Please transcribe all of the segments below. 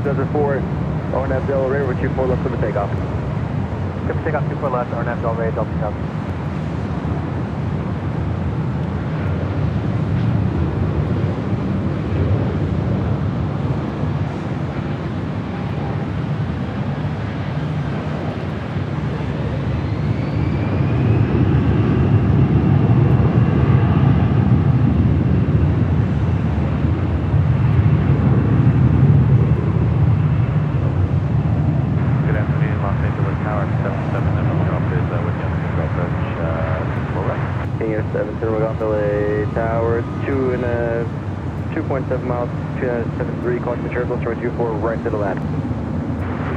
Desert 4, RNAV Delta Ray, with 24 left for the takeoff. Good takeoff, 24 left, RNAV Delta Ray, Delta Cub. Tower, 2.7 miles, 273, caution materials, 24 right to the land.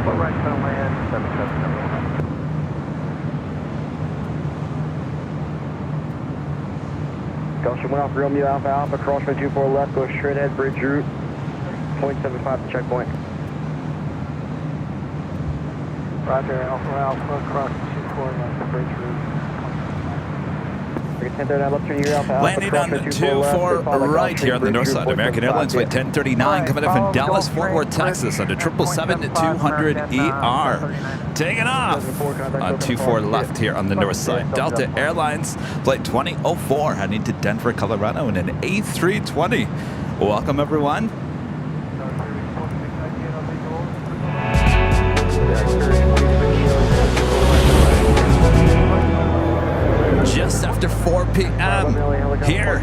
4 right to the land, 777. Caution 1 off Romeo Alpha Alpha, crosswind 24 left, go straight ahead, bridge route, 0.75 to checkpoint. Roger, Alpha Alpha, cross 24 left, bridge route. Landing on 24 right here on the north side. American Airlines flight 1039 coming in from Dallas, Fort Worth, Texas under 777-200ER. Taking off on 24 left here on the north side. Delta Airlines flight 2004 heading to Denver, Colorado in an A320. Welcome everyone. Just after 4 p.m. here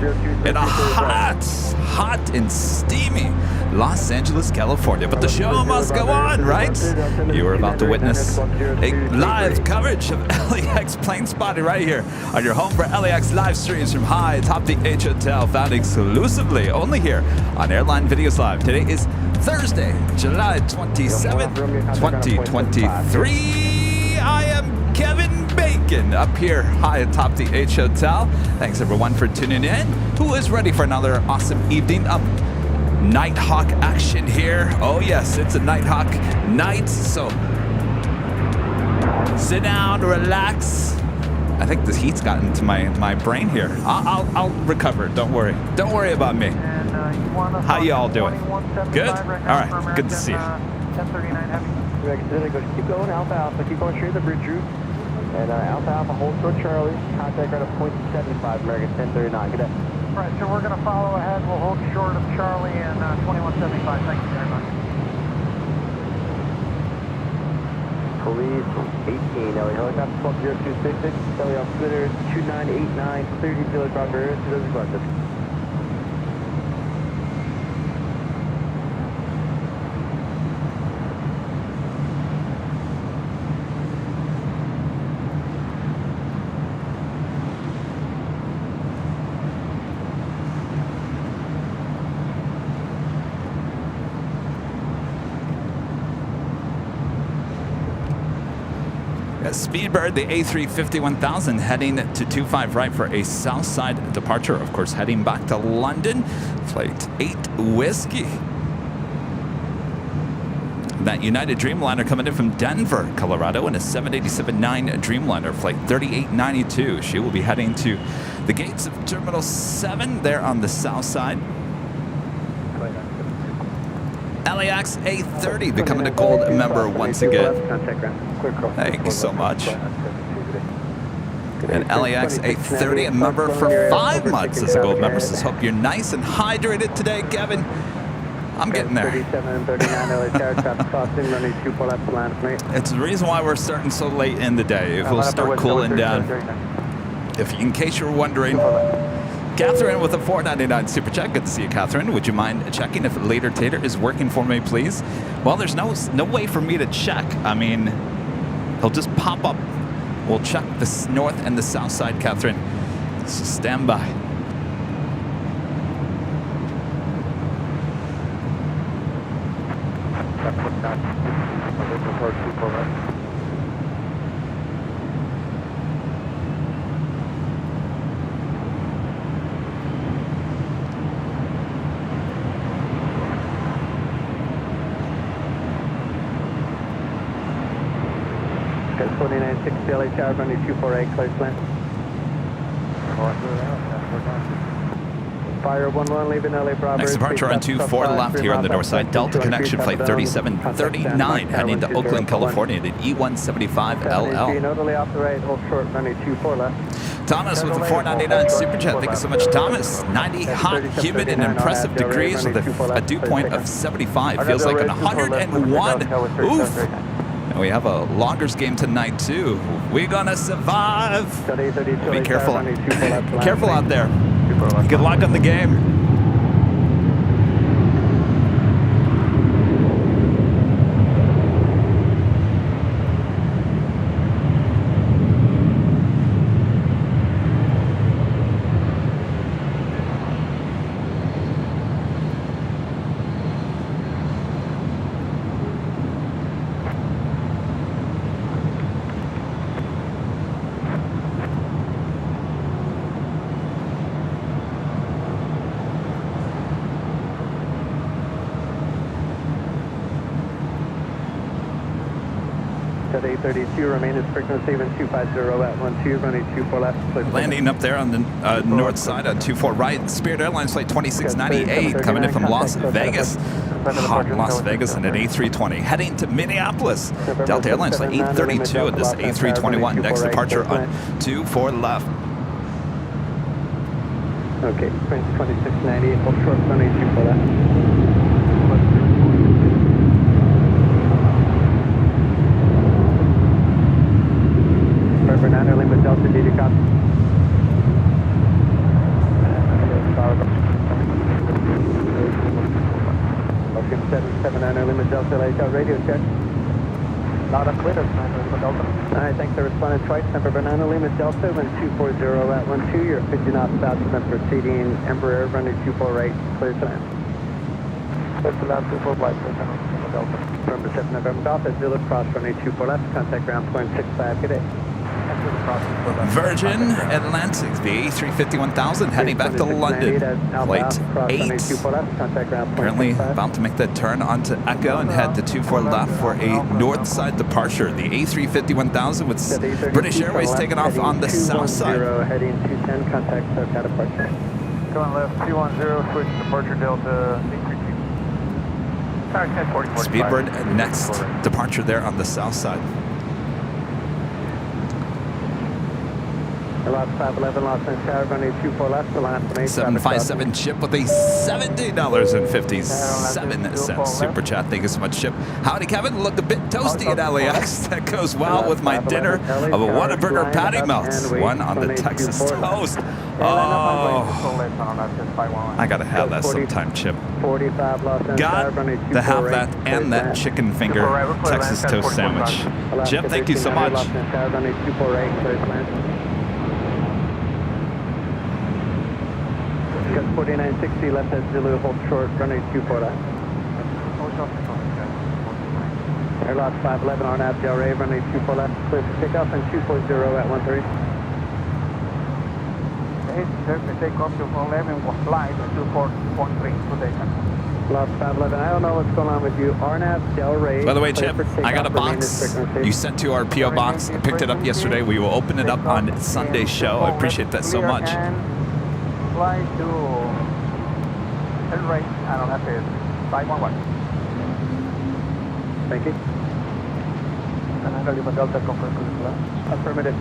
in a hot and steamy Los Angeles, California. But the show must go on, right? You are about to witness a live coverage of LAX plane spotting right here on your home for LAX live streams from high atop the H Hotel, found exclusively only here on Airline Videos Live. Today is Thursday, July 27th, 2023. I am Kevin Bacon up here high atop the H Hotel. Thanks everyone for tuning in. Who is ready for another awesome evening of Nighthawk action here? Oh yes, it's a Nighthawk night, so sit down, relax. I think the heat's gotten to my brain here. I'll recover. Don't worry about me. How you all doing? Good? All right, good to see you. 1039 heavy. Keep going, Alpha Alpha, keep going straight to the bridge route. And Alpha Alpha, hold short Charlie, contact right at 0.75, American 1039, good day. Right, so we're going to follow ahead, we'll hold short of Charlie and 2175, thank you very much. Police 18, LA helicopter 120266, LA off Twitter 2989, 30 Philly Crocker, 2000 requested. Speedbird, the A350-1000 heading to 25 right for a south side departure. Of course, heading back to London, flight 8 Whiskey. That United Dreamliner coming in from Denver, Colorado in a 787-9 Dreamliner, flight 3892. She will be heading to the gates of Terminal 7 there on the south side. LAX A30 becoming a gold member once again. Thank you so much. And LAX A30 a member for 5 months as a gold member. So hope you're nice and hydrated today, Kevin. I'm getting there. It's the reason why we're starting so late in the day. If we'll start cooling down. In case you're wondering, Catherine with a $4.99 super chat. Good to see you, Catherine. Would you mind checking if Later Tater is working for me, please? Well, there's no way for me to check. I mean, he'll just pop up. We'll check the north and the south side, Catherine. So stand by. Got 2960 LA Tower, runway 248, clear plan. Fire 11, leaving LA Bravo. Next departure on 24 left here on the north side. Delta connection flight 3739 heading to Oakland, California at E175LL. Northerly off the right, hold short, runway 24 left. Thomas with the 499 Super Chat. Thank you so much, Thomas. 90 hot, humid, and impressive degrees with a dew point of 75. Feels like 101. Oof. And we have a loggers game tonight, too. We're going to survive. Be careful. Careful out there. Good luck on the game. At 832, remain as frequency 250 at 12, running 24 left. Landing up there on the north side on 24 right. Spirit Airlines flight 2698 coming in from Las Vegas. Hot Las Vegas and an A320 heading to Minneapolis. Delta Airlines flight 832 at this A321. Next departure on 24 left. Okay, Prince 2698, hold short, running 24 left. Bernardo Lima Delta, did you copy? Welcome 779 Lima Delta, LAX radio check. Not up clear, Lima Delta. Alright, thanks for responding twice. Number Bernardo Lima Delta, wind 240 at 12, you're 50 knots south of proceeding Embraer, running 24 right, clear to land. Clear to land, 24 right, Lima Delta. November 7 November Golf, at Zulu cross, running 24 left, contact ground point 65, good day. Virgin Atlantic, the A350-1000 heading back to London. Flight 8. Currently about to make that turn onto Echo and head to 24 left for a north side departure. The A350-1000 with British Airways taking off on the south side. Heading 210, contact SoCal departure. Going left, 210, switch departure Delta 832. Speedbird next departure there on the south side. Lot 511, Los Angeles Tower, running 24 left, the line from 757 Chip with a $70.57 super chat. Thank you so much, Chip. Howdy, Kevin. Look a bit toasty at LAX. That goes well with my dinner of a Whataburger patty melts. One on the Texas toast. Oh, I gotta have that sometime, Chip. Got to have that and that chicken finger Texas toast sandwich. Chip, thank you so much. 4960 left at Zulu, hold short, runway 24 left. Airlock 511 on Abdel Ray, runway 24 left, clear for takeoff and 240 at 13. Takeoff 211 was flight 24.3 today. Lost 511, I don't know what's going on with you. Arnav Del Rey. By the way, Chip, I got a box you sent to our P.O. box. I picked it up yesterday. We will open it up on Sunday's show. I appreciate that so much. Fly to Airline, I don't have to 511. Thank you. Affirmative.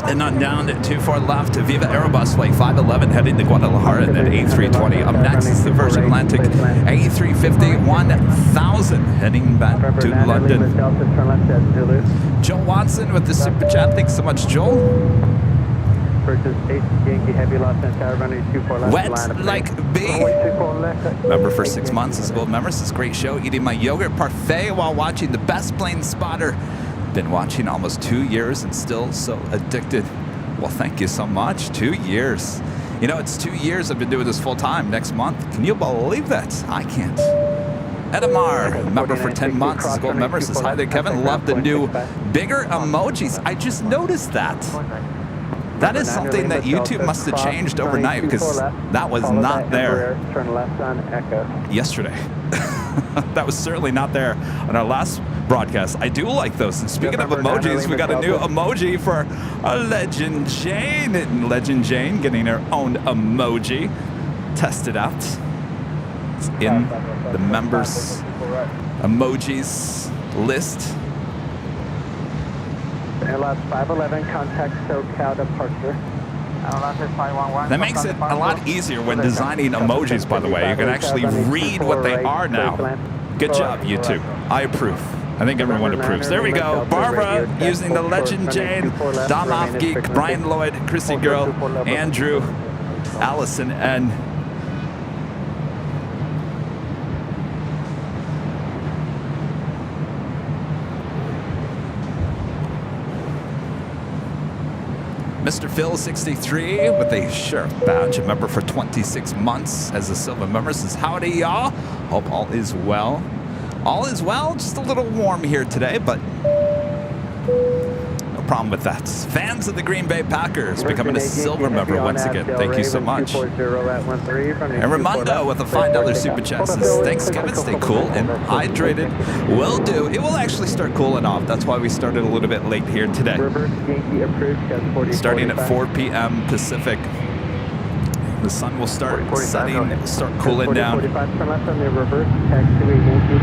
And on down to 24 left, Viva Aerobus flight 511 heading to Guadalajara at A320. Up next is the Virgin Atlantic A350-1000 heading back to London. Joel Watson with the super chat. Thanks so much, Joel. Wet like bee. Member for 6 months as a gold member. This is a great show. Eating my yogurt parfait while watching the best plane spotter. Been watching almost 2 years and still so addicted. Well, thank you so much. 2 years. You know, it's 2 years I've been doing this full time. Next month. Can you believe that? I can't. Edamar, member for 10 months, as a gold member, says, hi there, Kevin. Love the new bigger emojis. I just noticed that. That is something that YouTube must have changed overnight because that was not there Turn left on Echo. yesterday. That was certainly not there on our last broadcast. I do like those. And speaking of emojis, we got a new emoji for Legend Jane. And Legend Jane getting her own emoji. Test it out. It's in the members emojis list. Airline 511, contact SoCal departure. That makes it a lot easier when designing emojis, by the way. You can actually read what they are now. Good job, YouTube. I approve. I think everyone approves. There we go. Barbara using the Legend Jane, Dom Off Geek, Brian Lloyd, Chrissy Girl, Andrew, Allison, and Mr. Phil 63 with a sheriff badge, a member for 26 months as a silver member, says howdy y'all. Hope all is well. All is well, just a little warm here today, but no problem with that. Fans of the Green Bay Packers becoming a silver member once again. Thank you so much. And Ramondo with a $5 super chat says, thanks Kevin, stay cool and hydrated. Will do. It will actually start cooling off. That's why we started a little bit late here today. Starting at 4 p.m. Pacific. The sun will start setting, start cooling down. 45 turn left on the reverse taxiway Yankee.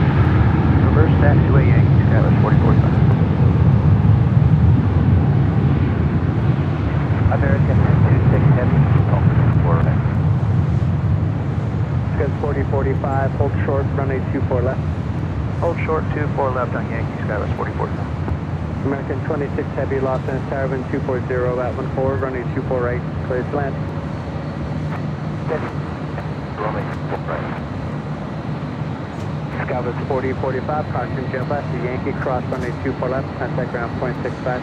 Reverse taxiway Yankee, Skyler 4045. American 26 heavy, forward. Scud 4045, hold short, runway 24 left. Hold short, 24 left on Yankee, Skyler 4045. American 26 heavy, Los Angeles Tower, wind 240 at 14, runway 24 right, clear to land. Runway 4 right. Skyler 4045, caution jump left, the Yankee cross runway 24 left, contact ground 0.65.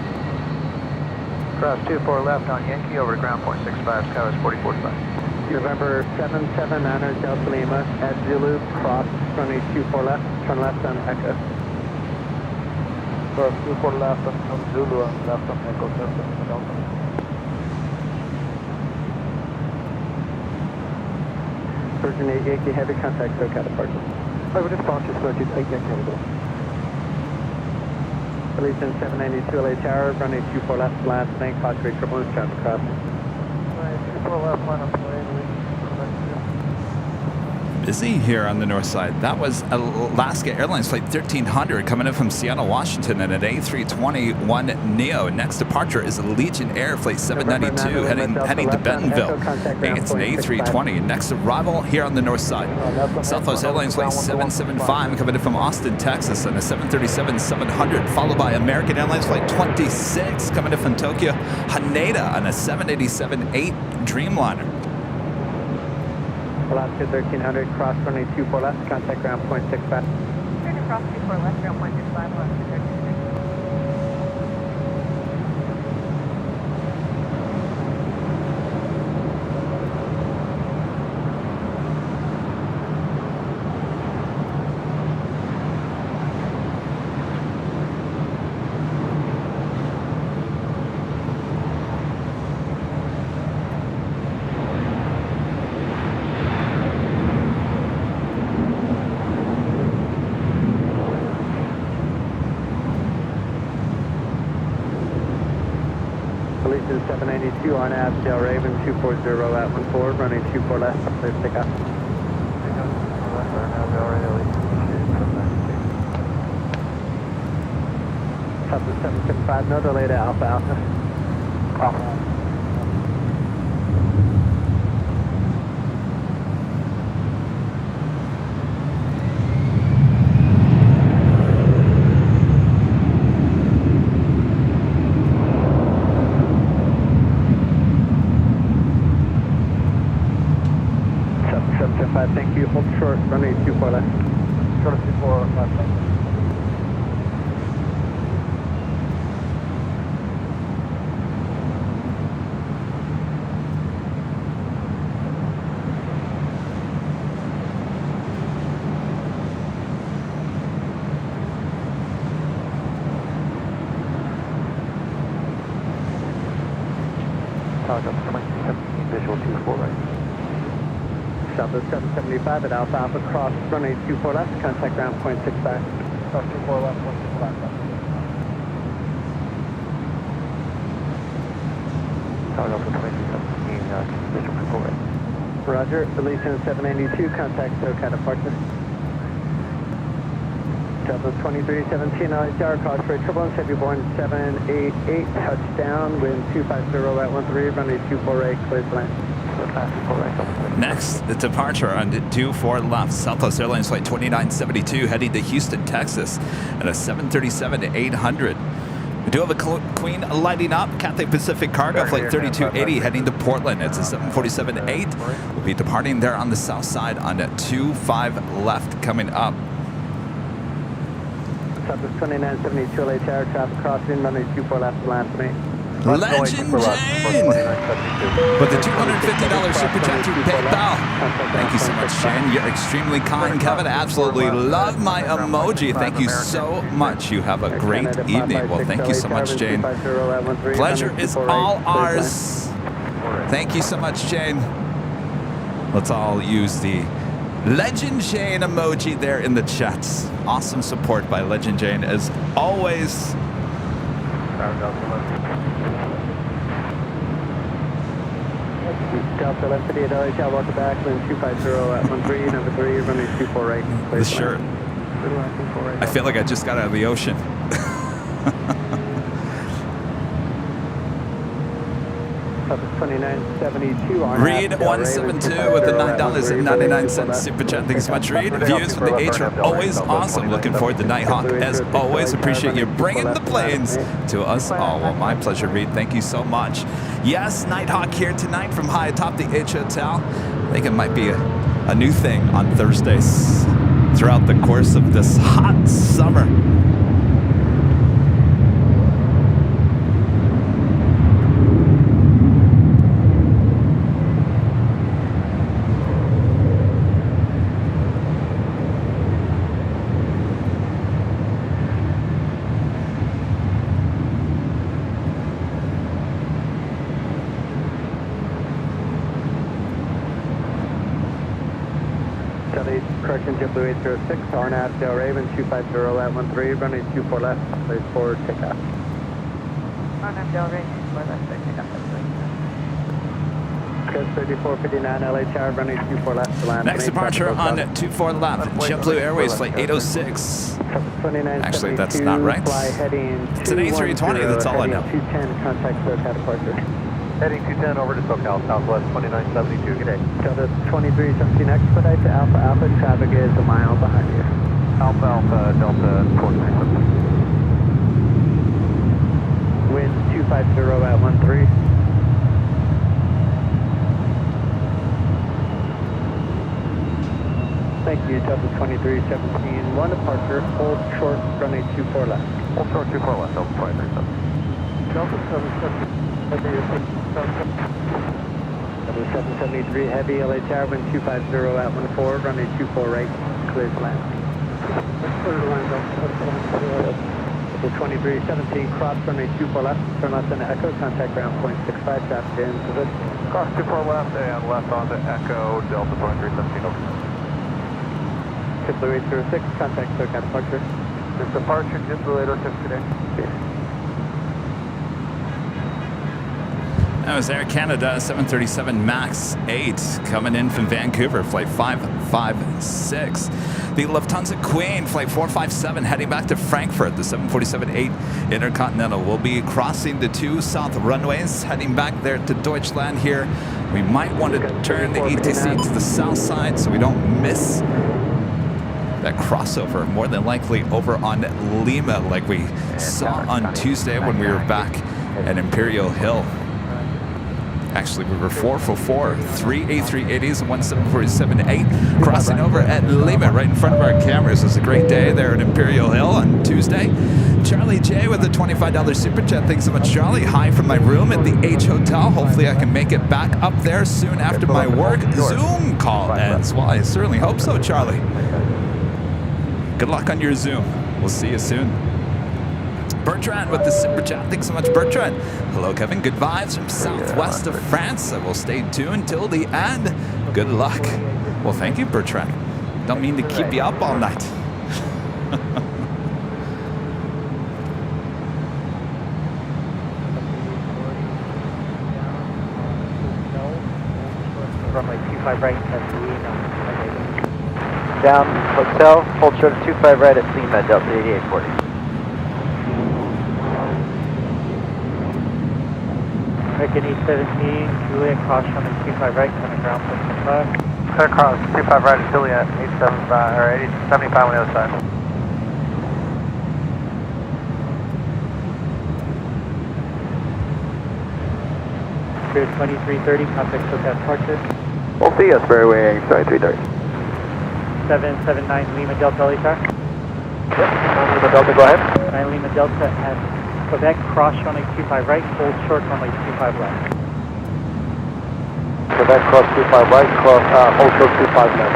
Cross 24 left on Yankee over to ground 0.65, Skywest 4045. November 779er Delta Lima at Zulu, cross runway 24 left, turn left on Echo. Cross 24 left on Zulu, left on Echo, Delta. Virgin 8 Yankee heavy contact SoCal departure. Over response is Virgin 8 Yankee heavy. Allegiant 792 LA Tower, runway 24 left, last bank, Causeway, turbulence, traffic cross. Runway 24 left, line up plane. Busy here on the north side. That was Alaska Airlines flight 1300 coming in from Seattle, Washington, and an A321 Neo. Next departure is Allegiant Air flight 792 heading to Bentonville. It's an A320. Next arrival here on the north side. Southwest Airlines flight 775 coming in from Austin, Texas, and a 737-700, followed by American Airlines flight 26 coming in from Tokyo, Haneda, on a 787-8 Dreamliner. Alaska 1300, cross runway 24 left, contact ground 0.65. Turn across 24 left, ground 0.65, Alaska 1300. Allegiant 792 on Abdel Raven 240 at 14, running 24 left, clear to take off. Top of 765, no delay to Alpha Alpha. Alpha. Thank you. Hold short, runway 24 left. Short 24 left. Visual 24 right. Southwest 775 at Alpha Alpha, cross runway 24 left, contact ground point 65. Cross 24 left, 165 left. Tower Alpha 2317, visual 24 right. Roger, Elysian 792, contact SoCal departure. Southwest 2317, LHR, cross for turbulence, heavy borne 788, touchdown, wind 250 at 13, runway 24 right, clear to land. Next, the departure on 24 left, Southwest Airlines flight 2972 heading to Houston, Texas at a 737-800. We do have a Queen lighting up, Cathay Pacific Cargo flight 3280 heading to Portland. It's a 747-8. We'll be departing there on the south side on 25 left coming up. Southwest 2972 LHR, traffic crossing, runway 24 left to land for me. Legend Jane with the $250 super chat through PayPal. Thank you so much, Jane. You're extremely kind, Kevin. Absolutely love my emoji. Thank you so much. You have a great evening. Well, thank you so much, Jane. Pleasure is all ours. Thank you so much, Jane. Let's all use the Legend Jane emoji there in the chats. Awesome support by Legend Jane as always. Delta left 58 LHL, welcome back, wind 250 at 13, number 3, runway 24 right. The shirt. I feel like I just got out of the ocean. Southwest 2972 on Reed 172 with the $9.99 super chat. Thanks so much, Reed. Views from the H are always awesome. Looking forward to Nighthawk as always. Appreciate you bringing the planes to us all. Well, my pleasure, Reed. Thank you so much. Yes, Nighthawk here tonight from high atop the H Hotel. I think it might be a new thing on Thursdays throughout the course of this hot summer. Correction, JetBlue 806, RNAV Del Raven 250 at 13, runway 24 left, place forward, takeoff. RNAV Del Raven 24 left, takeoff. Code 3459 LHR, runway 24 left to land. Next departure on 24 left, JetBlue Airways flight 806. Actually, that's not right. It's an A320, that's all I know. 210, contact SoCal departure. Heading 210 over to SoCal, Southwest 2972, good day. Delta 2317 expedite to Alpha Alpha, traffic is a mile behind you. Alpha Alpha, Delta 2917. Wind 250 at 13. Thank you, Delta 2317, one departure, hold short, runway 24 left. Hold short 24 left, Delta 2317. Delta 773 heavy LHR, wind 250 at 14, runway 24 right, clear to land. Clear to land, Delta 2317, cross runway 24 left, turn left into Echo, contact ground point 65, traffic in position. Cross 24 left and left onto Echo, Delta 2317 over. JetBlue 806, contact SoCal departure. This departure, JetBlue 806 today. That was Air Canada 737 MAX 8 coming in from Vancouver, flight 556. The Lufthansa Queen, flight 457, heading back to Frankfurt. The 747-8 Intercontinental will be crossing the 2 south runways, heading back there to Deutschland here. We might want to turn the ETC to the south side so we don't miss that crossover, more than likely over on Lima, like we saw on Tuesday when we were back at Imperial Hill. Actually, we were 4 for 4, 3 A380s and 1 747-8 crossing over at Lima right in front of our cameras. It was a great day there at Imperial Hill on Tuesday. Charlie J with a $25 super chat. Thanks so much, Charlie. Hi from my room at the H Hotel. Hopefully I can make it back up there soon after my work Zoom call ends. Well, I certainly hope so, Charlie. Good luck on your Zoom. We'll see you soon. Bertrand with the super chat. Thanks so much, Bertrand. Hello, Kevin. Good vibes from southwest of France. I will stay tuned till the end. Good luck. Well, thank you, Bertrand. Don't mean to keep you up all night. Runway 25 right at Lima. Down, hotel, hold short of 25 right at Lima, Delta 8840. American 817, Juliet, cross runway 25 right, coming ground point 25. Clear cross, 25 right at Juliet, 875, or 875 on the other side. Clear 2330, contact SoCal departure. We'll see us, Fairway 2330. 779 Lima Delta LHR. Yep, Lima Delta, go ahead. 9 Lima Delta at Quebec, cross runway 25 right, hold short runway 25 left. Quebec, cross 25 right, cross, hold short 25 left.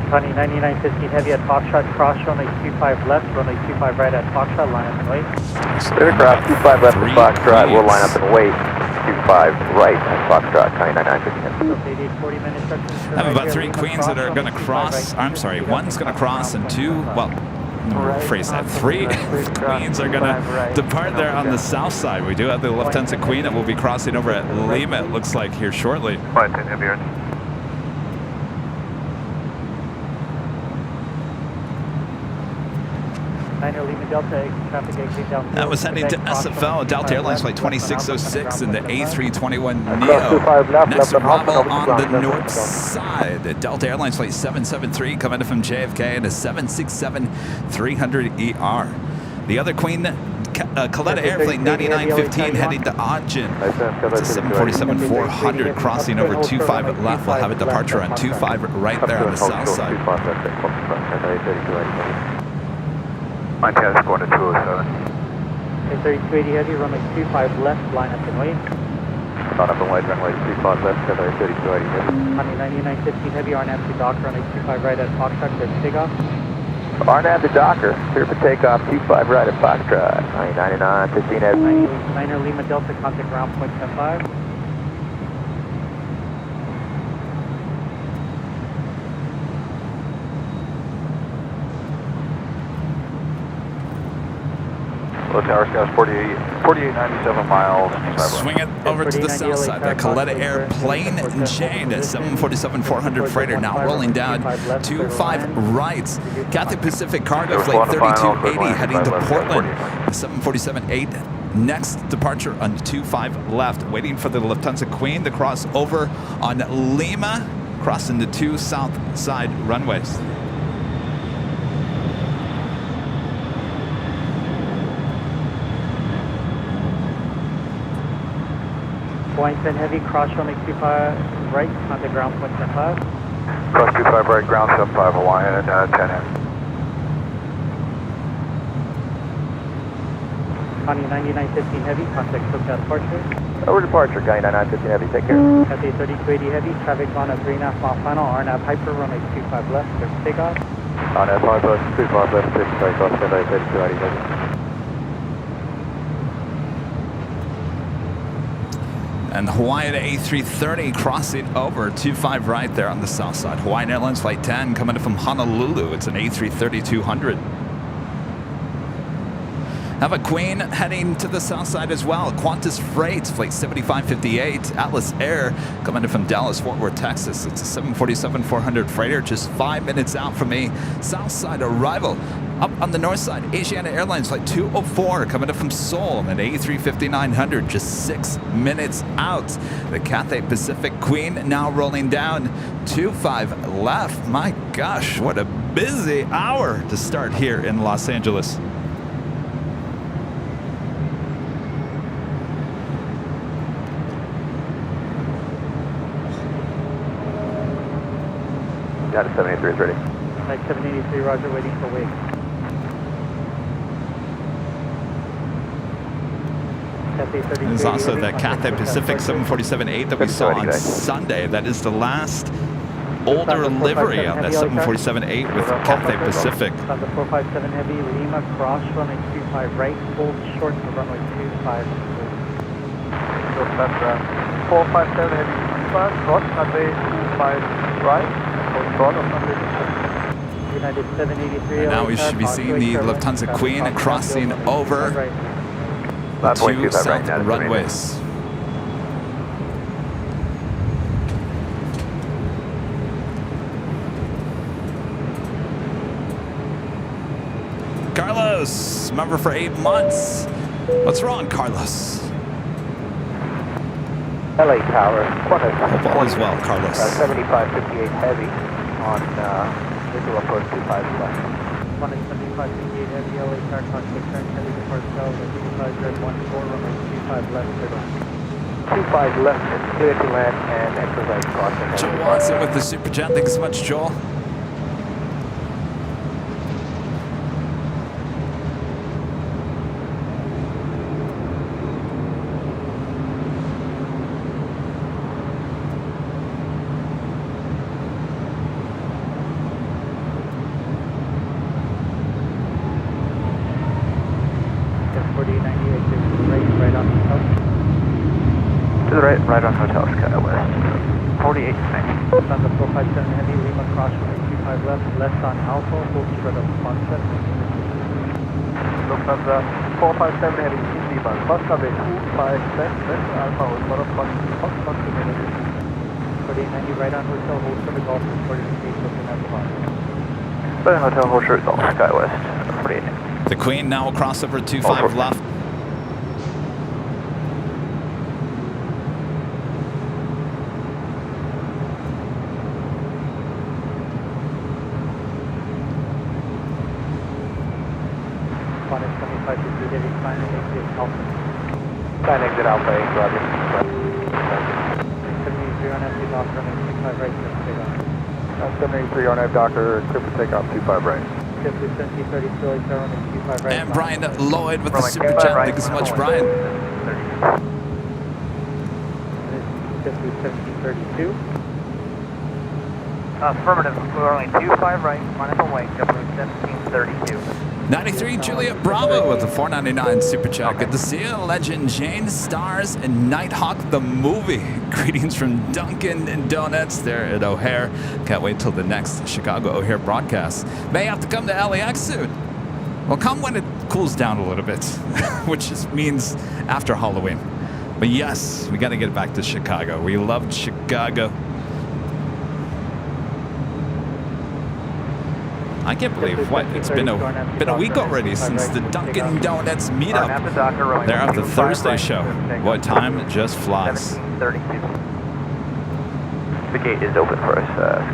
Connie 9915 heavy at Foxtrot, cross runway 25 left, runway 25 right at Foxtrot, line up and wait. Clear across, 25 left at Foxtrot, we'll line up and wait. 25 right at Foxtrot, Connie 9915. 40 minutes. I have about 3 queens that are going to cross. I'm sorry, one's going to cross and 2, well, rephrase that. 3 queens are going to depart there on the south side. We do have the Lufthansa Queen that will be crossing over at Lima, it looks like, here shortly. That was heading to SFL, Delta Airlines Flight 2606 in the A321neo. Next arrival on the north side, the Delta Airlines Flight 773 coming in from JFK and a 767-300ER. The other Queen, Coletta Air Flight 9915 heading to Ogden. It's a 747-400 crossing over 25 left. We'll have a departure on 25 right there on the south side. Montana's going to 207. 3280 heavy, runway 25 left, line up and wait. Line up and wait, runway 25 left, 3280 heavy. Connie 9915 heavy, RNAV to Docker, runway 25 right at Foxtrot, clear for takeoff. RNAV to Docker, clear for takeoff, 25 right at Foxtrot, 9915 heavy. 9er Lima Delta, contact ground point 75. Tower Scout 4897 miles. Swing it over to the south side. That Coletta Air Plane Jane, that 747-400 freighter now rolling down 25 right. Cathay Pacific Cargo Flight 3280 heading to Portland. The 747-8 next departure on 25 left. Waiting for the Lufthansa Queen to cross over on Lima, crossing the 2 south side runways. Hawaiian 10 heavy, cross runway 25 right, contact ground point 75. Cross 25 right, ground 75, Hawaiian and 10 heavy. Connie 9915 heavy, contact SoCal departure. Over departure, Connie 9915 heavy, take care. Cathay 3280 heavy, traffic on a 3.5 mile final, RNAV Hyper, runway 25 left, clear for takeoff. RNAV Hyper, 25 left, clear for takeoff, 3280 heavy. And Hawaiian A330 crossing over 25 right there on the south side. Hawaiian Airlines Flight 10 coming in from Honolulu. It's an A330-200. Have a Queen heading to the south side as well. Qantas Freight Flight 7558. Atlas Air coming in from Dallas, Fort Worth, Texas. It's a 747-400 freighter just 5 minutes out from a south side arrival. Up on the north side, Asiana Airlines Flight 204 coming in from Seoul, and an A350-900 just 6 minutes out. The Cathay Pacific Queen now rolling down 25 left. My gosh, what a busy hour to start here in Los Angeles. Got it, 783 is ready. Flight 783, roger, waiting for wake. There's also the Cathay Pacific 747-8 that we saw on Sunday. That is the last older livery on the 747-8 with Cathay Pacific. On the 457 Heavy, Lima, cross runway 25 right, hold short to runway 25. So that's 457 Heavy, cross runway 25 right, hold short of runway. United 783. And now we should be seeing the Lufthansa Queen crossing over the two south runways. Carlos, member for 8 months. What's wrong, Carlos? LA Tower, Hope all is well, Carlos. 7558 Heavy on visual approach 25 left. 7558 Heavy, LA Tower, contact turn, heavy departure, 25 red 14, runway 25 left, middle. 25 left, it's clear to land and exercise caution. Joel Watson with the Super Chat. Thanks so much, Joel. Right on Hotel Sky West. 48 90. On the 457 Heavy, Lima, cross runway 25 left on Alpha, hold short of concept. Lufthansa 457 Heavy, Lima, cross runway 25 left Alpha, hold short of concept. 4890, right on Hotel, hold short of Golf, reported to station looking at the bottom. Right on Hotel, hold short of Sky West. 48. The Queen now will cross over 25 left. Sign exit Alpha 8, Roger. 73 on empty dock, running 25 right, straight on. 783 on F Docker, clear for takeoff 25 right. 50-70-30, still running 25 right. And Brian Lloyd with the Super Chat. Thank you so much, Brian. 50-70-32. Affirmative, we're only 25 right, minus 1 weight, jumping 1732. 93 Juliet Bravo with the 499 Super Chat. Good to see you. Legend Jane Stars and Nighthawk the movie. Greetings from Dunkin' and Donuts there at O'Hare. Can't wait till the next Chicago O'Hare broadcast. May have to come to LAX soon. Well, come when it cools down a little bit, which just means after Halloween. But yes, we got to get back to Chicago. We loved Chicago. I can't believe what it's been a week already since the Dunkin' Donuts meetup. They're at the Thursday show. What time just flies. 1732. The gate is open for us,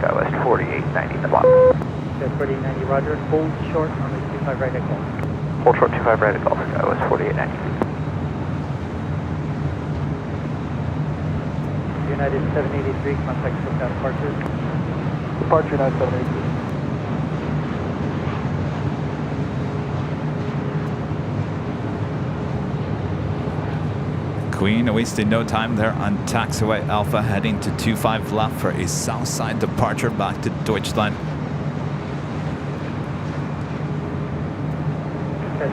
SkyWest 4890 in the block. 4890, Roger. Hold short on the 25 right at Golf. Hold short 25 right at Golf, SkyWest 4890. United 783, contact lookout departure. Departure 9783. Queen wasting no time there on taxiway Alpha, heading to 25 left for a south side departure back to Deutschland.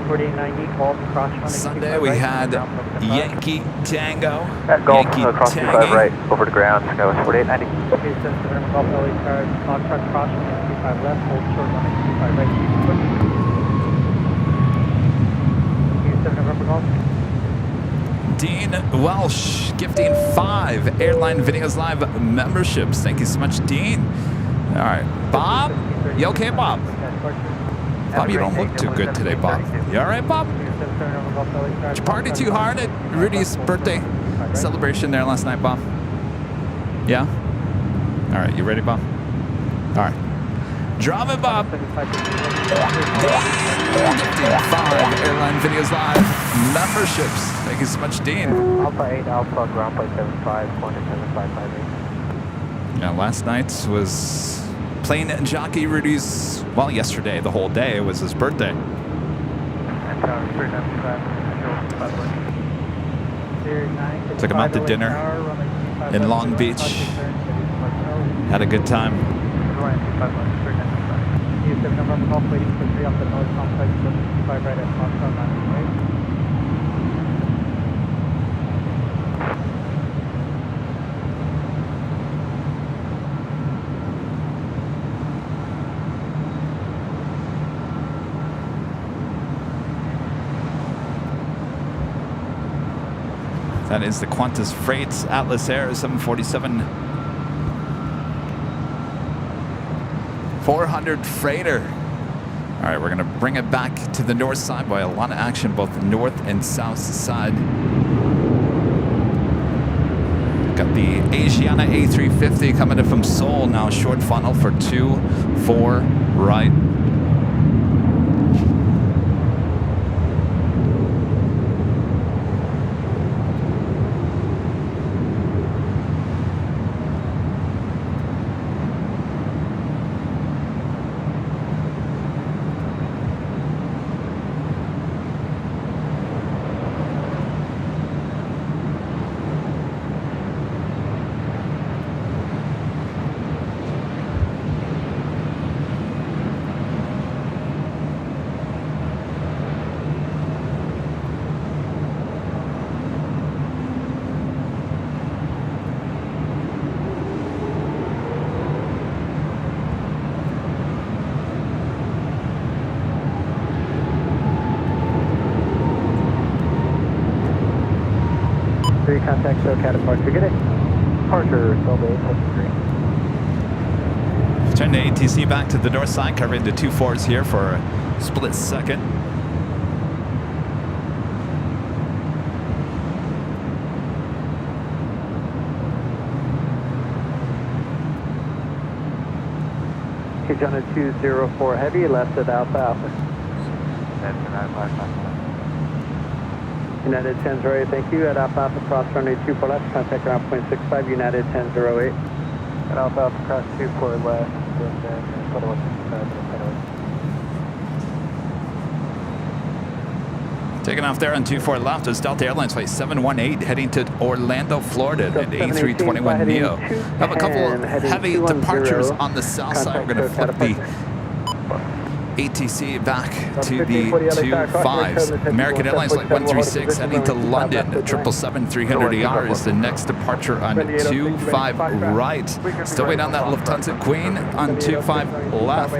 4890, Golf, cross running. Sunday we had Yankee Tango. At Golf, Yankee across 25 right, over to ground, SkyWest 4890. Okay, November Golf, LA Tower, Foxtrot, cross running 25 left, hold short running 25 right, keep 7 November Golf. Dean Welsh gifting 5 Airline Videos Live memberships. Thank you so much, Dean. All right, Bob. You okay, Bob? Bob, you don't look too good today, Bob. You all right, Bob? Did you party too hard at Rudy's birthday celebration there last night, Bob? Yeah? All right, you ready, Bob? All right. Drop it, Bob. Gifting 5 Airline Videos Live memberships. Thank you so much, Dean. Alpha 8, Alpha, ground plate 75, corner 7558. Yeah, last night was Plane Jockey Rudy's, well, yesterday, the whole day, was his birthday. Took him out to dinner in Long Beach. Had a good time. That is the Qantas Freight Atlas Air 747 400 freighter. All right, we're going to bring it back to the north side by a lot of action, both north and south side. Got the Asiana A350 coming in from Seoul now, short funnel for 24 right. Contact SoCal departure. Good day. Departure, Solvay, Turn the ATC back to the north side, covering the 2-4s here for a split second. Kijana 204 heavy, left at Alpha. United 10-08, thank you. At Alpha cross runway 24 left, contact around 0.65, United 10-08. At Alpha cross 24 left, Taking off there on 24 left is Delta Airlines flight 718 heading to Orlando, Florida at A321neo. Have a couple heavy departures on the south side. We're going to flip the ATC back to the 25s. American Airlines flight 136 heading to London. 777-300ER is the next departure on 25 right. Still waiting on that Lufthansa Queen on 25 left.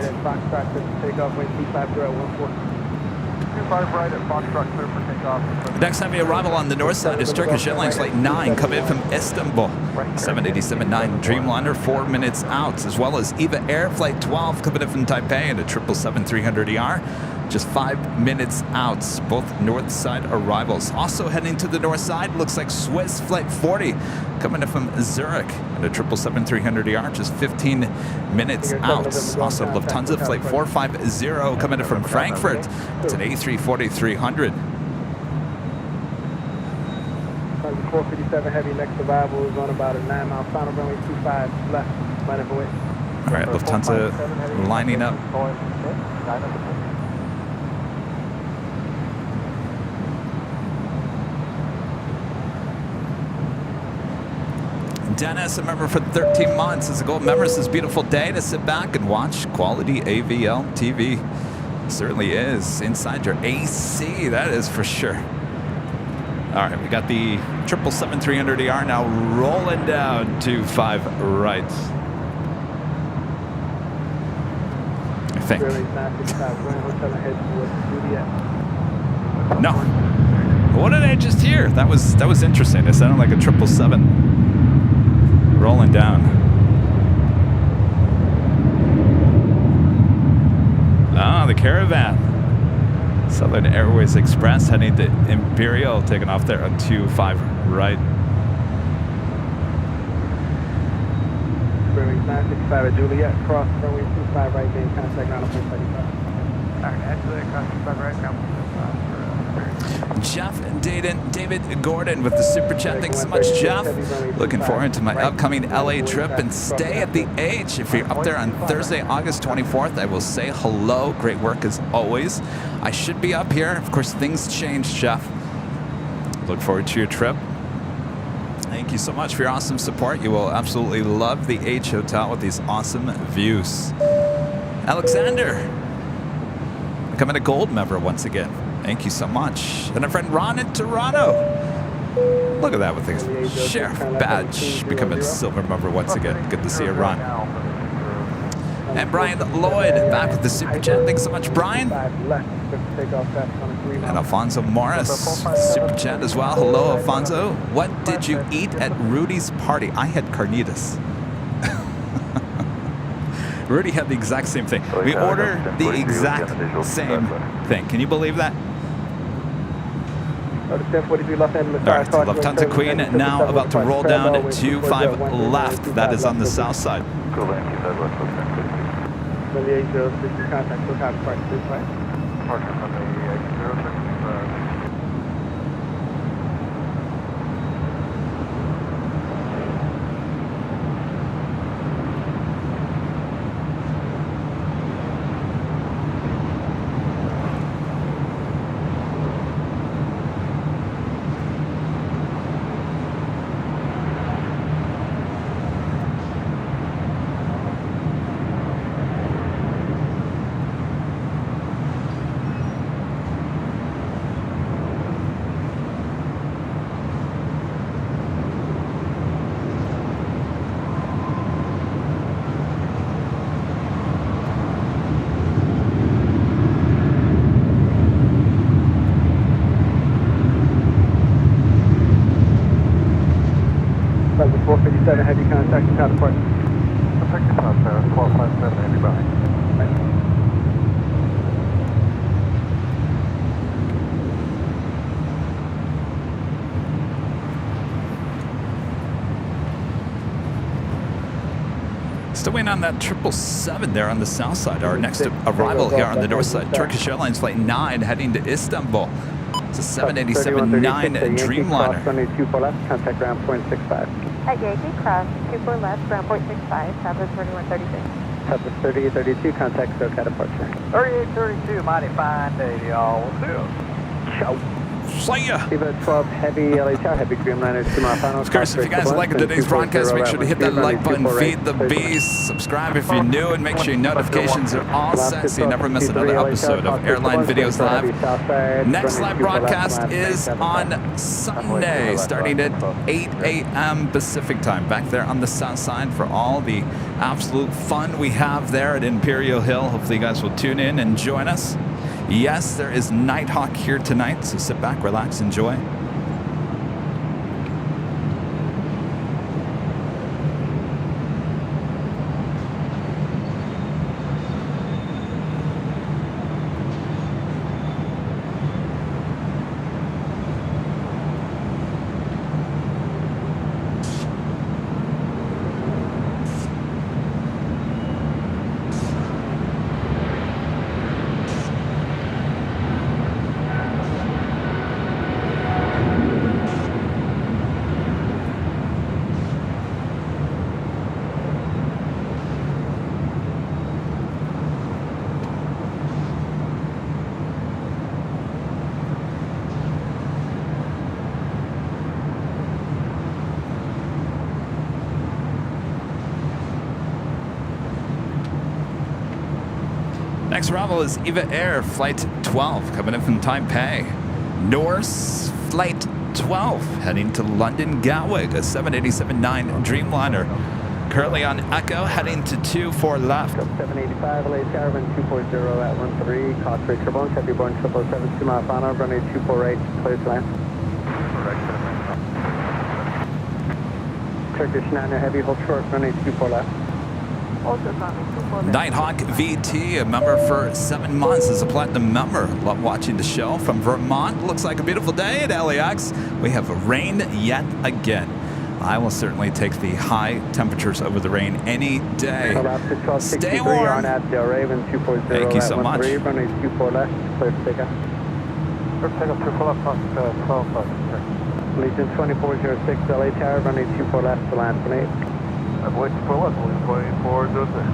Next heavy arrival on the north side is Turkish Airlines Flight 9 coming in from Istanbul. 787-9 Dreamliner 4 minutes out, as well as EVA Air Flight 12 coming in from Taipei and a 777-300ER. Just 5 minutes out, both north side arrivals. Also heading to the north side, looks like Swiss Flight 40 coming in from Zurich and a 777-300ER, just 15 minutes out. Also Lufthansa Flight 450 coming in from Frankfurt. It's an A340-300. 457 heavy, next arrival is on about a 9-mile final runway 25 left, line of away. All right, Lufthansa lining up. Dennis, a member for 13 months, is a gold member. It's this beautiful day to sit back and watch quality AVL TV. Certainly is. Inside your AC, that is for sure. All right, we got the 777-300ER now rolling down to 5 right. I think. No. What did I just hear? That was interesting. It sounded like a 777 rolling down. Ah, the Caravan. Southern Airways Express heading to Imperial, taking off there on 25 right. Bearing 965 at Juliet, cross runway 25 right, gain contact ground on 0.35. Alright, at Juliet, cross 25 right, ground 0.35. Jeff David Gordon with the super chat. Thanks so much, Jeff. Looking forward to my upcoming LA trip and stay at the H. If you're up there on Thursday, August 24th, I will say hello. Great work as always. I should be up here. Of course, things change, Jeff. Look forward to your trip. thank you so much for your awesome support. You will absolutely love the H Hotel with these awesome views. Alexander, becoming a gold member once again. Thank you so much. And our friend Ron in Toronto. Look at that with the sheriff badge, becoming a silver member once again. Good to see you, Ron. And Brian Lloyd back with the super chat. Thanks so much, Brian. And Alfonso Morris, super chat as well. Hello, Alfonso. What did you eat at Rudy's party? I had carnitas. Rudy had the exact same thing. We ordered the exact same thing. Can you believe that? All right, Lufthansa Queen now about to roll down at 25 left. That is on the south side. Heavy contact with counterpart. 1257, heavy behind. Still waiting on that 777 there on the south side. Our next arrival here on the north side, Turkish Airlines Flight 9 heading to Istanbul. It's a 787-9 Dreamliner. Contact ground point 65. At Yankee, cross 24 left, ground point 65, Southwest 3136. Southwest 3832, contact SoCal departure. 3832, mighty fine day, y'all. Ciao. See ya. Eva 12 heavy LA Tower, heavy Dreamliner, 2 mile final. Of course, if you guys like today's broadcast, make sure to hit that like button, feed the beast, subscribe if you're new, and make sure your notifications are all set so you never miss another episode of Airline Videos Live. Next live broadcast is on Sunday, starting at 8 a.m. Pacific time, back there on the south side for all the absolute fun we have there at Imperial Hill. Hopefully you guys will tune in and join us. Yes, there is Nighthawk here tonight, so sit back, relax, enjoy. Next arrival is Eva Air Flight 12 coming in from Taipei. Norse Flight 12 heading to London Gatwick, a 787-9 Dreamliner. Currently on Echo heading to 24 left. 785 LA Tower, run 240 at 13, cost rate turbulence, heavy Boeing 777, 2 mile final, runway 24 clear to land. Turkish 9 heavy, hold short, runway 24 left. Nighthawk VT, a member for 7 months, is a platinum member. Love watching the show from Vermont. Looks like a beautiful day at LAX. We have rain yet again. I will certainly take the high temperatures over the rain any day. Stay warm. Thank you so much. Legion 2406 LA Tower, runway 24 left to land for 8. Avoid 24 left, 2406.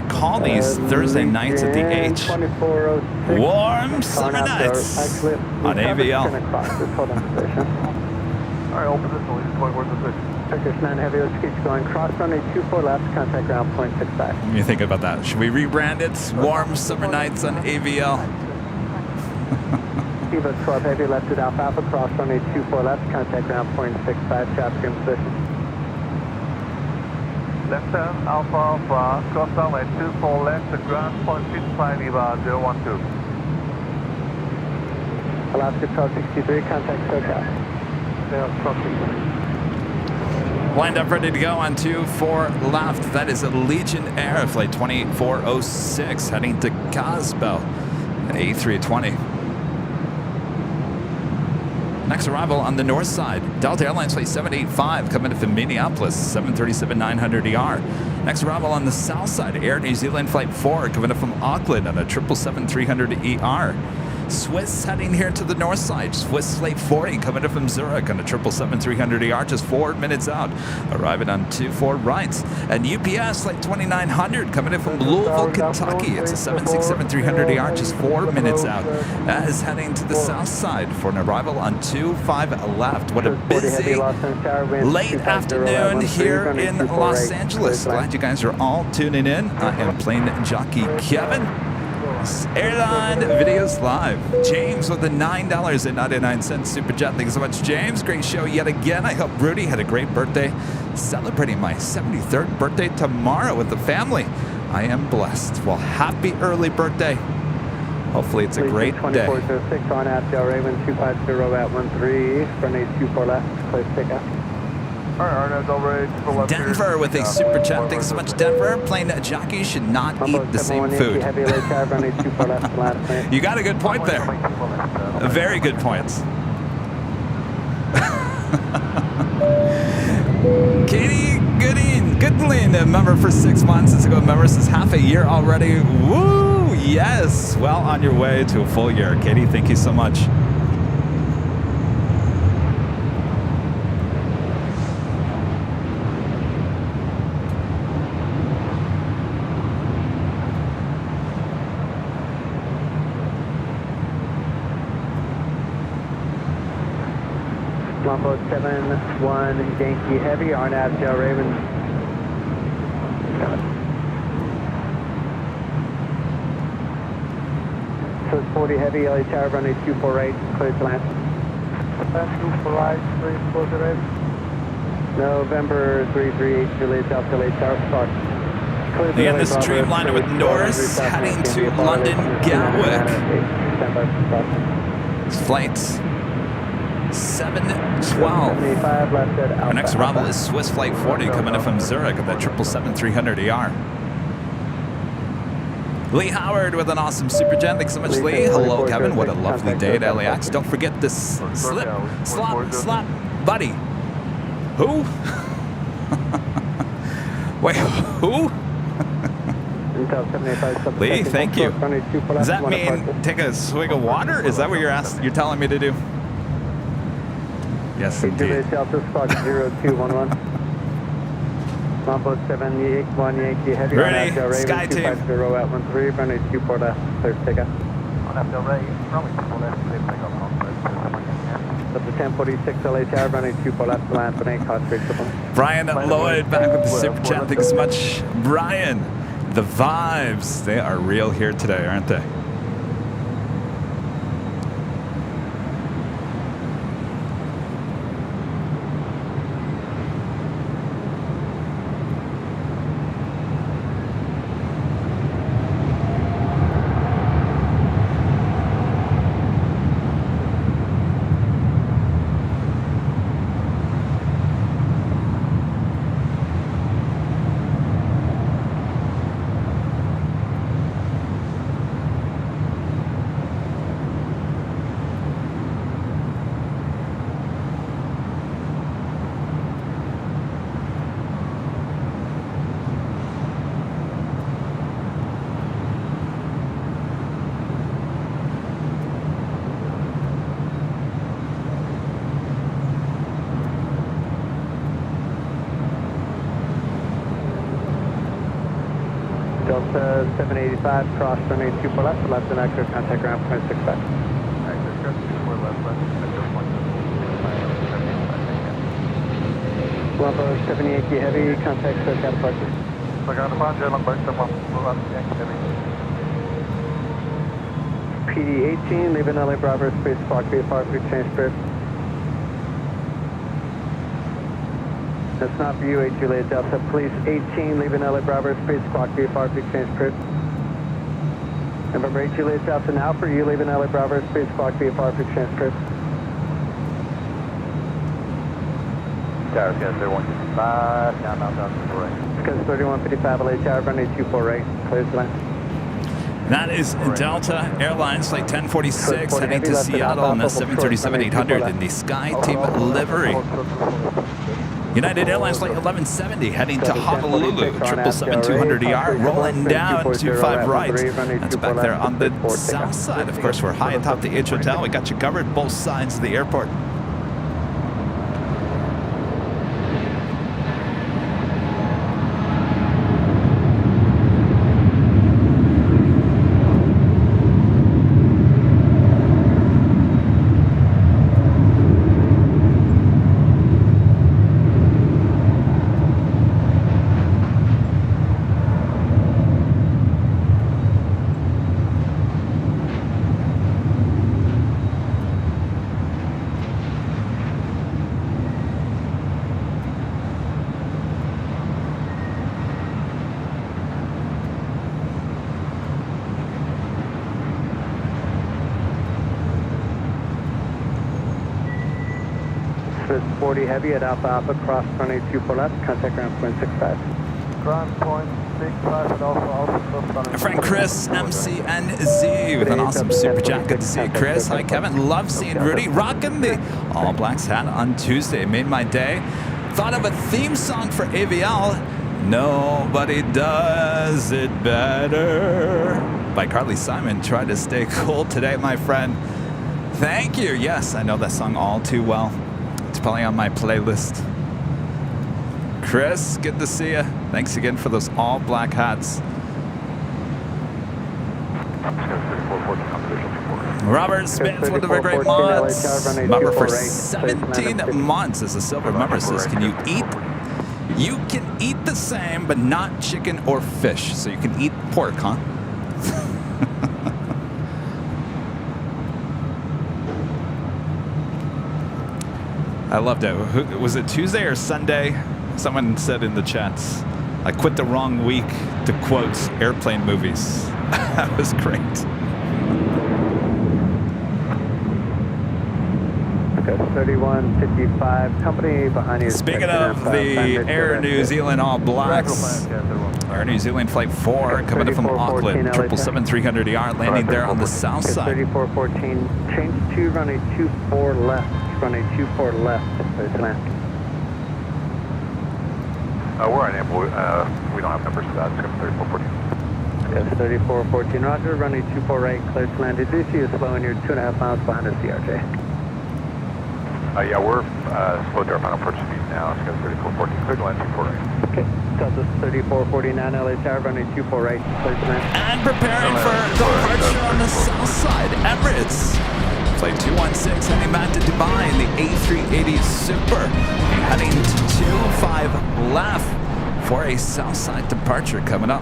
Recall these Thursday nights at the H. 2406. Warm summer nights on AVL. Alright, open this one. Leave 2406. Turkish 9 heavy, let's keep going. Cross runway 24 left, contact ground point 65. What do you think about that? Should we rebrand it? Warm summer nights on AVL. Evo 12 heavy, left at Alpha Alpha, cross runway 24 left, contact ground point 65, traffic in position. Left turn, Alpha Alpha, cross runway 24 left at ground point 65, EVA 012. Alaska 1263, contact SoCal. 1263. Lined up, ready to go on 24 left. That is a Legion Air flight 2406 heading to Casbah, A320. Next arrival on the north side, Delta Airlines flight 785 coming in from Minneapolis, 737-900ER. Next arrival on the south side, Air New Zealand flight 4 coming in from Auckland on a 777-300ER. Swiss heading here to the north side. Swiss flight 40 coming in from Zurich on a 777-300ER, just 4 minutes out, arriving on 24 right. And UPS flight 2900 coming in from Louisville, Kentucky. It's a 767-300ER, just 4 minutes out. That is heading to the south side for an arrival on 25 left. What a busy late afternoon here in Los Angeles. Glad you guys are all tuning in. I am Plane Jockey Kevin. Airline Videos Live. James with the $9.99 Super Chat. Thank you so much, James. Great show yet again. I hope Rudy had a great birthday. Celebrating my 73rd birthday tomorrow with the family. I am blessed. Well, happy early birthday. Hopefully it's a great day. 2406 on Abdel Raymond 250 at 13, runway 24 left, close takeoff. Denver with a super chat. Thanks so much, Denver. Plane Jockey should not eat the same food. You got a good point there. A very good point. Katie Goodlin, a member for 6 months. It's a good member since half a year already. Woo! Yes. Well on your way to a full year. Katie, thank you so much. Lombo 71 Yankee Heavy, RNAV Del Raven. So it's 40 Heavy, LA Tower, runway 24 right, clear to land. 24 right, 34 to right. November 338, Juliet Delta, LA Tower, start. Again, this Dreamliner with Norris heading to London Gatwick. It's flight 712. Our next arrival is Swiss flight 40 coming in from Zurich at that 777-300ER. Lee Howard with an awesome super chat. Thanks so much, Lee. Hello, Kevin. What a lovely day at LAX. Don't forget this slap, buddy. Who? Wait, who? Lee, thank you. Does that mean take a swig of water? Is that what you're telling me to do? Yes, indeed. Delta Spark 0211. Mambo 71 Yankee Heavy. Ready, Sky Team. 250 at 13, runway 24 left, clear to take off. On Abdel Ray, runway 24 left, clear to take off. Up to 1046 LA Tower, runway 24 left, land for 8, cost 3 triple. Brian Lloyd back with the super chat. Thanks so much, Brian. The vibes, they are real here today, aren't they? Delta 785, cross runway 24 left and extra, contact ground point 65. Wampo 7 Yankee Heavy, contact SoCal departure. PD 18, leaving LA Bravo, space clock VFR, please change script. That's not for you, 8 Juliet Delta. Police 18, leaving LA Bravo, space clock VFR, please change script. November 8 Juliet Delta, now for you, leaving LA Bravo, space clock VFR, please change script. Tower, Scott 3155, countdown down to the right. Scott 3155, LA Tower, runway 24 right, clears the line. That is Delta Airlines Flight 1046 heading to Seattle on the 737-800 in the Sky Team livery. United Airlines Flight 1170 heading to Honolulu, 777-200ER, rolling down 25 right. That's back there on the south side. Of course, we're high atop the H Hotel. We got you covered both sides of the airport. Swiss 40 Heavy at Alpha, cross runway 24 left, contact ground point 65. Ground point 65 and also My friend Chris, MCNZ, with an awesome super chat. Good to see you, Chris. Hi, Kevin. Love seeing Rudy rocking the All Blacks hat on Tuesday. Made my day. Thought of a theme song for AVL. Nobody does it better. By Carly Simon. Try to stay cool today, my friend. Thank you. Yes, I know that song all too well. It's probably on my playlist. Chris, good to see you. Thanks again for those all black hats. Robert Smith, one of our great mods. Member for 17 months as a silver member, says, can you eat? You can eat the same, but not chicken or fish. So you can eat pork, huh? I loved it. Was it Tuesday or Sunday? Someone said in the chats, I quit the wrong week to quote airplane movies. That was great. Okay, 3155, company behind you. Speaking of the Air New Zealand All Blacks, Air New Zealand Flight 4 coming in from Auckland, 777-300ER, landing there on the south side. 3414, change to runway 24 left. Runway 24 left, please land. We're unable, we don't have numbers for that. It's going to be 3414. Yes, 3414, roger, runway 24 right, clear to land. Did you see you slow and you're 2.5 miles behind us, CRJ? Yeah, we're slow to our final approach speed now. It's got 3414, clear to land 24 right. Okay, Delta 3449, LA Tower, runway 24 right, clear to land. And preparing for departure on the south side, Emirates. Flight 216 heading back to Dubai in the A380 Super. Heading to 25 left for a Southside departure coming up.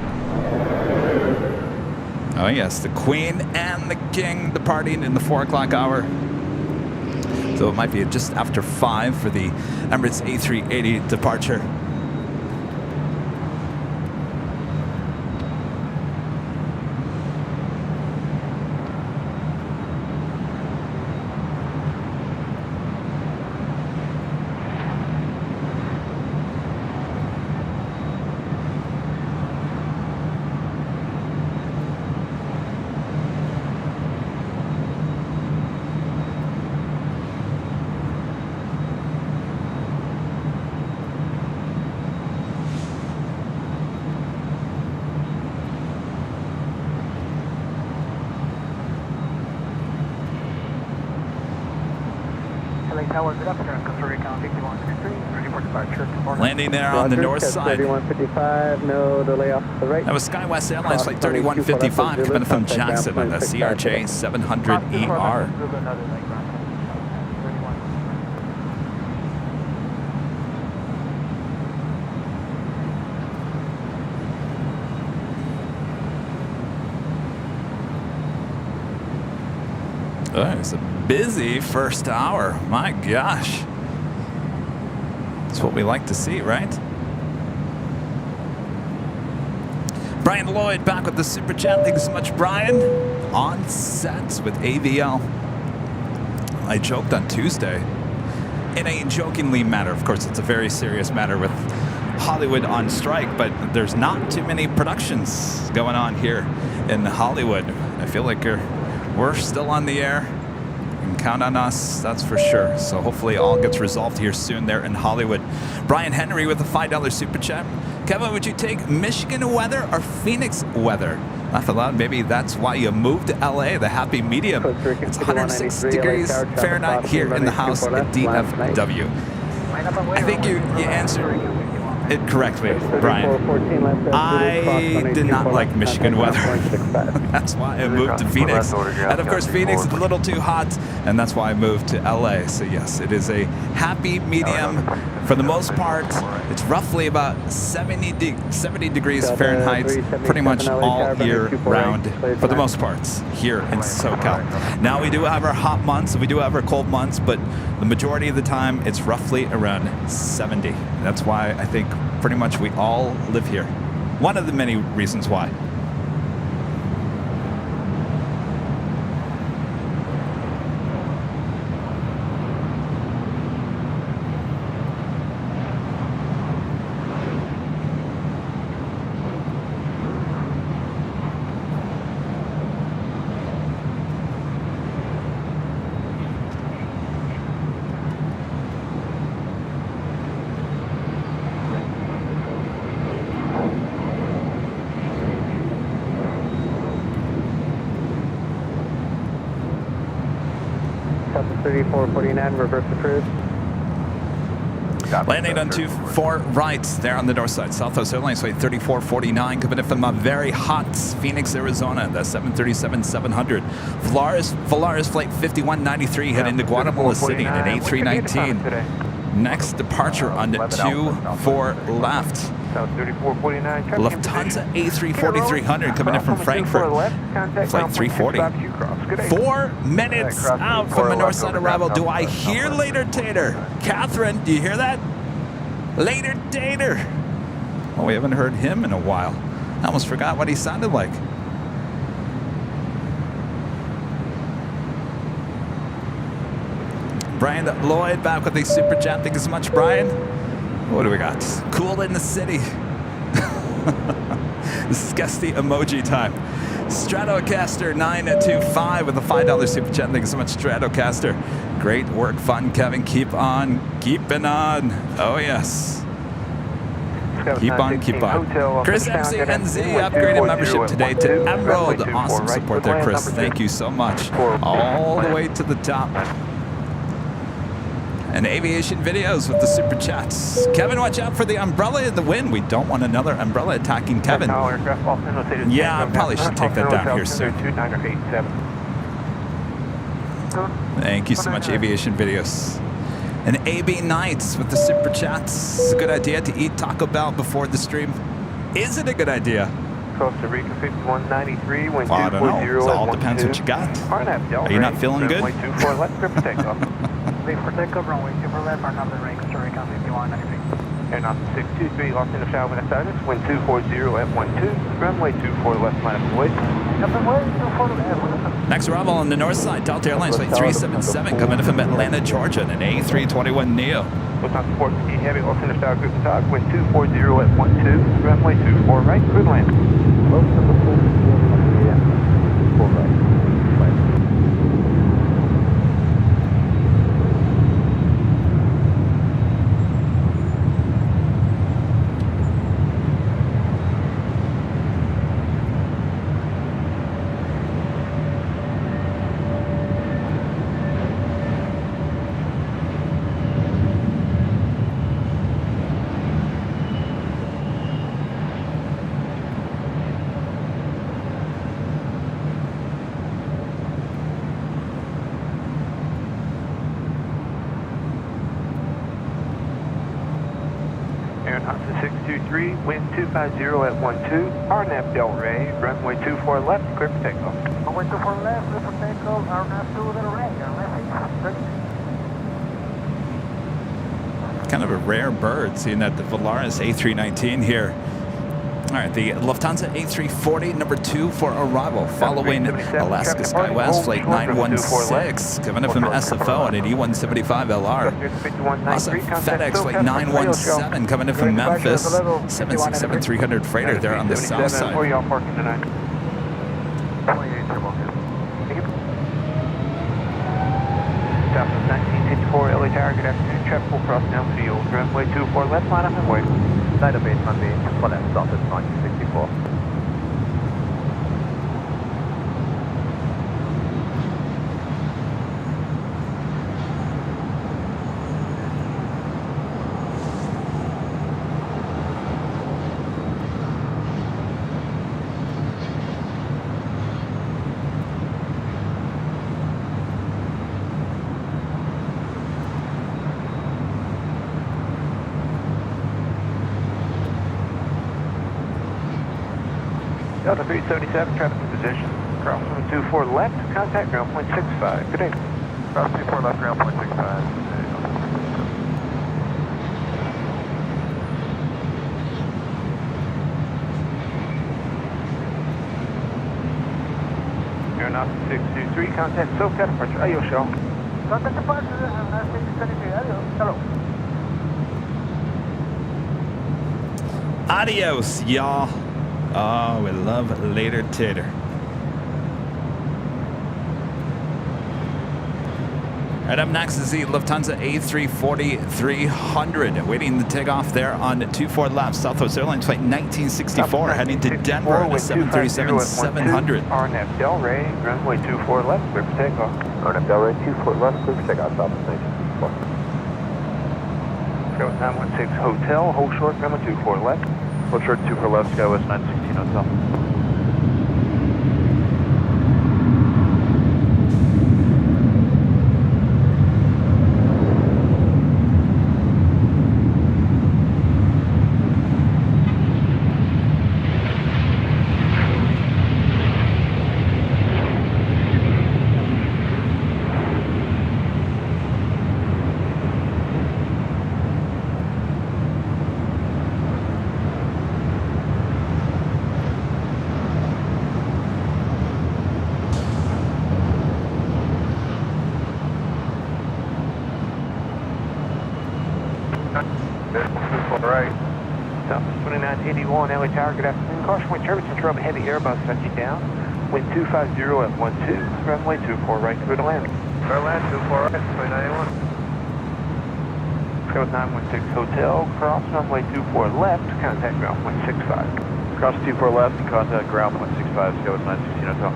Oh yes, the Queen and the King departing in the 4 o'clock hour. So it might be just after 5 for the Emirates A380 departure. Tower, good afternoon. Costa Rica, 5163, ready for departure. Landing there on the north side. 3155, no delay off the right. That was SkyWest Airlines Flight 3155 coming from Jackson on the CRJ 700ER. Oh, it's a busy first hour. My gosh. That's what we like to see, right? Brian Lloyd back with the Super Chat. Thanks so much, Brian. On set with AVL. I joked on Tuesday. In a jokingly matter, of course, it's a very serious matter with Hollywood on strike, but there's not too many productions going on here in Hollywood. I feel like we're still on the air. You can count on us, that's for sure. So hopefully all gets resolved here soon there in Hollywood. Brian Henry with a $5 super chat. Kevin, would you take Michigan weather or Phoenix weather? Laugh aloud, maybe that's why you moved to LA, the happy medium. It's 106 degrees Fahrenheit here in the house at DFW. I think you answered it correctly, Brian. I did not like Michigan weather. That's why I moved to Phoenix. And of course, Phoenix is a little too hot, and that's why I moved to LA. So yes, it is a happy medium. For the most part, it's roughly about 70 degrees Fahrenheit, pretty much all year round, for the most part, here in SoCal. Now we do have our hot months, we do have our cold months, but the majority of the time, it's roughly around 70. That's why I think pretty much we all live here. One of the many reasons why. Delta 3449, reverse approach. Landing on 24 right there on the north side. Southwest Airlines Flight 3449 coming in from a very hot Phoenix, Arizona. The 737-700. Volaris Flight 5193 heading to Guatemala City in an A319. Next departure on the 24 left. Lufthansa A340-300 coming in from Frankfurt. Flight 340. 4 minutes out from the north side arrival. Do I hear Later Tater? Catherine, do you hear that? Later Tater. Well, we haven't heard him in a while. I almost forgot what he sounded like. Brian Lloyd back with a super chat. Thank you so much, Brian. What do we got? Cool in the city. This is Gusty emoji time. Stratocaster 925 with a $5 super chat. Thank you so much, Stratocaster. Great work, fun, Kevin. Keep on keeping on. Oh, yes. Keep on, keep on. Chris MCNZ upgraded membership today to Emerald. Awesome support there, Chris. Thank you so much. All the way to the top. And aviation videos with the super chats. Kevin, watch out for the umbrella in the wind. We don't want another umbrella attacking Kevin. Yeah, I probably should take that down here soon. Thank you so much, aviation videos. And AB Knights with the super chats. It's a good idea to eat Taco Bell before the stream. Is it a good idea? Costa Rica 5193, wind I don't know. It all depends what you got. Are you not feeling good? Wait for takeoff, runway 24 left, our number range, Costa Rica 5193. Airline 623, lost in the shower with status, wind 240 at 12, runway 24 left, line of way. Next arrival on the north side, Delta Airlines Flight 377 coming in from Atlanta, Georgia, in an A321neo. What's support ski heavy, lost in the shower, group talk, wind 240 at 12, runway 24 right, good land. Most of the full yeah. Full right. 623, wind 250 at 12, RNAV Del Rey, runway 24 left, clear for takeoff. Runway 24 left, clear for takeoff, RNAV Del Rey, Kind of a rare bird, seeing that the Volaris A319 here. All right, the Lufthansa A340, number 2 for arrival, following Alaska SkyWest Flight 916, coming in from SFO on an E175LR. Also, FedEx Flight 917, coming in from Memphis, 767-300 freighter there on the south side. Where y'all parking tonight? Southwest 1964, LA Tower, good afternoon. Traffic will cross downfield. Runway 24 left, line up and wait. Database Monday, for that Southwest 1964. Delta 377, traffic in position. Cross from 24 left, contact ground point 65. Good day. Cross 24 left, ground point 65. Aeronautic 623, contact SoCal departure. Adios, y'all. Contact departure, 623, adios, hello. Adios, y'all. Oh, we love later tater. Right up next is the Lufthansa A340-300, waiting to take off there on 24 left, Southwest Airlines Flight 1964, heading to Denver on a 737-700. RNAV Del Rey, runway 24 left, clear for takeoff. RNAV Del Rey, 24 left, clear for takeoff, Southwest 1964. Skywest 916 Hotel, hold short, runway 24 left. Hold short 24 left, Skywest 916 Hotel. Right. Southwest 2981, LA Tower, good afternoon. Caution wind turbulence from heavy Airbus touching down. Wind 250 at 12, runway 24 right, clear to land. Clear land, 24 right, 2981. Skywest 916 Hotel, cross runway 24 left, contact ground point 65. Cross 24 left and contact ground point 65, Skywest 916 Hotel.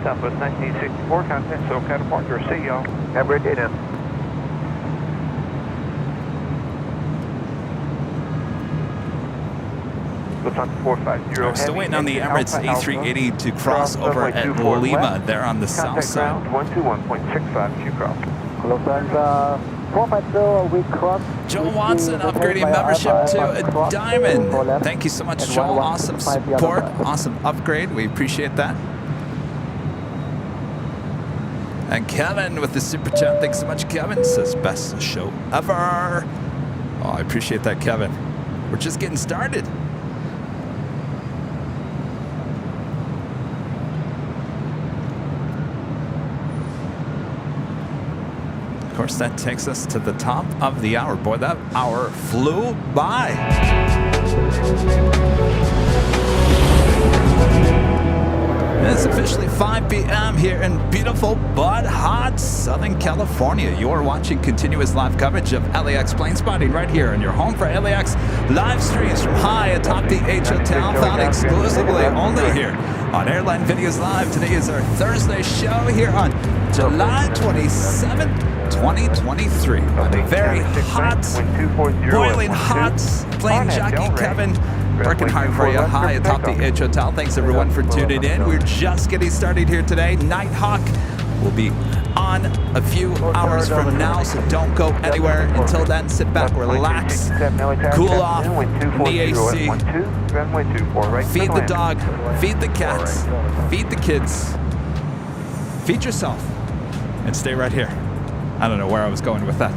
Southwest 1964, contact SoCal departure. See y'all. Have a great day now. Lufthansa 450. Still waiting on the Emirates A380 to cross over at Lima there on the south side. Contact ground 121.65, Q cross. Lufthansa 450, we cross. Joe Watson upgrading membership to a diamond. Thank you so much, Joel. Awesome support, awesome upgrade. We appreciate that. And Kevin with the super chat. Thanks so much, Kevin. Says best show ever. Oh, I appreciate that, Kevin. We're just getting started. Of course, that takes us to the top of the hour. Boy, that hour flew by. It's officially 5 p.m. here in beautiful but hot Southern California. You are watching continuous live coverage of LAX plane spotting right here on your home for LAX live streams from high atop the H Hotel, found exclusively only here on Airline Videos Live. Today is our Thursday show here on July 27th, 2023. On a very hot, boiling hot Plane Jockey Kevin. Working hard for you, high atop the H Hotel. Thanks everyone for tuning in. We're just getting started here today. Nighthawk will be on a few hours from now, so don't go anywhere. Until then, sit back, relax, cool off in the AC, feed the dog, feed the cats, feed the kids, feed yourself, and stay right here. I don't know where I was going with that.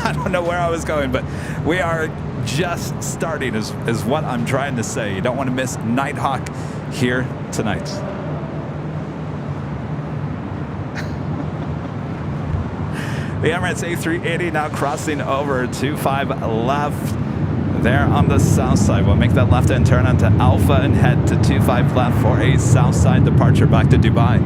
I don't know where I was going, but we are just starting is what I'm trying to say. You don't want to miss Nighthawk here tonight. The Emirates A380 now crossing over 25 left there on the south side. We'll make that left-hand turn onto Alpha and head to 25 left for a south side departure back to Dubai.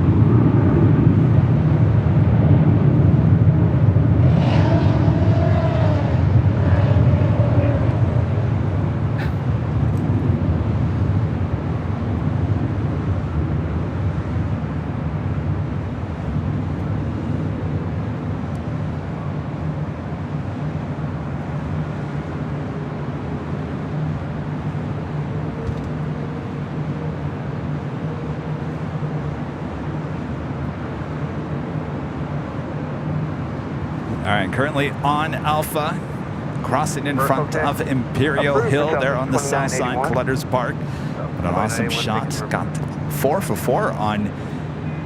All right, currently on Alpha, crossing in front of Imperial Hill there on the south side, Clutters Park. What an awesome shot. Got 4 for 4 on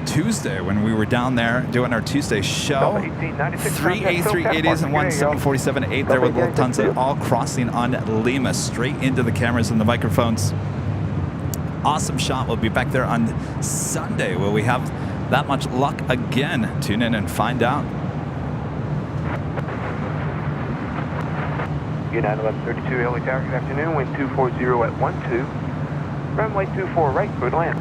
Tuesday when we were down there doing our Tuesday show. 3 A380s and 1 747-8 there with Lufthansa, all crossing on Lima, straight into the cameras and the microphones. Awesome shot. We'll be back there on Sunday. Will we have that much luck again? Tune in and find out. United 1132 LA Tower, good afternoon, wind 240 at 12. Runway 24 right, clear to land.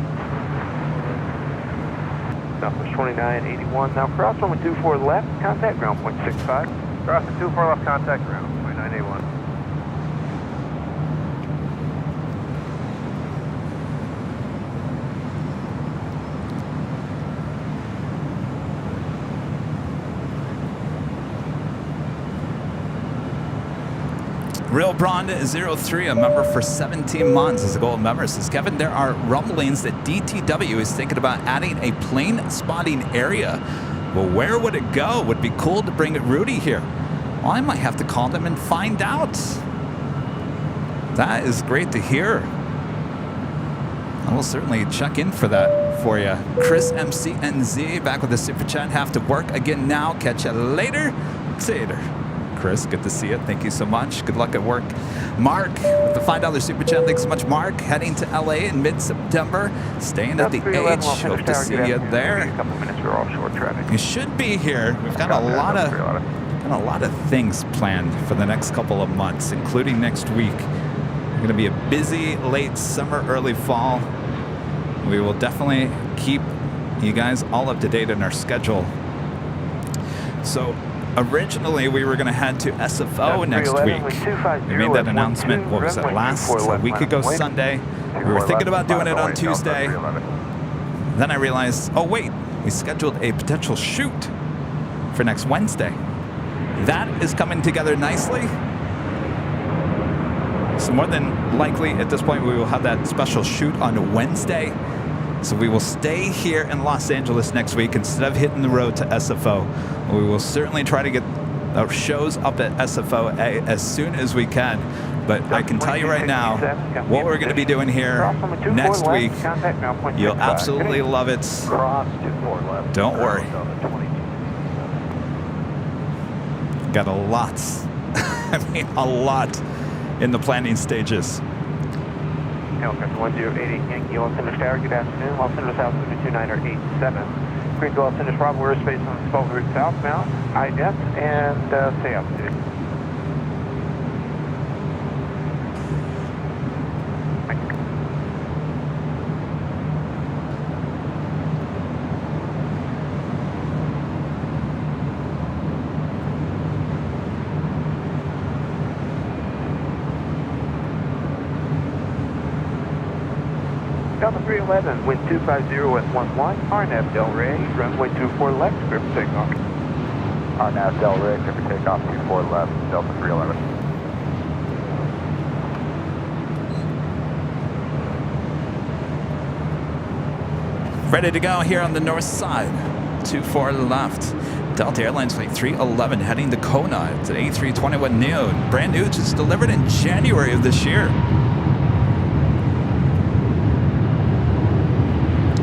Southwest 2981, now cross runway 24 left, contact ground point 65. Cross the 24 left, contact ground, 2981. Real Braun 03, a member for 17 months as a gold member, says, Kevin, there are rumblings that DTW is thinking about adding a plane spotting area. Well, where would it go? Would be cool to bring Rudy here. Well, I might have to call them and find out. That is great to hear. I will certainly check in for that for you. Chris MCNZ back with the super chat. Have to work again now. Catch you later. Later. Chris, good to see you. Thank you so much. Good luck at work. Mark with the $5 super chat. Thanks so much, Mark. Heading to LA in mid-September. Staying at the H. Hope to see you there. You should be here. We've got a lot of things planned for the next couple of months, including next week. It's going to be a busy late summer, early fall. We will definitely keep you guys all up to date on our schedule. So originally, we were going to head to SFO next week. We made that announcement, what was it, last week ago Sunday. We were thinking about doing it on Tuesday. Then I realized, oh wait, we scheduled a potential shoot for next Wednesday. That is coming together nicely. So more than likely, at this point, we will have that special shoot on Wednesday. So we will stay here in Los Angeles next week instead of hitting the road to SFO. We will certainly try to get our shows up at SFO as soon as we can. But I can tell you right now, what we're going to be doing here next week, you'll absolutely love it. Don't worry. Got a lot, I mean a lot in the planning stages. Helicopter 1080 Yankee Los Angeles Tower, good afternoon. Los Angeles altitude 2987. Green to Los Angeles Bravo, airspace on 12 route southbound, IS, and stay altitude. Delta 311, wind 250 at 11, RNAV Del Rey, runway 24 left, clear for takeoff. RNAV Del Rey, clear for takeoff, 24 left, Delta 311. Ready to go here on the north side. 24 left. Delta Airlines Flight 311 heading to Kona. It's an A321neo. Brand new, just delivered in January of this year.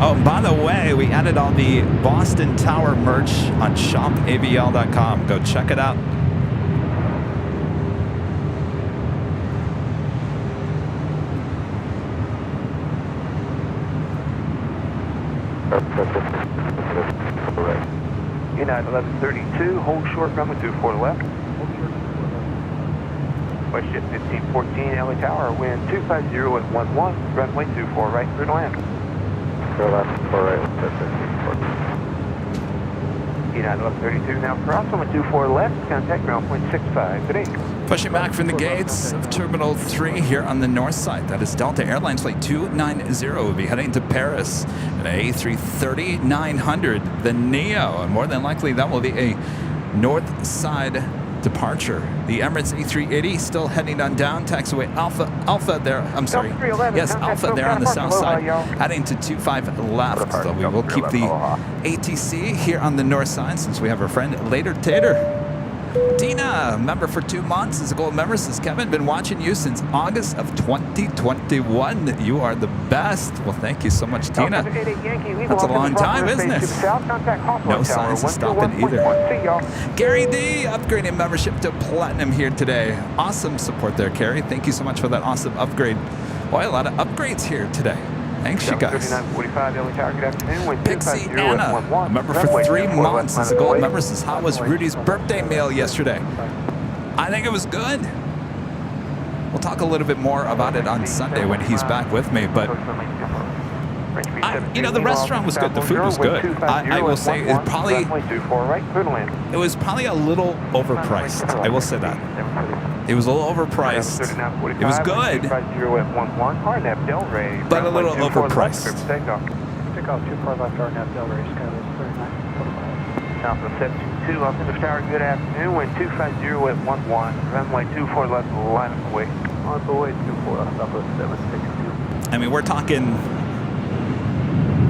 Oh, by the way, we added all the Boston Tower merch on shopavl.com. Go check it out. United 1132, hold short, runway 24 left. Westjet 1514, LA Tower, wind 250 at 11, runway 24 right, clear to land. Go left, 4 right, 1514. United 1132, now cross, runway 24 left, contact ground point 65, good day. Pushing back from the gates of Terminal 3 here on the north side. That is Delta Airlines Flight 290. We'll be heading to Paris in an A330-900, the Neo. And more than likely, that will be a north side departure. The Emirates A380 still heading on down. Taxiway Alpha there. I'm sorry. Yes, Alpha there on the south side. Heading to 25 left. So we will keep the ATC here on the north side since we have our friend Later Tater. Tina, member for 2 months, is a gold member. Says Kevin, been watching you since August of 2021. You are the best. Well, thank you so much, Tina. That's a long time, isn't it? No signs of stopping either. Gary D, upgrading membership to Platinum here today. Awesome support there, Gary. Thank you so much for that awesome upgrade. Boy, a lot of upgrades here today. Thanks, you guys. Pixie Anna, a member for 3 months, is a gold member. Says, how was Rudy's birthday meal yesterday? I think it was good. We'll talk a little bit more about it on Sunday when he's back with me. But, the restaurant was good. The food was good. I will say it was probably a little overpriced. I will say that. It was a little overpriced. It was good, but a little overpriced. Takeoff 24 left, RNAV Del Rey, Skyway 3945. Alpha 722, Los Angeles Tower, good afternoon. Wind 250 at 11, runway 24 left, line up away. On the way 24 left, Alpha 762. I mean, we're talking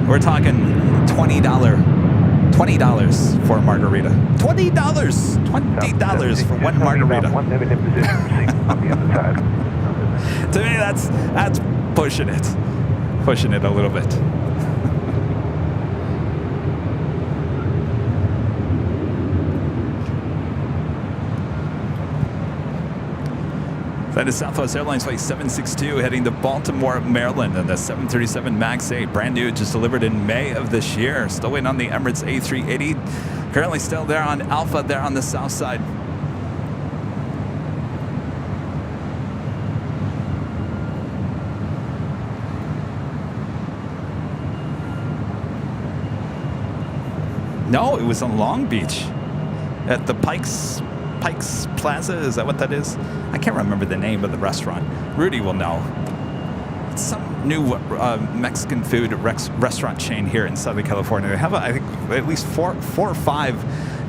$20 for a margarita. $20 for one margarita. To me, that's pushing it a little bit. That is Southwest Airlines Flight 762 heading to Baltimore, Maryland, and the 737 MAX 8, brand new, just delivered in May of this year. Still waiting on the Emirates A380. Currently still there on Alpha there on the south side. No, it was in Long Beach at the Pikes Plaza. Is that what that is? I can't remember the name of the restaurant. Rudy will know. It's some new Mexican food restaurant chain here in Southern California. They have, I think, at least four or five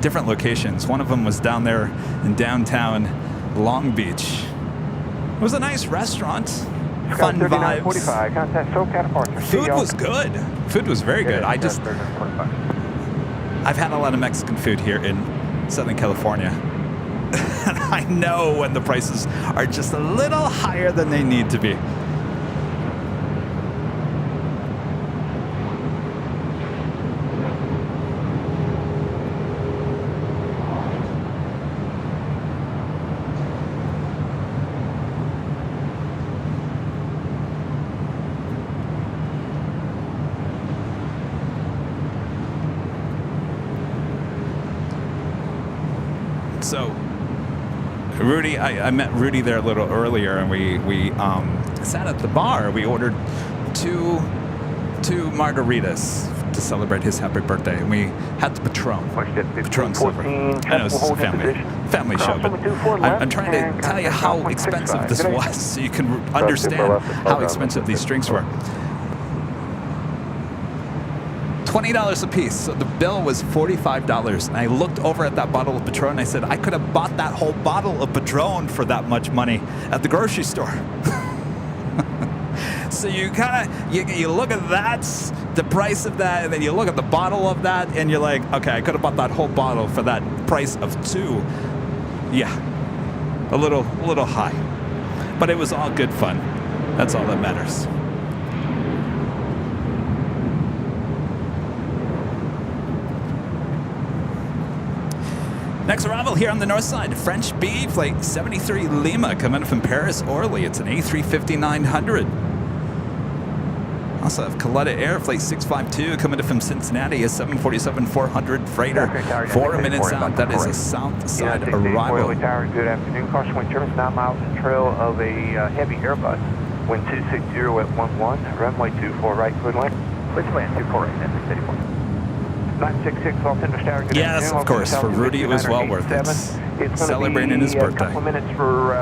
different locations. One of them was down there in downtown Long Beach. It was a nice restaurant. Fun vibes. Food was good. Food was very good. I've had a lot of Mexican food here in Southern California. And I know when the prices are just a little higher than they need to be. So, Rudy, I met Rudy there a little earlier, and we sat at the bar. We ordered two margaritas to celebrate his happy birthday, and we had the Patron Silver. I know this is a family show, but I'm trying to tell you how expensive this was, so you can understand how expensive these drinks were. $20 a piece, so the bill was $45. And I looked over at that bottle of Patron and I said, I could have bought that whole bottle of Patron for that much money at the grocery store. So you kind of, you look at that, the price of that, and then you look at the bottle of that, and you're like, okay, I could have bought that whole bottle for that price of 2. Yeah, a little high. But it was all good fun. That's all that matters. Next arrival here on the north side, French B, flight 73 Lima, coming from Paris Orly. It's an A350-900. Also have Coletta Air, flight 652, coming from Cincinnati, a 747-400 freighter. 4 minutes out, that is a south side arrival. Good afternoon, crosswind turbulence 9 miles in trail of a heavy Airbus. Wind 260 at 11, runway 24 right, clear lane. Which land 24 right, that's the city one. 966 Los Angeles Tower. Yes, of course. For Rudy, it was well worth it. It's celebrating his birthday. A couple of minutes for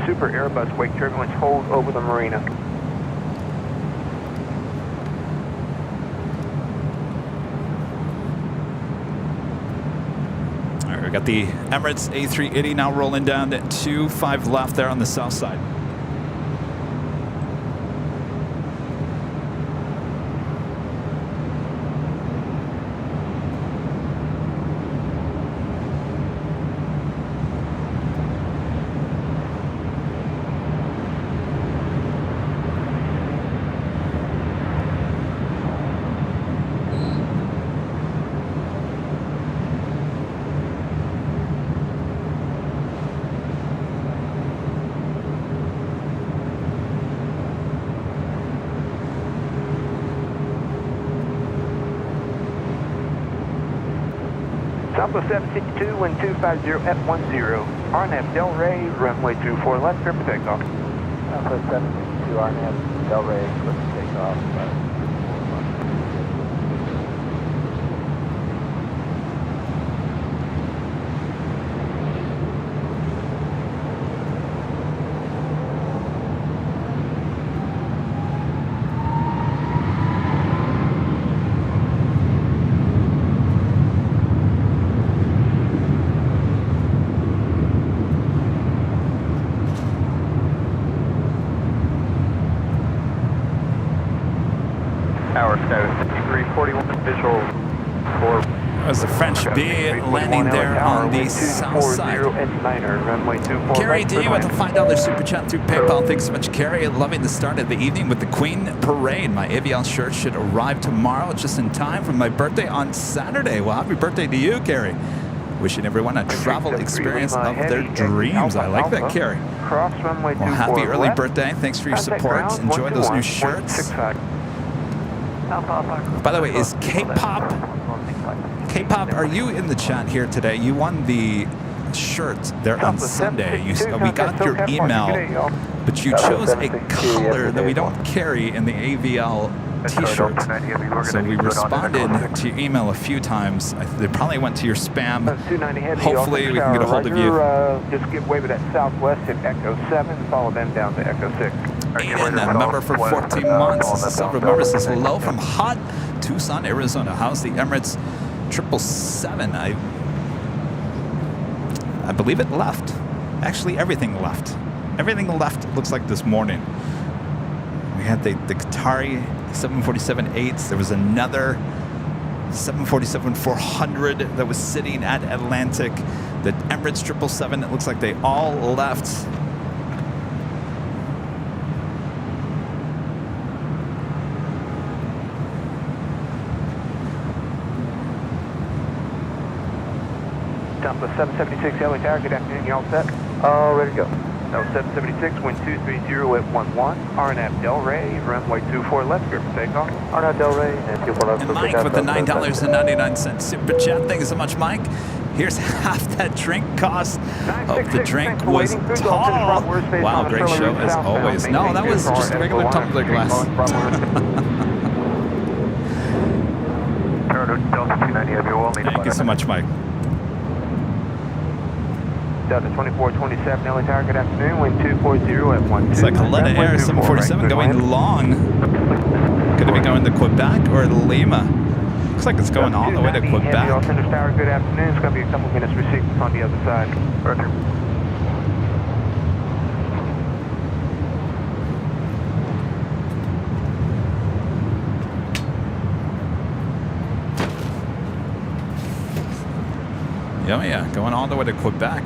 Super Airbus wake turbulence hold over the marina. All right, we got the Emirates A380 now rolling down at 25 left there on the south side. Southwest 762, wind 250 at 10. RNAV Del Rey, runway 24 left, clear for takeoff. Southwest 762, RNAV Del Rey, clear for takeoff. Hour status 5341 visual for. That was the French B landing there on the south side. Carrie D with a $5 super chat through PayPal. Thanks so much, Carrie. Loving the start of the evening with the Queen Parade. My AVL shirt should arrive tomorrow just in time for my birthday on Saturday. Well, happy birthday to you, Carrie. Wishing everyone a travel experience of their dreams. I like that, Carrie. Well, happy early birthday. Thanks for your support. Enjoy those new shirts. By the way, is K-Pop, are you in the chat here today? You won the shirt there on Sunday. We got your email, but you chose a color that we don't carry in the AVL t-shirt. So we responded to your email a few times. They probably went to your spam. Hopefully we can get a hold of you. Just give way to that southwest at Echo 7, follow them down to Echo 6. Aiden, a member for 14 months. Silver member says hello from hot Tucson, Arizona. How's the Emirates 777? I believe it left. Actually, everything left. Everything left, it looks like, this morning. We had the Qatari 747-8s. There was another 747-400 that was sitting at Atlantic. The Emirates 777, it looks like they all left. Southwest 776 LA Tower, good afternoon, you all set? Ready to go. That was 776, wind 230 at 11. RNAV Del Rey, runway 24 left, clear for takeoff. RNAV Del Rey and 24 left. And Mike with the $9.99 super chat. Thank you so much, Mike. Here's half that drink cost. Hope the drink was tall. Wow, great show as always. No, that was just a regular tumbler glass. Thank you so much, Mike. Delta 2427 LA Tower, good afternoon, wind 240 at 12. It's like Coletta Air 747 going long. Could it be going to Quebec or Lima? Looks like it's going all the way to Quebec. Los Angeles Tower, good afternoon. It's going to be a couple minutes for sequence on the other side. Roger. Yeah, yeah, going all the way to Quebec.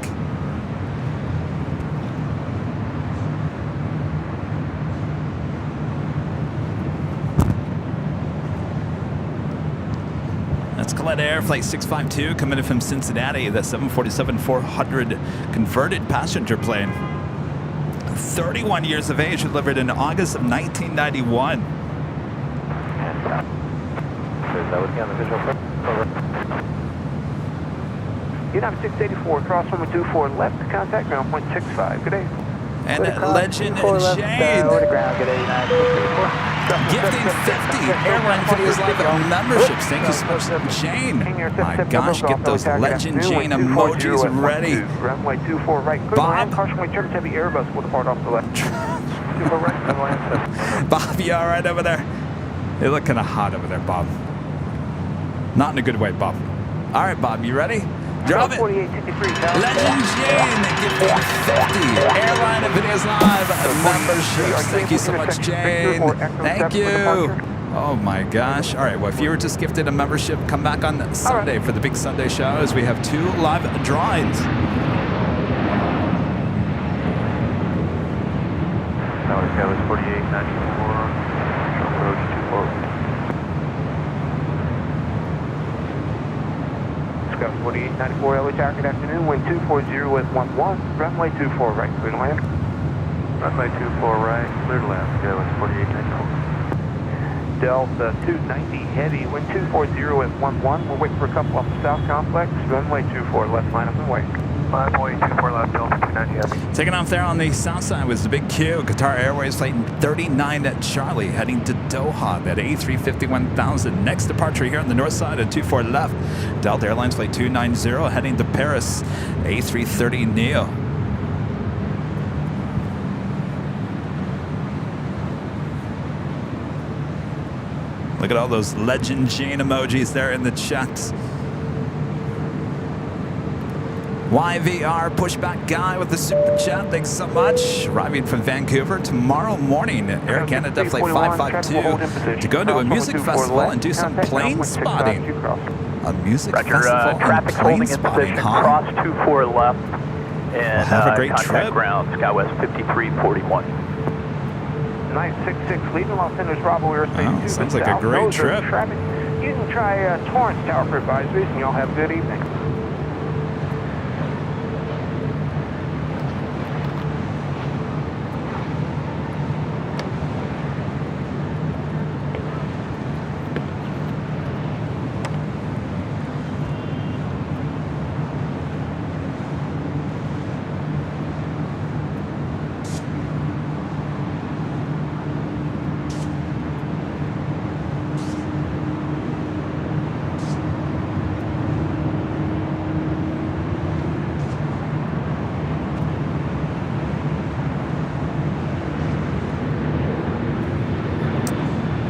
That's Colette Air Flight 652 coming in from Cincinnati, the 747-400 converted passenger plane. 31 years of age, delivered in August of 1991. United 684, cross 124 left, contact ground point 65. Good day. And Legend Jane. Gifting 50 Airline Videos Live memberships. Thank you so much, Jane. My gosh, get those Legend Jane emojis ready. Runway 24 right. Bob. Caution, we turn heavy Airbus will depart off the left. 24 right, runway 7. Bob, you all right over there? You look kind of hot over there, Bob. Not in a good way, Bob. All right, Bob, you ready? Drop it. Legend Jane, gifting 50 Airline Videos Live memberships. Thank you so much, Jane. Thank you. Oh my gosh. All right, well, if you were just gifted a membership, come back on Sunday for the big Sunday show as we have 2 live drawings. Tower Scale 4894, approach 24. Scott 4894, LA Tower, good afternoon. Wind 240 with 11. Runway 24 right, clear to land. Runway 24 right, clear to land. Scale 4894. Delta 290 heavy, wind 240 with 11. We're waiting for a couple off the south complex. Runway 24 left, line up and wait. Runway 24 left, Delta 290 heavy. Taking off there on the south side was the big Q. Qatar Airways Flight 39 at Charlie, heading to Doha at A350-1000. Next departure here on the north side at 24 left. Delta Airlines Flight 290 heading to Paris, A330 Neo. Look at all those Legend Jane emojis there in the chat. YVR Pushback Guy with the super chat. Thanks so much. Arriving from Vancouver tomorrow morning. Air Canada Flight 552 to go to a music festival and do some plane spotting. A music festival and plane spotting, huh? Cross 24 left and have a great trip. Ground, SkyWest 5341. 966 leaving Los Angeles Bravo Airspace 2. Sounds like a great trip. You can try Torrance Tower for advisories and y'all have a good evening.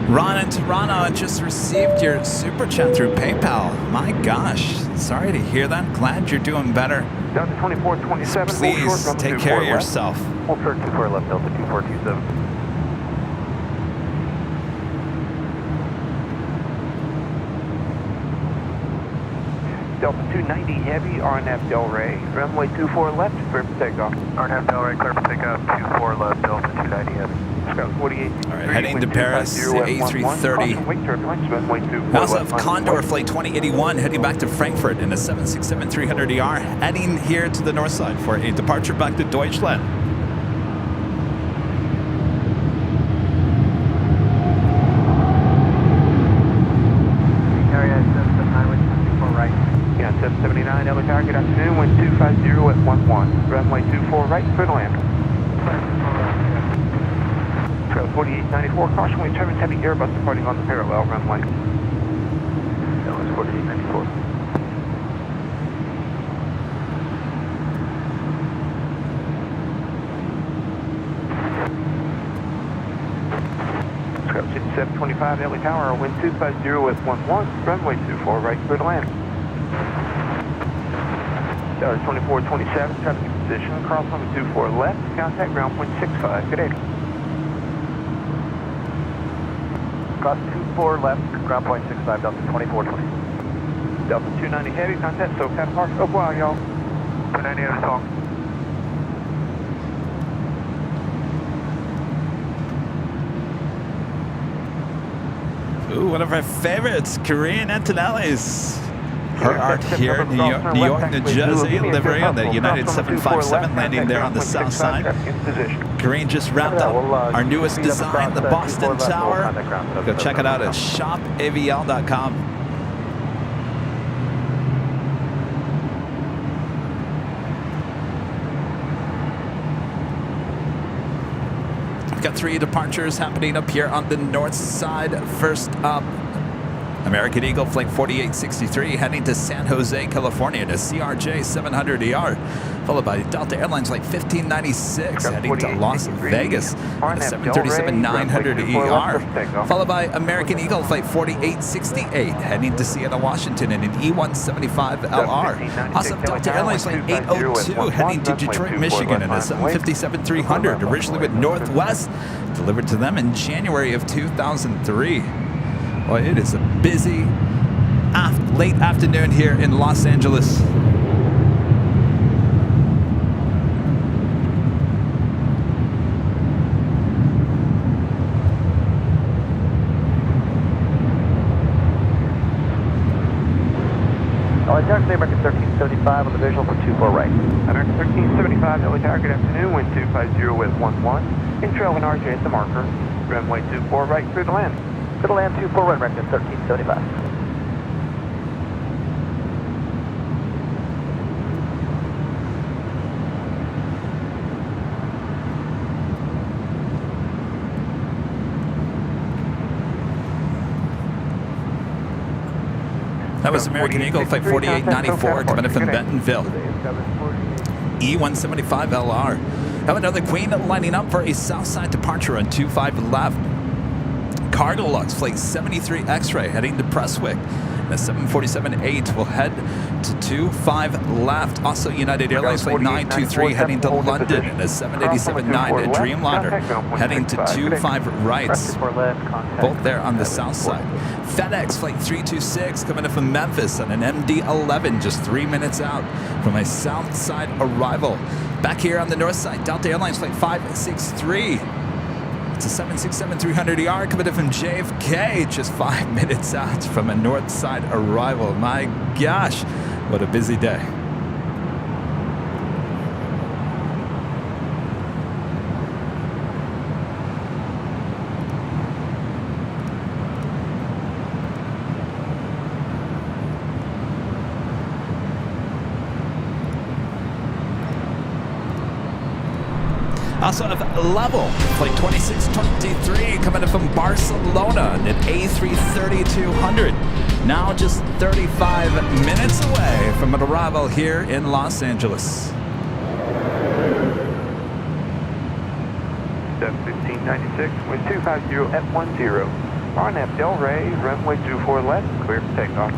Ron in Toronto just received your super chat through PayPal. My gosh, sorry to hear that. Glad you're doing better. Delta 2427. Please take care of yourself. Full short 24 left, Delta 2427. Delta 290 heavy, RNF Del Rey. Runway 24 left, clear for takeoff. RNF Del Rey, clear for takeoff. 24 left, Delta 290 heavy. Scout 48. All right, heading to Paris, A330. We also have Condor Flight 2081 heading back to Frankfurt in a 767-300ER, heading here to the north side for a departure back to Deutschland. Area 779 with 24 right. Yeah, 779 LA Tower, good afternoon. Wind 250 at 11. Runway 24 right, clear to land. 4894, caution, we determine heavy Airbus departing on the parallel runway. That was 4894. Scout 725 LA Tower, wind 250 with 11, runway 24 right, clear to land. Tower 2427, traffic in position, cross runway 24 left, contact ground point 65, good day. Cross 24 left, ground point 65, Delta 2420. Delta 290 Heavy, contact SoCal Park, au revoir, y'all. 290 Heavy, talk. Ooh, one of our favorites, Korean Antonellis. Her art here, New York, New Jersey, livery on the United 757, landing there on the south side. Korean just wrapped up our newest design, the Boston Tower. Go check it out at shopavl.com. We've got 3 departures happening up here on the north side. First up, American Eagle Flight 4863 heading to San Jose, California to CRJ 700ER, followed by Delta Airlines Flight 1596 heading to Las Vegas on a 737-900ER, followed by American Eagle Flight 4868 heading to Seattle, Washington in an E175LR. Also Delta Airlines Flight 802 heading to Detroit, Michigan in a 757-300, originally with Northwest, delivered to them in January of 2003. Well, it is a busy late afternoon here in Los Angeles. Taxi American 1375 on the visual for 24 right. American 1375, LA Tower, good afternoon, wind 250 with 11. In trail and RJ at the marker, runway 24 right through the land. To the land 24 right, American 1375. That was American Eagle Flight 4894 coming in from Bentonville. E175LR. Have another Queen lining up for a south side departure on 25 left. Cargo Lux Flight 73 X-Ray heading to Prestwick. The 747-8 will head to 25 left. Also United Airlines Flight 923 heading to London. And a 787-9 Dreamliner heading to 25 rights. Both there on the south side. FedEx Flight 326 coming in from Memphis on an MD-11 just 3 minutes out from a south side arrival. Back here on the north side, Delta Airlines Flight 563. It's a 767-300ER coming in from JFK, just 5 minutes out from a north side arrival. My gosh, what a busy day. Also have Level, Flight 2623 coming in from Barcelona, an A330-200. Now just 35 minutes away from an arrival here in Los Angeles. 1596, wind 250 at 10. RNF Del Rey, runway 24 left, clear for takeoff.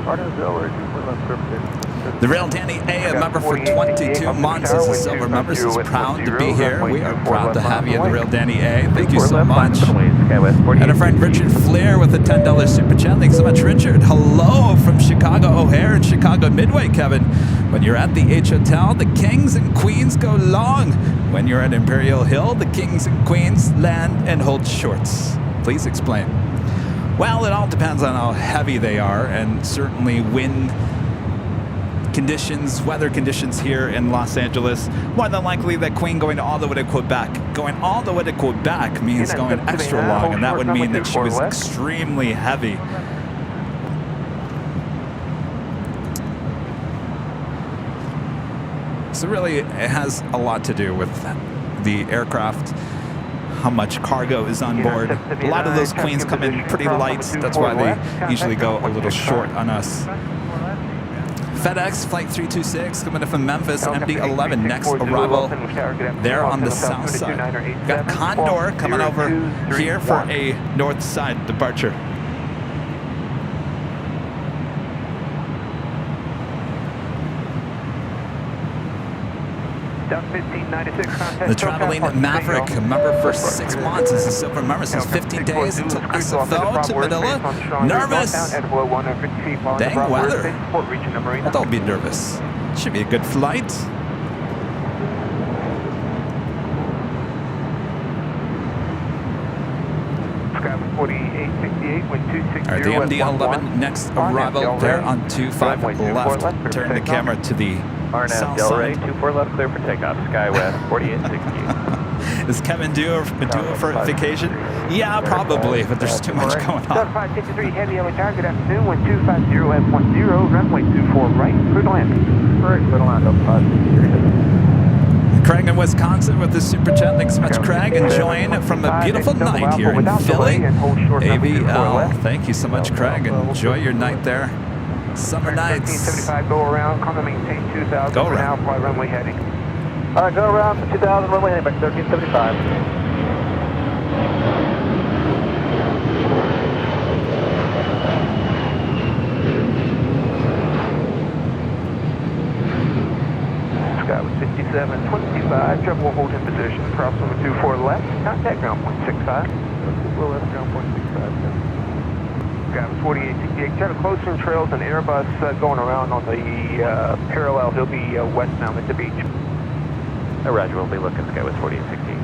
RNF Del Rey, 24 left, clear for takeoff. The Real Danny A, a member for 22 months, is a silver member, so is proud to be here. We are proud to have you in the Real Danny A. Thank you so much. And a friend Richard Flair with a $10 super chat. Thanks so much, Richard. Hello from Chicago O'Hare and Chicago Midway, Kevin. When you're at the H Hotel, the kings and queens go long. When you're at Imperial Hill, the kings and queens land and hold shorts. Please explain. Well, it all depends on how heavy they are, and certainly wind conditions, weather conditions here in Los Angeles. More than likely that Queen going all the way to Quebec. Going all the way to Quebec means going extra long, and that would mean that she was extremely heavy. So really, it has a lot to do with the aircraft, how much cargo is on board. A lot of those Queens come in pretty light. That's why they usually go a little short on us. FedEx Flight 326 coming in from Memphis, MD-11, next arrival there on the south side. We've got Condor coming over here for a north side departure. The traveling Maverick, member for 6 months, is a silver member since 15 days until SFO to Manila. Nervous? Dang weather. Well, don't be nervous. Should be a good flight. All right, the MD-11 next arrival there on 25 left. Turn the camera to the south side. 24 left, clear for takeoff. Skywest 4868. Is Kevin due for vacation? Yeah, probably, but there's too much going on. 563 heavy on target. Good afternoon. Wind 250 F10, runway 24 right, clear to land. Correct, clear to land, up 563. Craig in Wisconsin with the super chat. Thanks so much, Craig. Enjoying from a beautiful night here in Philly. AVL. Thank you so much, Craig. Enjoy your night there. Summer nights. 1375, go around. Come and maintain 2000. Go for around. now, fly runway heading. All right, go around to 2000, runway heading back 1375. Skywest 5725, trouble hold in position, cross over 24 left, contact ground point 65. Well, left, ground point 65. Skywest 4868, try to close some trails and Airbus going around on the parallel. He'll be westbound at the beach. Roger, we'll be looking Skywest 4868.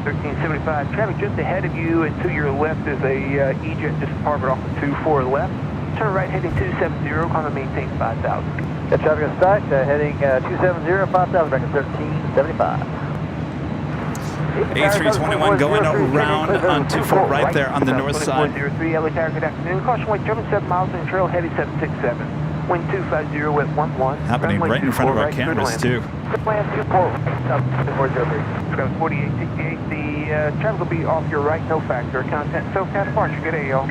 1375, traffic just ahead of you and to your left is a E-Jet just parked off the 24 left. Turn right heading 270, come and maintain 5000. Got traffic on stack, heading 270, 5000, back at 1375. A321 going around on 24 right there on the north side. 103, LA Tower, good afternoon. Caution weight, German 7 miles in trail, heavy 767. Wind 250 at 11. Happening right in front of our cameras, too. Land 24, up 403. Skywest 4868, the traffic will be off your right, no factor. Content, so fast departure, good day, y'all.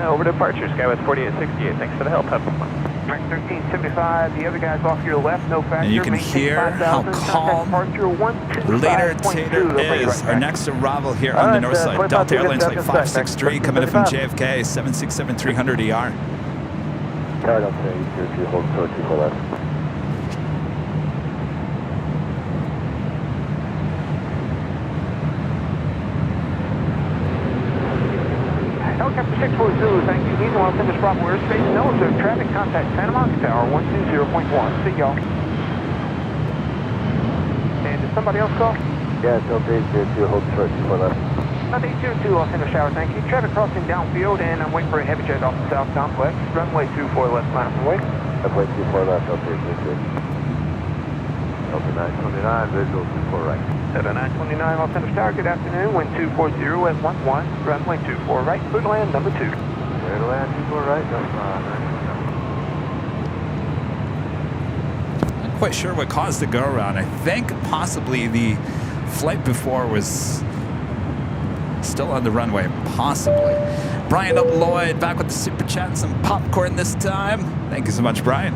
Over departure, Skywest 4868. Thanks for the help. Have fun. 1375, the other guy's off your left, no factor. And you can hear how calm Later Tater is. Our next arrival here on the north side. Delta Airlines Flight 563 coming in from JFK, 767-300ER. Tower Delta, you hold to 24 left. Helicopter 642, thank you. Meanwhile, finish proper airspace. No observed traffic. Contact Santa Monica Tower 120.1. See y'all. And did somebody else call? Yeah, Delta 802, hold short 24 left. 802, I'll send a shower, thank you. Traffic crossing downfield, and I'm waiting for a heavy jet off the south complex. Runway 24 left, line away. Runway 24 left, Delta 802. Delta 929, visual 24 right. Delta 929, Los Angeles Tower, good afternoon. Wind 240 at 11. Runway 24 right, clear to land, number 2. Clear to land, 24 right, Delta 929. Not quite sure what caused the go around. I think possibly the flight before was still on the runway, possibly. Brian Lloyd back with the super chat and some popcorn this time. Thank you so much, Brian.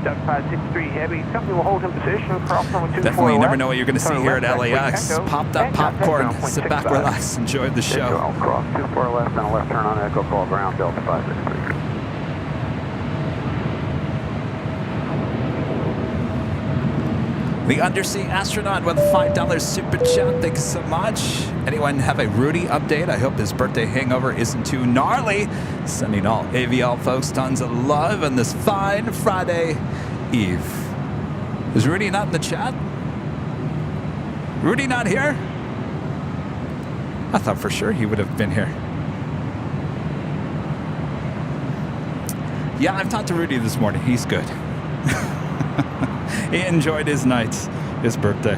Duck 563 heavy. Company will hold in position. Cross number 24 Definitely you never left. know what you're going to see Turn here at left, LAX. Echo. Pop that And contact popcorn, ground point sit back, 65. relax, enjoy the show. I'll cross 24 left and a left turn on Echo, call ground, Delta 563. The Undersea Astronaut with a $5 super chat. Thank you so much. Anyone have a Rudy update? I hope his birthday hangover isn't too gnarly. Sending all AVL folks tons of love on this fine Friday Eve. Is Rudy not in the chat? Rudy not here? I thought for sure he would have been here. Yeah, I've talked to Rudy this morning. He's good. He enjoyed his night, his birthday.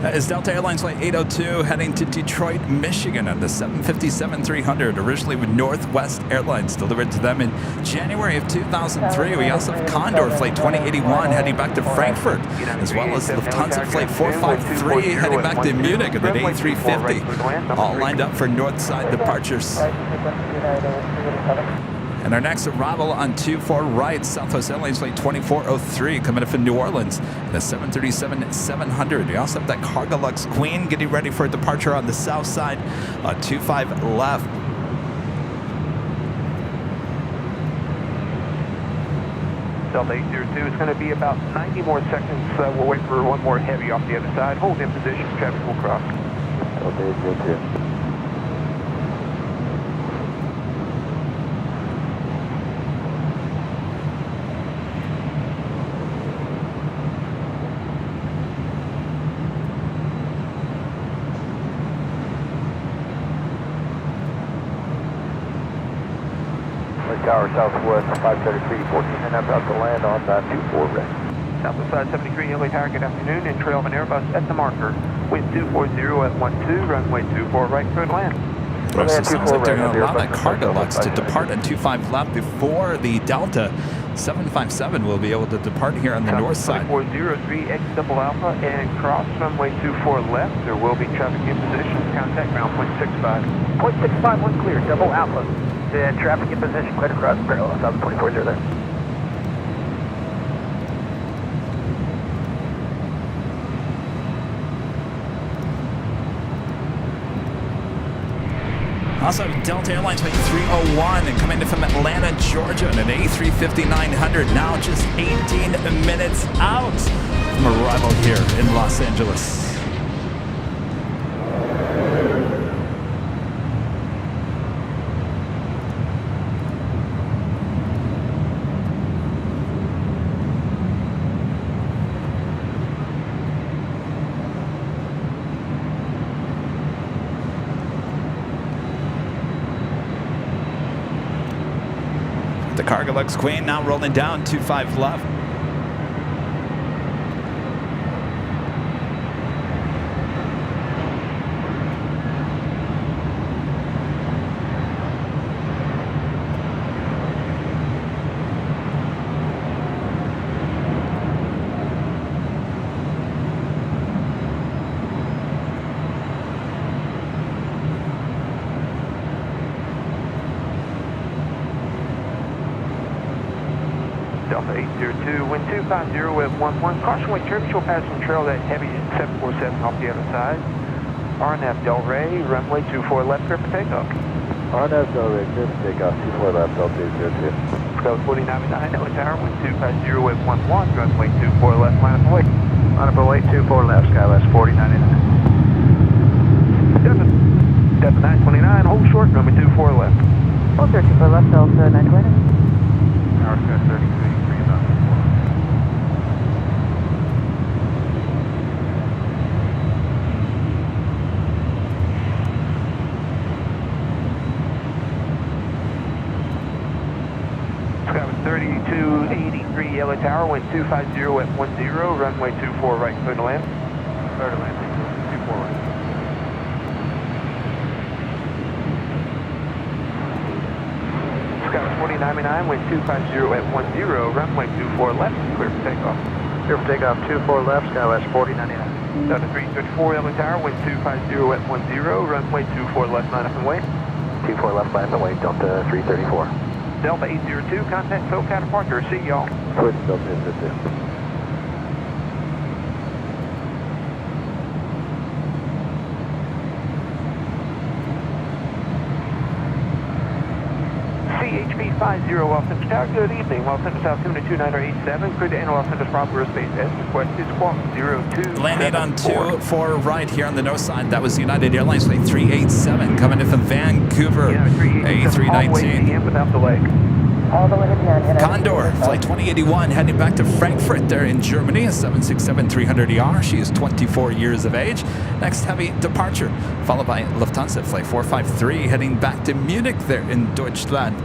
That is Delta Airlines Flight 802 heading to Detroit, Michigan on the 757-300, originally with Northwest Airlines, delivered to them in January of 2003. We also have Condor Flight 2081 heading back to Frankfurt, as well as Lufthansa Flight 453 heading back to Munich at the A350, all lined up for north side departures. And our next arrival on 24 right, Southwest Airlines flight 2403, coming in from New Orleans, the 737-700. We also have that Cargolux Queen getting ready for a departure on the south side, 25 left. Delta 802 is going to be about 90 more seconds. We'll wait for one more heavy off the other side. Hold in position, traffic will cross. Delta 802. Tower Southwest 533, 14 and about to land on 24 right. Southwest side 73, LA Tower, good afternoon. In trail of an Airbus at the marker. Wind 240 at 12, runway 24 right, clear to land. So it sounds like they're going to allow that Cargolux to depart on 25 left before the Delta 757 will be able to depart here on the north side. 403 X double alpha and cross runway 24 left. There will be traffic in position. Contact ground 0.65. 0.65, one clear, double alpha. Then traffic in position, clear across parallel, South 240 there. Also, Delta Airlines flight 301 and coming in from Atlanta, Georgia, and an A350-900, now just 18 minutes out from arrival here in Los Angeles. The Cargolux Queen now rolling down 25 left. Delta 802, wind 250 at 11. Caution wind trips, you'll pass some trail that heavy 747 off the other side. RNF Del Rey, runway 24 left, clear for takeoff. RNF Del Rey, clear for takeoff, 24 left, Delta 802. Code 4999, LA Tower, wind 250 at 11, runway 24 left, line up away. Line up away, 24 left, Skywest 4099. Delta 929, hold short, runway 24 left. Hold 34 left, Delta 929. Tower 33. Skyline 3283 Yellow Tower, wind 250 at 10, runway 24 right, clear to land. Clear to land, 24 right. Skyline 4099, wind 250 at 10, runway 24 left, clear for takeoff. Clear for takeoff, 24 left, Skywest 4099. Delta 334 Yellow Tower, wind 250 at 10, runway 24 left, line up and wait. 24 left, line up and wait, Delta 334. Delta 802, contact SoCal departure. See y'all. Good, Delta 802. CHP 50 Los Angeles Tower, good evening. Los Angeles Altitude 2987, clear to enter Los Angeles Proper Airspace S. Request is squawk 0274. Landing on 24 right here on the north side. That was United Airlines flight 387 coming in from Vancouver, A319. Without delay. All the way to 10. Condor, flight 2081, heading back to Frankfurt there in Germany, a 767-300ER. She is 24 years of age. Next heavy departure, followed by Lufthansa, flight 453, heading back to Munich there in Deutschland.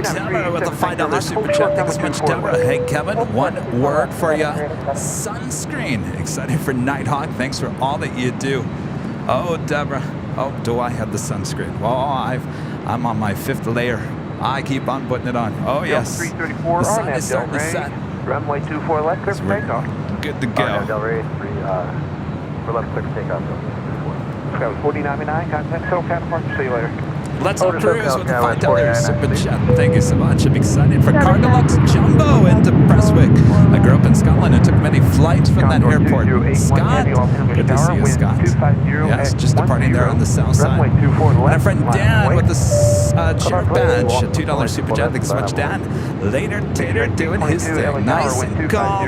Deborah with a $5 super chat. Thank you so much, Deborah. Hey, Kevin, one word for you. Sunscreen. Excited for Nighthawk. Thanks for all that you do. Oh, Deborah. Oh, do I have the sunscreen? Well, I'm on my 5th layer. I keep on putting it on. Oh, yes. The sun is starting to set. Runway 24 left, clear So for we're takeoff. good to Del go. Rey 3, for left clear for takeoff. Skyway 4099, contact SoCal departure. See you later. Let's all Order cruise SoCal with the Skyway $5 super 49, chat. Thank you so much. I'm excited for Cardeluxe Jumbo into Prestwick. I grew up in Scotland and took many flights from that airport. Scott, good to see you, Scott. Yes, just departing there on the south side. And our friend Dan with the chair badge, a $2 super chat. Thanks so much, Dan. Later, Tater doing his thing. Nice and calm.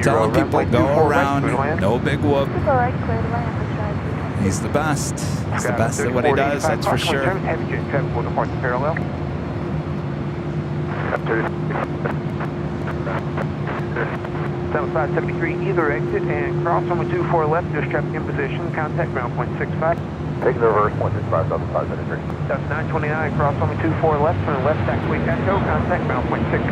Telling people go around. No big whoop. People right, clear to land. He's the best. He's the best at what he does, that's for sure. Heavy jet traffic will depart parallel. 7573, either exit and cross runway 24 left. There's traffic in position. Contact ground point 65. Taking the reverse 165, South 573. That's 929, cross runway 24 left. Turn left, taxiway Echo. Contact ground point 6.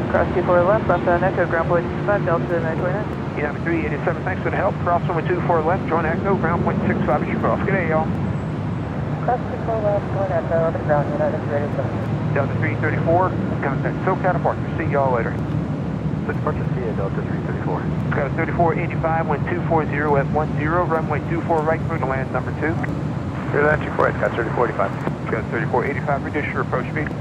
Cross 24 left, left on Echo, ground point 65, Delta 929. United 387, thanks for the help. Cross runway 24 left, join Echo, ground point 65 as you cross. Good day, y'all. Cross 24 left, join Echo, over the ground, United 387. Delta 334, contact SoCal departure. See y'all later. Departure C at Delta 334. Got a 3485, wind 240 at 10, runway 24 right, clear to land number 2. Clear land 24 right, got 3485. Got a 3485, reduce your approach speed.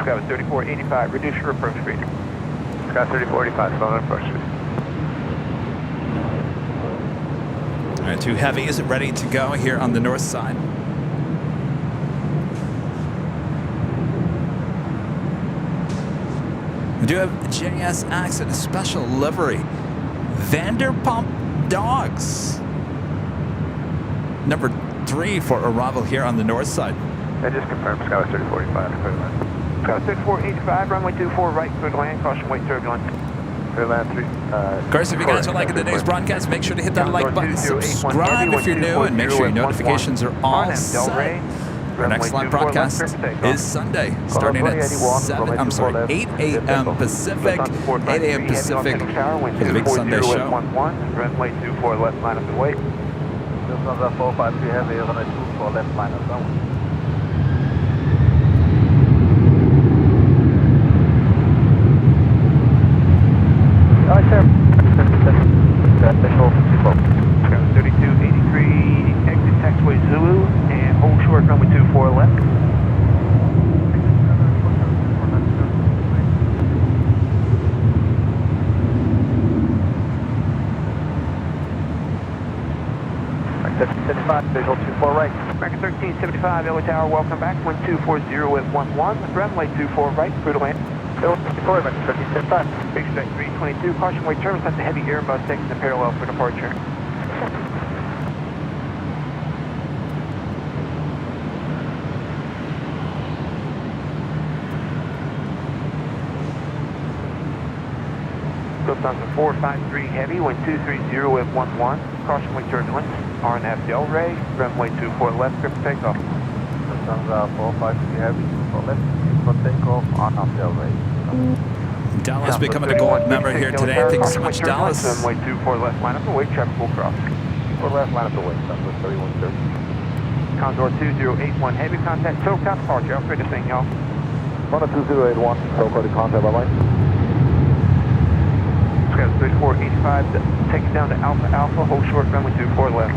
Got a 3485, reduce your approach speed. Got 3485, phone approach speed. All right, 2 Heavy is ready to go here on the north side. We do have JS Accent, a special livery. Vanderpump Dogs. Number 3 for arrival here on the north side. I just confirmed Skyway 3485, clear land. Got a 3485, runway 24 right, clear to land, caution weight turbulence. Clear land 3. Of course, if you guys are liking today's broadcast, make sure to hit that like button, subscribe if you're new, and make sure your notifications are all set. Our next live broadcast is Sunday, starting at 8 a.m. Pacific, 8 a.m. Pacific for the big Sunday show. Runway 24 left, line up the way. Lufthansa 453 Heavy, runway 24 left, line up down. Special 3283, exit taxiway Zulu, and hold short runway 24 left. visual 24 right. American 1375, LA Tower, welcome back. Wind 240 at 11, runway 24 right, clear to land. 24, American 1375. Big Spec 322, caution weight turbulence at the heavy Airbus taking the parallel for departure. Lufthansa 453 Heavy, wind 230 at 11, caution weight turbulence, RNF Del Rey, runway 24 left, clear for takeoff. Lufthansa 453 Heavy, 24 left, for takeoff, RNF Del Rey. Dallas becoming a gold member here today. Thanks so much, Dallas. Runway 24 left, line up the way, traffic will cross. 24 left, line up the way, Southwest 3130. Condor 2081 Heavy, contact SoCal departure, Alfred to sing y'all. Condor 2081, SoCal to contact, bye-bye. Got 3485, take it down to Alpha Alpha, hold short, runway 24 left.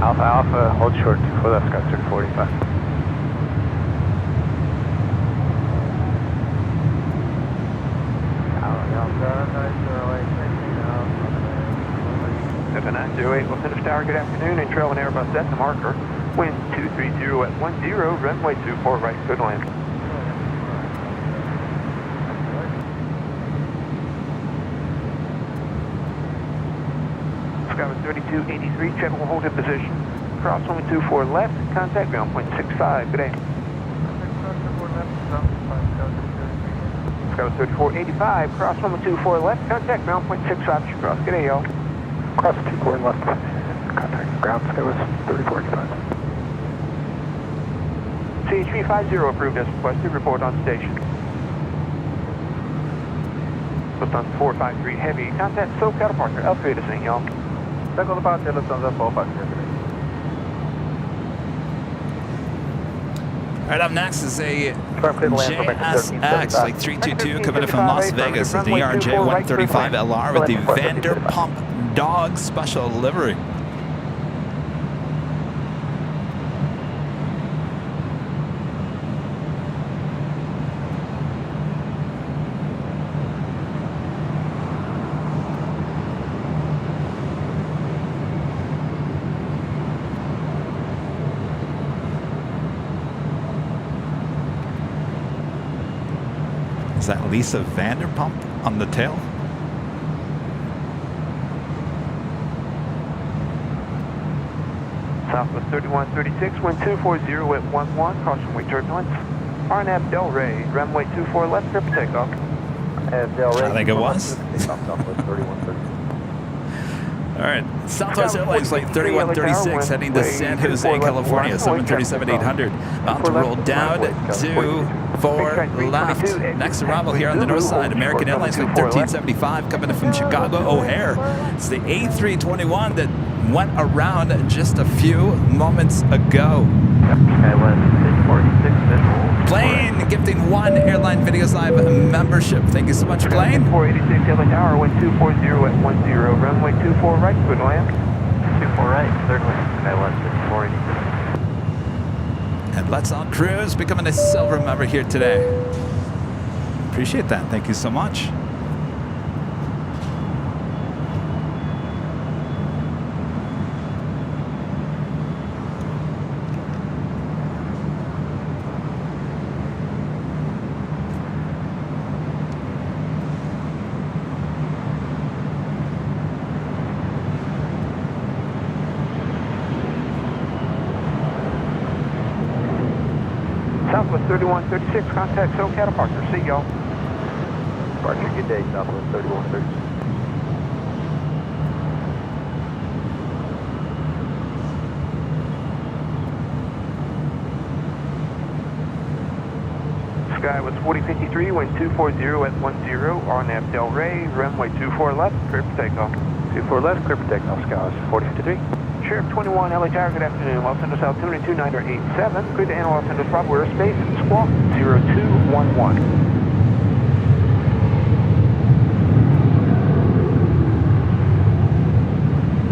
Alpha Alpha, hold short, 24 left, Sky 3485. Delta 908, Los Angeles Tower, good afternoon, and trailing Airbus at the marker. Wind 230 at 10, runway 24 right, good land. Skyway 3283, Trevor will hold in position. Cross runway 24 left, contact ground point 65, good day. Skyway 3485, cross runway 24 left, contact ground point 65, you cross, good day y'all. Cross 24 left, contact ground, Skyway 3485. CH350 approved as requested, report on station. Lufthansa 453 Heavy, contact SoCal departure, Alpha to sing y'all. SoCal departure, Lufthansa 453 Heavy. Right up next is a JSX like 322 coming in from Las Vegas. It's the ERJ 135 LR with the Vanderpump Dog Special livery. Is that Lisa Vanderpump on the tail? Southwest 3136, wind 240 at 11, crossing way turbulence. RNAV Del Rey, runway 24 left, clear for takeoff. I think it was. All right, Southwest Airlines Flight 3136 heading to San Jose, California, 737-800. About to roll down to 4 left. Next arrival here on the north side, American Airlines Flight 1375 coming in from Chicago O'Hare. It's the A321 that went around just a few moments ago. Plane gifting 1 Airline Videos Live membership. Thank you so much, Plane. 486 LA Tower, wind 240 at 10, runway 24 right, good land. 24 right, third wind, Skywest 486. And Let's All Cruise becoming a silver member here today. Appreciate that. Thank you so much. Southwest 3136, contact SoCal departure. See y'all. Departure, good day, Southwest 3136. Skywest 4053, wind 240 at 10, RNAV Del Rey, runway 24 left, clear for takeoff. 24 left, clear for takeoff, Skywest 4053. Sheriff 21, LA Tower, good afternoon. Los Angeles altitude 2987. Clear to enter Los Angeles Bravo airspace, squawk 0211.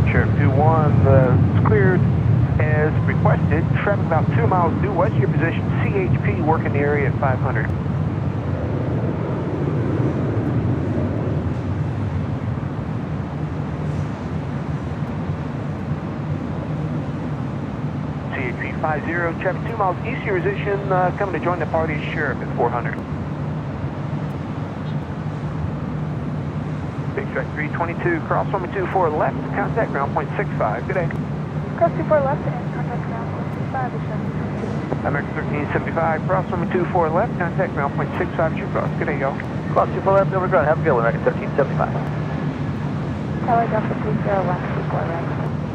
Sheriff 21, it's cleared as requested. Traffic about 2 miles due west of your position. CHP working the area at 500. CHP 50, traffic 2 miles east of your position, coming to join the party, Sheriff at 400. Big Strike 322, cross runway 24 left, contact ground point 65, good day. Cross 24 left and contact ground point 65 is 722. American 1375, cross runway 24 left, contact ground point 65 is your cross, good day y'all. Cross 24 left, over ground, have a good one, American 1375. Tower Delta 301, 24 right.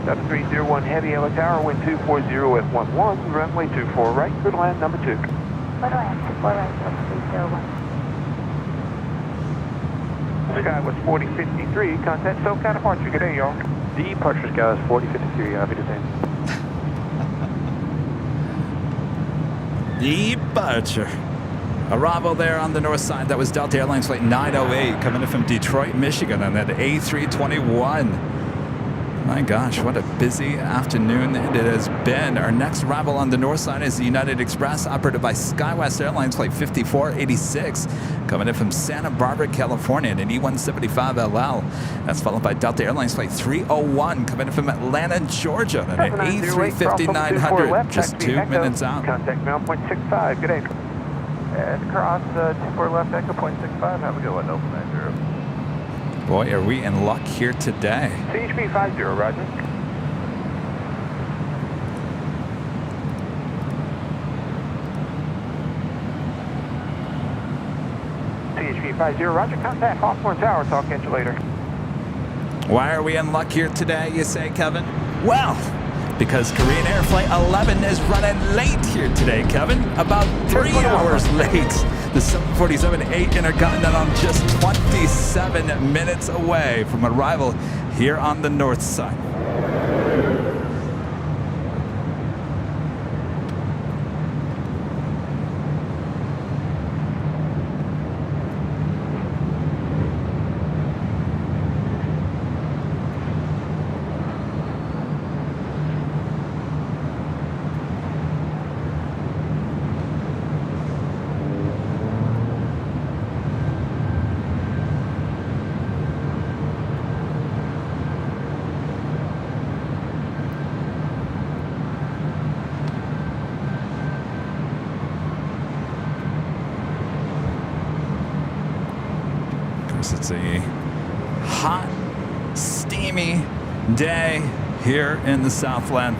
Delta 301 Heavy, LA Tower, wind 240 at 11, runway 24 right, good land number 2. Good land, 24 right, Delta 301. Skywest 4053, contact SoCal departure, good day y'all. Departure, Skywest 4053, happy to say. Departure. Arrival there on the north side. That was Delta Airlines Flight 908 coming in from Detroit, Michigan on that A321. My gosh, what a busy afternoon it has been. Our next arrival on the north side is the United Express, operated by SkyWest Airlines Flight 5486, coming in from Santa Barbara, California, in an E175LL. That's followed by Delta Airlines Flight 301, coming in from Atlanta, Georgia, in an A350-900, just 2 minutes out. Contact ground point 65, good day. And cross 24 left, echo point 65, have a good one, open 90. Boy, are we in luck here today. CHP 50, roger. CHP 50, roger. Contact Hawthorne Tower. Talk at you later. Why are we in luck here today, you say, Kevin? Well, because Korean Air Flight 11 is running late here today, Kevin. About 3 hours late. The 747-8 Intercontinental just 27 minutes away from arrival here on the north side. It's a hot, steamy day here in the Southland.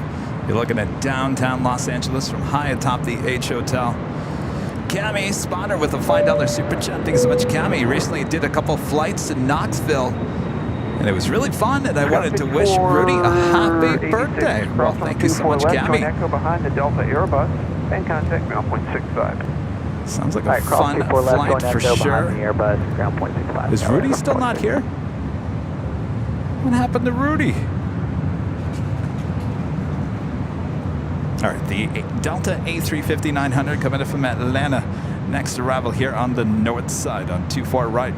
You're looking at downtown Los Angeles from high atop the H Hotel. Cami, spotter with a $5 super chat. Thanks so much, Cami. Recently did a couple flights to Knoxville, and it was really fun, and I wanted to wish Rudy a happy birthday. Well, thank you so much, Cami. Echo behind the Delta Airbus and contact ground point 65. Sounds like a fun flight for sure. Airbus, ground point 65. Is Rudy still not here? What happened to Rudy? All right, the Delta A350-900 coming in from Atlanta. Next arrival here on the north side on 24 right.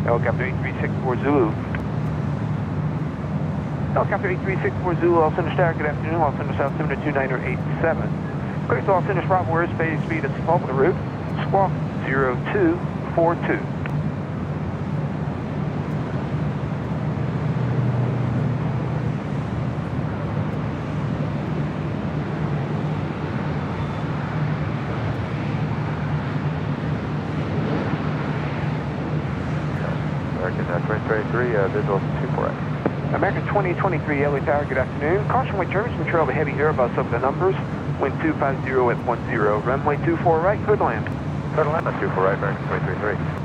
Helicopter 8364 Zulu. Helicopter 8364 Zulu, Los Angeles Tower, good afternoon. Los Angeles South 72987. Clear to Los Angeles Bravo, airspace speed is following the route. Squawk 0242. Visual 248. American 2023 LA Tower, good afternoon. Caution weight turbulence from trail of a heavy Airbus over the numbers. Wind 250 at 10. Runway 24 right, clear to land. Clear to land, 24 right, American 2033.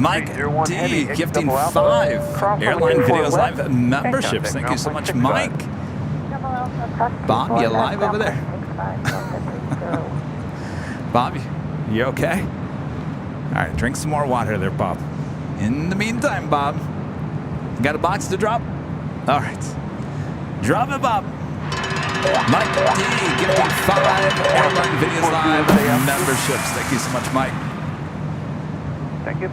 Mike D gifting 5 Airline Videos Live memberships. Thank you so much, Mike. Bob, you live over there? Bob, you okay? All right, drink some more water there, Bob. In the meantime, Bob, you got a box to drop? All right. Drop it, Bob. Mike D gifting 5 Airline Videos Live memberships. Thank you so much, Mike. Thank you.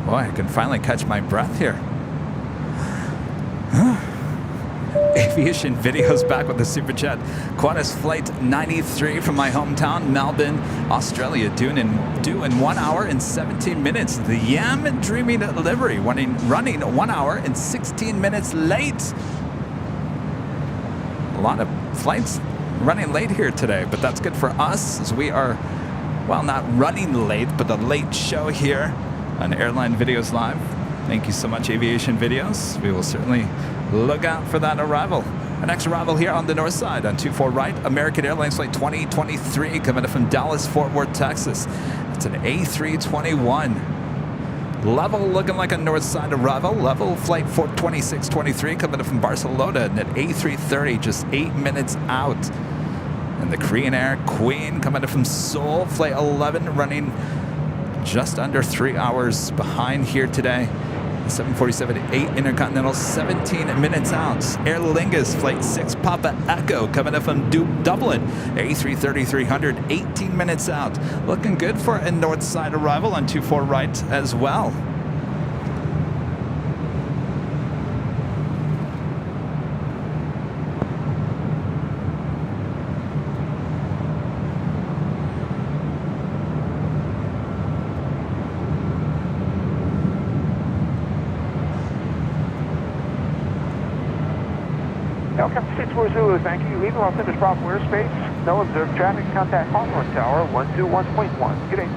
Boy, I can finally catch my breath here. Aviation Videos back with the super chat. Qantas Flight 93 from my hometown, Melbourne, Australia, due in 1 hour and 17 minutes. The Yam Dreaming delivery running 1 hour and 16 minutes late. A lot of flights running late here today, but that's good for us as we are, well, not running late, but the late show here on Airline Videos Live. Thank you so much, Aviation Videos. We will certainly look out for that arrival. Our next arrival here on the north side on 24 right, American Airlines Flight 2023 coming in from Dallas, Fort Worth, Texas. It's an A321. Level looking like a north side arrival. Level Flight 2623 coming in from Barcelona, and at A330 just 8 minutes out. And the Korean Air Queen coming in from Seoul, Flight 11 running just under 3 hours behind here today. The 747-8 Intercontinental 17 minutes out. Aer Lingus Flight 6 Papa Echo coming up from Dublin. A330-300 18 minutes out. Looking good for a north side arrival on 24 right as well. Helicopter 64 Zulu, thank you. Leaving Los Angeles Bravo airspace. No observed traffic. Contact Hawthorne Tower 121.1. Good day.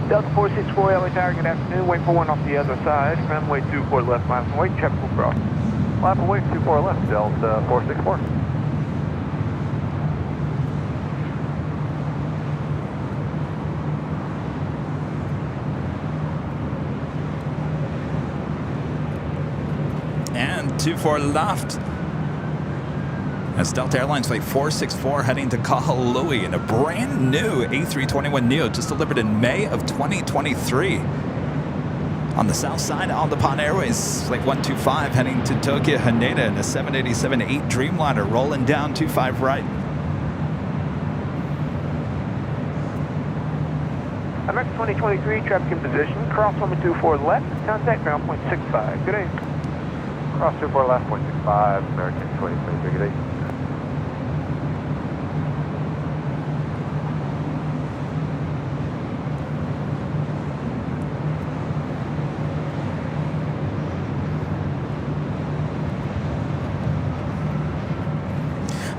Delta 464 LA Tower, good afternoon. Wait for one off the other side. Runway 24 left, miles and wait. Check full cross. Lap away, 24 left, Delta 464. And 24 left. That's Delta Airlines Flight 464 heading to Kahului in a brand new A321neo just delivered in May of 2023. On the south side, on the Pond Airways, Flight 125 heading to Tokyo Haneda in a 787-8 Dreamliner, rolling down 25 right. American 2023, traffic in position, cross runway 24 left, contact ground point 65. Good day. Cross 24 left, 0.65, American 2023, good day.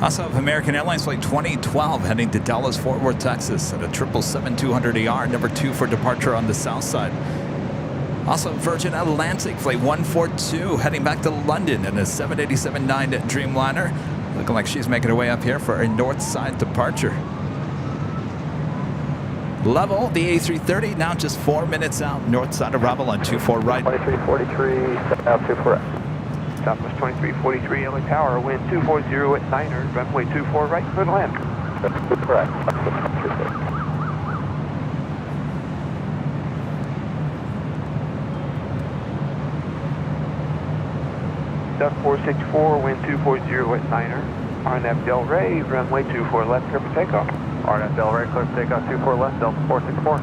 Also have American Airlines Flight 2012 heading to Dallas, Fort Worth, Texas at a 777-200ER, number 2 for departure on the south side. Also Virgin Atlantic Flight 142 heading back to London in a 787-9 Dreamliner. Looking like she's making her way up here for a north side departure. Level, the A330 now just 4 minutes out, north side arrival on 24 right. 2343, out 24 right. Southwest 2343, LA Tower, wind 240 at Niner, runway 24 right, clear to land. That's correct. Duck 464, wind 240 at Niner, RNF Del Rey, runway 24 left, clear for takeoff. RNF Del Rey, clear for takeoff, 24 left, Delta 464.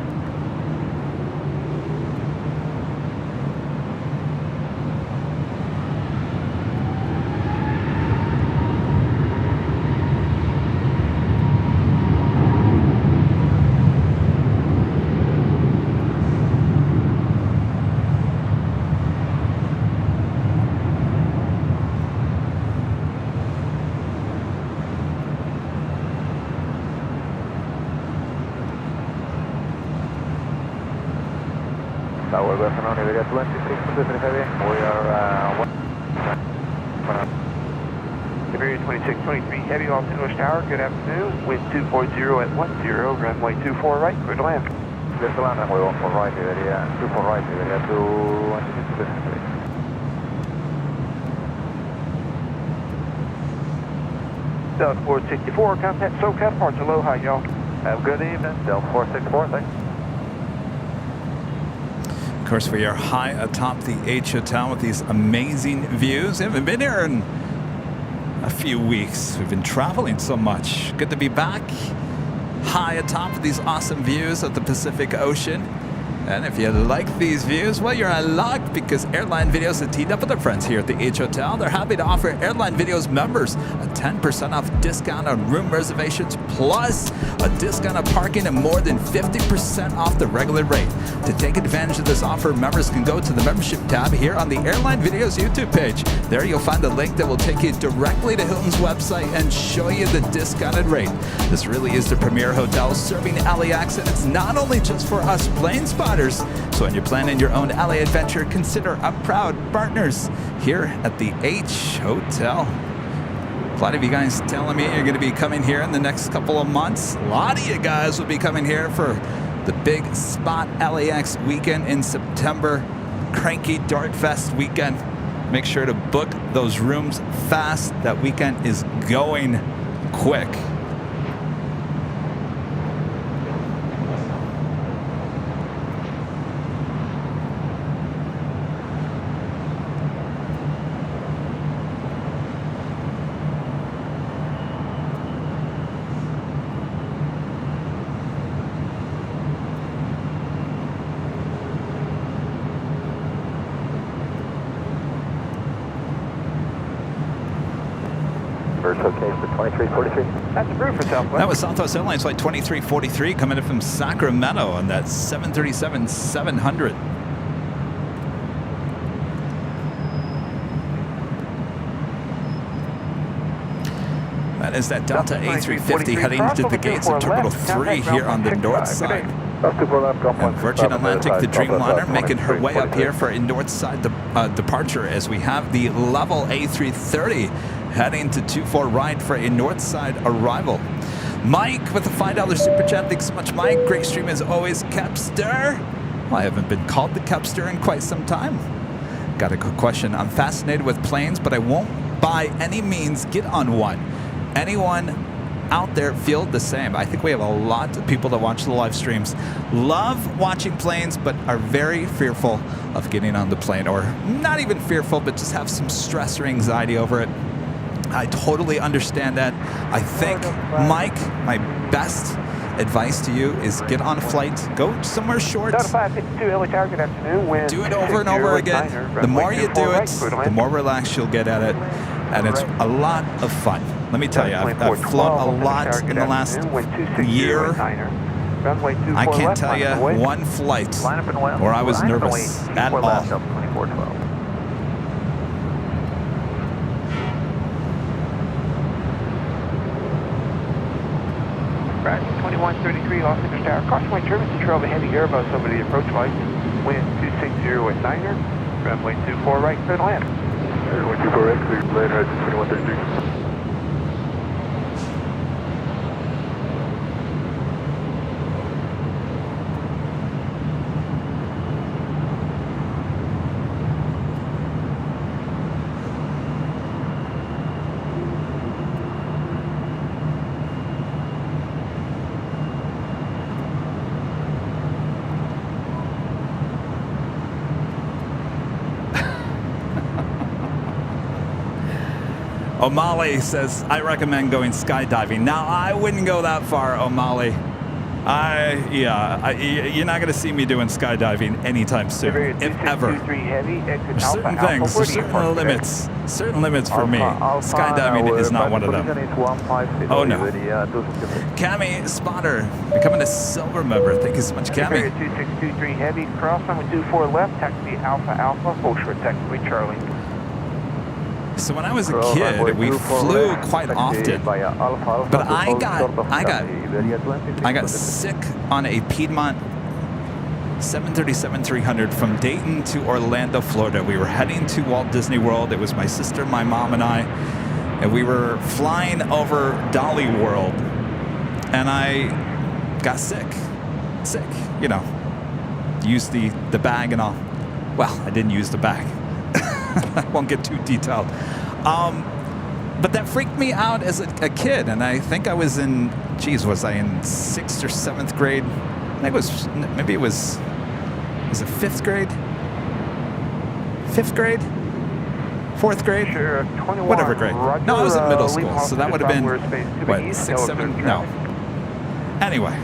Tower, good afternoon, we got 26 Pacific Heavy, we are Iberia 2623, heavy off St. Louis Tower, good afternoon, wind 240 at 10, runway 24 right, clear to land. Clear to land, runway 14 right, Iberia, 24 right, Iberia, 26 Pacific Heavy. Delta 464, contact SoCal Parts, aloha y'all. Have a good evening, Delta 464, thanks. Of course, we are high atop the H Hotel with these amazing views. We haven't been here in a few weeks. We've been traveling so much. Good to be back high atop of these awesome views of the Pacific Ocean. And if you like these views, well, you're in luck because Airline Videos have teamed up with their friends here at the H Hotel. They're happy to offer Airline Videos members a 10% off discount on room reservations, plus a discount on parking and more than 50% off the regular rate. To take advantage of this offer, members can go to the membership tab here on the Airline Videos YouTube page. There you'll find a link that will take you directly to Hilton's website and show you the discounted rate. This really is the premier hotel serving LAX, and it's not only just for us plane spotters. So when you're planning your own LA adventure, consider our proud partners here at the H Hotel. A lot of you guys telling me you're going to be coming here in the next couple of months. A lot of you guys will be coming here for the big Spot LAX weekend in September, Cranky Dart Fest weekend. Make sure to book those rooms fast. That weekend is going quick. Okay for 2343. That's approved for Southwest. That was Southwest Airlines Flight 2343 coming in from Sacramento on that 737-700. That is that Delta A350 heading to the gates of Terminal 3 here on the north side. And Virgin Atlantic, the Dreamliner, making her way up here for a north side departure as we have the level A330 heading to 24 right for a north side arrival. Mike with a $5 super chat. Thanks so much, Mike. Great stream as always. Capster. Well, I haven't been called the Capster in quite some time. Got a good question. I'm fascinated with planes, but I won't by any means get on one. Anyone out there feel the same. I think we have a lot of people that watch the live streams, love watching planes, but are very fearful of getting on the plane, or not even fearful, but just have some stress or anxiety over it. I totally understand that. I think, Mike, my best advice to you is get on a flight, go somewhere short. Delta 552 LA Tower, good afternoon. Wind Do it over and over again. The more you do it, the more relaxed you'll get at it. And it's a lot of fun. Let me tell you, I've flown a lot in the last year. I can't tell you one flight where I was nervous at all. Right, 2133 Los Angeles Tower. Caution light turbulence to trail of a heavy airbus over the approach lights. Wind 260 at 9er. Runway 24 right, clear to land. Runway 24 right, clear to land, right, 2133. O'Malley says, I recommend going skydiving. Now, I wouldn't go that far, O'Malley. You're not going to see me doing skydiving anytime soon, if ever. There's certain things, there's certain limits for me. Skydiving is not one of them. Oh no. Cami Spotter, becoming a silver member. Thank you so much, Cami. 2623 heavy, cross runway 24 left, taxi Alpha Alpha, full short taxiway Charlie. So when I was a kid, we flew quite often, but I got sick on a Piedmont 737-300 from Dayton to Orlando, Florida. We were heading to Walt Disney World. It was my sister, my mom, and I, and we were flying over Dolly World, and I got sick, you know, used the bag and all. Well, I didn't use the bag. I won't get too detailed. But that freaked me out as a kid, and I think I was in, was I in 6th or 7th grade? I think it was it 5th grade? 5th grade? 4th grade? Sure, whatever grade. No, I was in middle school, so that would have been, what, 6, 7? No. Anyway.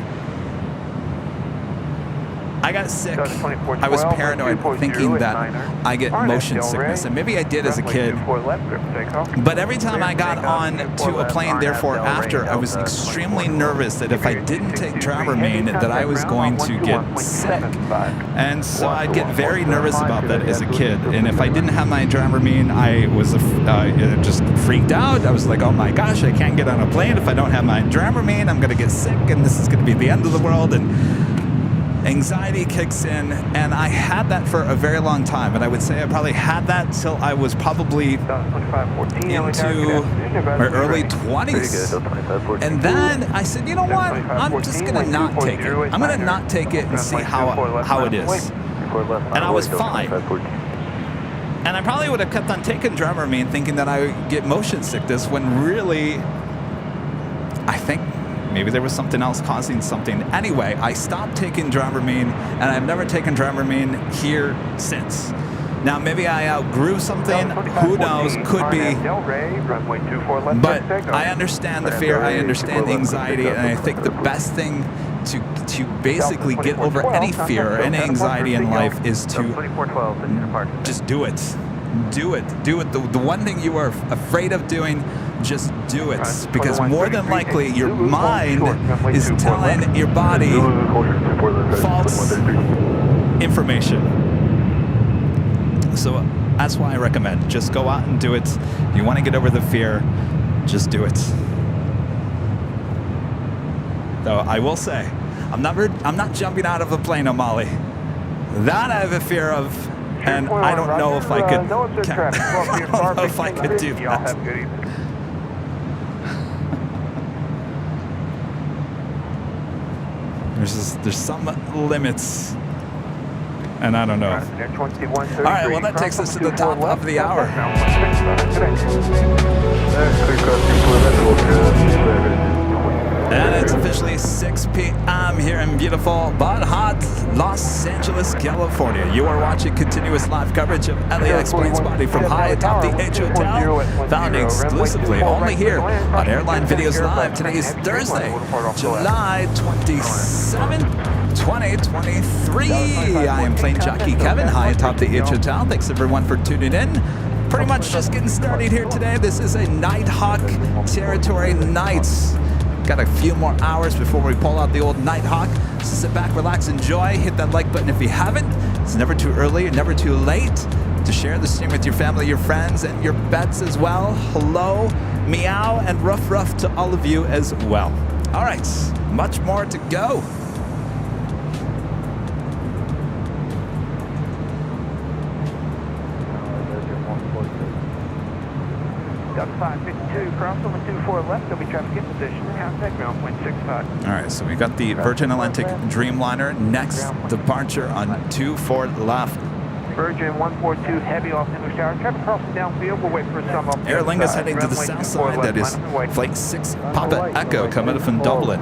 I got sick. I was paranoid, thinking that I get motion sickness, and maybe I did as a kid. But every time I got on to a plane, therefore after, I was extremely nervous that if I didn't take Dramamine, that I was going to get sick. And so I'd get very nervous about that as a kid. And if I didn't have my Dramamine, I was just freaked out. I was like, oh my gosh, I can't get on a plane if I don't have my Dramamine. I'm going to get sick, and this is going to be the end of the world. And anxiety kicks in, and I had that for a very long time, and I would say I probably had that till I was probably into my early 20s. And then I said, you know what, I'm just going to not take it. I'm going to not take it and see how it is. And I was fine. And I probably would have kept on taking Dramamine thinking that I would get motion sickness, when really, I think maybe there was something else causing something. Anyway, I stopped taking Dramamine, and I've never taken Dramamine here since. Now, maybe I outgrew something. Who knows? Could be. But I understand the fear. I understand the anxiety, and I think the best thing to basically get over any fear or any anxiety in life is to just do it. Do it. Do it. The one thing you are afraid of doing, just do it. Because more than likely, your mind is telling your body false information. So that's why I recommend, just go out and do it. If you want to get over the fear, just do it. Though I will say, I'm not jumping out of a plane, O'Malley. That I have a fear of. And I don't know if I could. I don't know if I could do that. There's some limits, and I don't know. All right, well that takes us to the top of the hour. And it's officially 6 p.m. here in beautiful but hot Los Angeles, California. You are watching continuous live coverage of LAX plane spotting from high atop the H Hotel, found exclusively only here on Airline Videos Live. Today is Thursday, July 27th, 2023. I am Plane Jockey Kevin, high atop the H Hotel. Thanks everyone for tuning in. Pretty much just getting started here today. This is a Nighthawk territory nights. Got a few more hours before we pull out the old Nighthawk. So sit back, relax, enjoy. Hit that like button if you haven't. It's never too early, never too late to share the stream with your family, your friends, and your pets as well. Hello, meow, and ruff to all of you as well. All right, much more to go. Duck 552, cross over 24 left, there'll be traffic in position, contact ground point 65. All right, so we got the Virgin Atlantic Dreamliner, next departure on 24 left. Virgin 142, heavy off English Tower, traffic crossing downfield, we'll wait for some up. Aer Lingus heading to the south side, that is Flight 6 Papa Echo coming from Dublin.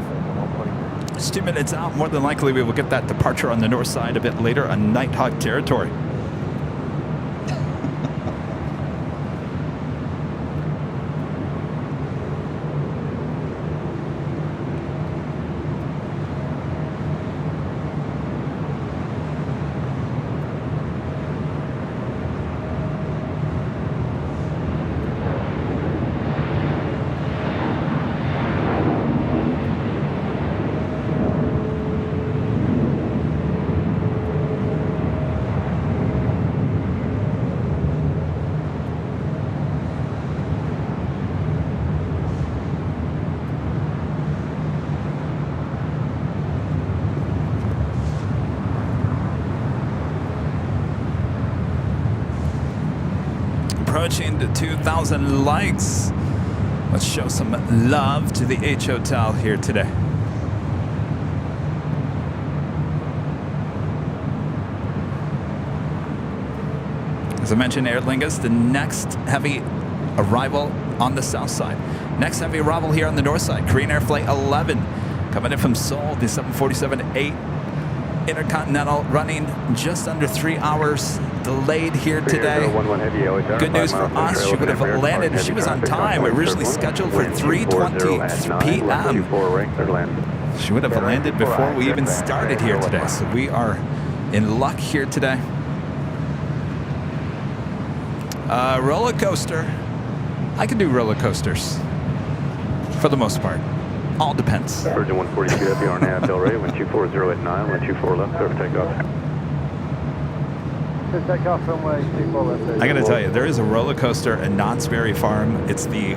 Just 2 minutes out, more than likely we will get that departure on the north side a bit later on Nighthawk territory. Approaching the 2,000 likes. Let's show some love to the H Hotel here today. As I mentioned, Aer Lingus, the next heavy arrival on the south side. Next heavy arrival here on the north side, Korean Air Flight 11. Coming in from Seoul, the 747-8 Intercontinental, running just under 3 hours. Delayed here today. Good news for us, she would have landed. She was on time, originally scheduled for 3:20 p.m. She would have landed before we even started here today, so we are in luck here today. Roller coaster. I can do roller coasters for the most part. All depends. Virgin 142 FBR nav, Del Rey, 124.0 at 9, 124 left, clear for takeoff. I gotta tell you, there is a roller coaster in Knott's Berry Farm. It's the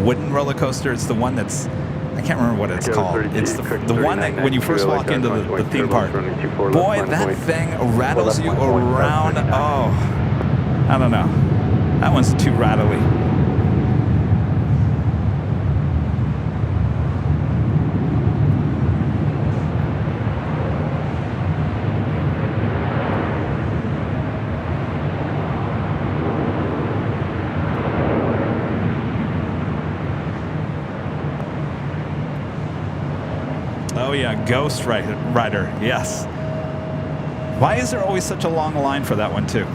wooden roller coaster. It's the one that's, I can't remember what it's called. It's the one that when you first walk into the theme park, boy, that thing rattles you around. Oh, I don't know. That one's too rattly. Oh yeah, Ghost Rider, yes. Why is there always such a long line for that one too?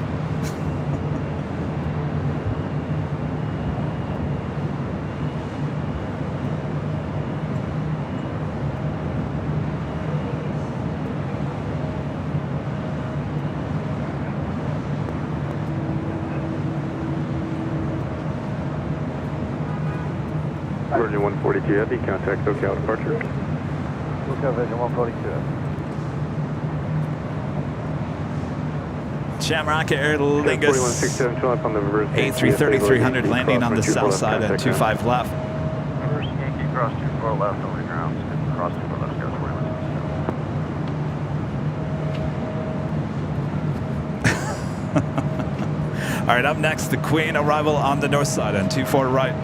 Virgin 142 Heavy, contact SoCal departure. Virgin 142. Shamrock Aer Lingus A330-300 landing on the south side at 25 left. Reverse Yankee, cross 24 left over the ground. Cross 24 left, go 41. All right, up next, the Queen arrival on the north side on 24 right.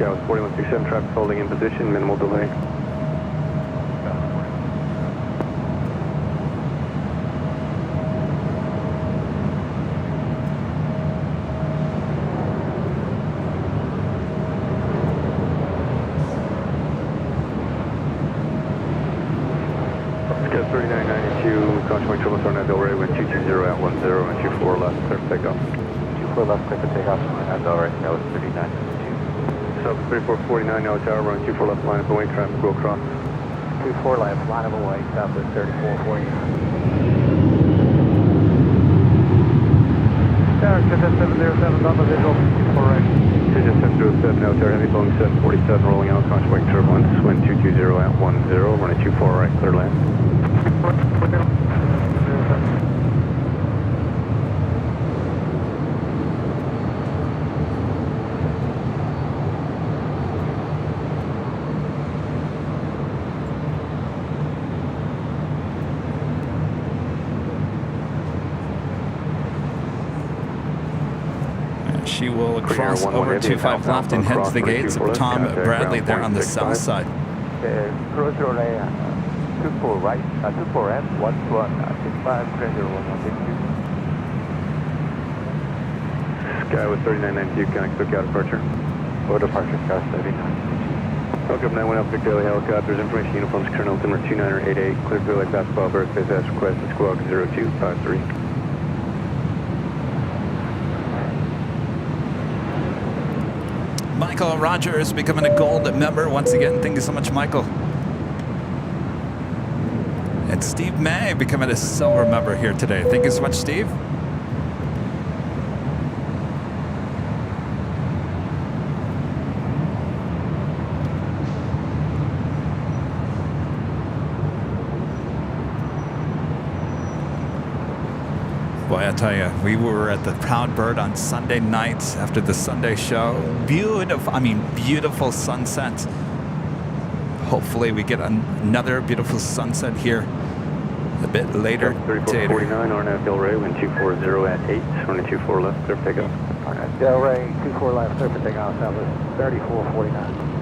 South 4167, traffic holding in position, minimal delay. Scout 3992, Conchpoint Triple Star Delray, wind 220 at 10 and 24 left, clear for takeoff. 24 left, clear for takeoff. Delray, that was 3992. Sub 3449, now tower, run 24 left, line up away, traffic will cross. 24 left, line of away, Southwest 3449. Tower, 707, on the visual, 24 right. Decision 707, now tower, heavy Boeing 747, rolling out, Conchpoint turbulence, wind 220 at 10, running 24 right, clear land. She will cross over 25 left and head to the gates of Tom Bradley there on the south side. Cruise relay, 24 right, 24 F, 11, 65, 301, Sky with 3992, connect quick out departure. or departure, Sky 39. Welcome 911 Vic Daily Helicopters, information uniforms, Colonel number 2988, clear to like basketball, airspace as requested, squawk 0253. Michael Rogers becoming a gold member once again. Thank you so much, Michael. And Steve May becoming a silver member here today. Thank you so much, Steve. Boy, I tell you, we were at the Proud Bird on Sunday night after the Sunday show. Beautiful sunset. Hopefully we get another beautiful sunset here a bit later. 3449, RNAV Delray, wind 240 at 8, running 24 left, clear for takeoff. Delray, 24 left, clear for takeoff, Southwest 3449.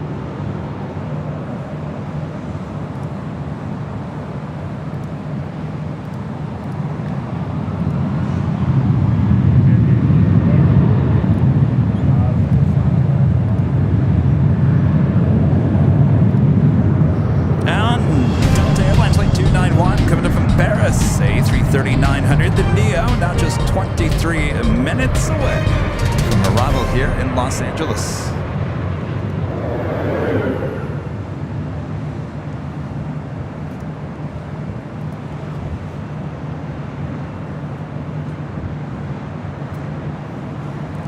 A330-900, the Neo, now just 23 minutes away from arrival here in Los Angeles.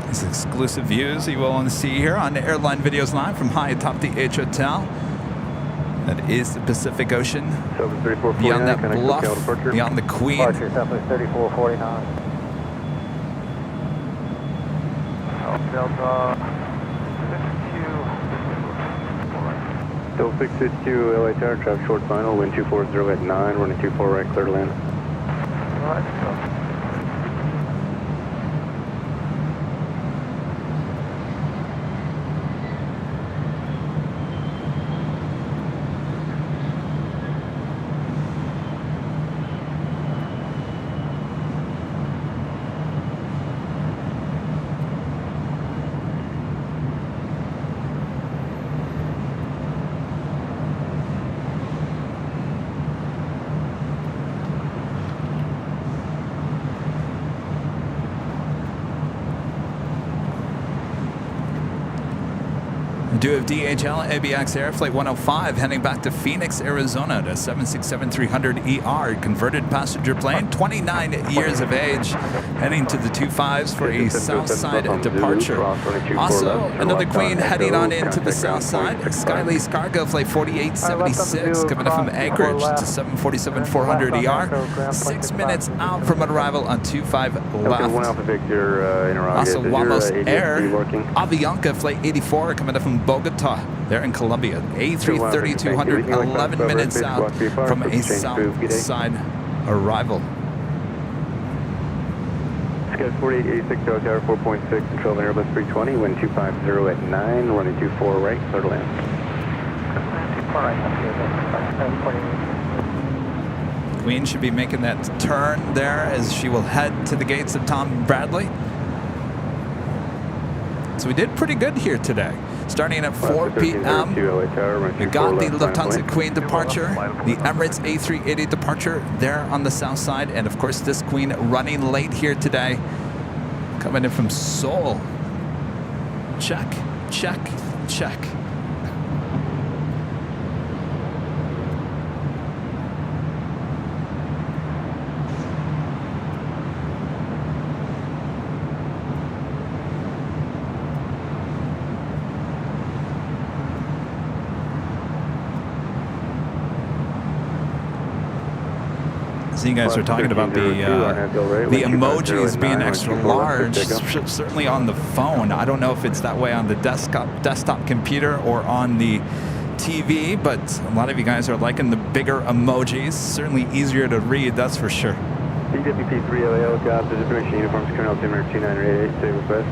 These exclusive views you will only see here on the Airline Videos Live from high atop the H Hotel. That is the Pacific Ocean. Beyond that bluff, beyond the Queen. Departure, Southwest 3449. Delta 662 LA Tower, traffic short final, wind 240 at 9, running 24 right, clear to land. We do have DHL ABX Air Flight 105 heading back to Phoenix, Arizona to 767-300ER converted passenger plane, 29 years of age, heading to the 25s for a south side departure. Also, another Queen heading on into the south side, Skylease Cargo Flight 4876 coming up from Anchorage to 747-400ER, 6 minutes out from arrival on 25 left. Also, Wamos Air Avianca Flight 84 coming up from Bogota, there in Colombia. A330-200, 11 minutes out from a south side arrival. Scud 4886 Tower 4.6, control of Airbus 320, wind 250 at 9, running 24 right, clear to land. Queen should be making that turn there as she will head to the gates of Tom Bradley. So we did pretty good here today. Starting at 4 p.m., we got the Lufthansa Queen departure, the Emirates A380 departure there on the south side, and of course this Queen running late here today, coming in from Seoul. Check, check, check. You guys are talking about the emojis being extra large, certainly on the phone. I don't know if it's that way on the desktop computer or on the TV, but a lot of you guys are liking the bigger emojis. Certainly easier to read, that's for sure. PWP 3LA helicopter, distribution uniforms, Colonel Timmer 2988, stay with us.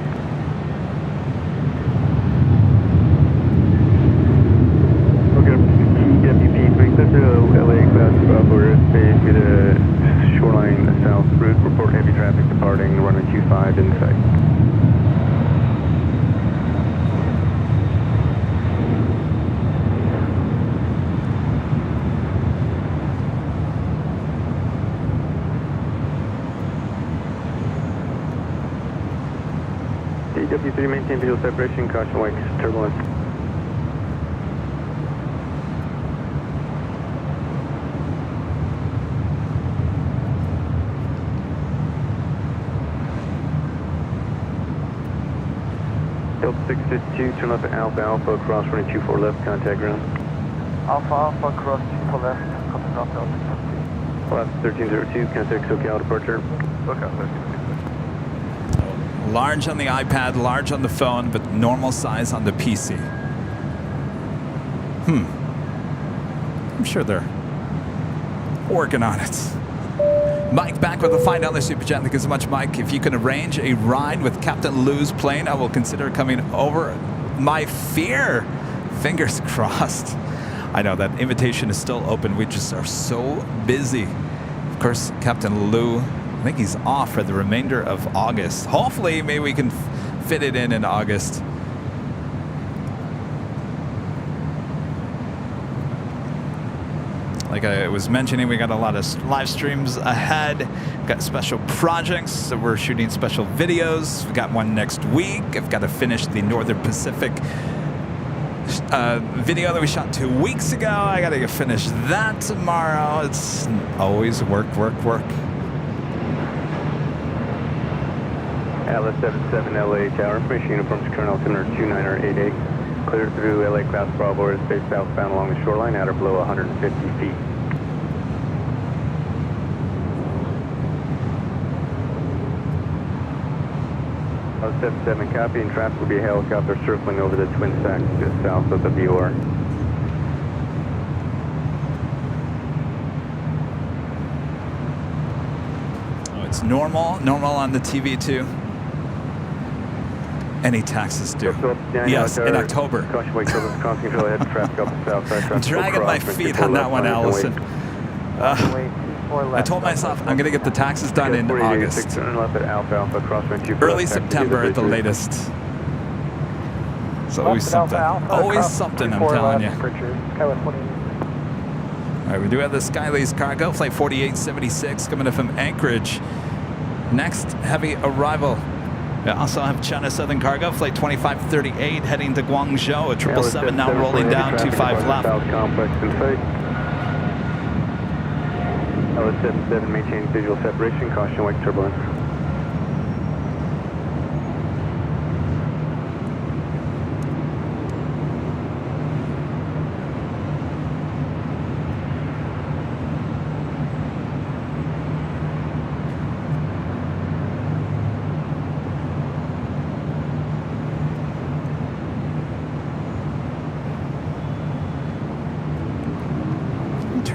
LA class Bravo airspace, get a shoreline south route, report heavy traffic departing, runway 25 in sight. DW3, maintain visual separation, caution wake turbulence. Delta 652, turn left at Alpha Alpha, cross running 24 left, contact ground. Alpha Alpha, cross 24 left, contact ground, Delta 652. Left 1302, contact SoCal departure. SoCal 1302. Large on the iPad, large on the phone, but normal size on the PC. I'm sure they're working on it. Mike back with a $5 super chat. Thank you so much, Mike. If you can arrange a ride with Captain Lou's plane, I will consider coming over. My fear. Fingers crossed. I know that invitation is still open. We just are so busy. Of course, Captain Lou, I think he's off for the remainder of August. Hopefully, maybe we can fit it in August. Like I was mentioning, we got a lot of live streams ahead. Got special projects, so we're shooting special videos. We got one next week. I've got to finish the Northern Pacific video that we shot 2 weeks ago. I got to finish that tomorrow. It's always work, work, work. Atlas 77 LA Tower, information uniforms, Colonel Timmer 2988. Clear through LA class Bravo airspace southbound along the shoreline at or below 150 feet. Atlas 77 copy, and traffic will be a helicopter circling over the Twin Stacks just south of the VOR. Oh, it's normal on the TV too. Any taxes due? Yes, in October. I'm dragging my feet on that one, Allison. I told myself I'm going to get the taxes done in August. Early September at the latest. It's always something. Always something, I'm telling you. All right, we do have the Skylays cargo, flight 4876, coming in from Anchorage. Next, heavy arrival. We also have China Southern Cargo, flight 2538, heading to Guangzhou, a 777 now rolling down, 25 left. Complex in sight. Atlas 77, maintain visual separation, caution wake turbulence.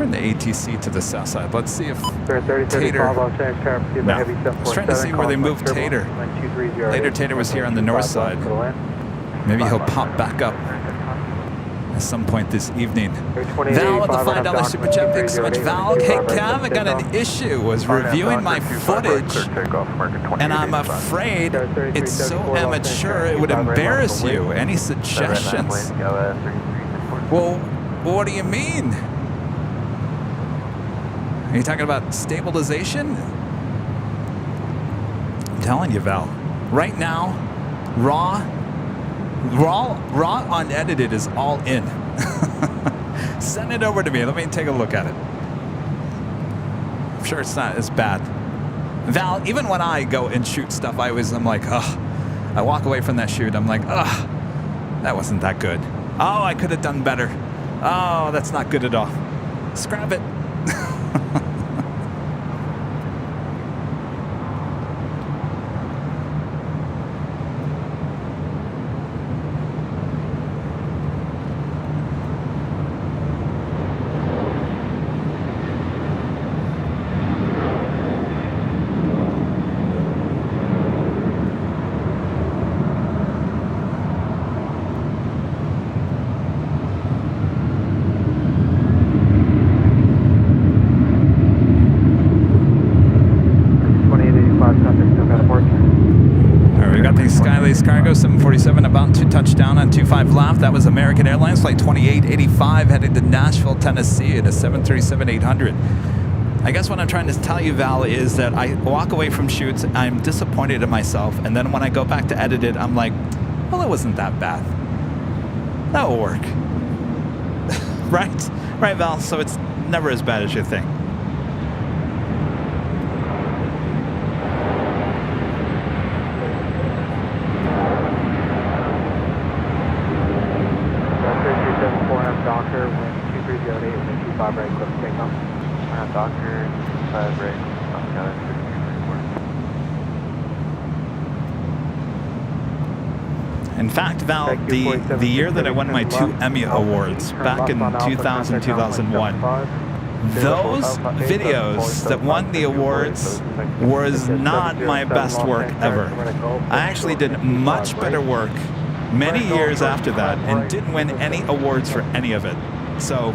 turn the ATC to the south side. Let's see if Sir, 3035 Tater. Los Angeles Tower, proceed by No. heavy I was trying to see where they moved Tater. Later Tater was here on the north side. Maybe he'll pop back up at some point this evening. Val with the $5 super chat. Thanks so much, Val. Hey, Kev, I got an issue. Was reviewing my footage, and I'm afraid it's so amateur it would embarrass you. Any suggestions? Well, what do you mean? Are you talking about stabilization? I'm telling you, Val. Right now, raw unedited is all in. Send it over to me. Let me take a look at it. I'm sure it's not as bad. Val, even when I go and shoot stuff, I'm like, ugh. I walk away from that shoot. I'm like, ugh, that wasn't that good. Oh, I could have done better. Oh, that's not good at all. Scrap it. Cargo 747 about to touch down on 25 left. That was American Airlines flight 2885 heading to Nashville, Tennessee at a 737-800. I guess what I'm trying to tell you, Val, is that I walk away from shoots, I'm disappointed in myself, and then when I go back to edit it, I'm like, well, it wasn't that bad. That will work. Right? Right, Val? So it's never as bad as you think. In fact, Val, the year that I won my 2 Emmy Awards, back in 2000, 2001, those videos that won the awards was not my best work ever. I actually did much better work many years after that and didn't win any awards for any of it. So,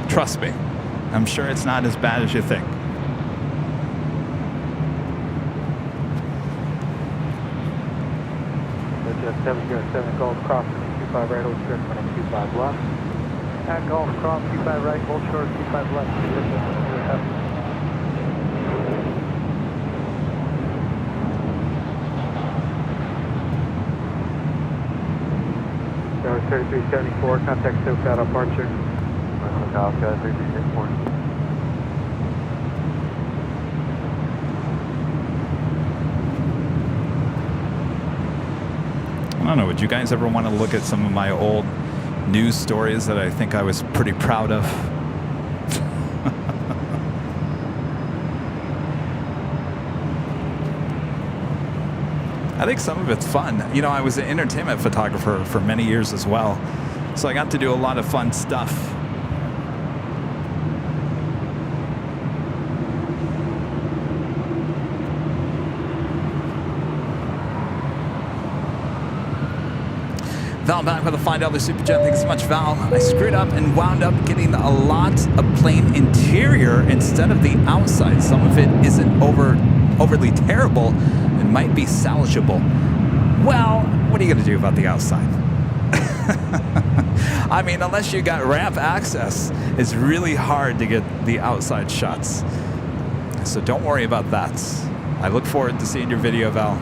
trust me, I'm sure it's not as bad as you think. Just 707 Golf cross 25 right, hold short 25 left. At Golf cross 25 right, hold short 25 left. Tower 3374, contact SoCal departure. SoCal 3364. I don't know, would you guys ever want to look at some of my old news stories that I think I was pretty proud of? I think some of it's fun. You know, I was an entertainment photographer for many years as well, so I got to do a lot of fun stuff. Val back with a $5 super chat. Thanks so much, Val. I screwed up and wound up getting a lot of plane interior instead of the outside. Some of it isn't overly terrible and might be salvageable. Well, what are you going to do about the outside? I mean, unless you got ramp access, it's really hard to get the outside shots. So don't worry about that. I look forward to seeing your video, Val.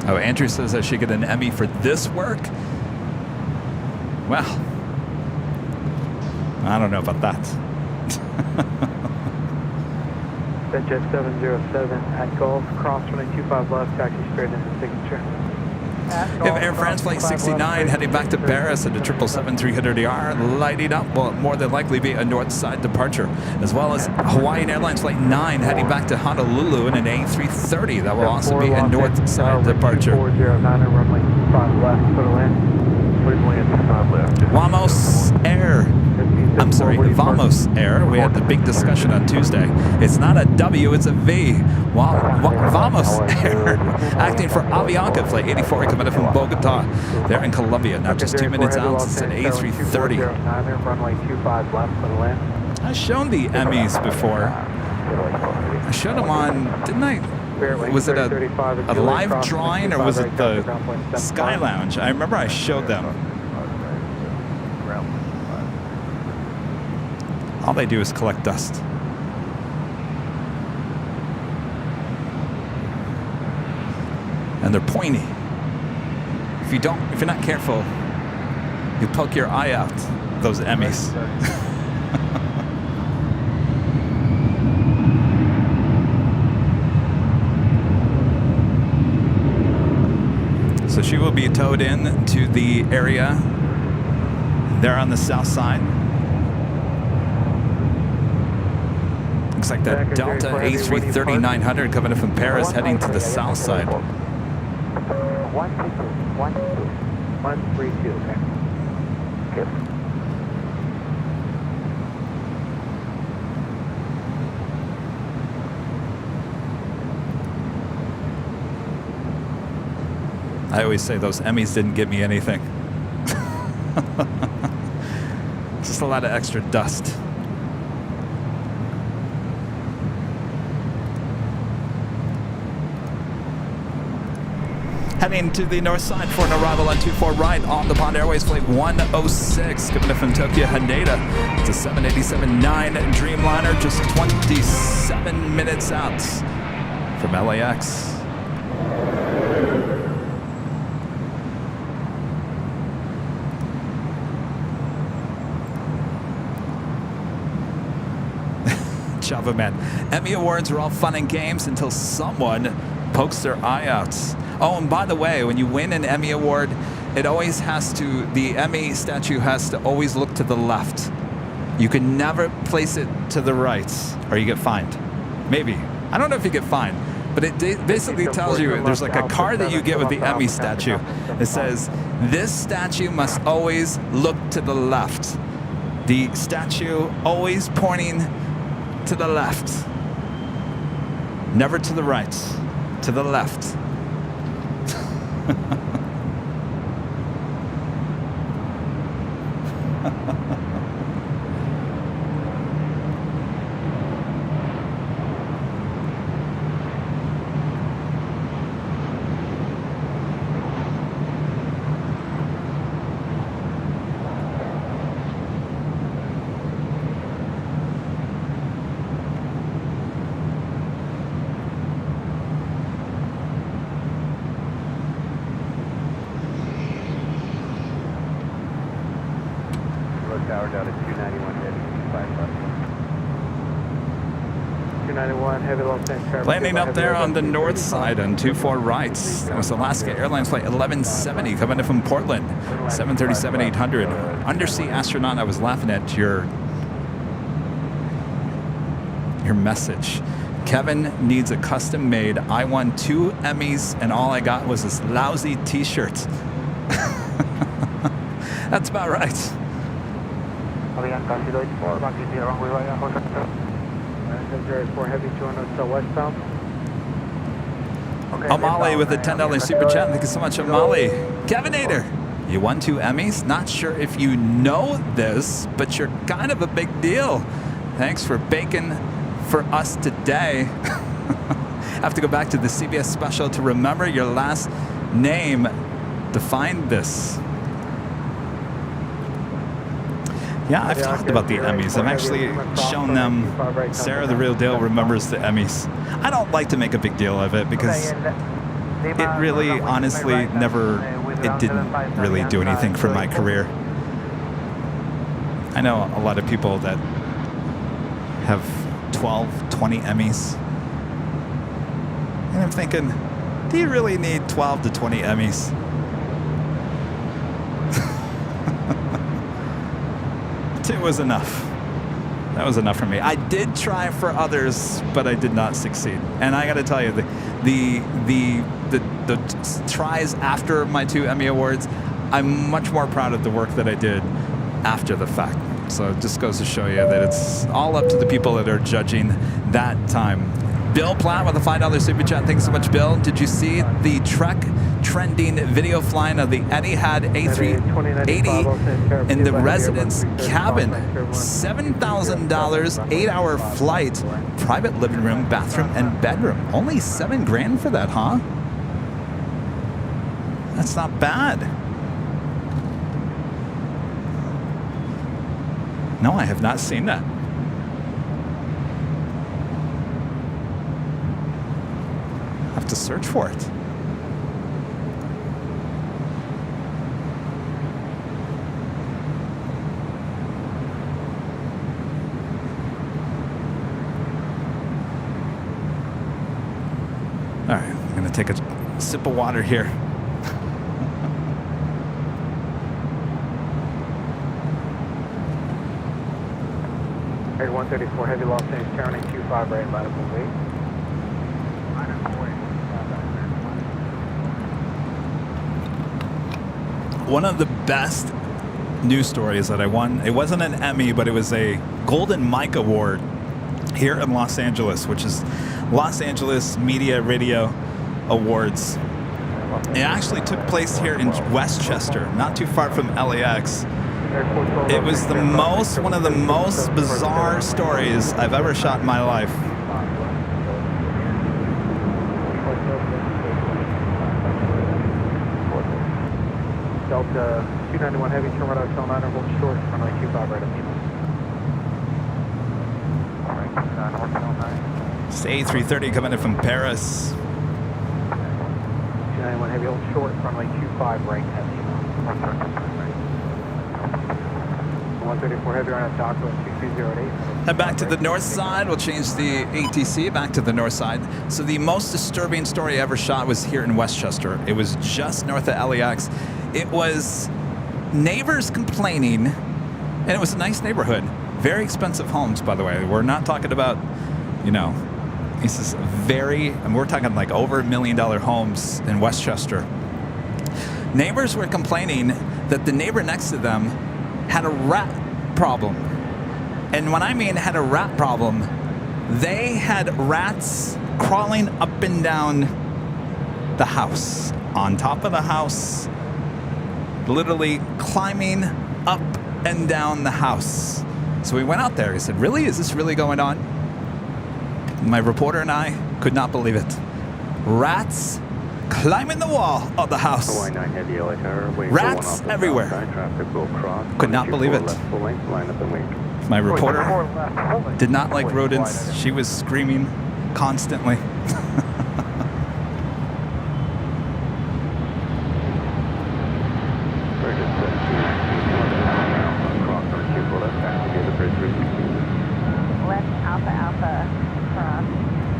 Oh, Andrew says I should get an Emmy for this work? Well, I don't know about that. Jet 707 at Gulf, cross running 25 left, taxi straight into signature. We have Air France Flight 69 heading back to Paris at a 777-300ER, lighting up. Will more than likely be a north side departure, as well as Hawaiian Airlines Flight 9 heading back to Honolulu in an A330. That will also be a north side departure. 409 runway 5 left, put a land. Vamos Air. I'm sorry, Vamos Air. We had the big discussion on Tuesday. It's not a W, it's a V. Vamos Air. Acting for Avianca Flight 84 coming up from Bogota. They're in Colombia. Now just 2 minutes out. It's an A330. Runway 25 left for the land. I've shown the Emmys before. I showed them on, didn't I? Was it a live drawing or was it the Sky Lounge? I remember I showed them. All they do is collect dust. And they're pointy. If you're not careful, you poke your eye out, those Emmys. So she will be towed in to the area there on the south side. Looks like that Delta A330-900 coming in from Paris heading to the south side. 132. Okay. I always say those Emmys didn't give me anything. Just a lot of extra dust. Heading to the north side for an arrival on 24 right on the Bond Airways flight 106 coming in from Tokyo Haneda. It's a 787-9 Dreamliner, just 27 minutes out from LAX. Java man. Emmy Awards are all fun and games until someone pokes their eye out. Oh, and by the way, when you win an Emmy Award, it always has to, the Emmy statue has to always look to the left. You can never place it to the right or you get fined. Maybe. I don't know if you get fined, but it basically tells you there's like a card that you get with the Emmy statue. It says, this statue must always look to the left. The statue always pointing to the left. Never to the right. To the left. Tower down at 291 heavy, 5 left. 291 heavy low center. Landing up there on the north side on 24 right. That was Alaska Airlines flight 1170 coming in from Portland. 737-800. Undersea astronaut, I was laughing at your message. Kevin needs a custom made. I won 2 Emmys and all I got was this lousy t-shirt. That's about right. Amali with a $10 super chat. Thank you so much, Amali. Kevinator, you won 2 Emmys. Not sure if you know this, but you're kind of a big deal. Thanks for baking for us today. Have to go back to the CBS special to remember your last name to find this. Yeah, I've talked about the Emmys. I've actually shown them. Sarah the Real Deal remembers the Emmys. I don't like to make a big deal of it because it really, honestly, it didn't really do anything for my career. I know a lot of people that have 12, 20 Emmys. And I'm thinking, do you really need 12 to 20 Emmys? It was enough. That was enough for me. I did try for others, but I did not succeed. And I got to tell you, the tries after my 2 Emmy Awards, I'm much more proud of the work that I did after the fact. So it just goes to show you that it's all up to the people that are judging that time. Bill Platt with a $5 super chat. Thanks so much, Bill. Did you see the Trek trending video flying of the Etihad A380 in the residence cabin? $7,000, 8-hour flight, private living room, bathroom, and bedroom. Only $7,000 for that, huh? That's not bad. No, I have not seen that. I have to search for it. All right, I'm going to take a sip of water here. Air 134 heavy Los Angeles, turning 25 right, latitude weight. One of the best news stories that I won, it wasn't an Emmy, but it was a Golden Mike Award here in Los Angeles, which is Los Angeles Media Radio Awards. It actually took place here in Westchester, not too far from LAX. It was one of the most bizarre stories I've ever shot in my life. Delta 291 heavy, turn right out, tail 9, hold short, runway 25 right of It's A330 coming in from Paris. 291 heavy, hold short, runway 25 right heavy. 134 heavy, on at dock, 2308. And back to the north side, we'll change the ATC back to the north side. So the most disturbing story I ever shot was here in Westchester. It was just north of LAX. It was neighbors complaining, and it was a nice neighborhood. Very expensive homes, by the way. We're not talking about, this is we're talking like over $1 million homes in Westchester. Neighbors were complaining that the neighbor next to them had a rat problem. And when I mean had a rat problem, they had rats crawling up and down the house, on top of the house, literally climbing up and down the house. So we went out there. He said, really? Is this really going on? My reporter and I could not believe it. Rats climbing the wall of the house. Rats everywhere. Could not believe it. My reporter did not like rodents. She was screaming constantly. Left Alpha Alpha from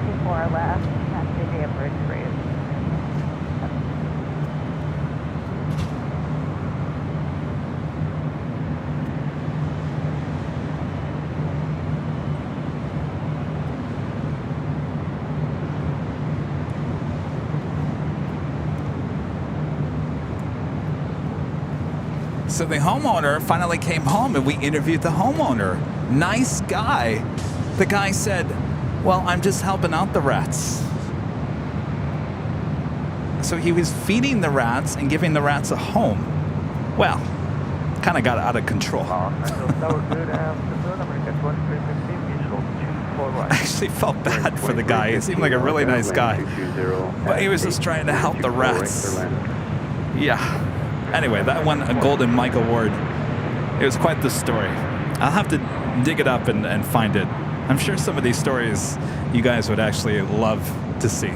24 left, that's the bridge raise. So the homeowner finally came home and we interviewed the homeowner. Nice guy. The guy said, well, I'm just helping out the rats. So he was feeding the rats and giving the rats a home. Well, kind of got out of control. I actually felt bad for the guy. He seemed like a really nice guy. But he was just trying to help the rats. Yeah. Anyway, that won a Golden Mike Award. It was quite the story. I'll have to dig it up and find it. I'm sure some of these stories you guys would actually love to see.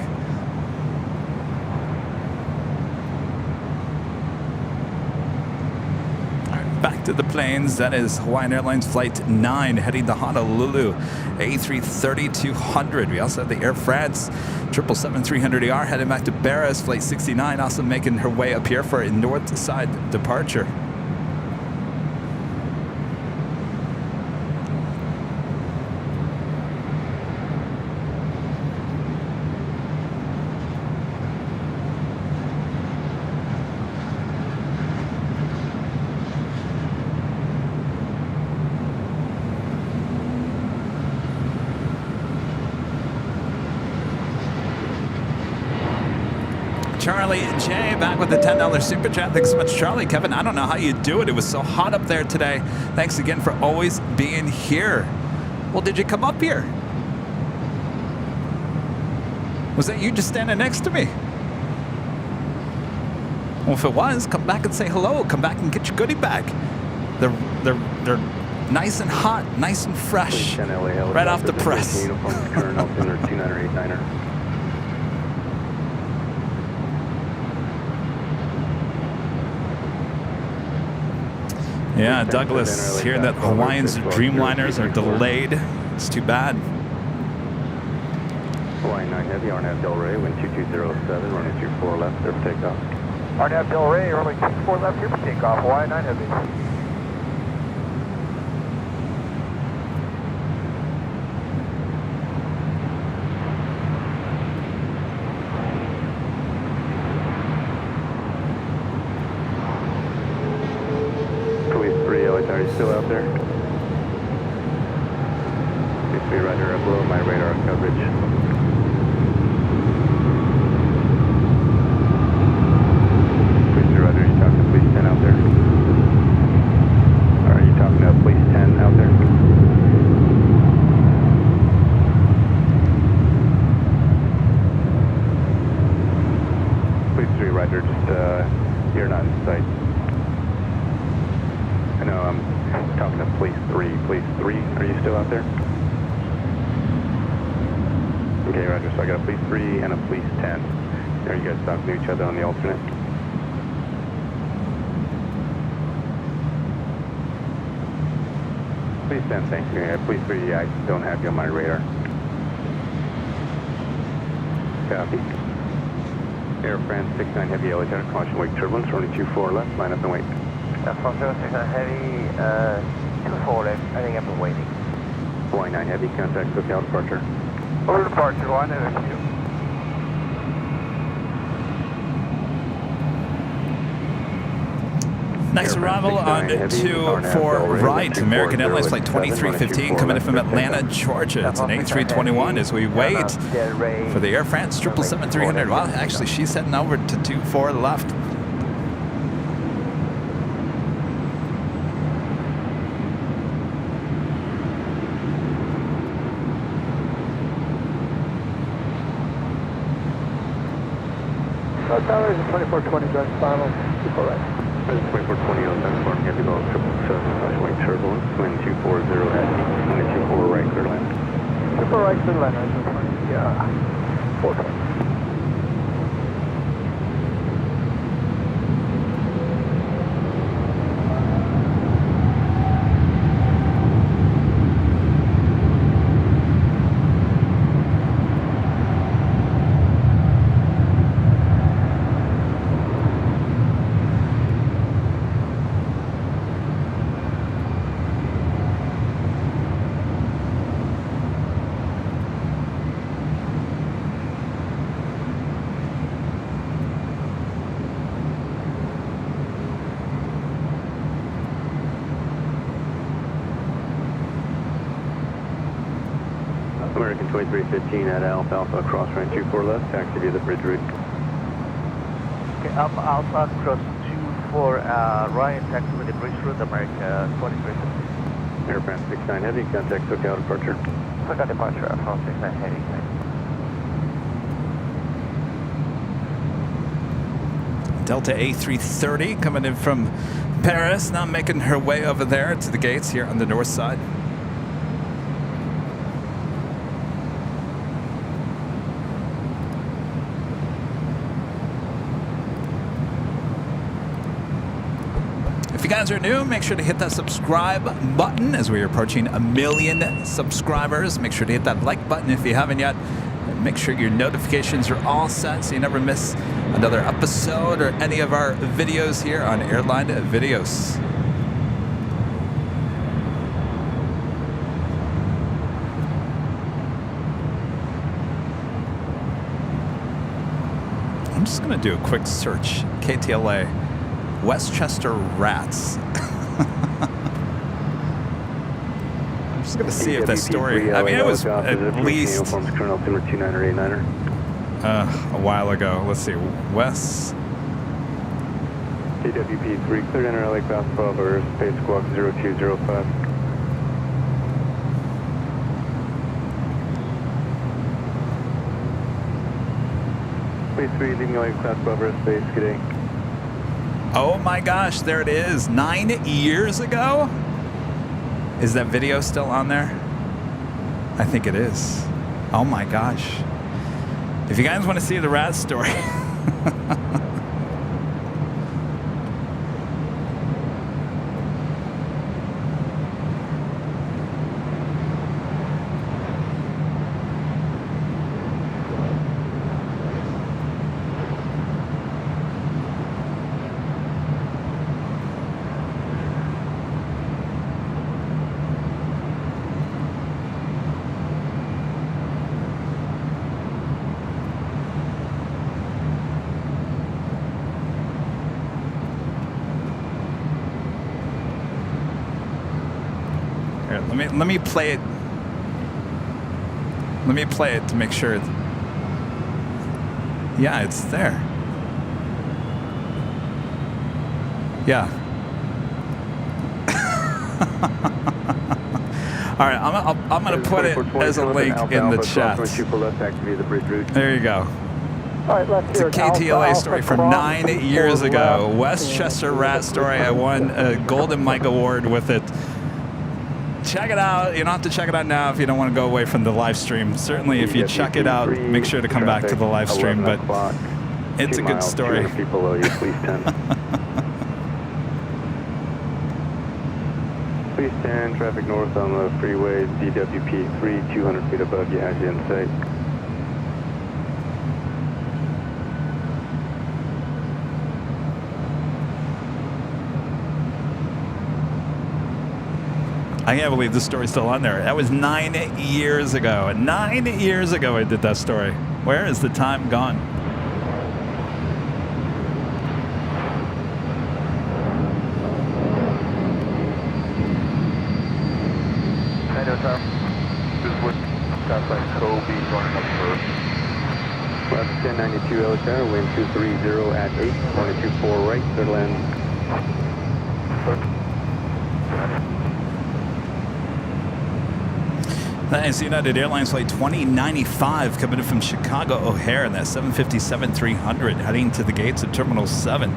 All right, back to the planes. That is Hawaiian Airlines Flight 9 heading to Honolulu, A330-200. We also have the Air France 777-300ER heading back to Paris, Flight 69, also making her way up here for a north side departure. Charlie J back with the $10 super chat. Thanks so much, Charlie. Kevin, I don't know how you do it. It was so hot up there today. Thanks again for always being here. Well, did you come up here? Was that you just standing next to me? Well, if it was, come back and say hello. Come back and get your goodie bag. They're nice and hot, nice and fresh, right off the press. Yeah, Douglas, hearing that Hawaiian's Dreamliners are delayed. It's too bad. Hawaii 9 Heavy, RNAV Del Rey, wind 2207, running 24 left, there for takeoff. RNAV Del Rey, runway 24 left here for takeoff. Hawaii 9 Heavy. Are you still out there? Please be right here below my radar coverage. Please be right here. Are you talking to police 10 out there? Or are you talking to police 10 out there? Please be right here. Just, you're not in sight. I know, I'm talking to police 3. Police 3, are you still out there? Okay, roger. So I got a police 3 and a police 10. Are you guys talking to each other on the alternate? Police 10, thank you. Police 3, I don't have you on my radar. Copy. Air France 69 Heavy, Lieutenant, caution wake turbulence, running 24 left, line up and wait. From 069 Heavy, 24 left, heading up and waiting. Hawaii 9 Heavy, contact SoCal departure. Over departure, Hawaii 9 Heavy. Next arrival on 2-4 right, American Airlines Flight 2315 coming in from Atlanta, Georgia. It's an A321 as we wait for the Air France 777-300. Well, actually, she's heading over to 2-4 left. Tower is 2420, direct final, 24 right. 2420 on Dunbar, Heavy Ball 777, wing turbulence, wind 240 at 24 right, clear line. 24 right, clear line, yeah, 420. American 2315 at Alpha, cross running 24 left, taxi via the bridge route. Okay, Alpha, cross 24 right, taxi with the bridge route, America 2315. Air France 69 Heavy, contact SoCal departure. SoCal departure, from 69 Heavy. Delta A330 coming in from Paris, now making her way over there to the gates here on the north side. If you guys are new, make sure to hit that subscribe button as we're approaching 1 million subscribers. Make sure to hit that like button if you haven't yet. And make sure your notifications are all set so you never miss another episode or any of our videos here on Airline Videos. I'm just going to do a quick search. KTLA. Westchester Rats. I'm just going to see if that story, I mean, it was at least, a while ago. Let's see, Wes. TWP 3, cleared enter LA class 12 over space squawk 0205. Space 3, leaving LA class 12 over space, good day. Oh my gosh, there it is. 9 years ago? Is that video still on there? I think it is. Oh my gosh. If you guys want to see the rat story. Let me play it. Let me play it to make sure. Yeah, it's there. Yeah. All right, I'm gonna put it as a link in the chat. There you go. All right, let's It's a KTLA story from 9 years ago. Westchester Rat story. I won a Golden Mike Award with it. Check it out. You don't have to check it out now if you don't want to go away from the live stream. Certainly, if you check it out, make sure to come back to the live stream. But it's a good story. Please 10, traffic north on the freeway, DWP 3, 200 feet above you as you in sight. I can't believe this story's still on there. That was 9 years ago. 9 years ago I did that story. Where is the time gone? Left 1092 LHR, wind 230 at 8, 224 right, third land. Nice. United Airlines flight 2095 coming in from Chicago O'Hare in that 757-300 heading to the gates of Terminal 7.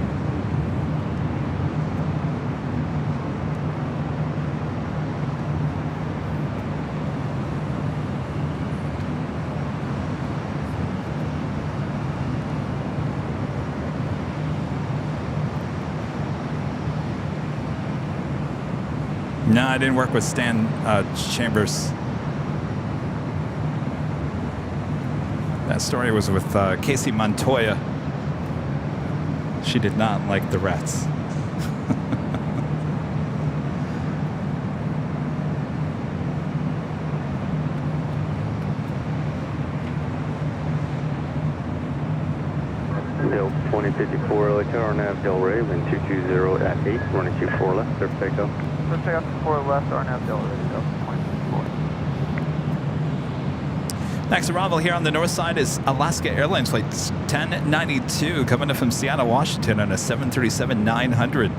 No, I didn't work with Stan Chambers. That story was with Casey Montoya. She did not like the rats. Del 2054 LHR, nav Del Rey, wind 220 at 8, running 24 left, clear for takeoff. Let's take off 4 left, RNAV Del Rey, go 2054. Next arrival here on the north side is Alaska Airlines flight 1092 coming in from Seattle, Washington on a 737-900.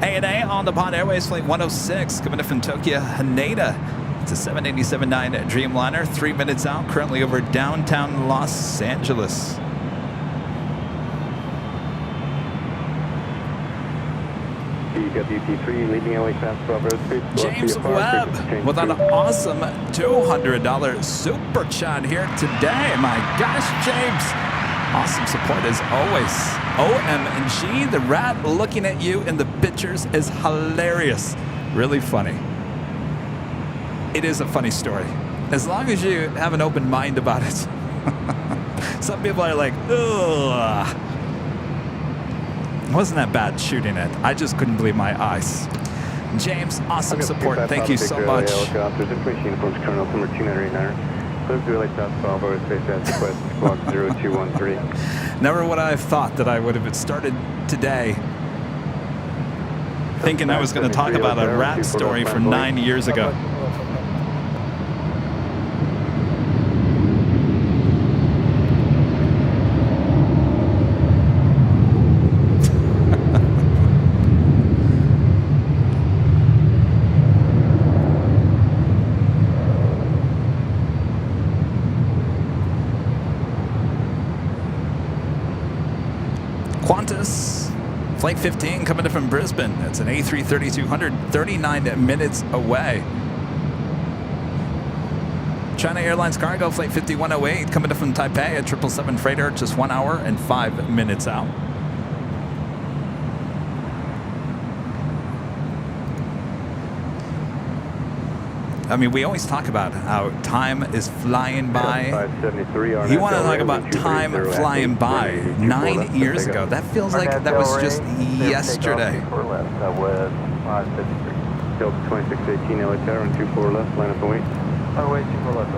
ANA on the Pod Airways flight 106 coming in from Tokyo, Haneda. It's a 787-9 Dreamliner, 3 minutes out, currently over downtown Los Angeles. DWP3 leaving LA class 12 aerospace. James Webb with an awesome $200 super chat here today. My gosh, James. Awesome support as always. OMG, the rat looking at you in the pictures is hilarious. Really funny. It is a funny story. As long as you have an open mind about it. Some people are like, ugh. It wasn't that bad shooting it. I just couldn't believe my eyes. James, awesome support. Thank you so much. Helicopters, information uniforms, Colonel number 2989. Close to LA class 12 over space as request, squawk 0213. Never would I have thought that I would have started today thinking I was going to talk about a rat story from 9 years ago. Flight 15 coming in from Brisbane. It's an A330-200, 39 minutes away. China Airlines Cargo Flight 5108 coming in from Taipei, a 777 freighter, just 1 hour and 5 minutes out. I mean, we always talk about how time is flying by. You want to talk about time flying by 9 years ago. That feels like that was just yesterday. Delta 2618 LHR and 24 left, line up and wait. Runway 24 left,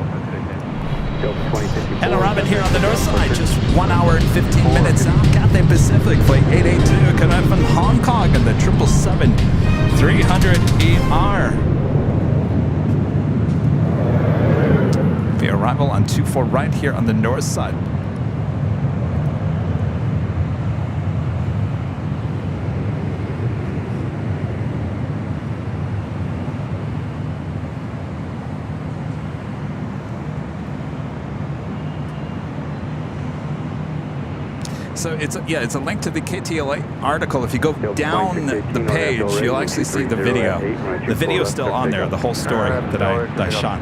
Delta 2050. And a Robin here on the north side, just 1 hour and 15 minutes out. Cathay Pacific Flight 882 coming from Hong Kong and the 777-300ER. The arrival on 24 right here on the north side. So it's a link to the KTLA article. If you go down the page, you'll actually see the video. The video's still on there, the whole story that I shot.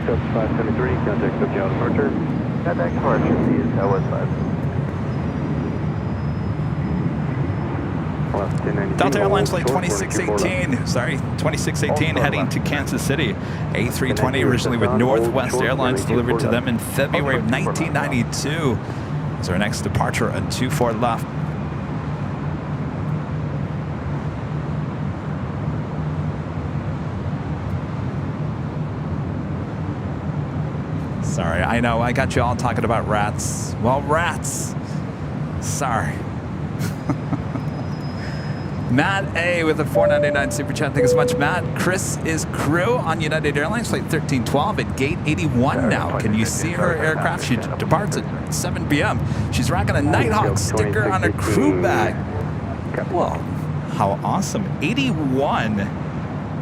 Delta 573, contact Tokyo departure. Contact departure, please, LS 5. Delta Airlines Flight 2618, heading to Kansas City. A320 originally with Northwest Airlines, delivered to them in February of 1992. Is our next departure on 24 left. Sorry, I know, I got you all talking about rats. Well, rats. Sorry. Matt A with a $4.99 super chat. Thanks so much, Matt. Chris is crew on United Airlines Flight 1312 at gate 81 now. Can you see her aircraft? She departs at 7 p.m. She's rocking a Nighthawk sticker on her crew bag. Whoa, how awesome. 81.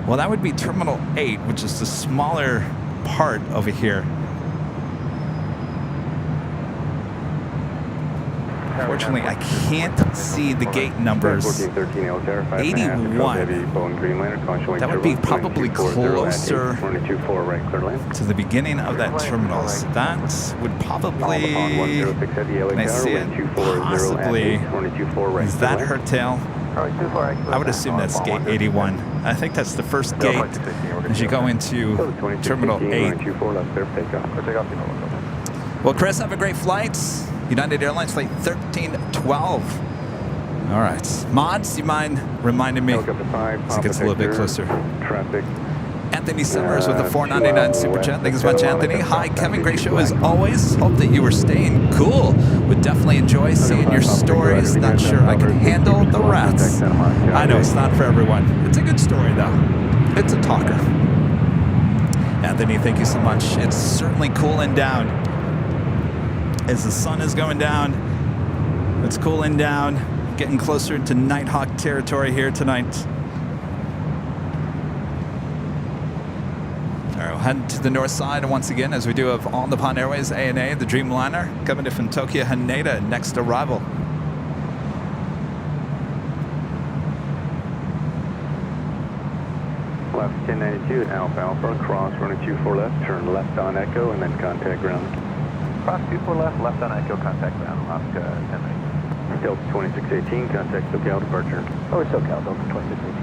Well, that would be Terminal 8, which is the smaller part over here. Unfortunately, I can't see the gate numbers. 81. That would be probably closer to the beginning of that terminal. So that would probably, can I see it? Possibly. Is that her tail? I would assume that's gate 81. I think that's the first gate as you go into Terminal 8. Well, Chris, have a great flight. United Airlines Flight 1312. All right. Mods, do you mind reminding me as it gets a little bit closer? Traffic. Anthony Summers with a $4.99 super chat. Thanks so much, Anthony. Hi, Kevin. Great show as always. Hope that you were staying cool. Would definitely enjoy seeing your stories. Not sure I can handle the rats. I know it's not for everyone. It's a good story, though. It's a talker. Anthony, thank you so much. It's certainly cooling down. As the sun is going down, it's cooling down, getting closer to Nighthawk territory here tonight. All right, we'll head to the north side once again, as we do of All Nippon Airways ANA, the Dreamliner, coming in from Tokyo Haneda, next arrival. Left 1092 at Alpha Alpha, cross running 24 left, turn left on Echo, and then contact ground. Cross 24 left on Echo, contact ground, Oscar 10. Delta 2618, contact SoCal departure. Oh, SoCal, Delta 2618.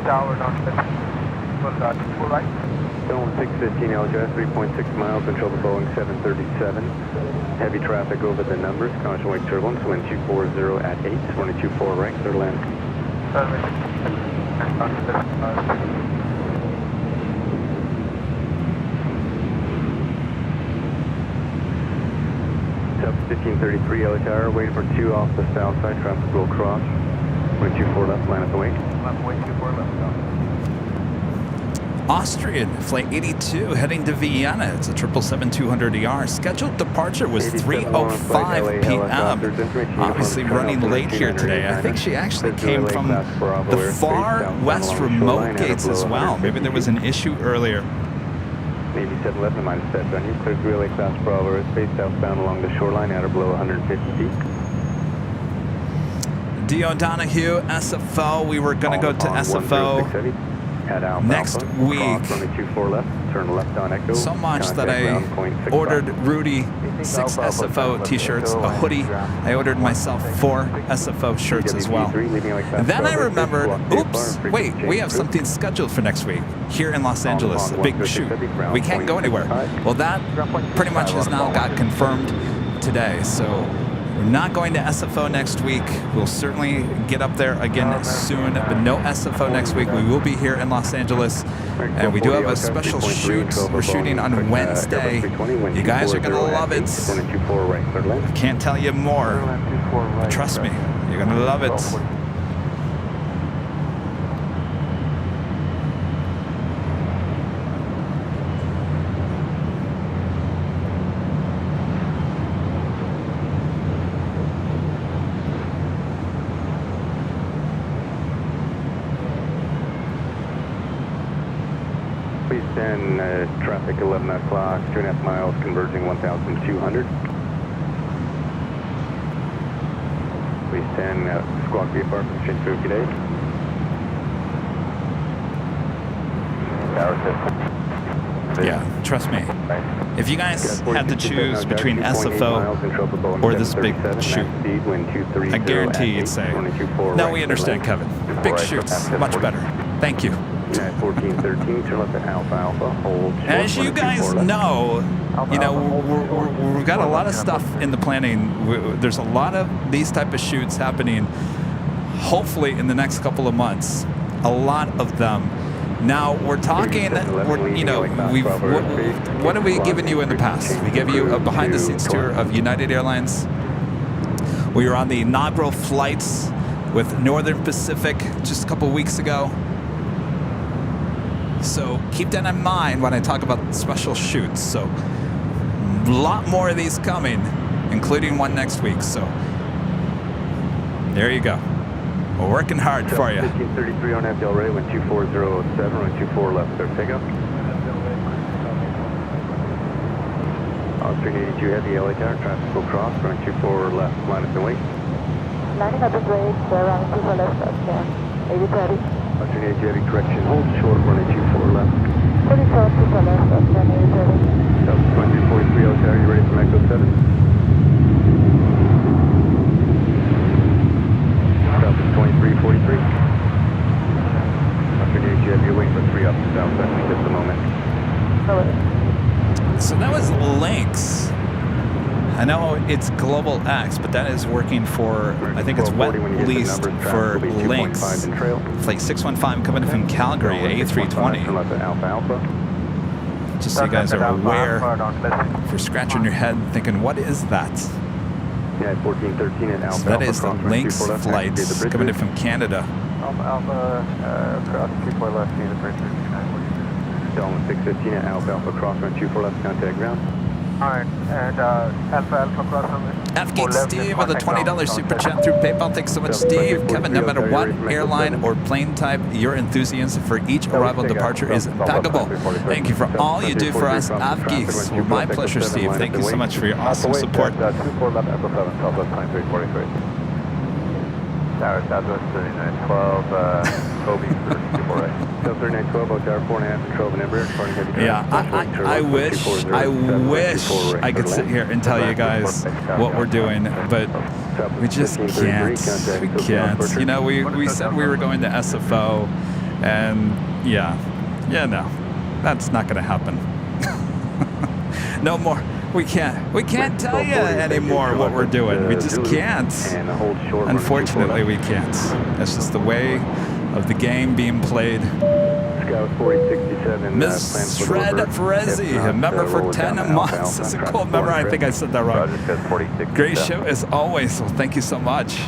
$8 on 1.4 right. Zone 615 LJS, 3.6 miles, control the Boeing 737. Heavy traffic over the numbers. Caution wake turbulence, wind 240 at 8, 22.4 right, clear land. Sub 1533 LHR, waiting for 2 off the south side, traffic will cross. Wind 24 left, line up the wake. Left wake 24 left, go. Austrian Flight 82 heading to Vienna. It's a 777-200ER. Scheduled departure was 3:05 p.m. Obviously running late here today. I think she actually came from the far west remote gates as well. Maybe there was an issue earlier. Navy 711 minus set on you. Clear to relay class Bravo airspace southbound along the shoreline at or below 150 feet. D. O'Donoghue, SFO. We were going to go to SFO next week. So much that I ordered Rudy 6 SFO t-shirts, a hoodie. I ordered myself 4 SFO shirts as well. Then I remembered, oops, wait, we have something scheduled for next week here in Los Angeles, a big shoot. We can't go anywhere. Well, that pretty much has now got confirmed today. So we're not going to SFO next week. We'll certainly get up there again soon, but no SFO next week. We will be here in Los Angeles, and we do have a special shoot. We're shooting on Wednesday. You guys are going to love it. I can't tell you more, but trust me, you're going to love it. Traffic 11 o'clock, 2.5 miles, converging 1,200. Please 10, squawk VFR, change to today. Yeah, trust me. If you guys had to choose between SFO or this big shoot, I guarantee you'd say, no, we understand, Kevin. Big shoot's much better. Thank you. 1413, turn left at Alpha Alpha, hold. As you guys know, we've got a lot of stuff in the planning. There's a lot of these type of shoots happening, hopefully in the next couple of months. A lot of them. Now we're talking. What have we given you in the past? We gave you a behind-the-scenes tour of United Airlines. We were on the inaugural flights with Northern Pacific just a couple weeks ago. So keep that in mind when I talk about special shoots. So a lot more of these coming, including one next week. So there you go. We're working hard for you. 1533 on FL Ray, 12407, 124 left, sir, pick up. Austrian 82 heavy, LA tower, traffic will cross, 124 left, minus the wait. Landing at the bridge, around 24 left, up 8030. Austrian 82 heavy, correction, hold short, 124 left. 44 left, up 8030. South 2343, LA tower, you ready for Echo 7? South is 2343. Austrian 82 heavy, you're waiting for 3 up to south, that's me just a moment. So that was LAX. I know it's Global X, but that is working for, I think it's wet leased for LAX. Flight 615 coming from Calgary, A320. Just so you guys are aware, if you're scratching your head thinking, what is that? Yeah, 1413 at Alpha. So that is the LAX flight coming in from Canada. Alpha, cross 24 left, unit bridge 39. Delta 615 at Alpha, Alpha, cross run 24 left, contact ground. Alright, and Alpha cross on F-Geek Steve with a $20 super chat through PayPal. Thanks so much, Steve. Kevin, no matter what airline or plane type, your enthusiasm for each arrival and departure is impeccable. Thank you for all you do for us, F-Geeks. Well, my pleasure, Steve. Thank you so much for your awesome support. 24 left, Echo 7, Southwest 9343. Tower, Southwest 3912, Kobe, 34 right. South 3912, Tower 4.5, control of an Embraer. Yeah, I wish I could sit here and tell you guys what we're doing, but we just can't. We can't. You know, we said we were going to SFO, and no, that's not going to happen. No more. We can't tell you anymore what we're doing. We just can't. Unfortunately, we can't. That's just the way of the game being played. Miss Shred Ferezzi, a member for 10 months. That's a cool member. I think I said that wrong. Great show as always. Well, thank you so much.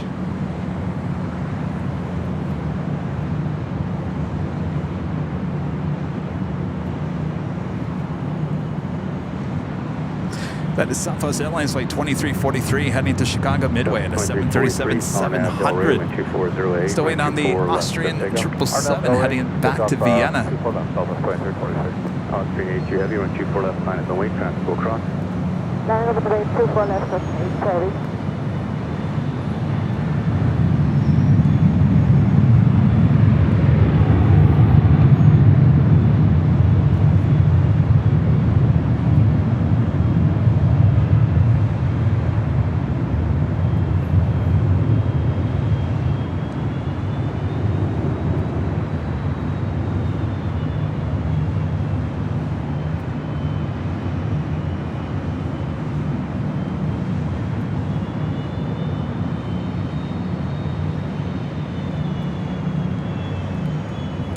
That is Southwest Airlines flight 2343 heading to Chicago Midway at a 737-700. Still waiting on the Austrian 777 heading back to Vienna. Austrian 82 Heavy, 124 left, minus the weight, traffic will cross. 24 left, 830.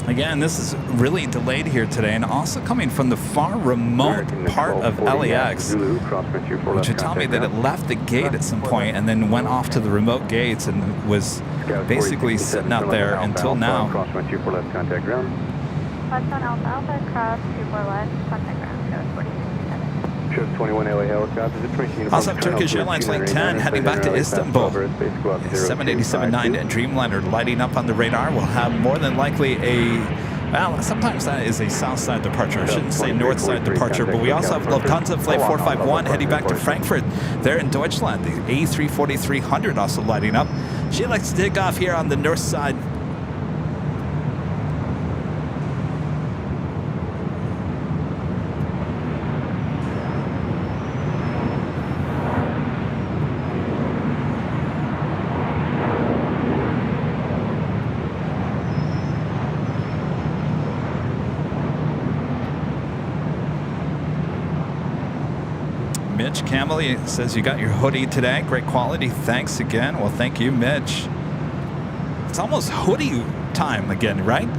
Again, this is really delayed here today, and also coming from the far remote part of LAX, which would tell me that it left the gate at some point and then went off to the remote gates and was basically sitting out there until now. Cross 124 left, contact ground. Left on Alpha Alpha, cross 24 left, contact ground, code 4667. Trip 21 LA helicopters, information. Also, Turkish Airlines Flight 10 heading back to Istanbul. 787-9 Dreamliner lighting up on the radar. We'll have more than likely a, well, sometimes that is a south side departure. I shouldn't say north side departure, but we also have Lufthansa Flight 451 heading back to Frankfurt there in Deutschland. The A340-300 also lighting up. She likes to take off here on the north side. Mitch Camely says you got your hoodie today. Great quality. Thanks again. Well, thank you, Mitch. It's almost hoodie time again, right?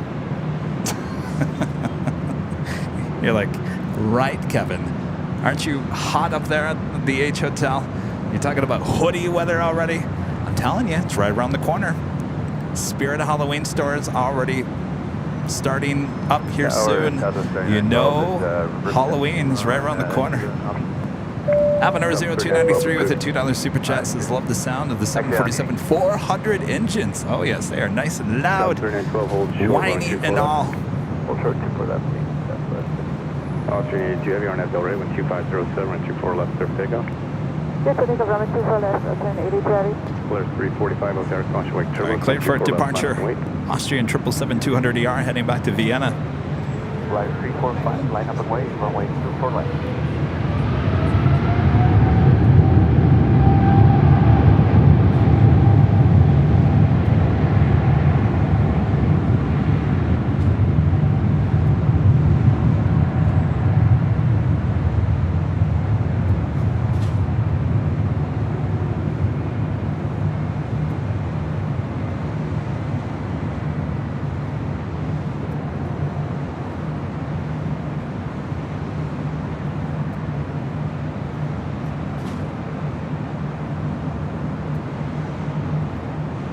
You're like, right, Kevin. Aren't you hot up there at the H Hotel? You're talking about hoodie weather already? I'm telling you, it's right around the corner. Spirit of Halloween store is already starting up here soon. You know, Halloween's right around the corner. Avenir 0293 with a $2 super chat says, love the sound of the 747-400 engines. Oh yes, they are nice and loud, whiny and all. Austrian 82 Heavy, RNAV Del Rey, 12507, 24 left, surf takeoff. Clear 345, O'Hare, caution wake turbulence. Cleared for departure. Austrian 777-200ER heading back to Vienna. Flight 345, line up and wait, runway 24 left.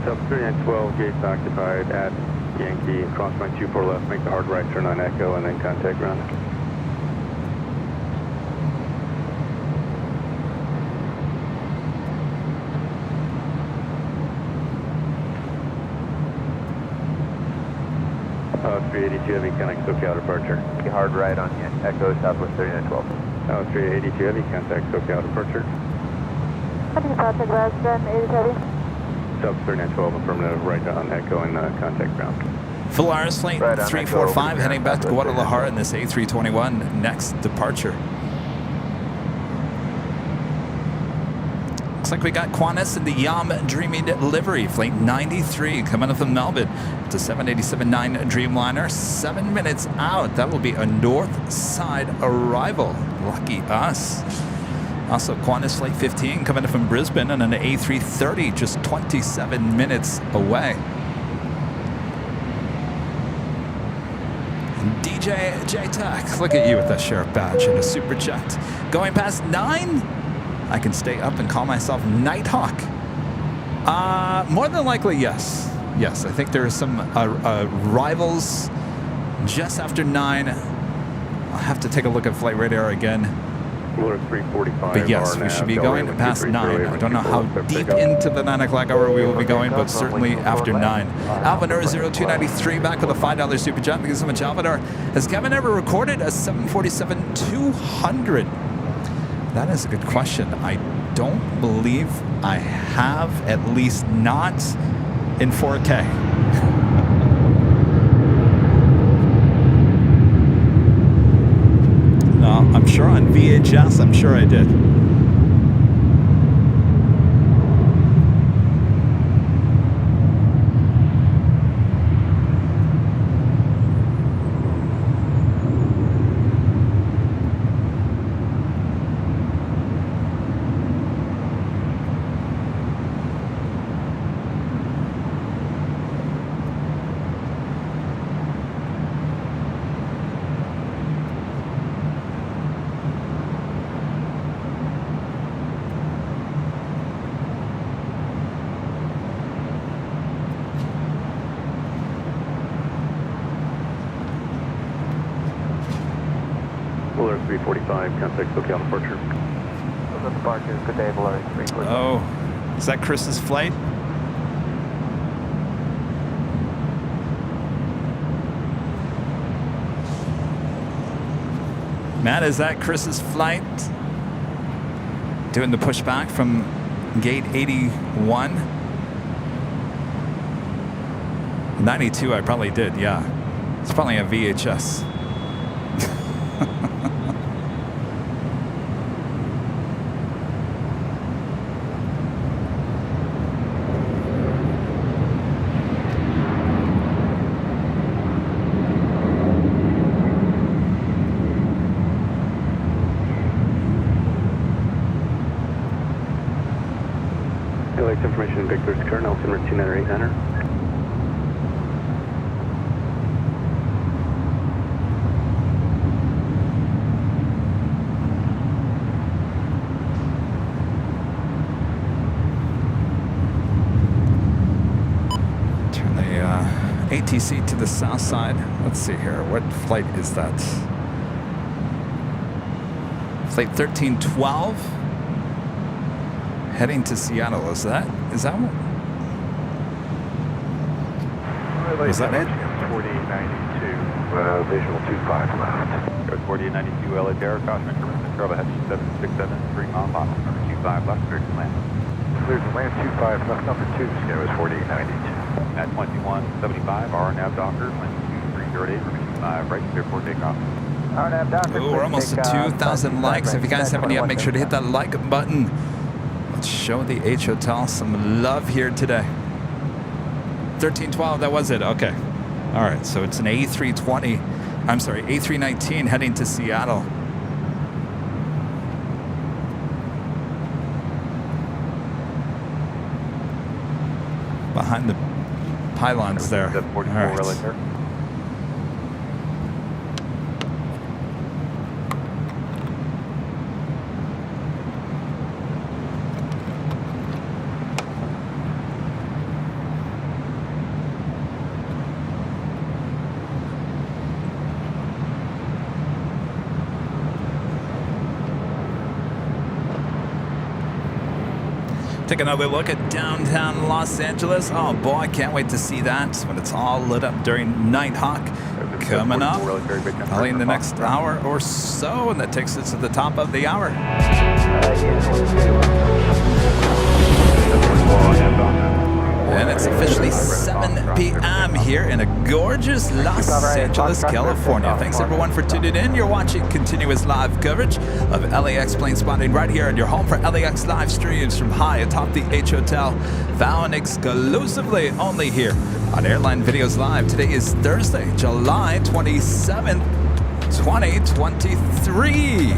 Sub 3912, gates occupied at Yankee, cross line 24 left, make the hard right turn on Echo, and then contact ground. Oh, 382 Heavy, connect SoCal departure. Hard right on Echo, Southwest 3912. Oh, 382 Heavy, contact SoCal departure. Contact ground, 80 Heavy. Sub 3912, affirmative, right on Echo and contact ground. Volaris Flight 345 heading back to Guadalajara in this A321 next departure. Looks like we got Qantas in the Yam Dreaming livery, Flight 93 coming up from Melbourne. It's a 787-9 Dreamliner, 7 minutes out. That will be a north side arrival. Lucky us. Also, Qantas Flight 15 coming in from Brisbane and an A330 just 27 minutes away. DJ J-Tech, look at you with that sheriff badge and a super jet. Going past 9, I can stay up and call myself Nighthawk. More than likely, yes. Yes, I think there are some arrivals just after 9. I'll have to take a look at flight radar again. We're at 345. But yes, we should be going past 9. I don't know how deep into the 9 o'clock hour we will be going, but certainly after 9. Alvador 0293 back with a $5 super chat. Thank you so much, Alvador. Has Kevin ever recorded a 747-200? That is a good question. I don't believe I have, at least not in 4K. I'm sure on VHS, I'm sure I did. Bullard 345, contact SoCal departure. Good departure. Good day, Bullard 345. Oh, is that Chris's flight? Matt, is that Chris's flight? Doing the pushback from gate 81? 92, I probably did, yeah. It's probably a VHS. LAX information, Victor's current altimeter 2989er. Turn the ATC to the south side. Let's see here. What flight is that? Flight 1312. Heading to Seattle. Is that one? Was that it? 4892, visual 25 left. Goes 4892 LA Terra, caution increment control ahead 767, 3 mile final, number 25 left, clear to land. Clear to land 25 left, number 2, scale is 4892. At 2175, RNAV Docker, wind 2308, remission 5 right, clear for takeoff. RNAV Docker. Oh, we're almost at 2,000 likes. If you guys haven't yet, make sure to hit that like button. Let's show the H Hotel some love here today. 1312, that was it. Okay. All right, so it's an A320. I'm sorry, A319 heading to Seattle. Behind the pylons there. All right. Take another look at downtown Los Angeles. Oh boy, I can't wait to see that when it's all lit up during Nighthawk coming up. Probably in the next hour or so, and that takes us to the top of the hour. And it's officially 7 p.m. here in a gorgeous Los Angeles, California. Thanks everyone for tuning in. You're watching continuous live coverage of LAX plane spotting right here at your home for LAX live streams from high atop the H Hotel, found exclusively only here on Airline Videos Live. Today is Thursday, July 27th, 2023.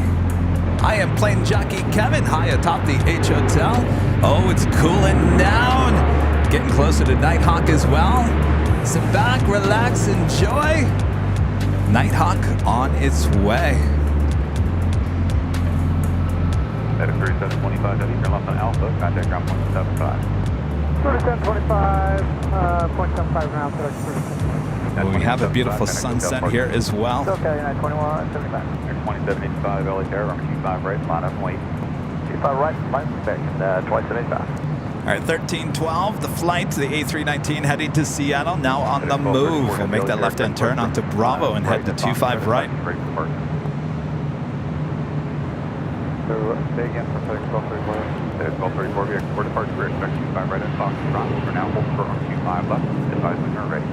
I am Plane Jockey Kevin, high atop the H Hotel. Oh, it's cooling down. Getting closer to Nighthawk as well. Sit back, relax, enjoy. Nighthawk on its way. At 3725, turn left on Alpha, contact ground 0.75. 3725, 0.75 ground, 37. We have a beautiful sunset here as well. Okay, 2175. 2785 LA Tower, 25 right, line up and wait. 25 right, line back, 2785. All right, 1312, the flight, the A319 heading to Seattle, now on the move. We'll make that left-hand turn onto Bravo and head to 25 right. Say again for 1234. 1234, we're departure, we're expecting 25 right at Fox, Bravo, for now, hold for 25 left, advise when turn ready.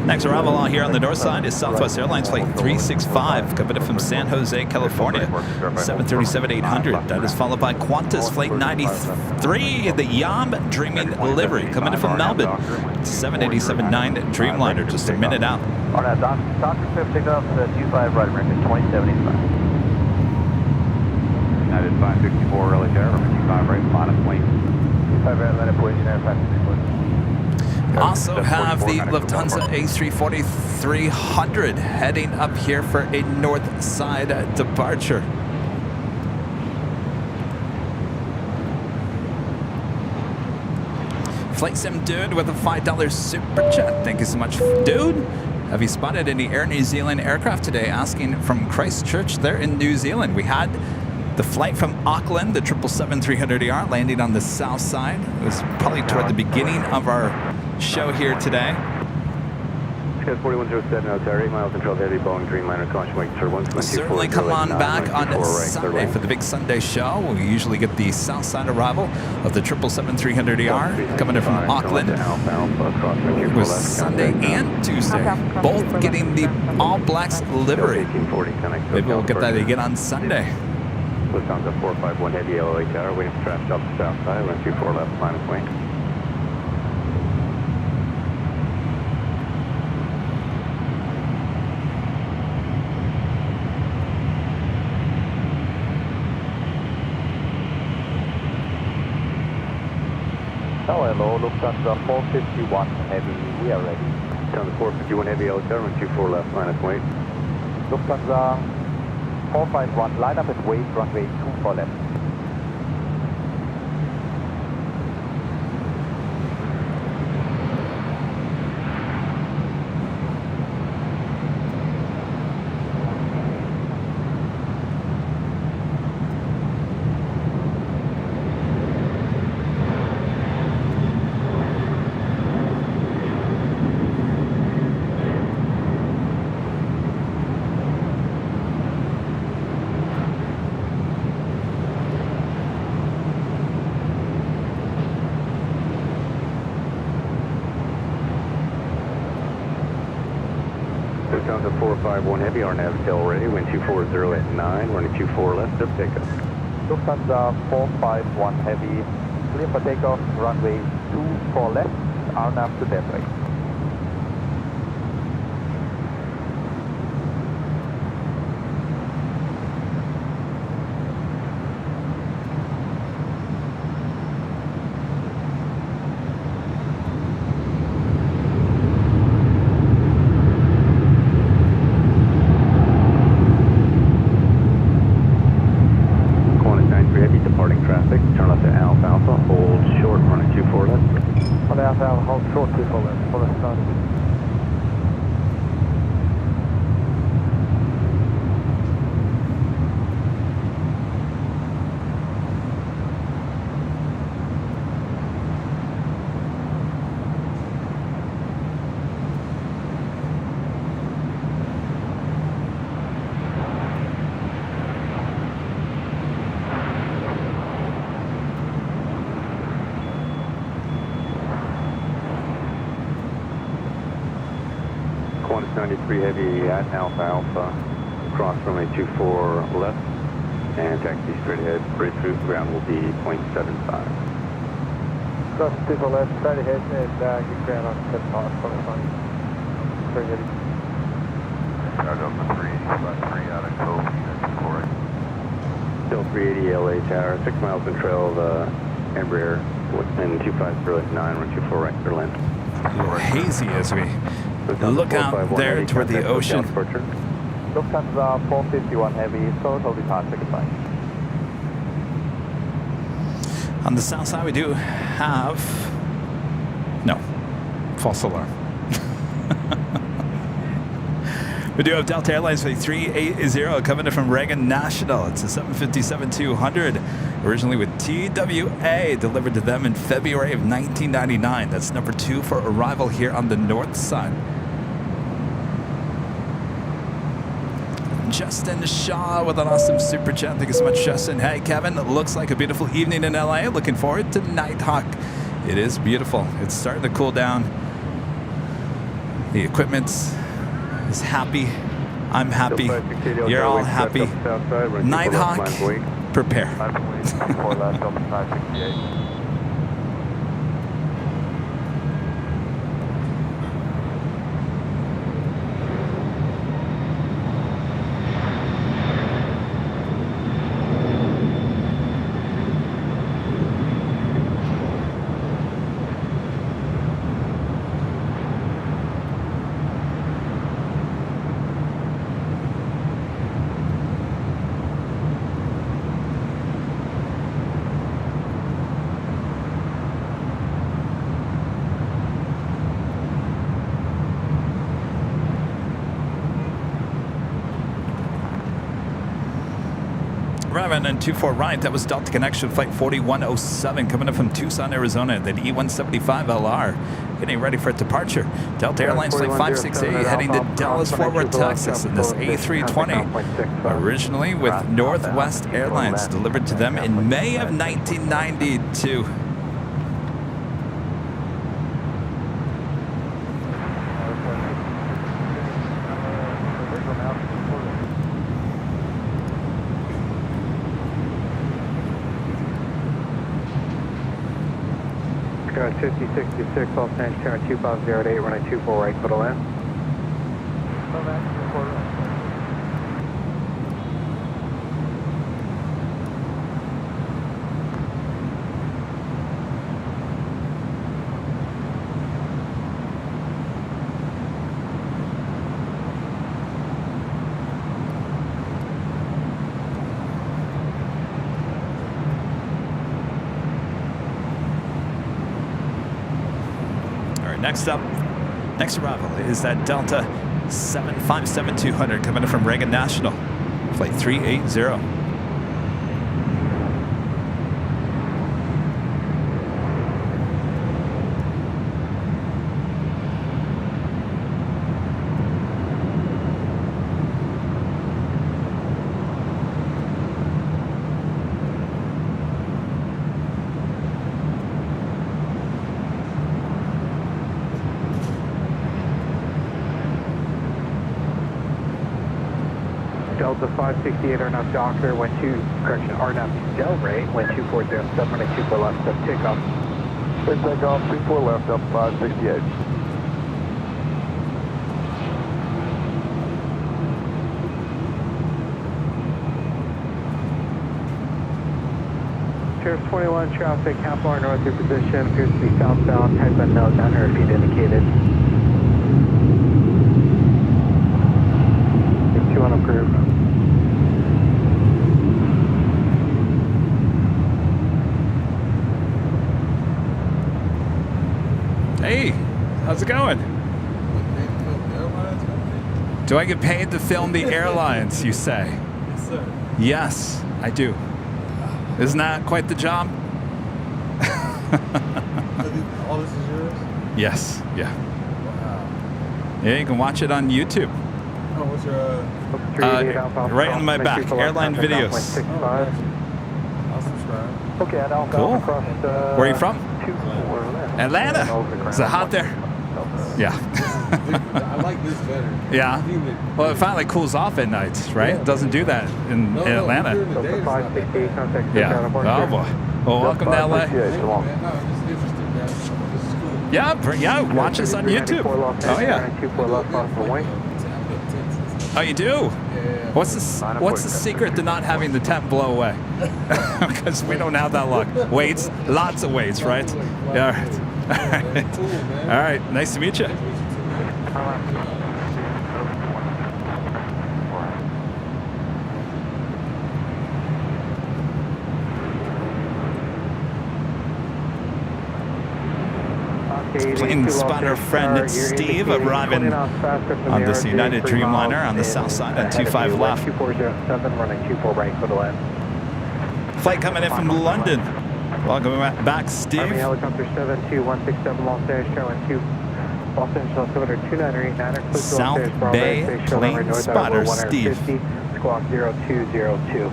Next arrival on here on the north side is Southwest Airlines Flight 365, coming in from San Jose, California, 737-800. That is followed by Qantas Flight 93, the Yam Dreaming livery, coming in from Melbourne, 787-9 Dreamliner, just a minute out. On that, Dr. Swift, take off the 25 right, American 2785. United 564, LA Tower, 25 right, line up and wait. 25 right, line up, wait, United 564. Also have the Lufthansa A340-300 heading up here for a north side departure. Flight Sim Dude with a $5 super chat. Thank you so much, dude. Have you spotted any Air New Zealand aircraft today? Asking from Christchurch there in New Zealand. We had the flight from Auckland, the 777-300ER, landing on the south side. It was probably toward the beginning of our show here today. Scott 4107 out there, 8 miles control heavy Boeing Dreamliner, caution wake turbulence. We'll certainly come on back on Sunday for the big Sunday show. We usually get the south side arrival of the 777-300ER coming in from Auckland. It was Sunday and Tuesday, both getting the All Blacks livery. Maybe we'll get that again on Sunday. Lufthansa 451 heavy LA Tower, waiting for traffic off the south side, 124 left, line of wing. Hello, Lufthansa 451 heavy, we are ready. Lufthansa 451 heavy LA Tower, 124 left, line of wing. Lufthansa 451, line up at wait, runway 24 left. Lufthansa 451 heavy, our nav tail ready, wind 240 at 9, running 24 left, up takeoff. Lufthansa 451 heavy, clear for takeoff, runway 24 left, RNAV to dead right. Hold short people left for the start. Qantas 93 heavy at Alpha Alpha, cross runway 24 left, and taxi straight ahead, bridge through ground will be 0.75. Cross 24 left, straight ahead, and get ground on 7 miles, 25. Very good. Chicago 385 out of Cove, unit 4. Still 380 LA Tower, 6 miles control of Embraer, and 250 at 9, 124 right for land. A little hazy as we look out there toward the ocean. Lufthansa 451 heavy, total departure, goodbye. On the south side, we do have... No. False alarm. We do have Delta Airlines flight 380 coming in from Reagan National. It's a 757-200, originally with TWA, delivered to them in February of 1999. That's number 2 for arrival here on the north side. Justin Shaw with an awesome super chat. Thank you so much, Justin. Hey, Kevin. It looks like a beautiful evening in LA. Looking forward to Nighthawk. It is beautiful. It's starting to cool down. The equipment is happy. I'm happy. You're all happy. Nighthawk, prepare. Arriving on 24 right, that was Delta Connection Flight 4107 coming up from Tucson, Arizona. Then E175LR getting ready for departure. Delta Airlines Flight 568 heading to Dallas, Fort Worth, Texas in this A320. Originally with Northwest Airlines, delivered to them in May of 1992. Sky 5066, Los Angeles, Tower 2508, running 24 right, put a land. Next arrival is that Delta 757-200 coming in from Reagan National, flight 380. Delta 568 RNAV Doctor, RNAV Del Ray, wind 2407, running 24 left, step takeoff. Please take off, 24 left, up 568. Sheriff 21 traffic, half hour north of your position, appears to be southbound, type unknown, 900 feet indicated. 2 unapproved. Hey, how's it going? Do I get paid to film the airlines, you say? Yes, sir. Yes, I do. Isn't that quite the job? All this is yours? Yes, yeah. Wow. Yeah, you can watch it on YouTube. Oh, what's your, right on my back, airline videos. I'll subscribe. Okay, at Alpha Cool. across, Where are you from? 24 Atlanta. Is it hot there? Yeah. I like this better. Yeah. Well, it finally cools off at nights, right? It doesn't do that in Atlanta. During the day, it's not that bad. Yeah. Oh boy. Well, welcome to LA. Thank you, man. No, I'm just interested, man. This is cool. Yeah, watch us on YouTube. Oh yeah. Oh, you do? Yeah. What's the secret to not having the tent blow away? Because we don't have that luck. Weights, lots of weights, right? Yeah. All right. All right. Cool, man. All right. Nice to meet you. plane spotter friend Steve arriving on this United Dreamliner on the south side on 25 left. 2407, running 24 right for the left. Flight coming in from London. Welcome back, Steve. Army helicopter 72167, Los Angeles, Charlie 2. Los Angeles, 29989, South Bay plane spotter Steve. Squawk 0202.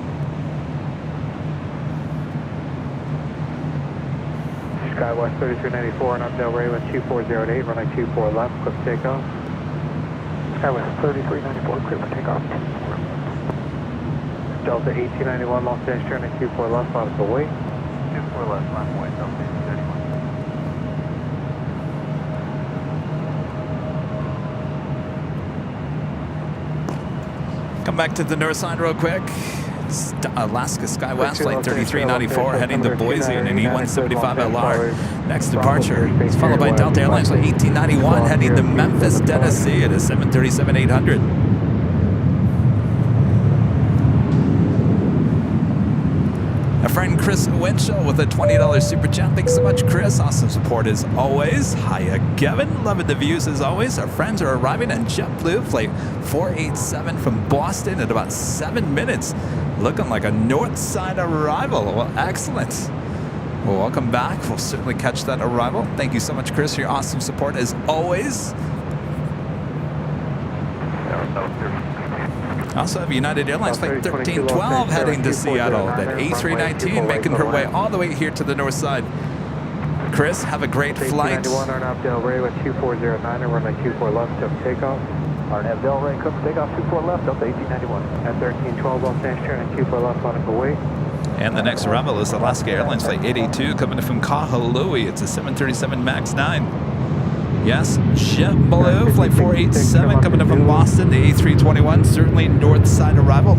Skywest 3394 and up Del Rey with 2408, running 24 left, clip takeoff. Skywest 3394, clear for takeoff. Delta 1891, Los Angeles, turning 24 left, out of the way. 24 left, left point, Delta 1891. Come back to the north side real quick. Alaska Skywest, flight 3394, heading to Boise in an E175LR. Next departure is followed by Delta Airlines, flight 1891, heading to Memphis, Tennessee at a 737-800. A friend Chris Winchell with a $20 super chat. Thanks so much, Chris. Awesome support as always. Hiya, Kevin. Loving the views as always. Our friends are arriving on JetBlue flight 487 from Boston in about 7 minutes. Looking like a north side arrival. Well, excellent. Well, welcome back. We'll certainly catch that arrival. Thank you so much, Chris, for your awesome support as always. Also have United Airlines flight 1312 heading to Seattle. That A319 making her way all the way here to the north side. Chris, have a great flight. 91 Arnav Del Rey with 2409 and runway 24 left, to takeoff. Arnav Del Rey, come takeoff 24 left, Delta 1891. At 1312 Los Angeles, turning 24 left, on the way. And the next arrival is Alaska Airlines flight 882 coming in from Kahului. It's a 737 MAX 9. Yes, JetBlue, flight 487 coming in from Boston, the A321, certainly north side arrival,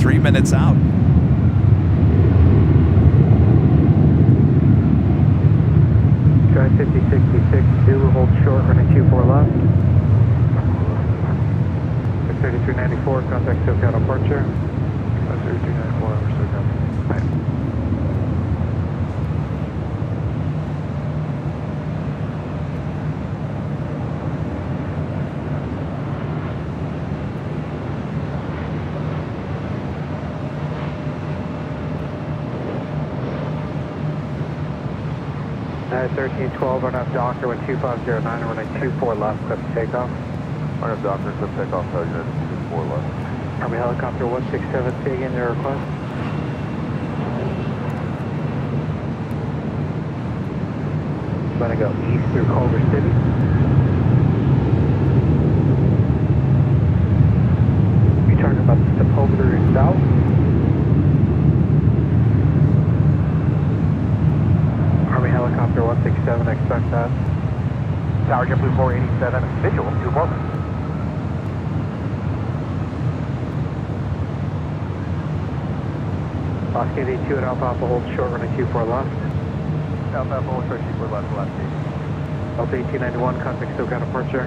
3 minutes out. Try 5066, Zulu, hold short, running 24 left. 3394, contact SoCal departure. 3394, over SoCal. Right. At 1312, run up Docker with 2509 and running 24 left, clip takeoff. Run up Docker, clip takeoff, Unit 24 left. Army helicopter 167, say again your request. Going to go east through Culver City. Be talking about the Sepulveda south. Army helicopter 167, expect that. Tower JetBlue 487, visual, 24 left. Oscar 82 at Alpha hold short, running 24 left. Alpha hold short, 24 left, left. Delta 1891, contact SoCal departure.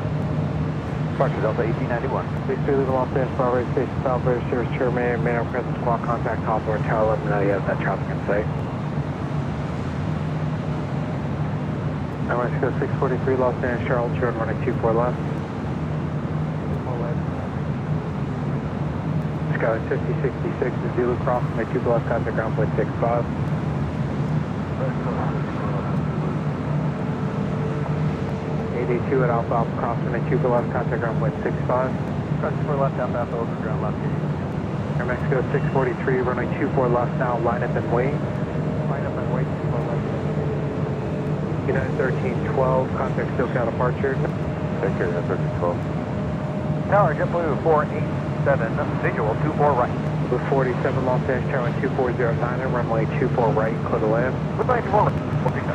Departure Delta 1891. Please do leave Los Angeles Bravo Station South British Service terminated. Main present squawk contact Hawthorne Tower. Let me know you have that traffic in sight. I want to go 643 Los Angeles Charles Road, running 24 left. Skyline 5066 is Zulu cross, my 2 left contact ground point 65. 882 at Alpha Alpha cross, my 2 left contact ground point 65. Cross 4 left, Alpha over ground left. Air Mexico 643, running 24 left now, line up and wait. Line up and wait, 24 left. United 1312, contact SoCal departure. Take care, 1312. Tower JetBlue 487, visual 24 right. With 47 Los Angeles, Charlie 2409, and runway 24 right, clear to land. With 94, 47.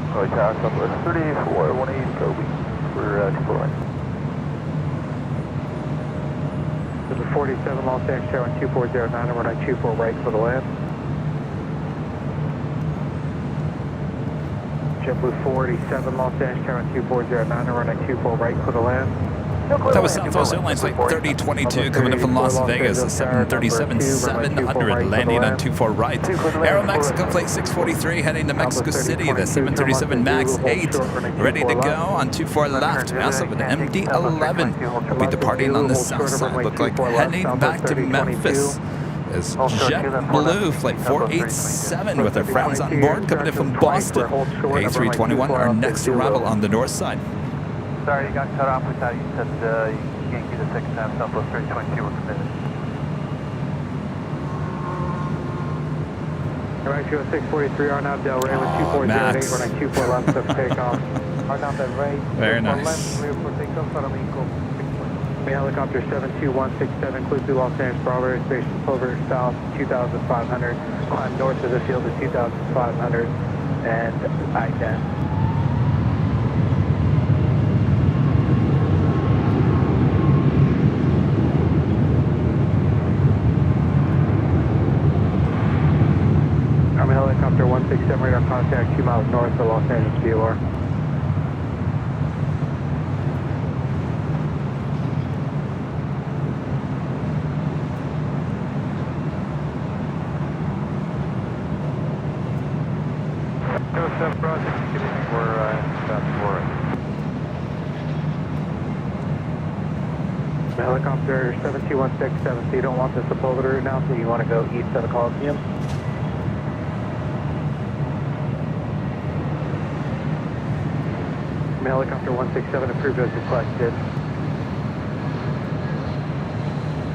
Charlie Tower, Southwest 34, 180, Kobe. We're 24 right. With 47 Los Angeles, Charlie 2409, and runway 24 right, clear to land. JetBlue 487 Los Angeles, Charlie 2409, and runway 24 right, clear to land. That was Southwest Airlines Flight 3022 coming in from Las Vegas. 737-700 landing on 24 right. Aero Mexico Flight 643 heading to Mexico City. The 737 MAX 8 ready to go on 24 left. We also have an MD-11 will be departing on the south side. Look like heading back to Memphis. Is JetBlue Flight 487 with their friends on board coming in from Boston. A321, our next arrival on the north side. Sorry, you got cut off. We thought you said you can't get a 6.5 Southwest 322 were committed. Right, 643 are now Del Rey with 2408, running 24 left of takeoff. Are now Del Rey. Very nice. Clear for takeoff, Parameco. Helicopter 72167, inclusive Los Angeles Bravo Station, Clover South 2500, climb north of the field to 2500, and I-10. Army Helicopter 167, radar contact 2 miles north of Los Angeles VOR. Helicopter 72167, so you don't want this to pull the route now, so you want to go east of the Coliseum. Helicopter 167 approved as requested.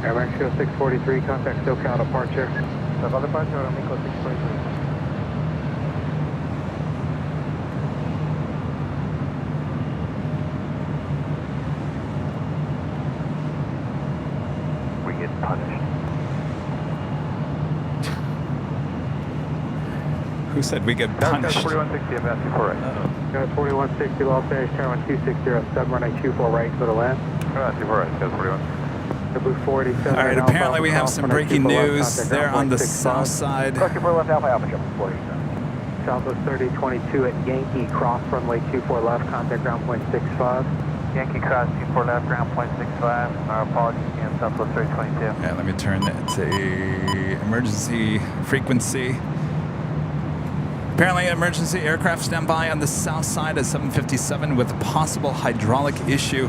Air Mexico 643, contact SoCal departure. SoCal departure, Air Mexico 643. Who said we get punished? 4160, I'm asking for right. 4160, Los Angeles, Tower 260, running 24 right, go to land. 24 right, 41. Blue 47. All right, apparently we have some breaking news there on the south side. Left Alpha Alpha, jump 40. Southwest 3022 at Yankee, cross runway 24 left, contact ground point 65. Yankee cross 24 left, ground point 65. Our apologies again, Southwest 3022. Yeah, let me turn it to emergency frequency. Apparently, emergency aircraft standby on the south side at 757 with a possible hydraulic issue.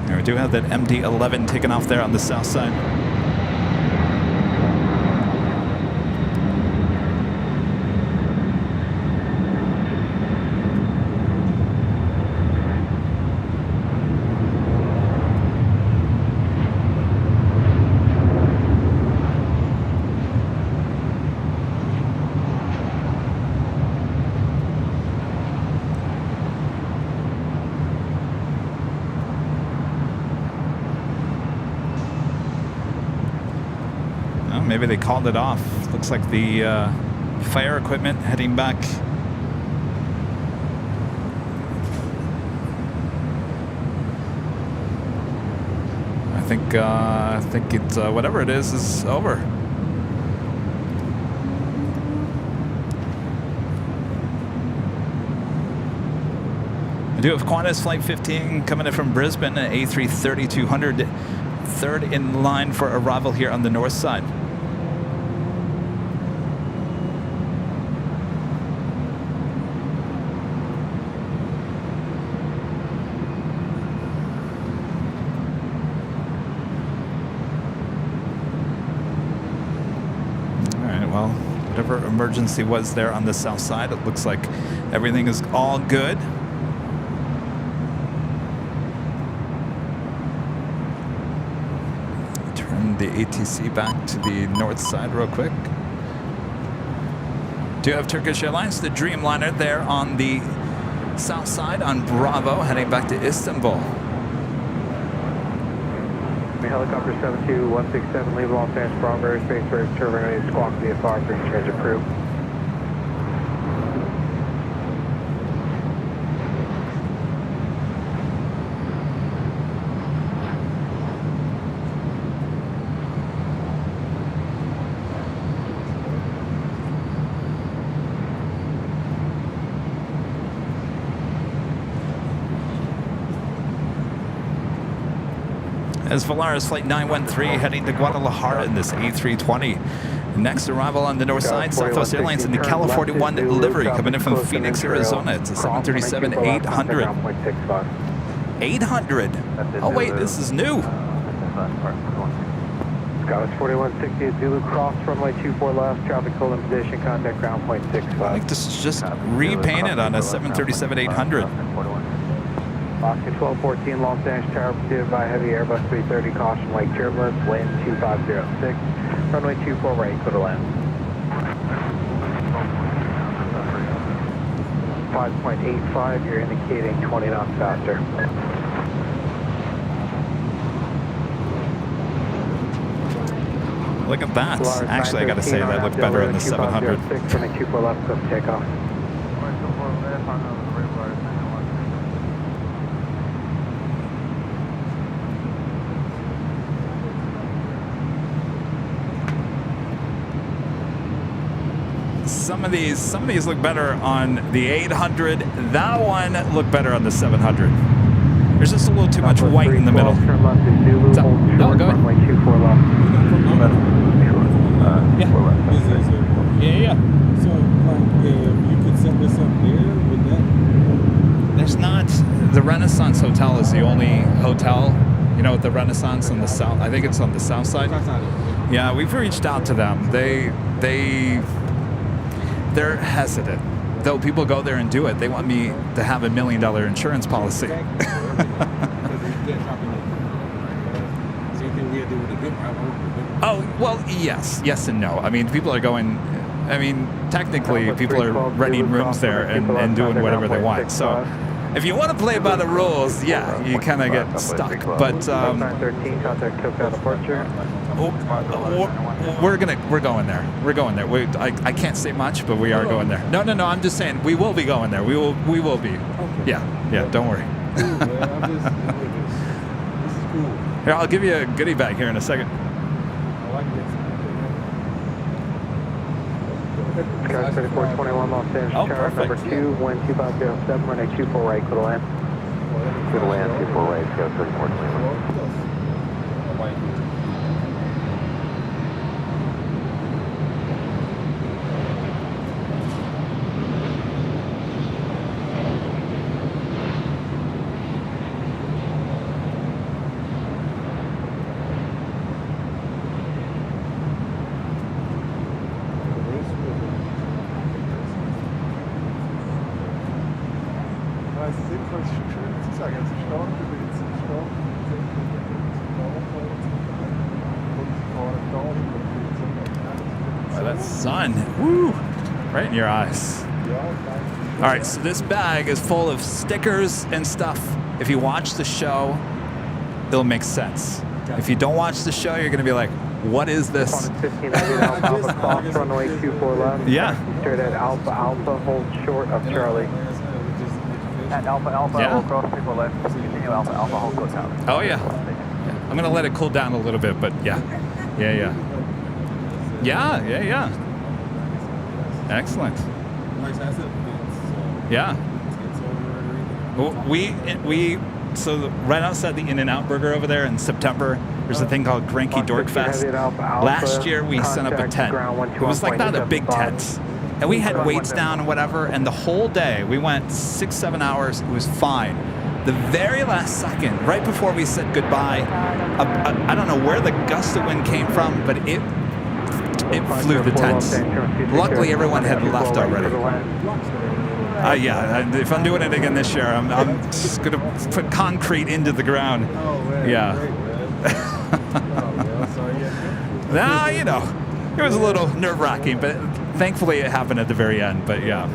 And we do have that MD-11 taken off there on the south side. Maybe they called it off. Looks like the fire equipment heading back. I think it's whatever it is over. I do have Qantas Flight 15 coming in from Brisbane at A330-200, third in line for arrival here on the north side. Whatever emergency was there on the south side, it looks like everything is all good. Turn the ATC back to the north side real quick. Do you have Turkish Airlines, the Dreamliner there on the south side on Bravo, heading back to Istanbul. Helicopter 72167, leave Los Angeles Bravo airspace for terminated squawk VFR, bring change approved. As Volaris Flight 913 heading to Guadalajara in this A320. Next arrival on the north side, Southwest Airlines in the California 1 livery coming in from Phoenix, Arizona. It's a 737-800. 800. Oh wait, this is new. Scottish 4160 at Zulu cross runway 24 left, traffic hold in position, contact ground point 65. I think this is just repainted on a 737-800. Oscar 1214 Los Angeles Tower pursued by heavy Airbus 330, caution lake turbulence, wind 2506, runway 24 right, clear to land. 5.85, you're indicating 20 knots faster. Look at that. Actually, I gotta say, that looked better on the 700. Runway 24 left, cliff takeoff. Some of these look better on the 800. That one looked better on the 700. There's just a little too much white in the middle. No, go ahead. Yeah. So, like, if you could set this up there, would that? There's not. The Renaissance Hotel is the only hotel, you know, at the Renaissance on the south. I think it's on the south side. Yeah, we've reached out to them. They're hesitant. Though people go there and do it, they want me to have $1 million insurance policy. Oh, well, yes and no. I mean, people are going, technically people are renting rooms there and doing whatever they want. So if you want to play by the rules, yeah, you kind of get stuck. But we're going there. We're going there. I can't say much, but we are going there. No. I'm just saying we will be going there. We will be. Yeah. Don't worry. This is cool. Here, I'll give you a goodie bag here in a second. I like this. Sky 3421 Los Angeles Tower, number 2, wind 2507, runway 24 right, clear to land. Clear to land, 24 right, Sky 3421. That sun, woo, right in your eyes. All right, so this bag is full of stickers and stuff. If you watch the show, it'll make sense. If you don't watch the show, you're gonna be like, what is this? 1590 Alpha cross runway 24 left. Yeah. Straight at Alpha, hold short of Charlie. At Alpha, Yeah. we'll cross 24 left. Continue Alpha, hold close out. Oh yeah. I'm gonna let it cool down a little bit, but yeah. Excellent. Yeah. So right outside the In-N-Out Burger over there in September, there's a thing called Granky Dork Fest. Last year we set up a tent. It was like not a big tent. And we had weights down and whatever, and the whole day, we went 6-7 hours, it was fine. The very last second, right before we said goodbye, I don't know where the gust of wind came from, but it flew the tents. Luckily, everyone had left already. If I'm doing it again this year, I'm just going to put concrete into the ground. Yeah. Now, it was a little nerve-wracking, but thankfully it happened at the very end, but yeah.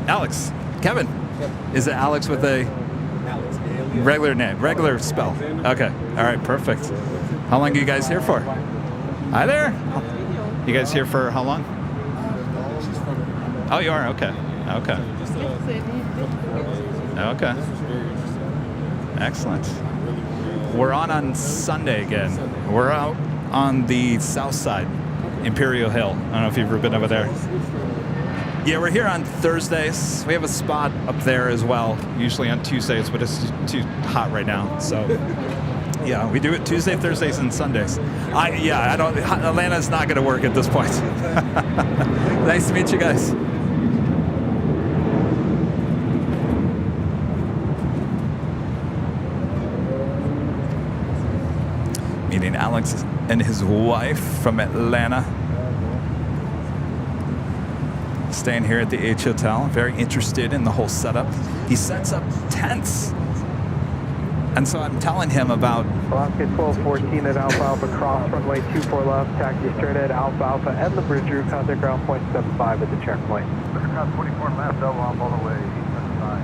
Alex. Kevin. Is it Alex with a regular name, regular spell? Okay. All right, perfect. How long are you guys here for? Hi there. You guys here for how long? Oh, you are? Okay. Excellent. We're on Sunday again. We're out on the south side, Imperial Hill. I don't know if you've ever been over there. Yeah, we're here on Thursdays. We have a spot up there as well, usually on Tuesdays, but it's too hot right now. So, yeah, we do it Tuesday, Thursdays, and Sundays. Atlanta's not going to work at this point. Nice to meet you guys. Meeting Alex and his wife from Atlanta. Staying here at the H Hotel, very interested in the whole setup. He sets up tents. And so I'm telling him about... Alaska 1214 at Alpha Alpha, cross runway 24 left, taxi straight at Alpha Alpha and the bridge route, contact ground point 75 at the checkpoint. Cross 24 left, double off all the way, 75.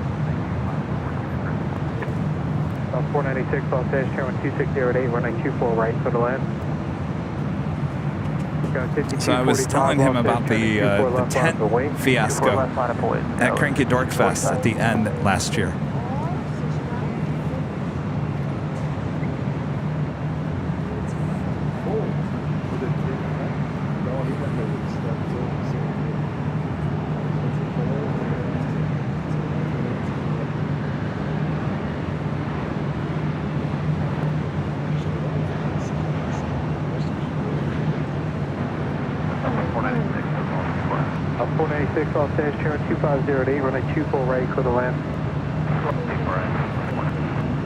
496, Los Angeles, Chairman 2608, runway 24 right for the land. So I was telling him about the tent fiasco at Cranky Dork Fest at the end last year. Los Angeles, Chairman 2508, runway 24 right for the land.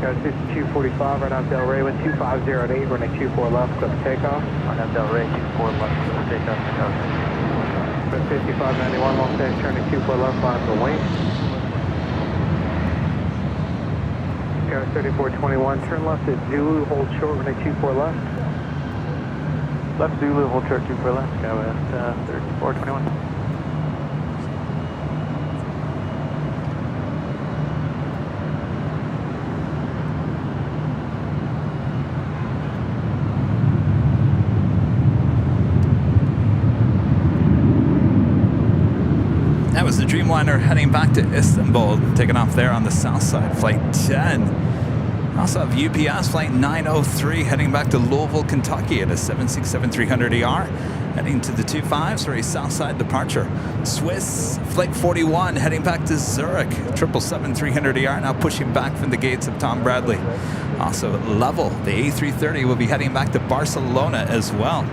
Guys, 5245, right out Del Rey with 2508, runway 24 left, clip takeoff. Right out Del Rey, 24 left, clip takeoff, 5591, Los Angeles, turning 24 left, line for wing. Guys, 3421, turn left at Zulu, hold short, runway 24 left. Left Zulu, hold short, 24 left, go at 3421. That was the Dreamliner heading back to Istanbul, taking off there on the south side, flight 10. Also have UPS flight 903 heading back to Louisville, Kentucky at a 767-300ER, heading to the 25s for a south side departure. Swiss flight 41 heading back to Zurich, 777-300ER, now pushing back from the gates of Tom Bradley. Also Level, the A330 will be heading back to Barcelona as well.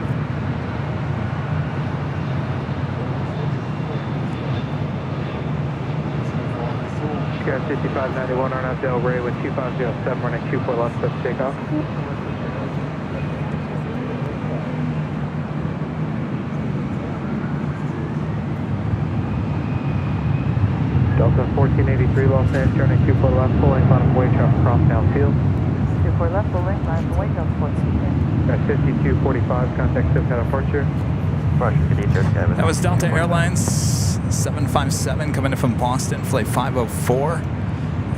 5591, on out Del Rey with 2507, running 24 left, clip takeoff. Delta 1483, Los Angeles, turning 24 left, full length bottom way, traffic cross downfield. 24 left, full length, line for way, down 14. Got 5245, contact SoCal departure. That was Delta Airlines 757 coming in from Boston, flight 504.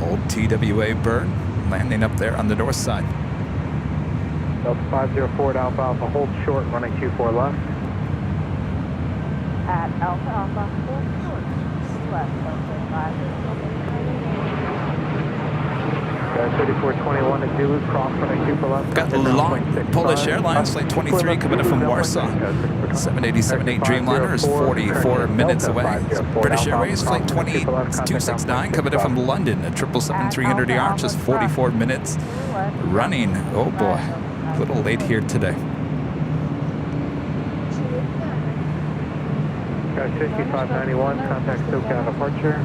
Old TWA Bird landing up there on the north side. Delta 504 at Alpha Alpha, hold short, running 24 left. At Alpha Alpha, hold short, left, okay, 5. 3421 at Zulu, cross running 24 left. Got long Polish Airlines, flight 23 coming in from Warsaw. 787-8 Dreamliner is 44 minutes away. British Airways, flight 269 coming in from London at 777-300ER, just 44 minutes running. Oh boy, a little late here today. Got 5591, contact SoCal departure.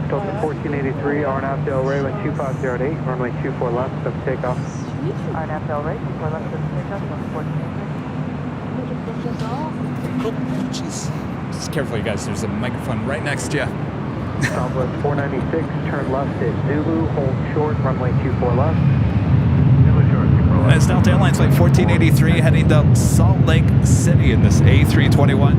Delta 1483, Arnav Del Rey with 2508, runway 24 left, clip takeoff. Arnav Del Rey, 24 left, clip takeoff, 1483. Oh, jeez. Just careful, you guys. There's a microphone right next to you. Southwest 496, turn left at Zulu, hold short, runway 24 left. It's Delta Airlines flight 1483 heading to Salt Lake City in this A321.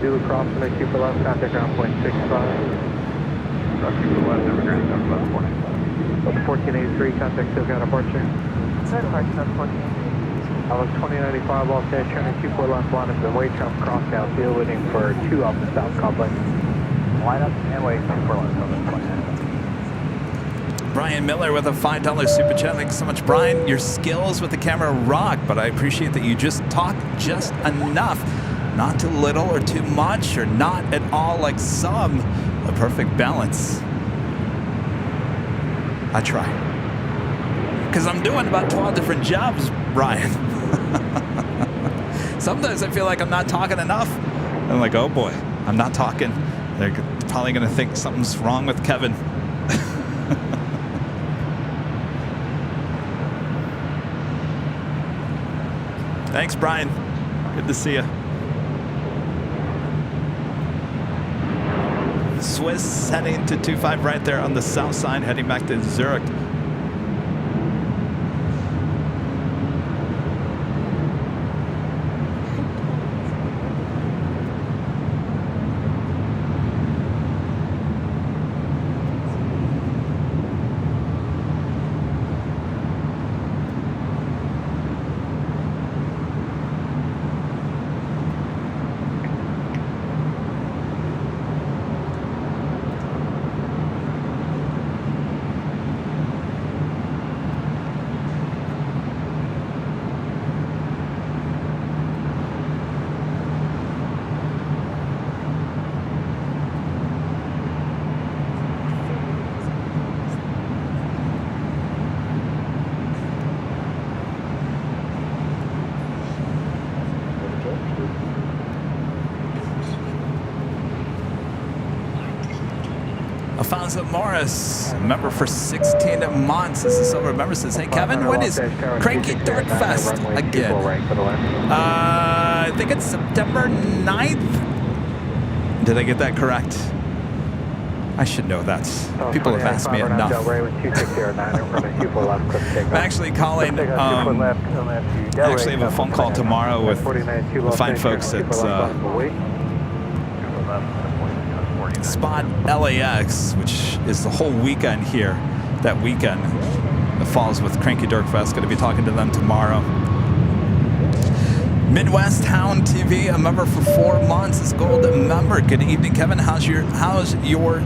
Zulu cross, make 2 for left, contact ground point 65. Roger, to the left, Evergreen, down about 40. 1483, contact SoCal departure. Sorry, departure, that's 14. I was 2095, Los Angeles, turning 24 left, line up and wait, jump cross now, field waiting for 2 off the south complex. Line up and wait, 24 left, that's 29. Brian Miller with a $5 super chat. Thanks so much, Brian. Your skills with the camera rock, but I appreciate that you just talk just enough. Not too little or too much, or not at all like some. A perfect balance. I try. Because I'm doing about 12 different jobs, Brian. Sometimes I feel like I'm not talking enough. I'm like, oh boy, I'm not talking. They're probably going to think something's wrong with Kevin. Thanks, Brian. Good to see you. Swiss heading to 25 right there on the south side, heading back to Zurich. Alfonso Morris, member for 16 months. This is Silver member, says, hey Kevin, when is Cranky Dork Fest again? I think it's September 9th. Did I get that correct? I should know that. People have asked me enough. I'm actually calling, I actually have a phone call tomorrow with the fine folks at Spot LAX, which is the whole weekend here. That weekend that falls with Cranky Dork Fest. Going to be talking to them tomorrow. Midwest Hound TV, a member for 4 months, is gold member. Good evening, Kevin. How's your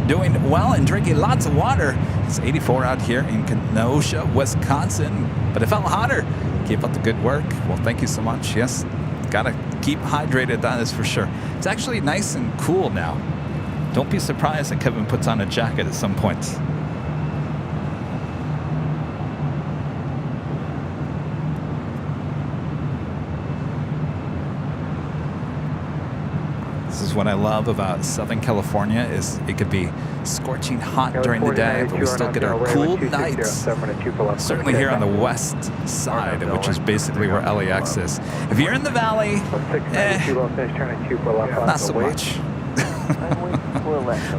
doing well and drinking lots of water? It's 84 out here in Kenosha, Wisconsin, but it felt hotter. Keep up the good work. Well, thank you so much. Yes, gotta keep hydrated, that is for sure. It's actually nice and cool now. Don't be surprised that Kevin puts on a jacket at some point. This is what I love about Southern California is it could be scorching hot during the day, but we still get our cool nights. Certainly here on the west side, which is basically where LAX is. If you're in the valley, not so much.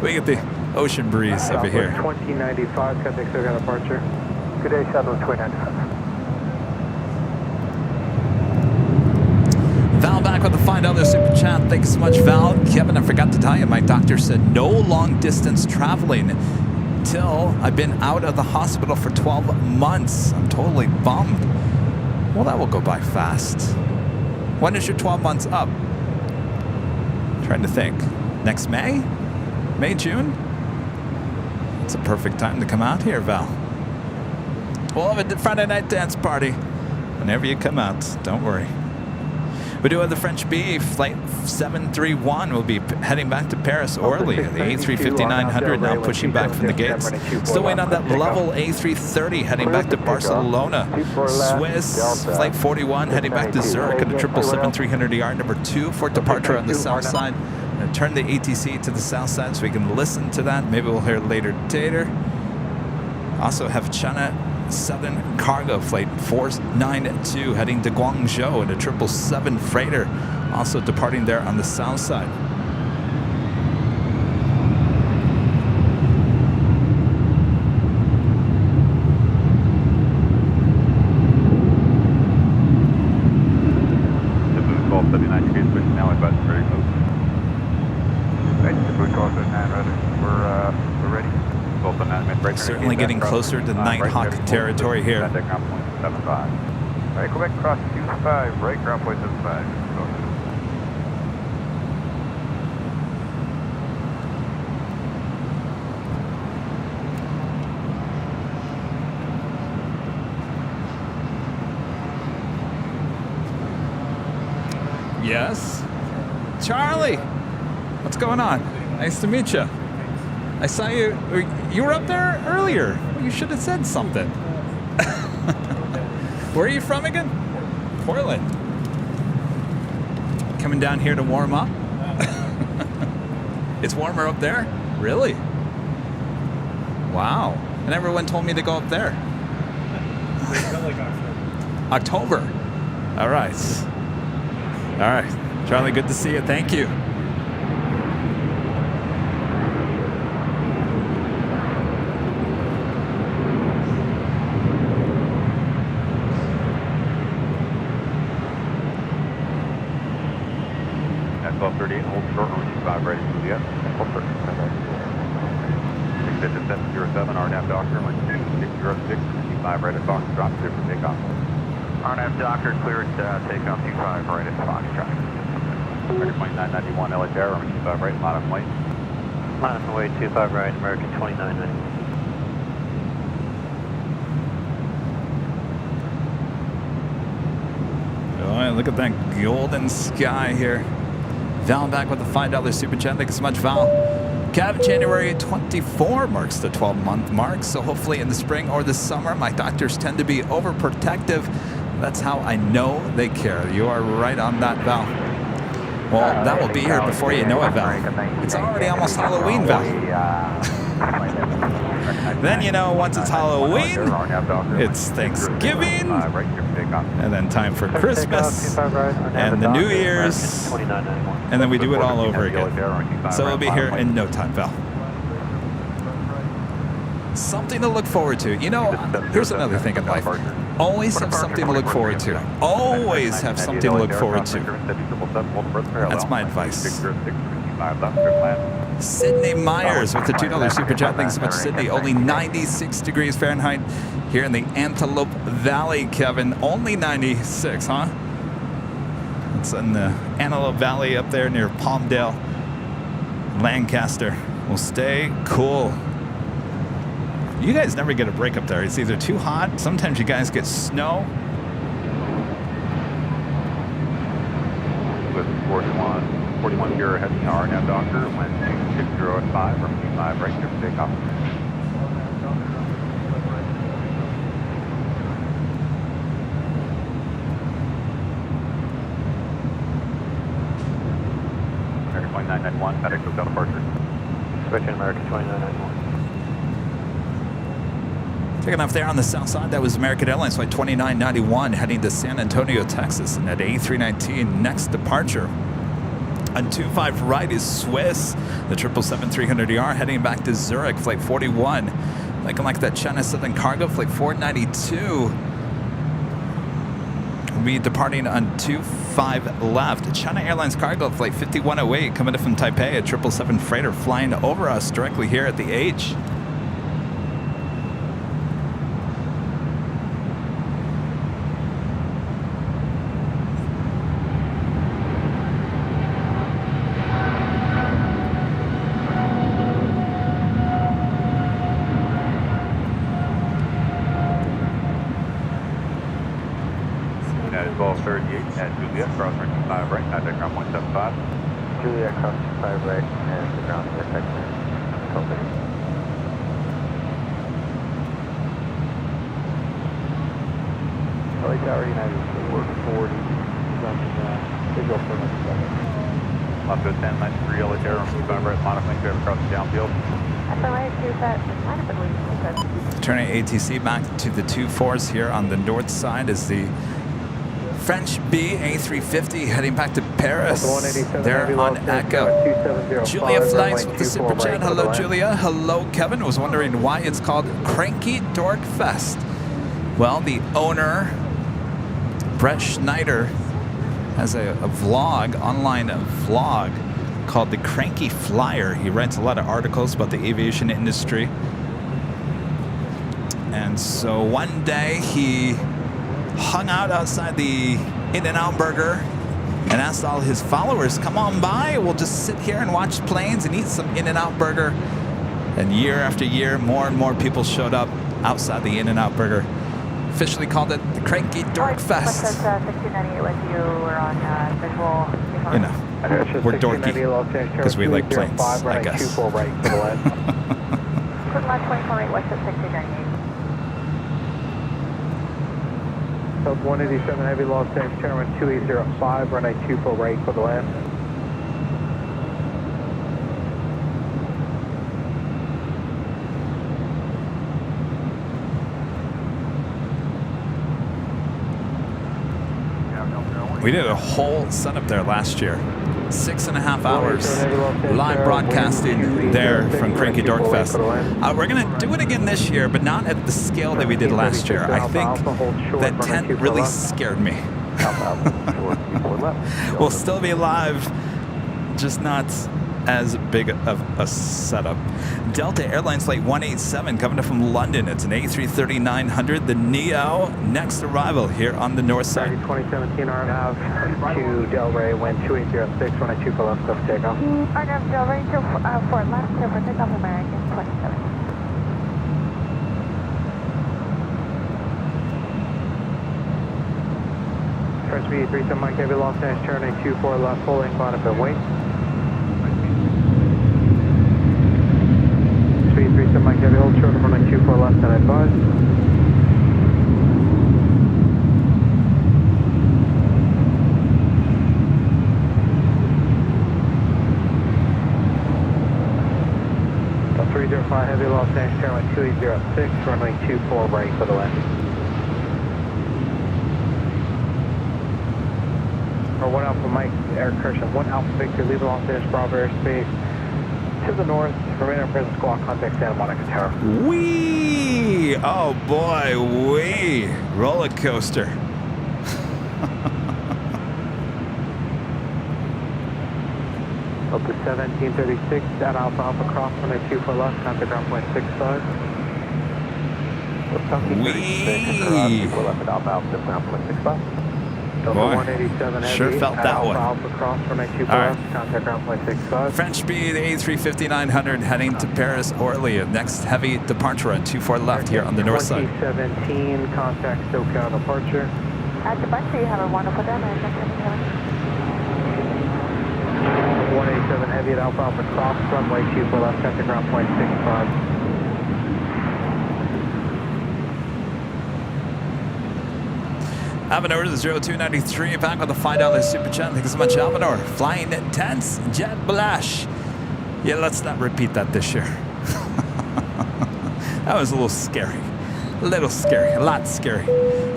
We get the ocean breeze over here. 2095, contact SoCal departure. Good day, shuttle 2095. Val back with a $5 super chat. Thanks so much, Val. Kevin, I forgot to tell you, my doctor said no long distance traveling till I've been out of the hospital for 12 months. I'm totally bummed. Well, that will go by fast. When is your 12 months up? Trying to think. Next May? May, June? It's a perfect time to come out here, Val. We'll have a Friday night dance party whenever you come out. Don't worry. We do have the French B, flight 731. We'll be heading back to Paris Orly. The A350-900 now pushing back from the gates. Still waiting on that level A330 heading back to Barcelona. Swiss, flight 41 heading back to Zurich at a 777-300ER, number 2 for departure on the south side. And turn the ATC to the south side so we can listen to that. Maybe we'll hear later. Also have China Southern Cargo Flight 492 heading to Guangzhou in a 777 freighter, also departing there on the south side. The move 1279 degrees, pushing now about 30 moves. We're ready. Certainly getting closer to Nighthawk territory here. Right, Quebec cross 25, right, ground point 75. Yes? Charlie! What's going on? Nice to meet you. I saw you. You were up there earlier. Well, you should have said something. Where are you from again? Portland. Coming down here to warm up? It's warmer up there? Really? Wow. And everyone told me to go up there. October. All right. All right. Charlie, good to see you. Thank you. At 12:38, hold short, runway 25, ready to Juliet. Hold short, 707, RNAV Doctor, runway 2606, 25, right at Foxtrot, clear for takeoff. RNAV Doctor, cleared takeoff, 25, right at Foxtrot. American 2991, LA Tower, runway 25, right, line of way. Line of way 25 right, American 2991. All right, look at that golden sky here. Val back with the $5 super chat. Thanks so much, Val. Kev, January 24 marks the 12-month mark, so hopefully in the spring or the summer, my doctors tend to be overprotective. That's how I know they care. You are right on that, Val. Well, that will be here before you know it, Val. It's already almost Halloween, Val. Then, you know, once it's Halloween, it's Thanksgiving, and then time for Christmas, and the New Year's, and then we do it all over again. So it'll be here in no time, Val. Something to look forward to. You know, here's another thing in life. Always have something to look forward to. Always have something to look forward to. That's my advice. Sydney Myers with the $2 super chat. Thanks so much, Sydney. Only 96 degrees Fahrenheit here in the Antelope Valley, Kevin. Only 96, huh? It's in the Antelope Valley up there near Palmdale, Lancaster. We'll stay cool. You guys never get a break up there. It's either too hot. Sometimes you guys get snow. With 41 here ahead of the RNAV Doctor, when 6005 from 25, right here for takeoff. American 2991, FedEx Hotel departure. Switching American 2991. Taking off there on the south side, that was American Airlines Flight 2991 heading to San Antonio, Texas. And at A319, next departure. On 25 right is Swiss, the 777-300ER heading back to Zurich, Flight 41. Looking like that China Southern Cargo, Flight 492. We'll be departing on 25 left. China Airlines Cargo, Flight 5108, coming in from Taipei, a 777 freighter flying over us directly here at the H. At Juliet, cross runway 25 right, contact ground point 75. Juliet, cross 25 right, and the ground here, Texas. Open. Like already 90, we're 40, something they go for much better. Moscow 1093, LA Tower, 25 right, monoflame, drive across the downfield. SLA 2 set, might have been leaving. Turning ATC back to the 24s here on the north side is the French B A350 heading back to Paris. They're on Echo. Julia Flights with the super chat. Hello, Julia. Hello, Kevin. Was wondering why it's called Cranky Dork Fest. Well, the owner, Brett Schneider, has a vlog, online vlog, called The Cranky Flyer. He writes a lot of articles about the aviation industry. And so one day he hung out outside the In-N-Out Burger and asked all his followers, come on by, we'll just sit here and watch planes and eat some In-N-Out Burger. And year after year, more and more people showed up outside the In-N-Out Burger. Officially called it the Cranky Dork Fest. 1698 with you. We're on visual. You know, we're dorky because we like planes, I guess. 24 right for the left. Quick line 24 west at 1698. Sub 187 heavy Los Angeles, Chairman 2805, runway 24 right for the land. We did a whole setup there last year. 6.5 hours live broadcasting there from Cranky Dork Fest. We're going to do it again this year, but not at the scale that we did last year. I think that tent really scared me. We'll still be live, just not as big of a setup. Delta Airlines Flight 187 coming up from London. It's an A330-900, the Neo. Next arrival here on the north side. 2017 RNAV to Delray, wind 2806, runway 24 left, clear for takeoff. RNAV Delray to Fort left, clear for takeoff, American 27. French B37 Mike Heavy Los Angeles, turning 24 left, holding bottom and wait. 37 Mike Heavy, hold short of runway 24 left and advise. Delta 305 Heavy Los Angeles, turn 2806, runway 24 right for the landing. Or 1 Alpha Mike, Air Correction, 1 Alpha Victor, leave Los Angeles Bravo airspace. To the north, remain on present squawk, contact Santa Monica Tower. Whee! Oh boy, wee! Roller coaster. Up to 1736, at Alpha Alpha cross, runway 24 left, contact ground point 65. Wee! 24 left at Alpha Alpha, ground point 65. Boy, 187 heavy, sure felt that one. Alpha cross, runway 24 All right. left, contact ground point 65. French speed A350-900 heading to Paris Orly. Next heavy departure on 24 left here on the north side. 2017, contact SoCal departure. At the bunker, you have a wonderful day. 187 heavy at Alpha Alpha cross, runway 24 left, contact ground point 65. Avenor to 0293, back with a $5 super chat. Thank you so much, Avenor. Flying Tense, Jet Blash. Yeah, let's not repeat that this year. That was a little scary. A little scary, a lot scary.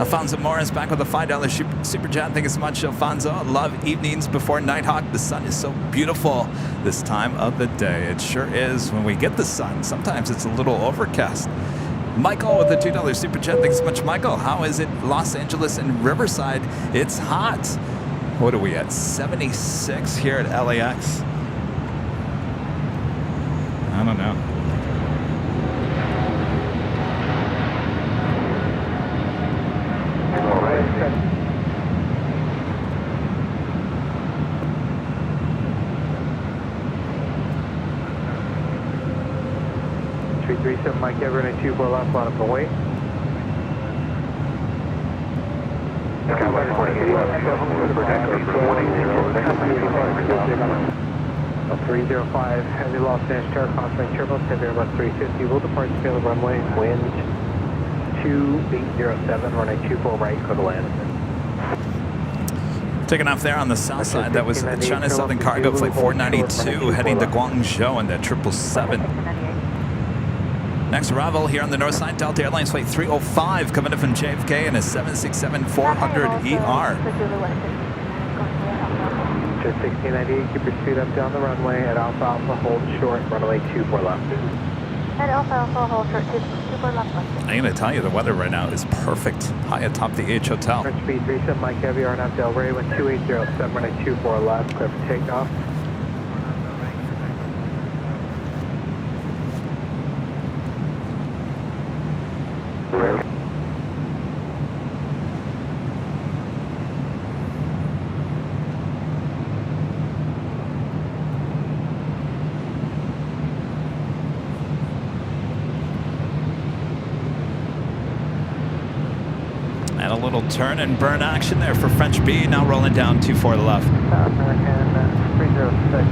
Alfonso Morris back with a $5 super chat. Thank you so much, Alfonso. I love evenings before Nighthawk. The sun is so beautiful this time of the day. It sure is when we get the sun. Sometimes it's a little overcast. Michael with a $2 super chat. Thanks so much, Michael. How is it Los Angeles and Riverside? It's hot. What are we at? 76 here at LAX. I don't know. Mike Everett, 24 left, bottom of wait. 305, heavy Los Angeles Tower, constant turbulence, heavy Airbus 350, will depart scale of runway, wind 2807, runway 24 right, go to land. Taking off there on the south side, that was China Southern Cargo Flight 492 heading to Guangzhou in the 777. Next arrival here on the north side, Delta Airlines Flight 305 coming up from JFK in a 767-400ER. Just 1698, keep your speed up down the runway at Alpha Alpha, hold short, runway 24 left. At Alpha Alpha, hold short, 24 left. I'm going to tell you, the weather right now is perfect. High atop the H Hotel. French speed 37 Mike Heavy, RNAV Delray, wind 2807, runway 24 left, clear for takeoff. little turn and burn action there for French B. Now rolling down 24 left. American 306.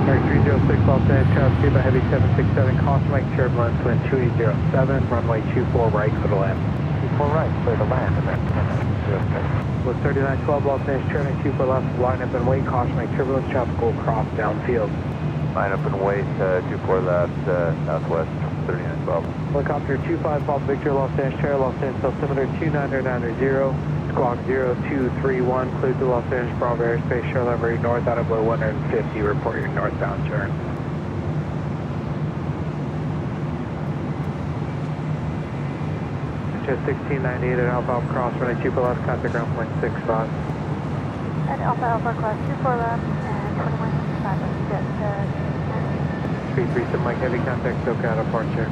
American 306, Los Angeles, traffic speed by heavy 767, caution wake turbulence, wind 2807, runway 24 right, clear to land. 24 right, clear to land, American 306. With 3912, Los Angeles, turning 24 left, line up and wait, caution wake turbulence, traffic will cross downfield. Line up and wait, 24 left, southwest, 3912. Helicopter 25, Pop Victor, Los Angeles, Chair, Los Angeles, altimeter 29990, squawk 0231, clear to Los Angeles, Bravo airspace, shoreline very north, out of blue 150, report your northbound turn. Just 1698 at Alpha Alpha cross, running 2 left, contact ground point 65. At Alpha Alpha cross 24 left and 2165, let's get Speed 37 Mike, heavy contact, SoCal departure.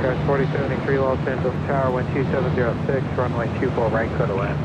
Cars 4073 Los Angeles Tower, wind 2706, runway 24 right, clear to land.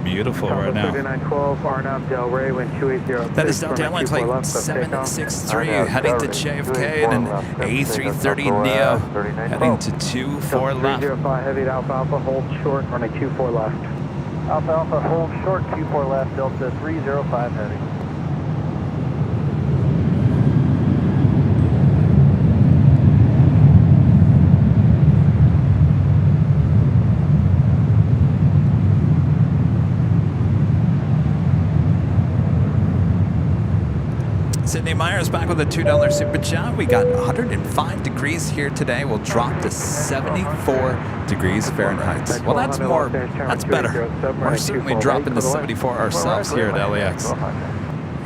Beautiful right now. 3912, Arnab Del Rey, wind 2806. That is Delta Airlines Flight 763 heading to JFK and an A330 Neo heading to 24 left. 305 heavy to Alpha Alpha, hold short, running 24 left. Alpha Alpha, hold short, 24 left, Delta 305 heavy. Sydney Myers back with a $2 super chat. We got 105 degrees here today. We'll drop to 74 degrees Fahrenheit. Well, that's more, that's better. We're certainly dropping to 74 ourselves here at LAX. You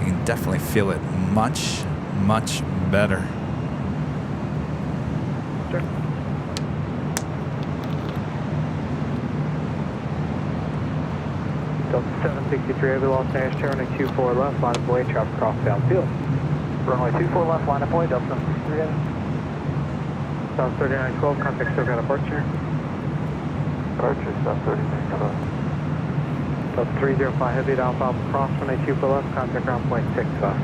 can definitely feel it much, much better. Delta 763 heavy Los Angeles, turning 24 left, line of way, traffic cross downfield. Runway 24 left, line of way, Delta 763 heavy. South 3912, contact SoCal departure. Departure, South 3912. Delta 305 heavy to Alpha Alpha cross, runway 24 left, contact ground point 65.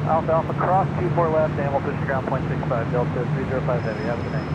Alpha Alpha cross, 24 left, and we'll push to ground point 65, Delta 305 heavy. Have a good night.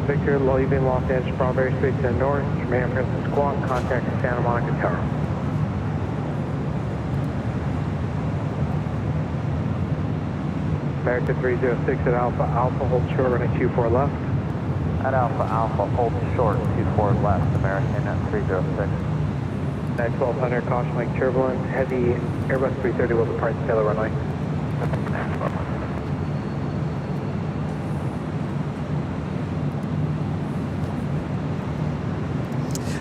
Victor, leaving Los Angeles, Bravo airspace to the north, Mayhem Princeton Squawk, contact Santa Monica Tower. American 306 at Alpha Alpha, hold short, running 24 left. At Alpha Alpha, hold short, 24 left, American at 306. At 1200, caution wake turbulence, heavy Airbus 330 will depart Taylor runway.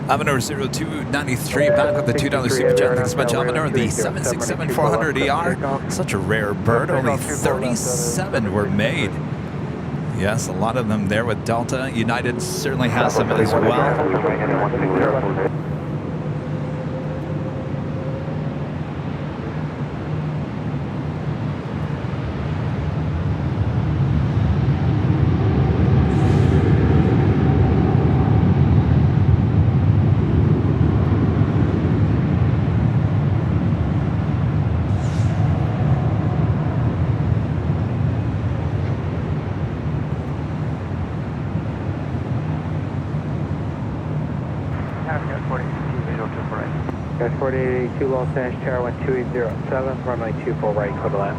Avenor 0293 back with the $2 super chat. Thanks so much, Avenor. The 767-400ER, such a rare bird. Only 37 were made. Yes, a lot of them there with Delta. United certainly has some as well. Guys 4882 Los Angeles Tower, 2807, runway 24 right, clear to land.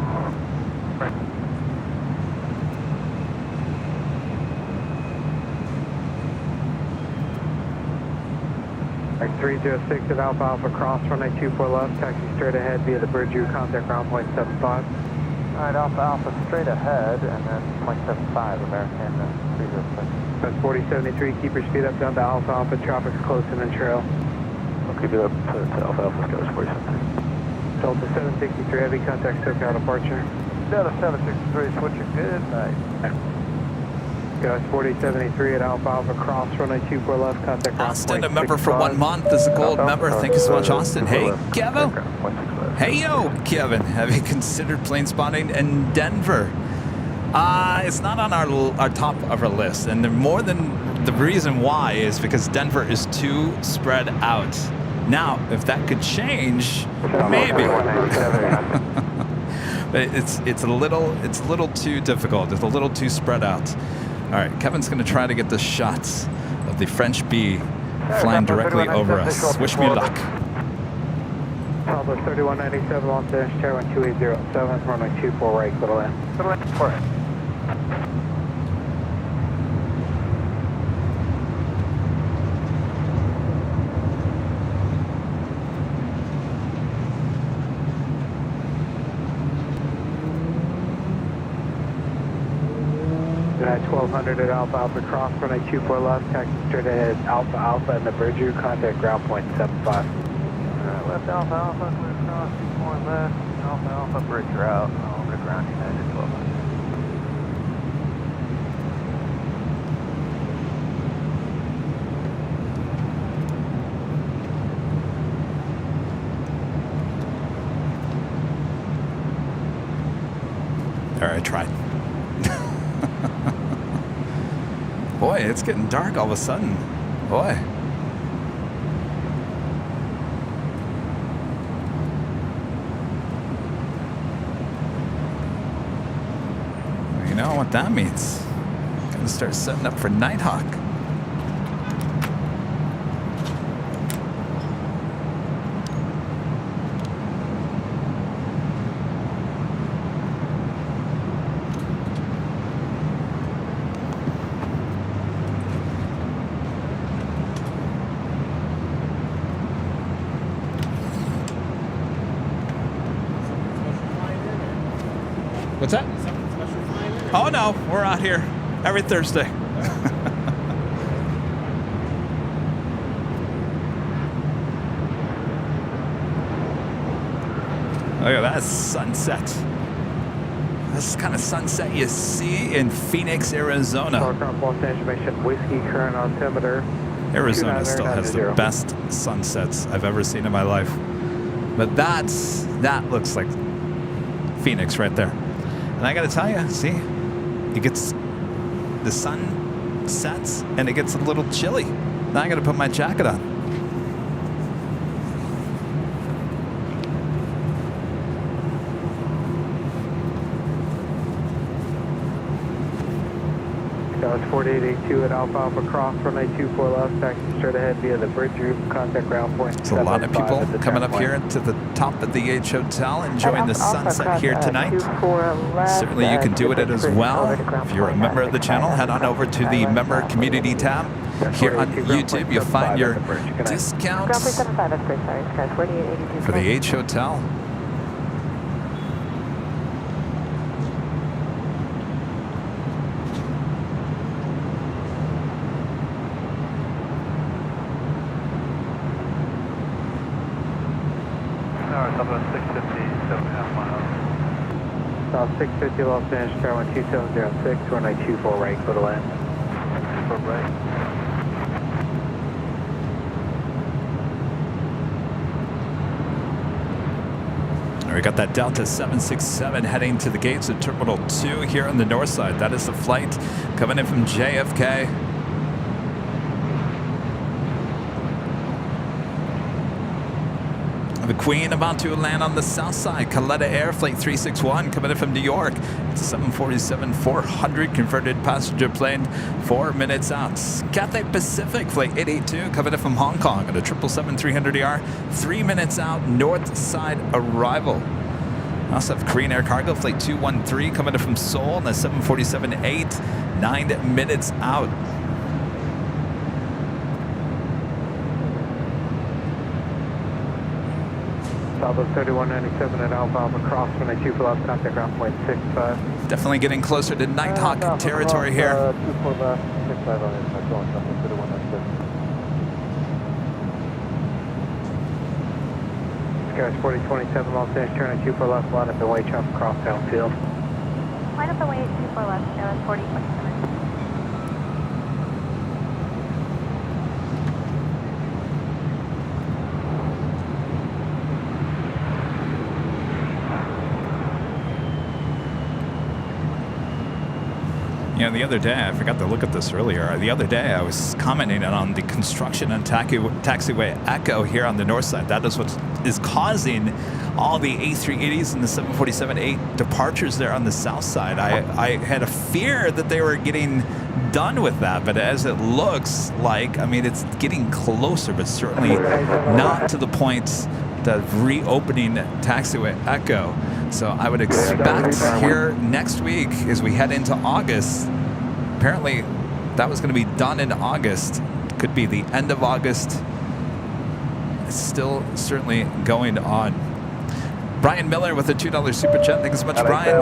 306 at Alpha Alpha cross, runway 24 left, taxi straight ahead via the bridge route, contact ground point 75. Alright, Alpha Alpha straight ahead, and then 0.75, American 306. That's 4073, keep your speed up down to Alpha Alpha, traffic's close in the trail. I'll keep it up to Alpha Alpha, goes 4073. Delta 763, heavy contact SoCal departure. Delta 763, switching good night. Guys, 4073 at Alpha Alpha cross, runway 24 left, contact ground Austin, point a member for 1 65. month. This is a gold member. Thank you so much, Austin. Hey, Kevin. Hey, yo, Kevin. Have you considered plane spotting in Denver? It's not on our top of our list, and the reason why is because Denver is too spread out. Now, if that could change, maybe. But it's a little too difficult. It's a little too spread out. All right, Kevin's going to try to get the shots of the French bee flying directly over us. Wish me luck. Pablo 3197, Los Angeles, Tower 2807, runway 24 right, little in. Little in, for it. At 1200 at Alpha Alpha cross, runway 24 left, taxi straight ahead, Alpha Alpha and the bridge route, contact ground point 75. Alright, left Alpha Alpha, clear cross, more left, Alpha Alpha, bridge route, over to ground United 1200. All right, tried. Boy, it's getting dark all of a sudden. Boy. You know what that means. Gonna start setting up for Nighthawk. What's that? Oh no, we're out here every Thursday. Look at that sunset. This is the kind of sunset you see in Phoenix, Arizona. Whiskey current altimeter. Arizona still has the best sunsets I've ever seen in my life. But that looks like Phoenix right there. And I gotta tell you, see, the sun sets and it gets a little chilly. Now I gotta put my jacket on. Dallas 4882 at Alpha Alpha cross, runway 24 left, taxi straight ahead via the bridge route, contact ground point. There's a lot of people coming up here to the top of the H Hotel, enjoying the sunset here tonight. Certainly you can do it as well. If you're a member of the channel, head on over to the member community tab. Here on YouTube, you'll find your discounts for the H Hotel. South 650 Los Angeles, Tower 2706, runway 24 right, clear to land. 24 right. We got that Delta 767 heading to the gates of Terminal 2 here on the north side. That is the flight coming in from JFK. The Queen about to land on the south side. Caletta Air Flight 361 coming in from New York. It's a 747-400 converted passenger plane, 4 minutes out. Cathay Pacific Flight 882 coming in from Hong Kong at a 777-300ER, 3 minutes out, north side arrival. We also have Korean Air Cargo Flight 213 coming in from Seoul and a 747-8, 9 minutes out. Bravo 3197 at Alpha Alpha cross runway 24 left, contact ground point 65. Definitely getting closer to Nighthawk territory here. 24 left, 65 on inside, going south 3197. Skies 4027, Los Angeles, turn at 24 left, line up and wait, chop across downfield. Line up and wait, 24 left, go 4027. You know, the other day, I forgot to look at this earlier. The other day, I was commenting on the construction on taxiway Echo here on the north side. That is what is causing all the A380s and the 747-8 departures there on the south side. I had a fear that they were getting done with that, but as it looks like, I mean, it's getting closer, but certainly not to the point of reopening taxiway Echo. So I would expect here next week as we head into August, apparently that was going to be done in August. Could be the end of August. It's still certainly going on. Brian Miller with a $2 super chat. Thanks so much, Brian.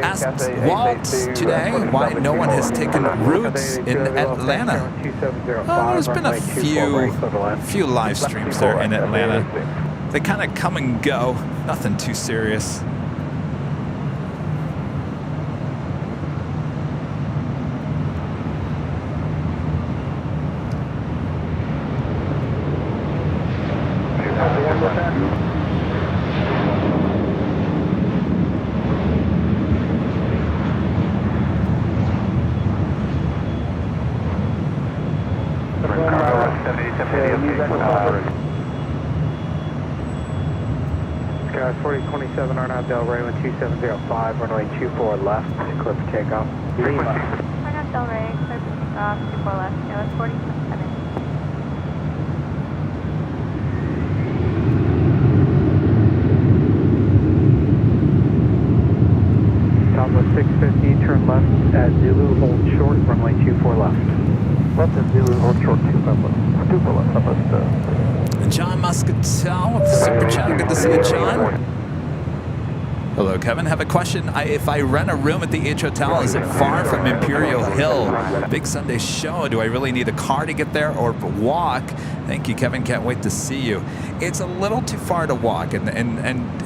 Asked Walt today why no one has taken routes in Atlanta. Oh, there's been a few live streams there in Atlanta. They kind of come and go. Nothing too serious. Skies 4027, Arnold Del Rey 2705, runway 24 left, clear for takeoff. Arnold Del Rey, clear for takeoff, 24 left, go 4027. Top of 650, turn left at Zulu, hold short, runway 24 left. Left at Zulu, hold short, 24 left. John Muscatel with the super chat. Good to see you, John. Hello, Kevin. Have a question. If I rent a room at the H Hotel, is it far from Imperial Hill? Big Sunday show. Do I really need a car to get there or walk? Thank you, Kevin. Can't wait to see you. It's a little too far to walk, and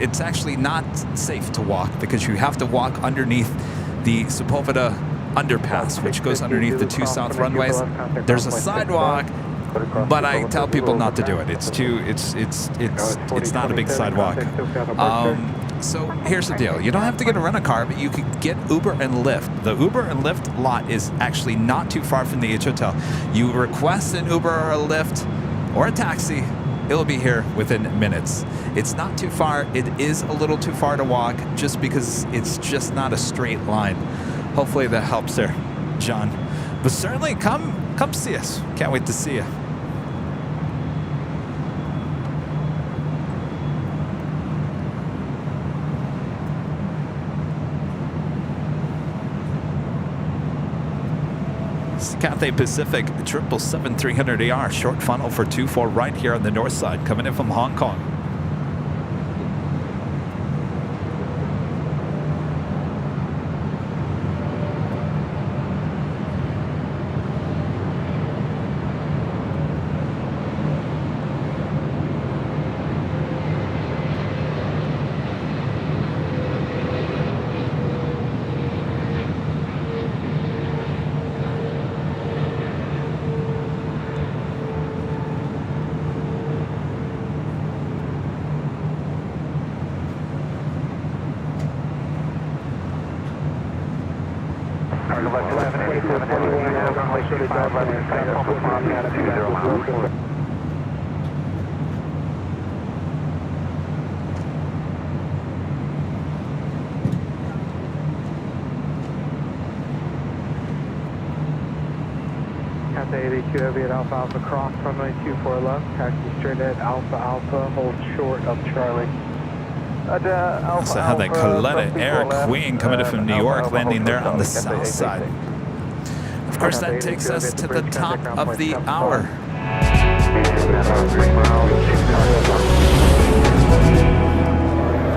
it's actually not safe to walk because you have to walk underneath the Sepulveda underpass, which goes underneath the 2 south runways. There's a sidewalk, but I tell people not to do it. It's not a big sidewalk. So here's the deal. You don't have to get a rent-a-car, but you could get Uber and Lyft. The Uber and Lyft lot is actually not too far from the H Hotel. You request an Uber or a Lyft or a taxi, it'll be here within minutes. It's not too far. It is a little too far to walk just because it's just not a straight line. Hopefully that helps there, John. But certainly come see us. Can't wait to see you. Cathay Pacific 777-300AR, short funnel for 24 right here on the north side, coming in from Hong Kong. Cathay 82 Heavy at Alpha Alpha cross, runway 24 left, taxi straight at Alpha Alpha, hold short of Charlie. Also have that Coletta Air Queen coming in from New York, landing there on the south side. Of course, that takes us to the top of the hour.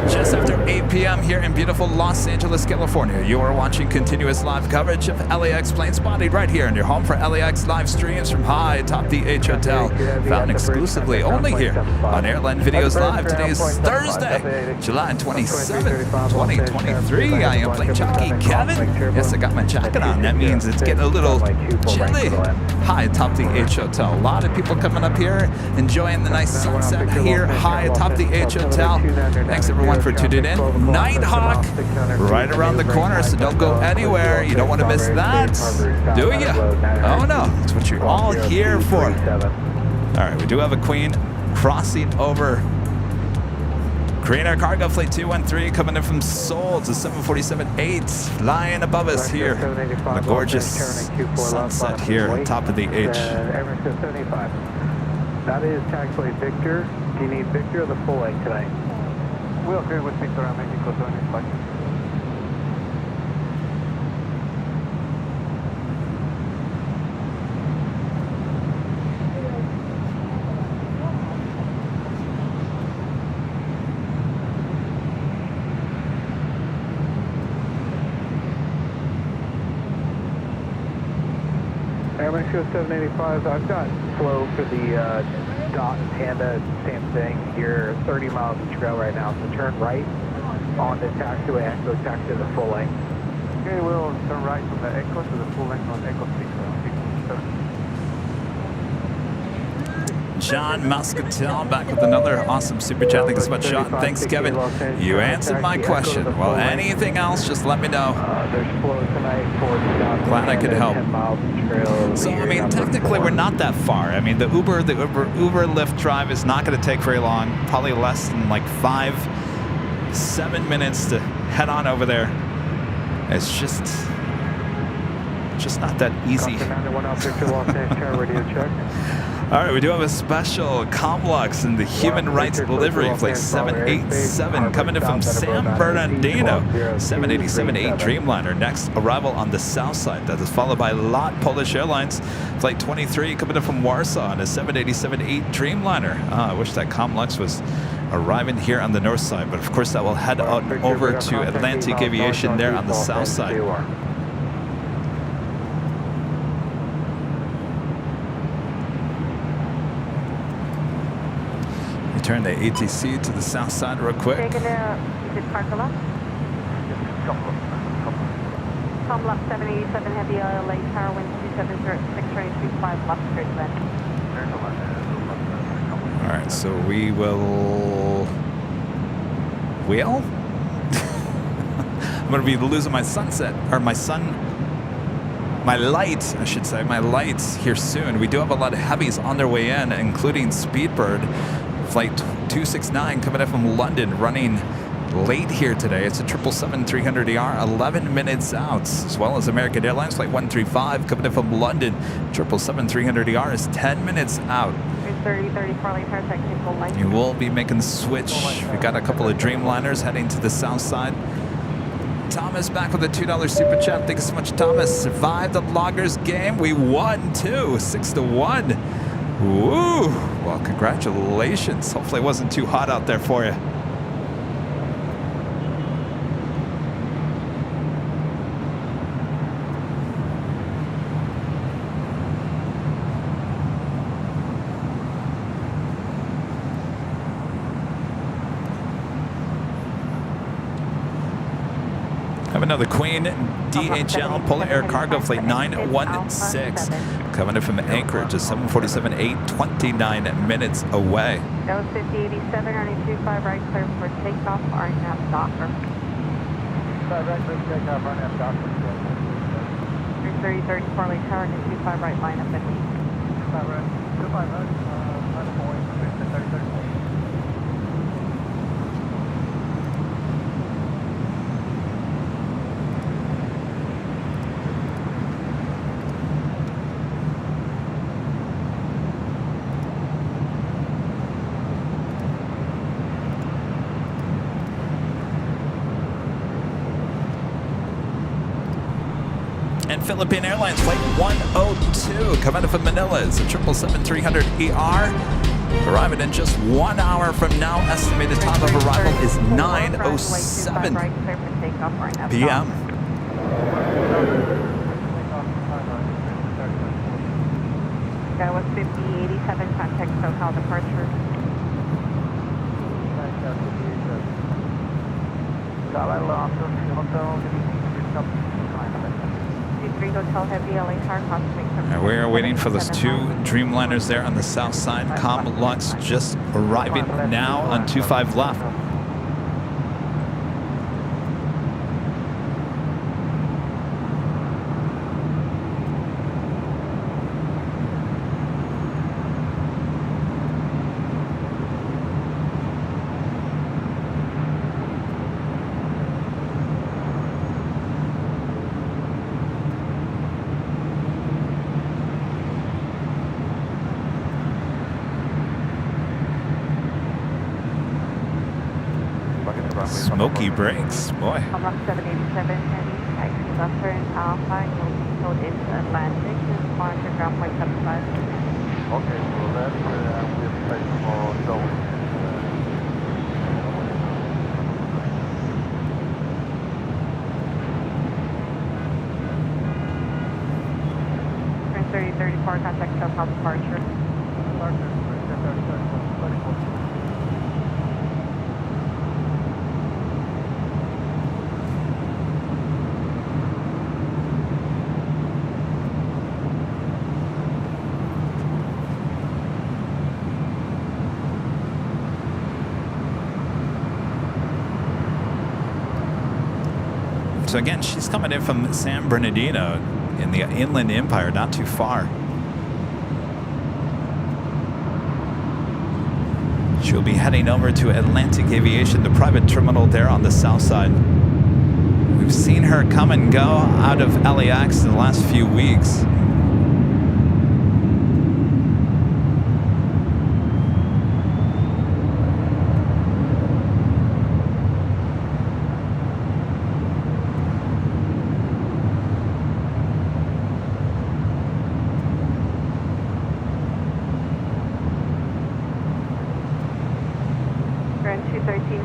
Just after 8 p.m. here in beautiful Los Angeles, California. You are watching continuous live coverage of LAX Plane Spotting right here in your home for LAX live streams from high atop the H Hotel. Found exclusively only here on Airline Videos Live. Today is Thursday, July 27th, 2023. I am Plane Jockey Kevin. Yes, I got my jacket on. That means it's getting a little chilly high atop the H Hotel. A lot of people coming up here enjoying the nice sunset here high atop the H Hotel. Thanks everyone for tuning in. Nighthawk right around the corner, so don't go anywhere. You don't want to miss that, do you? Oh no, that's what you're all here for. All right, we do have a Queen crossing over Korean Air Cargo Flight 213 coming in from Seoul to 747-8 flying above us here. A gorgeous sunset here on top of the H. That is taxiway Victor. Do you need Victor or the full leg tonight? We'll agree with Victor on Mexico 75. Air Mexico 785, I've got flow for the Dot and Panda, same thing. You're 30 miles each go right now, so turn right on the taxiway and go taxi to the full length. Okay, we'll turn right from the Echo to the full length on Echo 6. John Muscatel back with another awesome super chat. Thanks so much, Sean. Thanks, Kevin. You answered my question. Well, anything else, just let me know. There's flow tonight for Glad I could help. So, I mean, technically, we're not that far. I mean, the Uber Lyft drive is not going to take very long. Probably less than like 5-7 minutes to head on over there. It's just not that easy. All right, we do have a special Comlux in the Human Rights Delivery Flight 787 coming in from San Bernardino, 787-8 Dreamliner. Next arrival on the south side. That is followed by LOT Polish Airlines, Flight 23 coming in from Warsaw on a 787-8 Dreamliner. I wish that Comlux was arriving here on the north side, but of course that will head out over to Atlantic Aviation there on the south side. Turn the ATC to the south side real quick. Take it out. You did park a lot? Comlux 787 Heavy Oil, late tower, wind 2706, range 25 left, straight then. All right, so we will... I'm going to be losing my sunset, or my lights, I should say, my lights here soon. We do have a lot of heavies on their way in, including Speedbird. Flight 269 coming in from London, running late here today. It's a 777-300ER, 11 minutes out, as well as American Airlines Flight 135 coming in from London. 777-300ER is 10 minutes out. 30-34 late tower, technical light. You will be making the switch. We got a couple of Dreamliners heading to the south side. Thomas back with a $2 super chat. Thanks so much, Thomas. Survived the Loggers game. We won too, 6-1. Woo! Well, congratulations. Hopefully it wasn't too hot out there for you. Have another Queen DHL Polar Air Cargo Flight 916 coming in from Anchorage, a 747-8, 29 minutes away. That was 5087, running 25 right, clear for takeoff, RNAV Docker. Right, clear for takeoff, RNAV Docker. 30-34 late tower, 25 right, line up at 25 right, 25 right, line up point, 30-34. And Philippine Airlines Flight 102 coming in from Manila. It's a 777-300ER. Arriving in just 1 hour from now. Estimated time of arrival is 9:07 p.m. That was 5087, contact SoCal departure. C3 Hotel Heavy LA Tower, And we are waiting for those two Dreamliners there on the south side. LAX just arriving now on 25 left. Smoky brakes, boy. Block 787 heavy, taxi buffer and Alpha, you'll be towed into Atlantic, just monitor ground point 75. Okay, so that's we'll place for zone. Turn 3034, contact SoCal departure. So again, she's coming in from San Bernardino in the Inland Empire, not too far. She'll be heading over to Atlantic Aviation, the private terminal there on the south side. We've seen her come and go out of LAX in the last few weeks.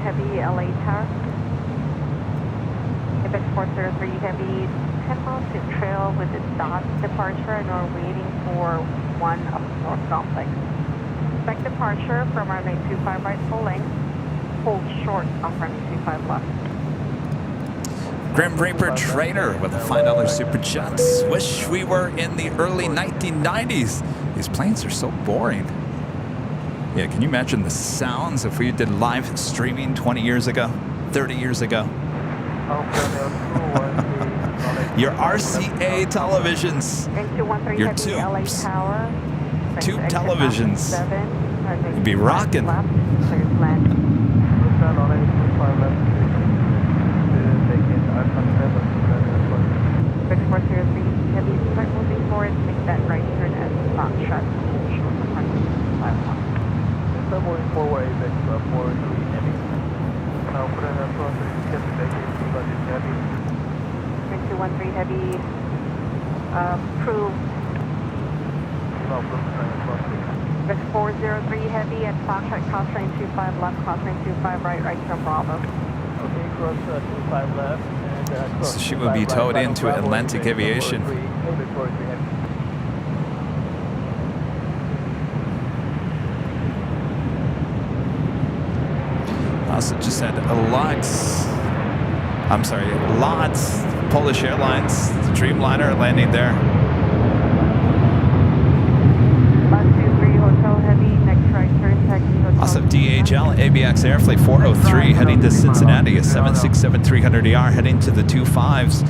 Heavy LA Tower. Quebec 403 Heavy, 10 miles to trail with a dot departure, and we're waiting for one up North Complex. Expect departure from runway 25 right full length, hold short off runway 25 left. Grim Reaper Trader with a $5 super jet. Wish we were in the early 1990s. These planes are so boring. Yeah, can you imagine the sounds if we did live streaming 20 years ago, 30 years ago? Your RCA televisions, your tubes, tube televisions, you'd be rocking. Heavy, start moving forward, make that right turn as a box shot. Moving forward, Apex 403 heavy. Now put in a 403 heavy. 213 heavy, approved. Apex 403 heavy at Foxtrot, cross lane 25 left, cross lane 25 right, right turn Bravo. Okay, cross 25 left. And, so she will be towed into Atlantic Aviation. Also just said LAX, LOTS, Polish Airlines, the Dreamliner landing there. Lot 23 Hotel Heavy, next right turn, taxi Hotel. Also DHL, ABX Airflight 403 heading to Cincinnati, a 767-300ER heading to the 25s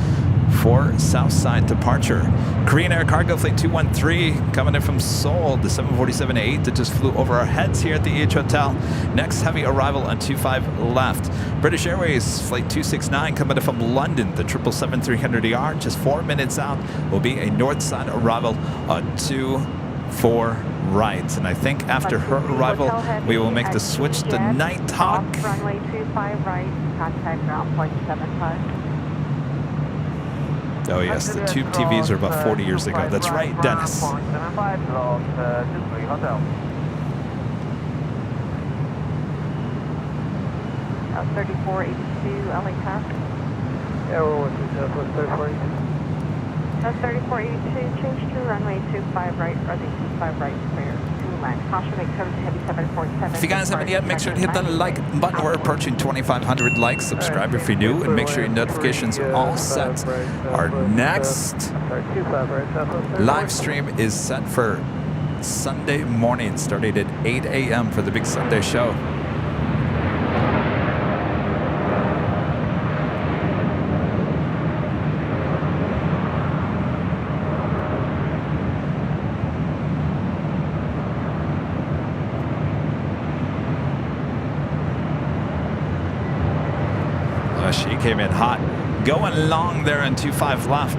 for Southside departure. Korean Air Cargo Flight 213 coming in from Seoul, the 747-8 that just flew over our heads here at the EH Hotel. Next heavy arrival on 25 left. British Airways Flight 269 coming in from London, the 777-300ER, just 4 minutes out, will be a north side arrival on 24 right. And I think after her arrival, we will make the switch to Nighthawk. Runway 25 right, contact ground point 75. Oh yes, the tube TVs are about 40 years ago. That's right, Dennis. 3482 LA Tower. Yeah, we're with you, Southwest 3482. That's 3482, change to runway 25 right, runway 25 right, clear to land. Caution make coverage heavy 747. If you guys haven't yet, make sure to hit that like button. We're approaching 2,500 likes. Subscribe if you're new, and make sure your notifications are all set. Our next live stream is set for Sunday morning, starting at 8 a.m. for the big Sunday show. She came in hot, going long there in 25 left.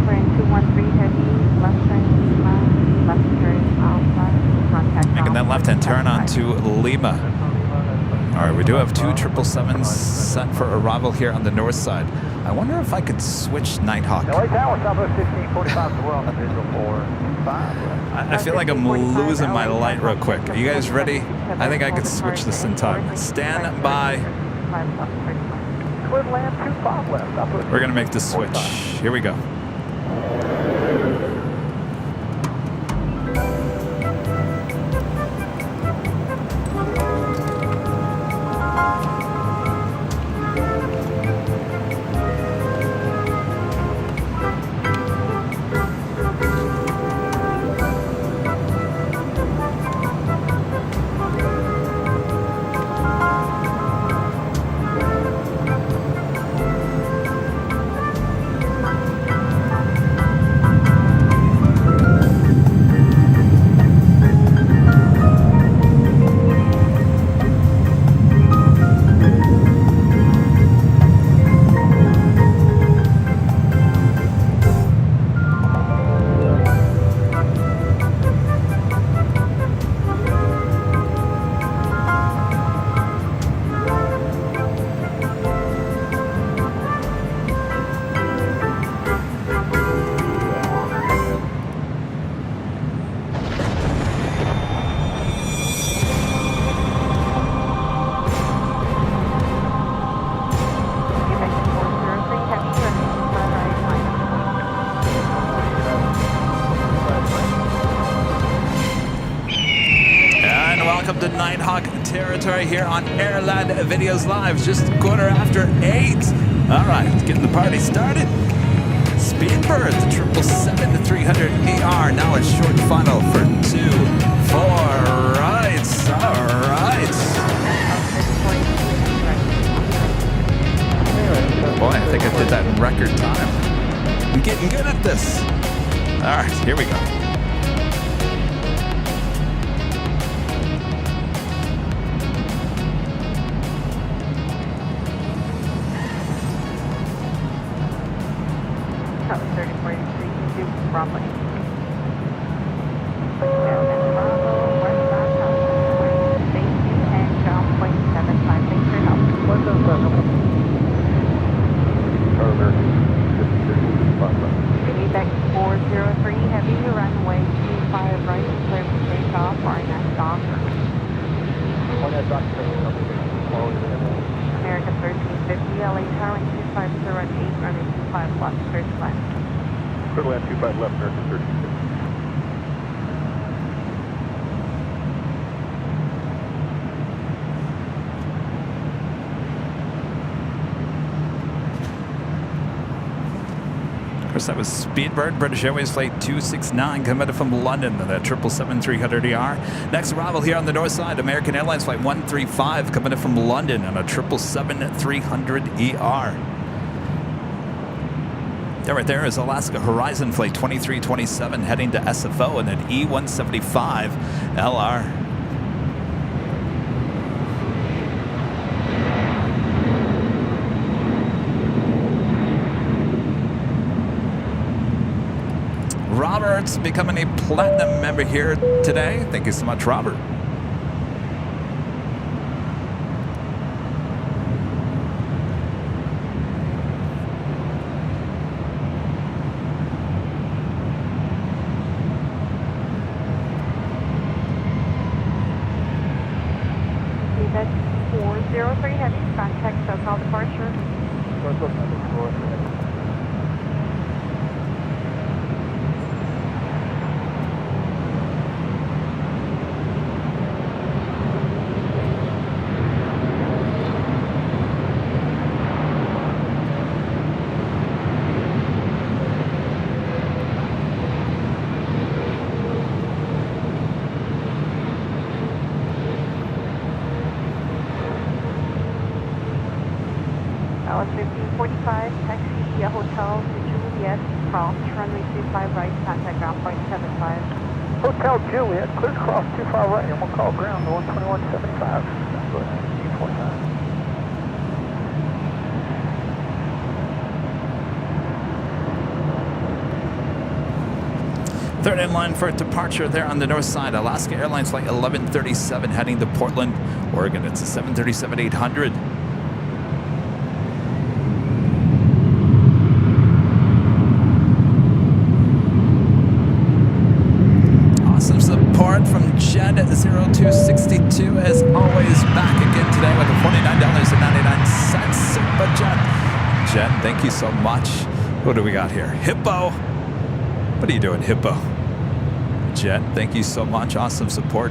We're in 213 heavy, left turn Lima, left turn Alpha, contact Making that left-hand turn onto Lima. All right, we do have two 777s set for arrival here on the north side. I wonder if I could switch Nighthawk. LA Tower, Southwest 1545, so we're on the visual for 5. I feel like I'm losing my light real quick. Are you guys ready? I think I could switch this in time. Stand by. Clear land 25 left. We're going to make the switch. Here we go. The Nighthawk territory here on Airline Videos Live, just quarter after 8. All right, getting the party started. Speedbird, the 777-300ER, now a short final for 2, 4 rights. All right. Boy, I think I did that in record time. I'm getting good at this. All right, here we go. Bravo. Quebec 403 heavy, runway 25 right, clear for takeoff, RNS dock. American 1350, LA Tower 25018, runway 25 left, clear to land. Clear land 25 left, American 1350. Of course, that was Speedbird, British Airways Flight 269, coming from London, that 777-300ER. Next arrival here on the north side, American Airlines Flight 135, coming in from London on a 777-300ER. There, right there is Alaska Horizon Flight 2327, heading to SFO in an E175 LR. Robert's becoming a platinum member here today. Thank you so much, Robert. 403 Heavy, contact SoCal departure. Northwest number 4. LS 1545, taxi hotel to Juliet, cross runway 25 right, contact ground point 75. Hotel Juliet, clear cross 25 right, and we'll call ground to 121.75. That's what G49. Third in line for departure there on the north side. Alaska Airlines flight 1137 heading to Portland, Oregon. It's a 737-800. Awesome support from Jed0262 as always, back again today with a $49.99 Super Jet. Jed, thank you so much. What do we got here? Hippo. What are you doing, Hippo? Jet, thank you so much. Awesome support.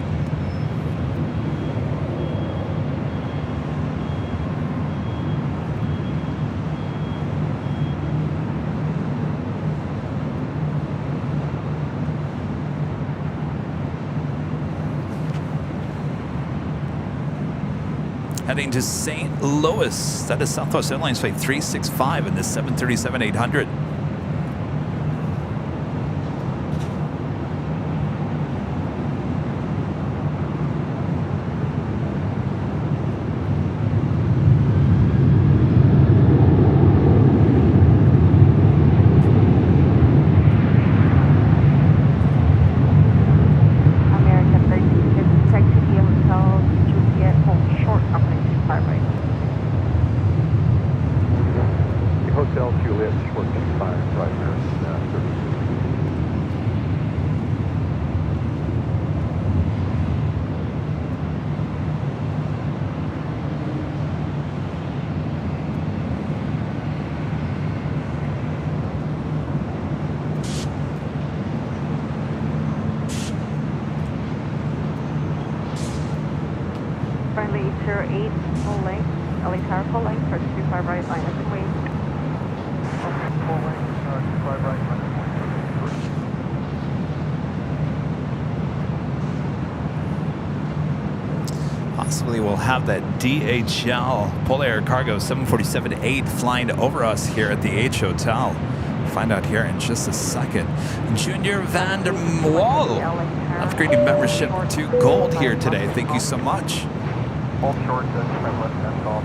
Heading to St. Louis. That is Southwest Airlines flight 365 in the 737-800. Friendly 808, full length, LA Tower full length, for 25 right, line of the wing. Full length, 25 right, line of Possibly we'll have that DHL Polar Air Cargo 747-8 flying over us here at the H Hotel. Find out here in just a second. Junior Van der Wall, upgrading membership to gold here today. Thank you so much. Hold short, to my left hand off.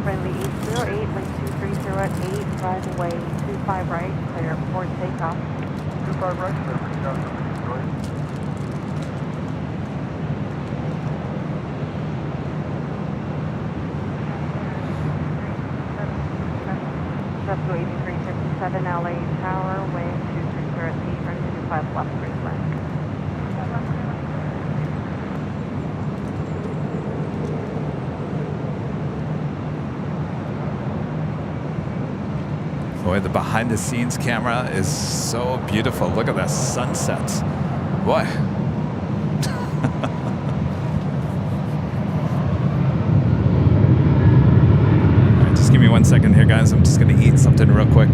Friendly 808, link 230 at 8, drive away, 25 right, clear port takeoff. 25 right, clear takeoff, Detroit. Up to 8357 LA Tower, wing 230 at 8, running 25 left, cruise left. Boy, the behind-the-scenes camera is so beautiful. Look at the sunsets. Boy. All right, just give me 1 second here, guys. I'm just going to eat something real quick.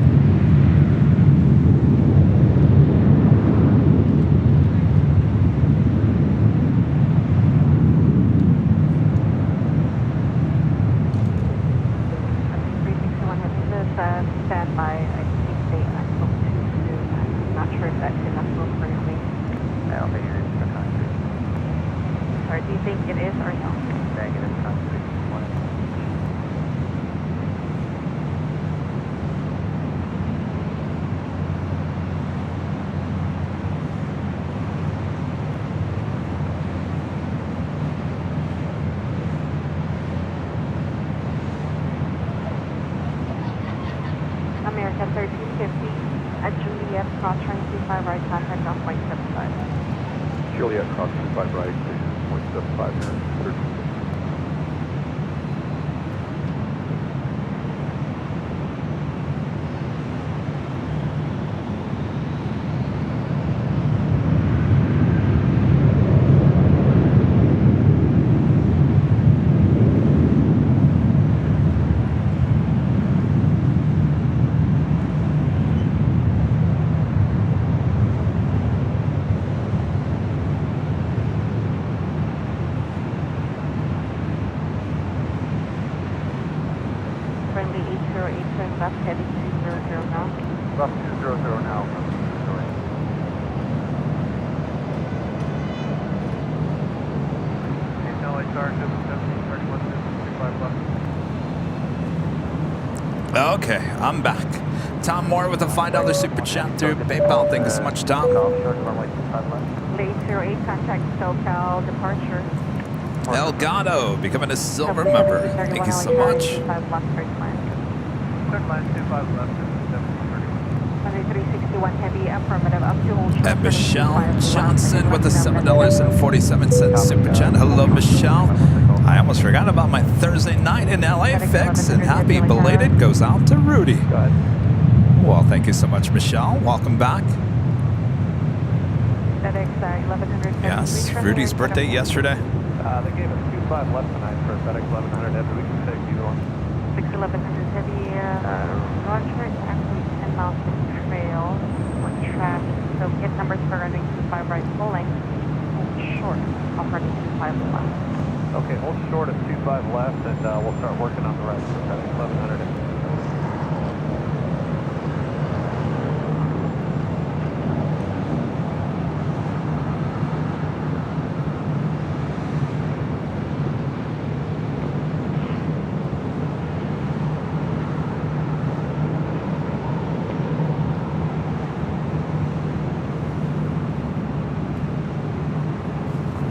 American 1350 at Juliet, cross running 25 right, contact off white 75. Juliet, cross 25 right, 0.75 here, 13. Friendly 808 turn left heading 200 now. Left 200 now. Okay, I'm back. Tom Moore with a $5 super chat through PayPal. Thank you so much, Tom. Late 08 contact SoCal departure. Elgato becoming a silver member. Thank you so much. 361 heavy affirmative up to hold. And Michelle Johnson with a $7.47 super chat. Hello, Michelle. I almost forgot about my Thursday night in LAX, and happy belated goes out to Rudy. Well, thank you so much, Michelle. Welcome back. Yes, Rudy's birthday yesterday. They gave us 25 left tonight for FedEx 1100 heavy. We can take either one. 1100 heavy, Roger, it's actually 10 miles from trail with traffic. So get numbers for running 25 right full length, hold short of running 25 left. Okay, hold short of 25 left, and we'll start working on the rest for FedEx 1100.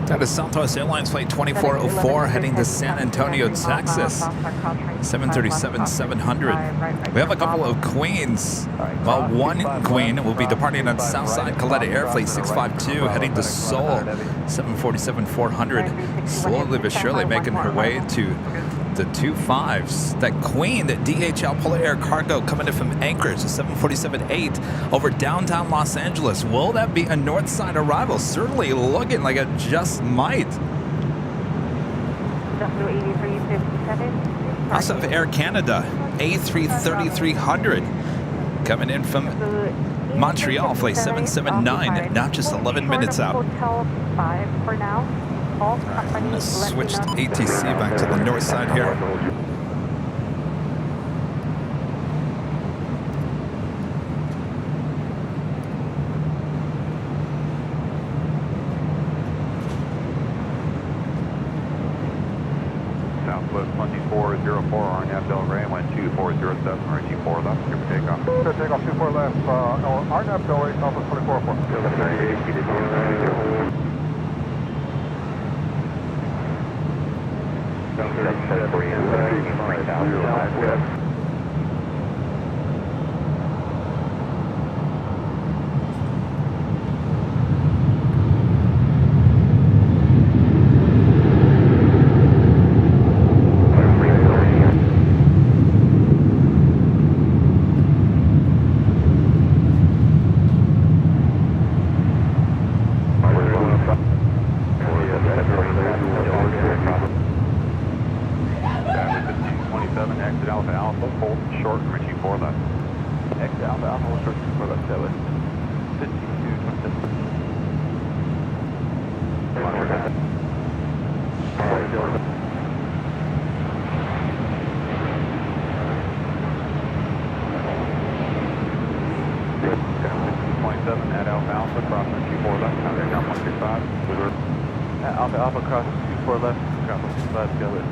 That is Southwest Airlines Flight 2404 heading to San Antonio, Texas. 737-700. We have a couple of Queens. Well, one Queen will be departing on Southside Coletta Air Flight 652 heading to Seoul. 747-400. Slowly but surely making her way to the 25s. That Queen, that DHL Polar Air Cargo coming in from Anchorage, a 747-8 over downtown Los Angeles. Will that be a north side arrival? Certainly looking like it just might. Also have Air Canada, A330-300 coming in from Montreal, flight 779, not just 11 minutes out. I'm going to switch to ATC back to the north side here. Southwest 2404 RNAV Delray, 12407, RG4 left, clear for takeoff. Clear takeoff 24 left, RNAV Delray, Southwest 2404. Exit Alpha Alpha, hold short, Richie 4 left. Exit Alpha Alpha, hold short, 4 left, that was 5227. At Alpha Alpha, cross Richie 4 left, count down 135. Alpha Alpha, cross 24 left, cross 135, go with.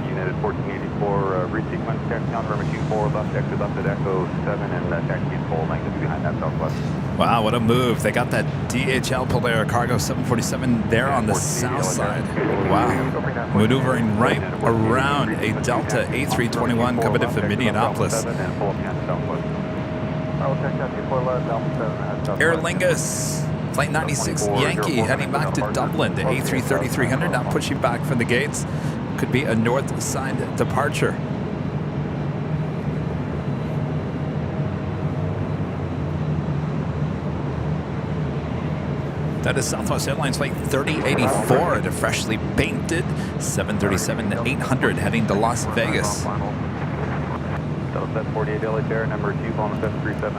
United 1484, resequence, countdown, remember Q4 left, exit left at Echo 7, and taxi full length behind that southwest. Wow, what a move. They got that DHL Polar Cargo 747 there on the south side. Wow. Maneuvering right around a Delta A321 coming in from Minneapolis. Aer Lingus, Flight 96 Yankee heading back to Dublin. The A330-300 now pushing back from the gates. Could be a north side departure. That is Southwest Airlines Flight 3084, the freshly painted 737-800 heading to Las Vegas.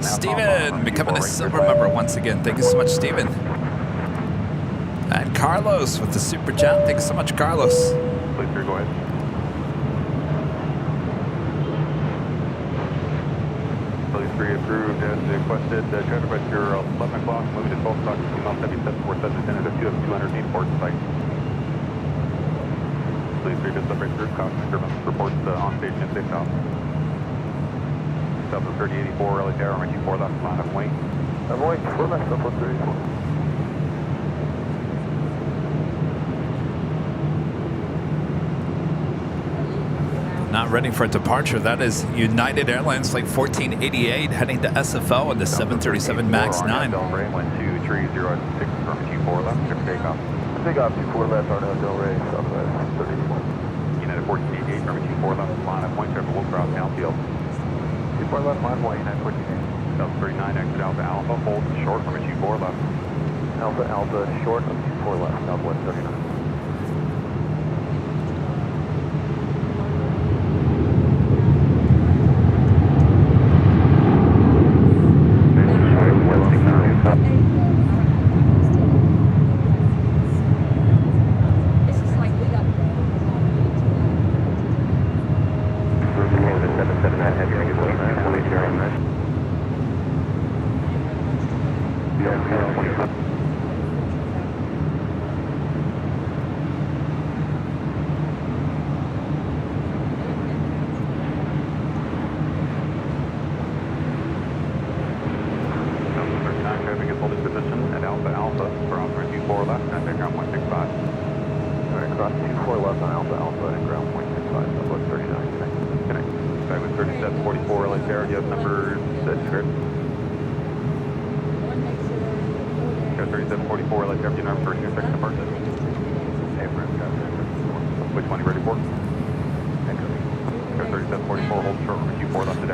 Steven becoming a silver member once again. Thank you so much, Steven. And Carlos with the super chat. Thank you so much, Carlos. Please, go ahead. Please, approved as requested. Charter bus your 11 o'clock, moving to 12 o'clock, 27747 at 200 feet port site. Please, just separate through caution disturbance. Reports on station and safe off. South of 3084, LA Tower, runway 24 left, line of wing. I'm waiting for left, up on 34. Not ready for departure. That is United Airlines Flight 1488 heading to SFO on the 737 MAX 9. Del Rey, 12306 from 24 left, clear for takeoff. Takeoff 24 left, Arnold Del Rey, Southwest 34. United 1488 from 24 left, line of wing, traffic will cross downfield. 24 left, line 1, United 1488. South 39, exit Alpha Alpha, hold short from 24 left. Alpha Alpha, short of 24 left, Southwest 39.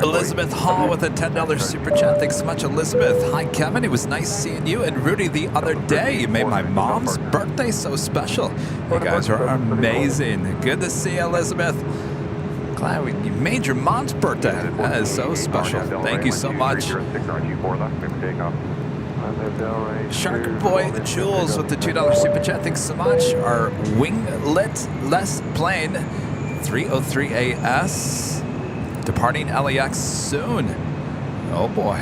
Elizabeth Hall with a $10 super chat. Thanks so much, Elizabeth. Hi, Kevin. It was nice seeing you and Rudy the other day. You made my mom's birthday so special. You guys are amazing. Good to see you, Elizabeth. Glad you made your mom's birthday. That is so special. Thank you so much. Shark Boy Jules with the $2 super chat. Thanks so much. Our winglet-less plane 303AS. Departing LAX soon. Oh boy.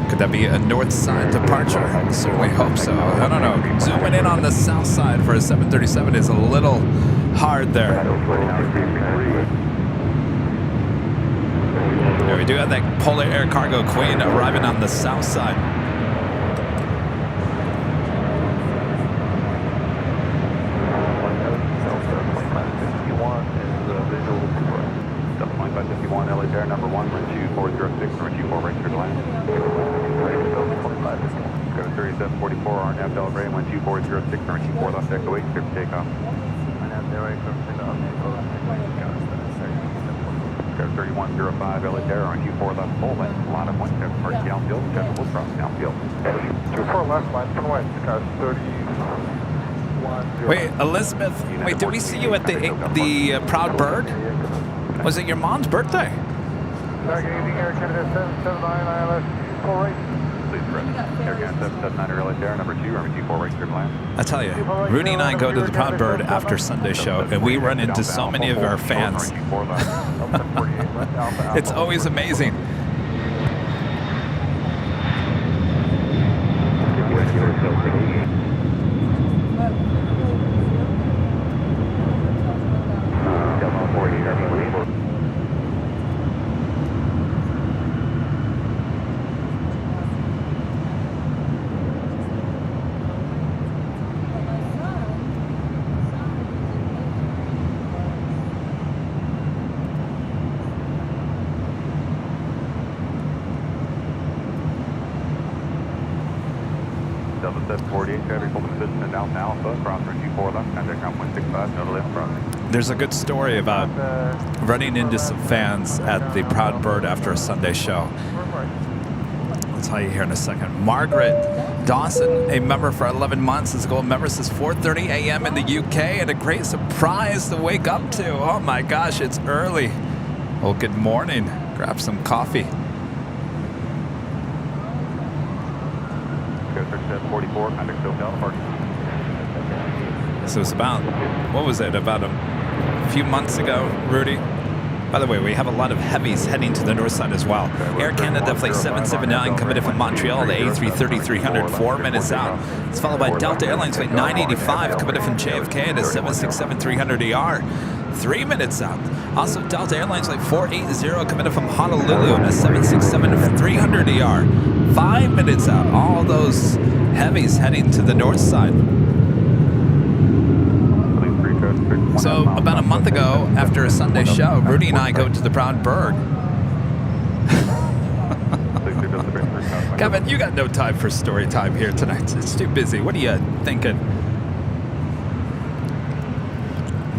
Could that be a north side departure? I certainly hope so. I don't know. Zooming in on the south side for a 737 is a little hard there. Yeah, we do have that Polar Air Cargo Queen arriving on the south side. Number 1, run 2406, run 24 right through the line. Go to 3744, RNAV Del Rey, 12406, run 24 left, echo 8, clear for takeoff. Go to 3105, LA Terra, run 24 left, full left, line of 1, traffic park downfield, traffic will cross downfield. 24 left, line from west, cars 31. Wait, Elizabeth, wait, did we see you at the Proud Bird? Was it your mom's birthday? Please correct. Air Canada 779 LA Terra, number 2, runway 24 right through the line. I tell you, Rudy and I go to the Proud Bird after Sunday show, and we run into so many of our fans. It's always amazing. Delta 748, traffic holding position in Alpha Alpha, cross runway 24 left, contact ground 165, no left crossing. There's a good story about running into some fans at the Proud Bird after a Sunday show. I'll tell you here in a second. Margaret Dawson, a member for 11 months, is a gold member since 4:30 a.m. in the UK, and a great surprise to wake up to. Oh my gosh, it's early. Well, good morning. Grab some coffee. Go 744, contact Hotel Park. So it's about, what was it, about a few months ago, Rudy? By the way, we have a lot of heavies heading to the north side as well. Air Canada Flight 779 coming in from Montreal, the A330-300, 4 minutes out. It's followed by Delta Airlines Flight 985 coming in from JFK, the 767-300ER, 3 minutes out. Also, Delta Airlines Flight 480 coming in from Honolulu, and a 767-300ER, 5 minutes out. All those heavies heading to the north side. So about a month ago, after a Sunday show, Rudy and I go to the Proud Bird. Kevin, you got no time for story time here tonight. It's too busy. What are you thinking?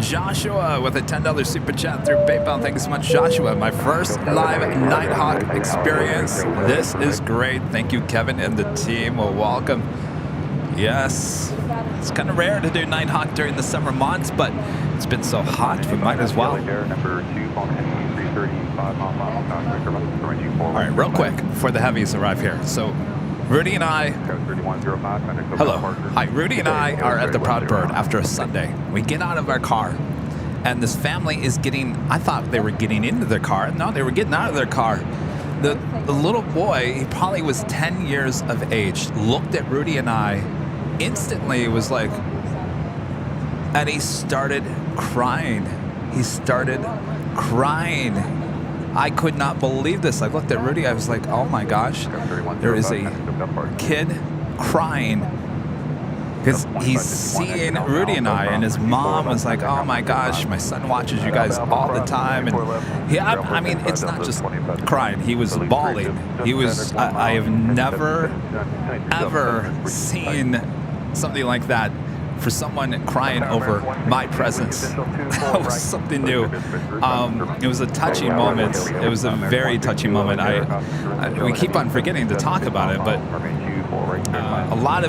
Joshua with a $10 super chat through PayPal. Thank you so much, Joshua. My first live Nighthawk experience. This is great. Thank you, Kevin and the team. Well, welcome. Yes, it's kind of rare to do Nighthawk during the summer months, but it's been so hot, we might as well. All right, real quick before the heavies arrive here. So Rudy and I, hello. Hi, Rudy and I are at the Proud Bird after a Sunday. We get out of our car, and this family is getting, I thought they were getting into their car. No, they were getting out of their car. The little boy, he probably was 10 years of age, looked at Rudy and I, instantly was like, and he started crying. He started crying. I could not believe this. I looked at Rudy, I was like, oh my gosh, there is a kid crying because he's seeing Rudy and I, and his mom was like, oh my gosh, my son watches you guys all the time. And I mean, it's not just crying, he was bawling. He was, I have never, ever seen something like that for someone crying over my presence. That was something new. It was a touching moment. It was a very touching moment. We keep on forgetting to talk about it, but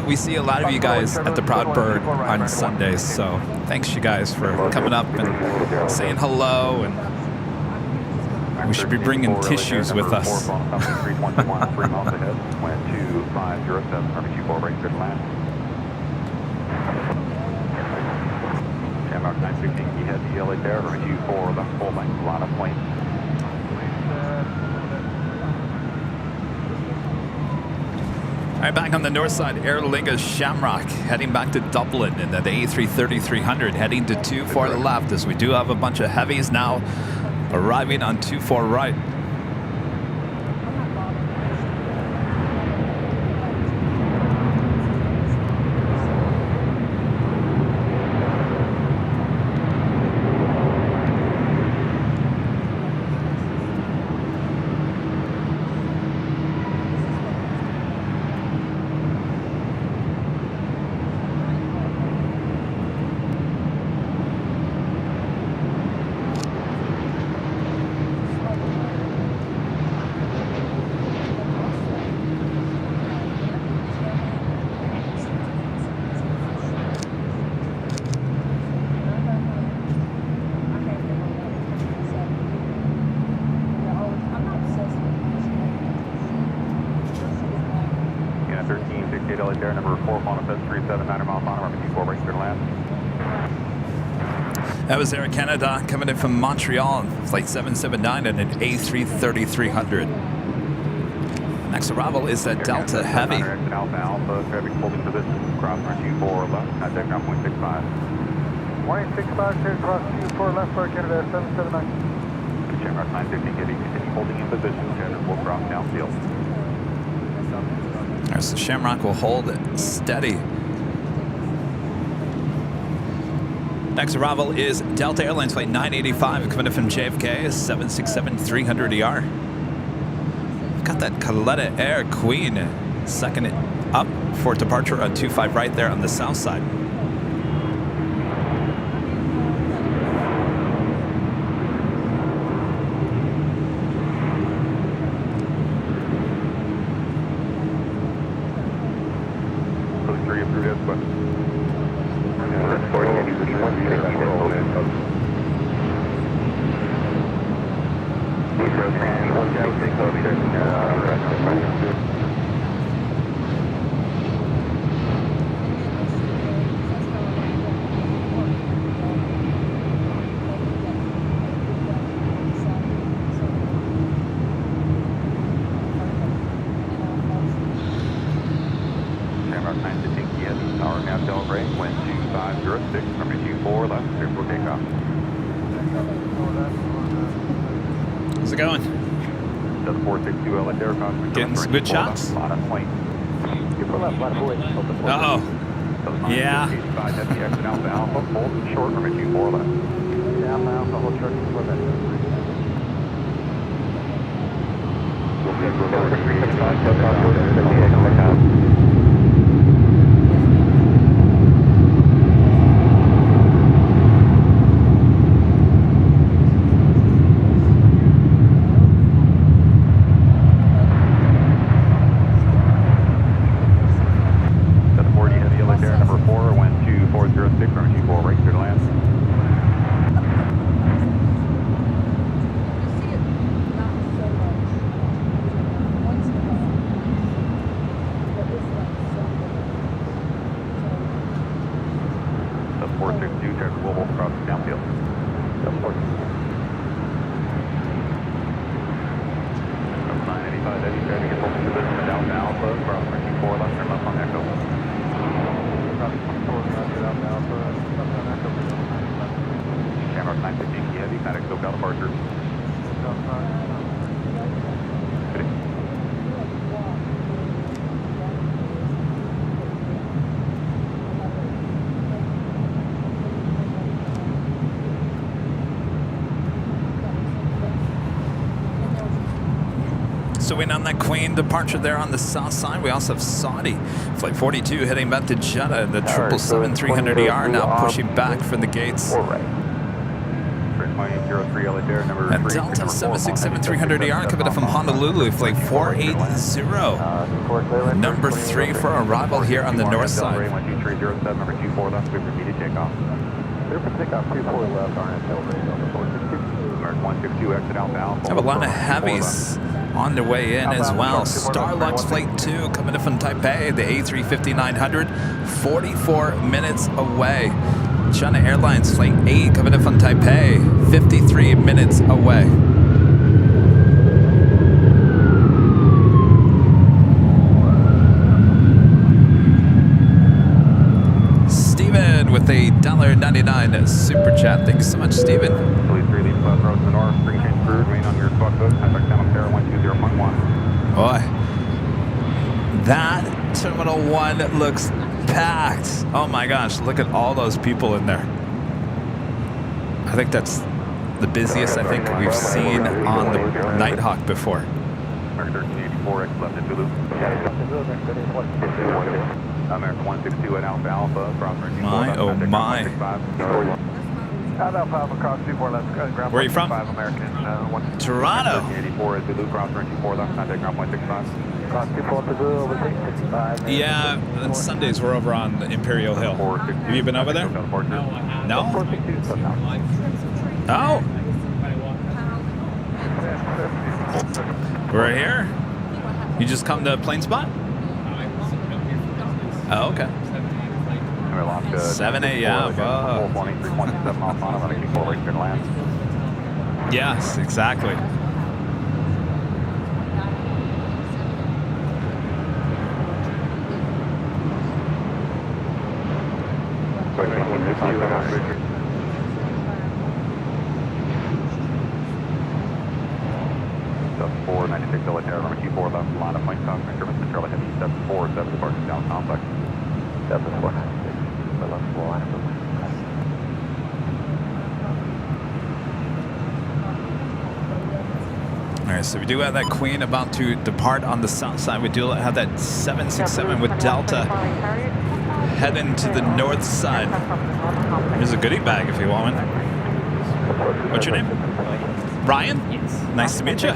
we see a lot of you guys at the Proud Bird on Sundays, so thanks you guys for coming up and saying hello, and we should be bringing tissues with us. Shamrock 916, you had the LA there, runway 24 left full length, line of plane. All right, back on the north side, Aer Lingus Shamrock heading back to Dublin in the A330-300, heading to 24 left, as we do have a bunch of heavies now arriving on 24 right. That was Air Canada coming in from Montreal, flight 779 and an A330-300. Next arrival is that Delta Heavy. Alpha Alpha, traffic holding position, cross runway 24 left, contact ground 165. 165, clear cross 24 left for Canada 779. Shamrock 950, continue holding in position, Canada will cross downfield. There's the Shamrock will hold it steady. Next arrival is Delta Airlines Flight 985 coming in from JFK, 767-300ER. Got that Coletta Air Queen second up for departure on 25 right there on the south side. How's it going? Getting some good shots? Uh-oh. Yeah. So in on that Queen departure there on the south side. We also have Saudi. Flight 42 heading back to Jeddah. The 777-300ER now pushing back from the gates. And Delta 767-300ER coming up from Honolulu. Flight 480. Number 3 for arrival here on the north side. Clear for takeoff 24 left, RNL range on the 462. American 162, exit Alpha. Have a lot of heavies on their way in as well. Starlux Flight 2 coming in from Taipei, the A350-900, 44 minutes away. China Airlines Flight 8 coming in from Taipei, 53 minutes away. Steven with a $1.99 super chat. Thanks so much, Steven. Boy, that Terminal 1 looks packed. Oh my gosh, look at all those people in there. I think that's the busiest I think we've seen on the Nighthawk before. American 162 at Alpha Alpha. My, oh my. Where are you from? Toronto. Yeah, and Sundays we're over on Imperial Hill. Have you been over there? No? Oh. We're here? You just come to Plane Spot? Oh, okay. 7 a.m. Yes, exactly. That's 496 Delaware, number 24 left, line of flight south, increments to Charlie Heavy, 747, departure down complex. 7496, the left floor line of the All right, So we do have that Queen about to depart on the south side. We do have that 767 with Delta heading to the north side. Here's a goodie bag if you want one. What's your name? Ryan? Yes. Nice to meet you.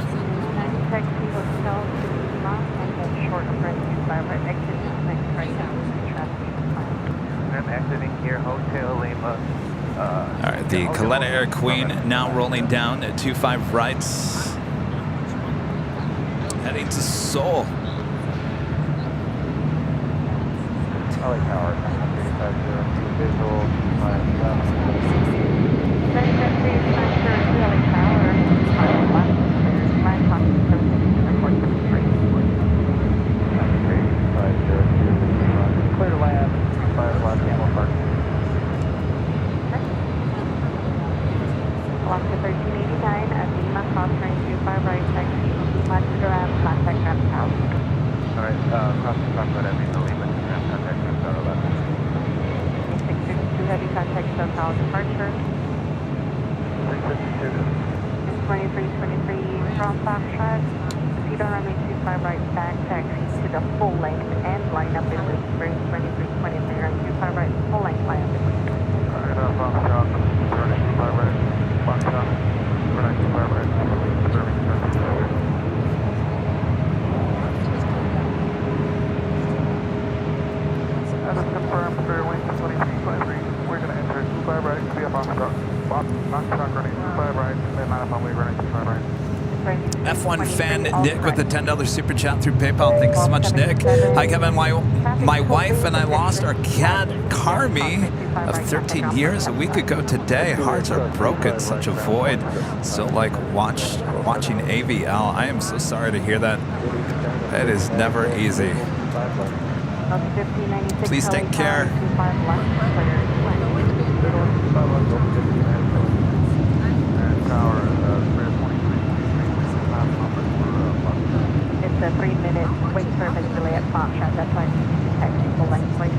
I'm exiting here, Hotel Lima. All right, the Kalena Air Queen now rolling down at 25 rights. Heading to Seoul. LA Tower, 3502 visual, 5 clear to land, 5 left, Camel Park. Alaska 1389 at Lima, cross range 25 right, taxi, Lima to Durham, contact Grand House. Alright, cross the front foot, I mean the Lima, contact Grand Tower left. 652 heavy contact SoCal departure. 2323 from Foxtrot. Speed on runway 25 right, back taxi to the full length and line up in Loop Springs 2323 on 25 right, full length line up in Loop Springs. Alright, Foxtrot, running 25 right, Foxtrot, running 25 right, observing traffic. As it's confirmed, clear wing 2353, we're going to enter 25 right, via Foxtrot. Foxtrot running 25 right, then line up on way running 25 right. F1 fan Nick with a $10 super chat through PayPal. Thanks so much, Nick. Hi, Kevin. My wife and I lost our cat, Carmi, of 13 years a week ago today. Hearts are broken, such a void. So like watching AVL. I am so sorry to hear that. That is never easy. Please take care. It's a 3-minute wait service delay at Foxtrot. That's why it's taxi full length, please.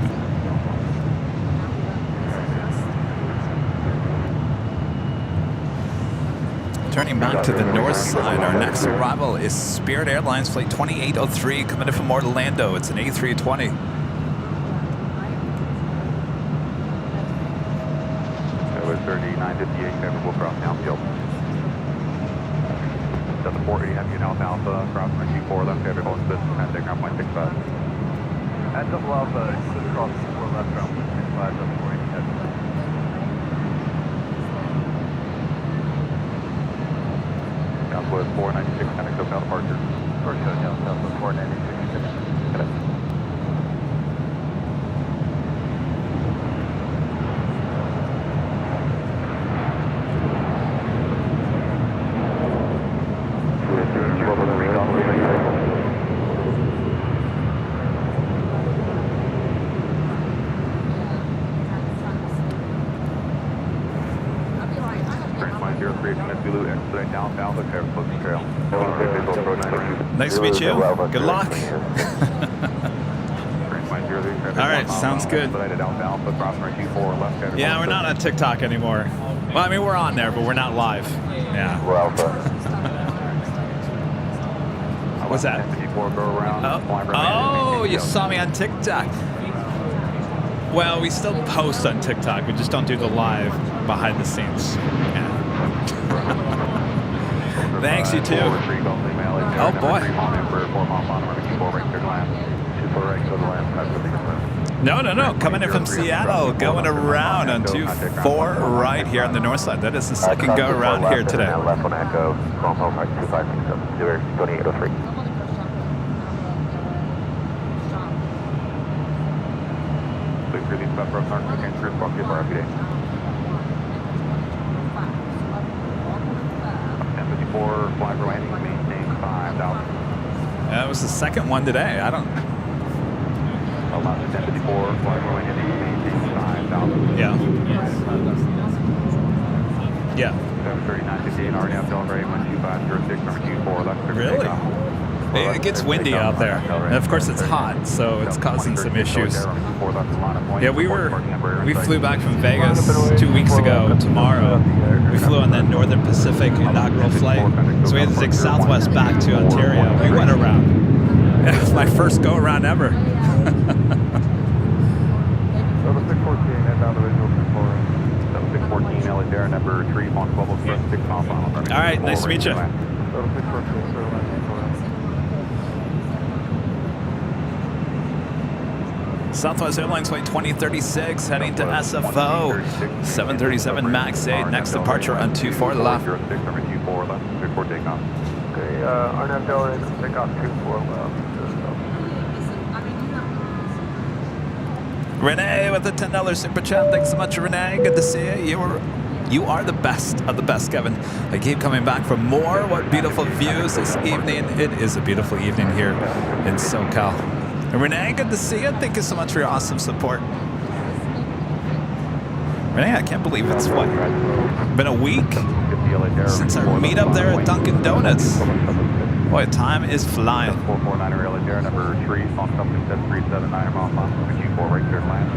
Turning back to the north side, our next arrival is Spirit Airlines Flight 2803 coming in from Orlando. It's an A320. That was 3958, Kevin, we'll cross downfield. Delta 480, have you now Alpha, cross runway 4 left, Kevin, hold this, contact ground point 65. At double Alpha, just cross 4 left, ground point 65, double 480, head. Southwest 496, connect to South departure. First hotel, Southwest 496, connect. Nice to meet you. Good luck. All right, sounds good. Yeah, we're not on TikTok anymore. Well, I mean, we're on there, but we're not live. Yeah. What's that? Oh, you saw me on TikTok. Well, we still post on TikTok. We just don't do the live behind the scenes. Yeah. Thanks, you too. Oh, boy. No. Coming in from Seattle, going around on 24 right here on the north side. That is the second go around here today. Left on Echo, Chrome Home, 2567, 2803. Please release buffer of Narcotic and Cruise Walk for RPD. 1054, fly for landing, maintain 5,000. That was the second one today. I don't... Alaska 1054, fly for landing, maintain 5,000. Yeah. Yeah. 3958, already up Delray, 1250, number 24, left. Really? It gets windy out there. And of course it's hot, so it's causing some issues. Yeah, we flew back from Vegas 2 weeks ago tomorrow. We flew on that Northern Pacific inaugural flight. So we had to take Southwest back to Ontario. We went around. It was my first go around ever. Number 3, Mont Bubble, 6 miles final. All right, nice to meet you. Southwest Airlines Flight 2036 heading to SFO. 737 MAX 8, next departure on 24 left. Number 24 left, before takeoff. Okay, RNAV Delray, takeoff 24 left. Renee with the $10 super chat. Thanks so much, Renee. Good to see you. You are the best of the best, Kevin. I keep coming back for more. What beautiful views this evening. It is a beautiful evening here in SoCal. And Renee, good to see you. Thank you so much for your awesome support. Renee, I can't believe it's what? Been a week since our meetup there at Dunkin' Donuts. Boy, time is flying. 449 LA, number 3, Mont Bubble, 379 miles final. Q4 right there, land.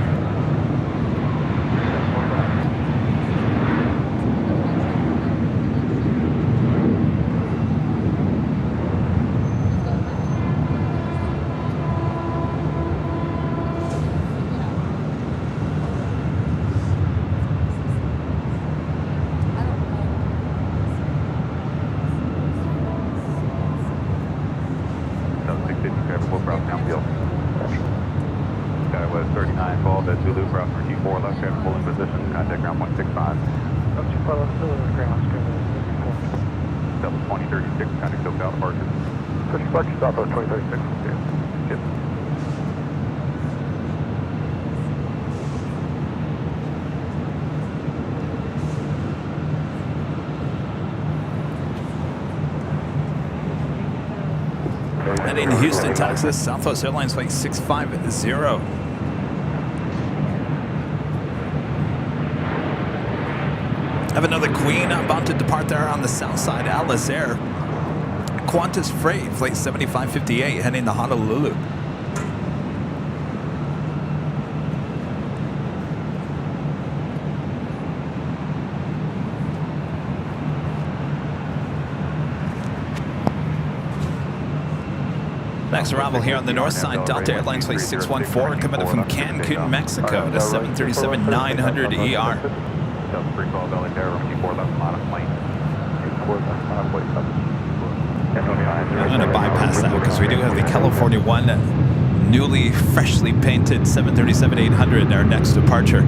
Heading to Houston, Texas, Southwest Airlines Flight 650. Have another Queen about to depart there on the south side, Alice Air. Qantas Freight, Flight 7558, heading to Honolulu. Next arrival here on the north side, Delta Airlines Flight 614, coming in from Cancun, Mexico, to 737-900ER. I'm going to bypass that because we do have the California One newly, freshly painted 737-800, our next departure.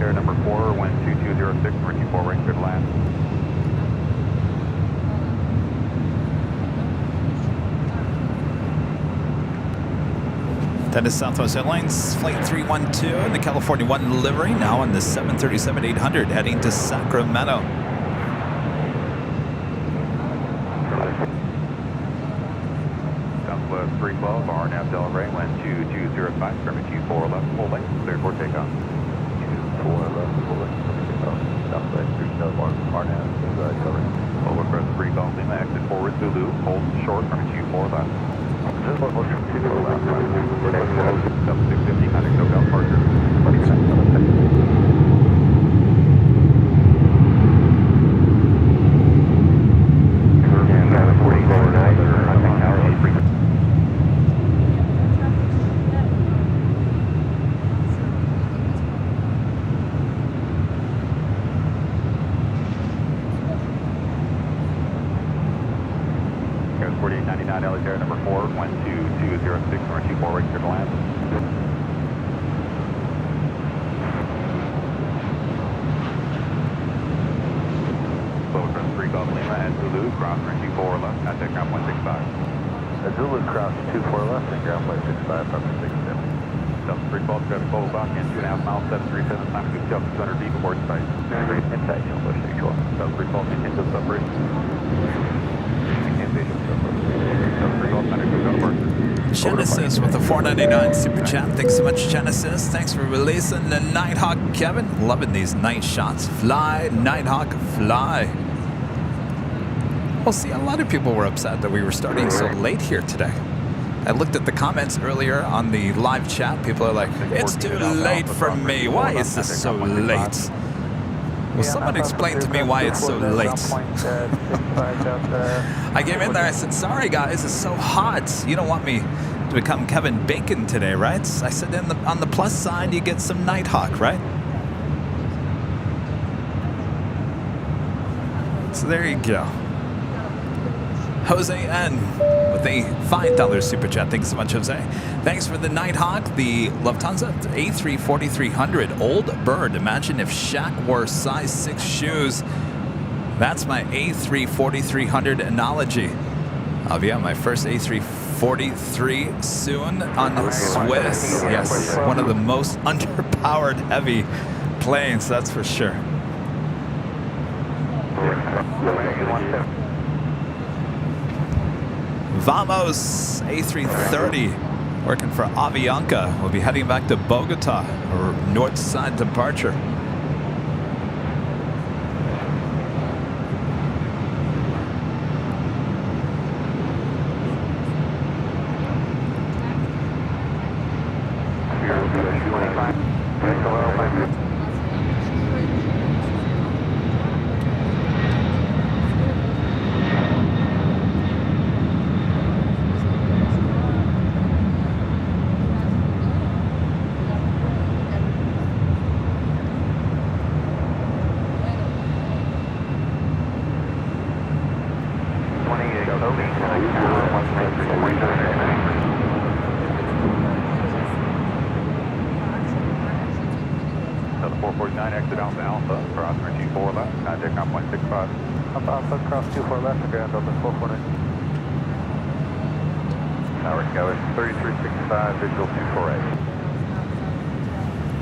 Number 4, wind 2206, number 24, right clear to land. That is Southwest Airlines Flight 312 in the California One livery, now on the 737-800, heading to Sacramento. Southwest 312, RNAV Delray, wind 2205, permit Q4 left, holding, cleared for takeoff. Overcrest 3 Golf Lima, exit forward Zulu, hold short from Q4 left. 650, contact SoCal departure. Number 4, 12206, number 24, right clear to land. Overcrest 3 Golf Lima and Zulu, cross runway 24 left, contact ground 165. Zulu cross 24 left and ground flight 65 from 67. Delta 312, traffic Global Dock in 2.5 miles, 737, time to go 200 feet before it's tight. Inside, Delta 312. Delta 312, into the subbridge. Delta 312, center to go departure. Genesis with the 499 super chat. Thanks so much, Genesis. Thanks for releasing the Nighthawk, Kevin. Loving these night shots. Fly, Nighthawk, fly. Well, see, a lot of people were upset that we were starting so late here today. I looked at the comments earlier on the live chat. People are like, it's too late for me. Why is this so late? Will someone explain to me why it's so late? I came in there, I said, sorry guys, it's so hot. You don't want me to become Kevin Bacon today, right? I said, on the plus side, you get some Nighthawk, right? So there you go. Jose N with a $5 super chat. Thanks so much, Jose. Thanks for the Nighthawk, the Lufthansa A340-300 Old Bird. Imagine if Shaq wore size 6 shoes. That's my A340-300 analogy. I'll be on my first A343 soon on Swiss. Yes, one of the most underpowered heavy planes, that's for sure. Vamos A330 working for Avianca. We'll be heading back to Bogota, or north side departure.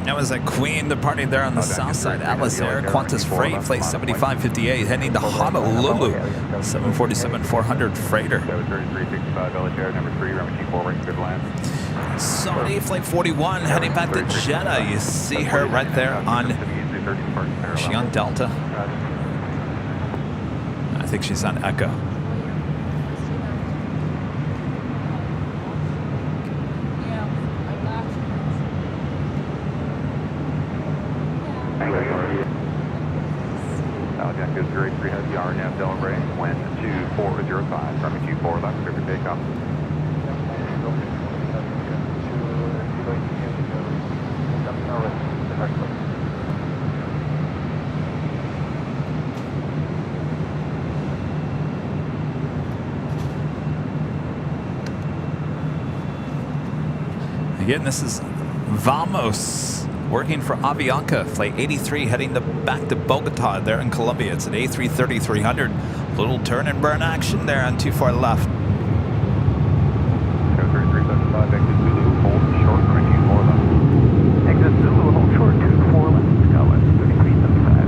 That was a Queen departing there on the south side. Atlas Air, Qantas Freight, flight 7558, heading to Honolulu. 747-400 freighter. Saudi flight 41, heading back to Jeddah. You see her right there on, is she on Delta? I think she's on Echo. Again, this is Vamos working for Avianca, flight 83, heading back to Bogota there in Colombia. It's an A330-300. Little turn and burn action there on 24 left. Exit Zulu, hold short 24 left, Scotland, 3375.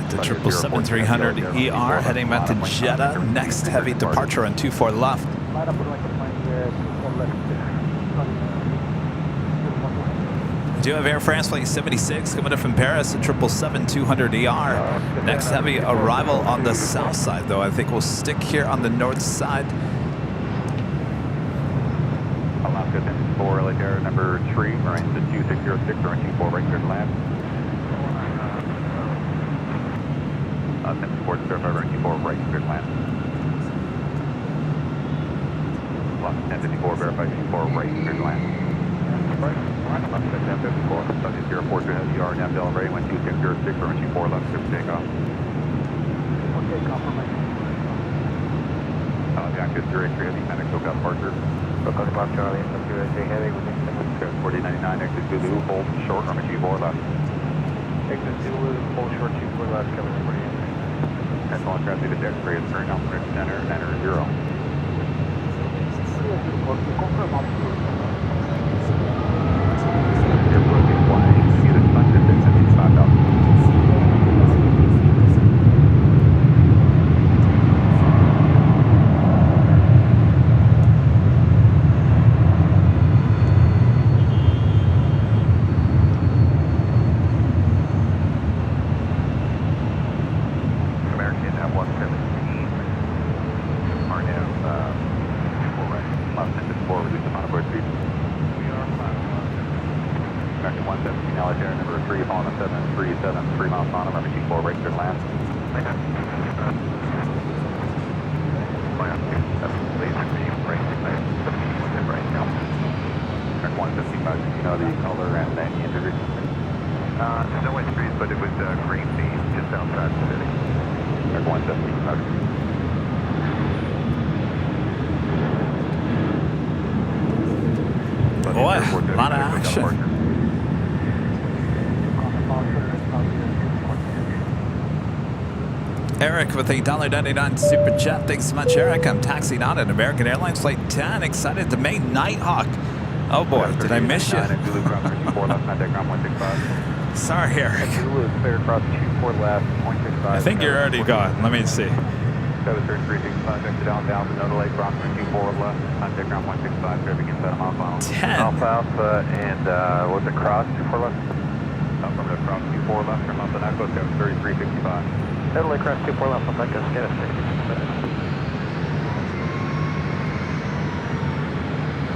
The 777-300 ER heading back to Jeddah. Next heavy departure on 24 left. We do have Air France flight 76 coming up from Paris, the 777-200 ER. Next heavy arrival on the south side, though. I think we'll stick here on the north side. Alaska 10-4, LA Air number 3, running to 2606, running 24 right clear to land. 10 Sports, verify runway 24 right, clear to land. Left 1054, verify 24 right, clear to land. Right, left 1054, subject 04 ER, nav ready, 1206, runway 24 left, clear for takeoff. Okay, confirmation. The active 383 heavy, medic SoCal departure. SoCal departure, Charlie, 383 heavy, within 4099, exit Zulu, hold short, runway 24 left. exit Zulu, hold short 24 left, Kevin, 48. Excellent, traffic to deck 3 is turning off, center, enter 0. Approaching flying, unit sun distance and back up. American at 117, RNAV 4 right, left 10-4, reduce the amount of board speed. American 117, Alexander number 3, following the 737, 3 miles on, runway 24 right, clear to land. Land 2, laser beam, right, right now. American 175, you know the color and the integrity? There's no white streets, but it was green beam just outside the city. American 175. Boy, a lot of action. Eric with a $1.99 super chat. Thanks so much, Eric. I'm taxiing out at American Airlines Flight 10. Excited to make Nighthawk. Oh boy, did I miss you? Sorry, Eric. Zulu clear across 24 left, 0.65. I think you're already gone. Let me see. 73365, exit down, Nodal Lake, crossing 24 left, contact ground 165, clear begins at a mile final. 10. Alpha, and what's it, cross 24 left? From the cross 24 left, from Alpha Echo, 73355. Nodal Lake, cross 24 left, from Echo, get us 60 minutes.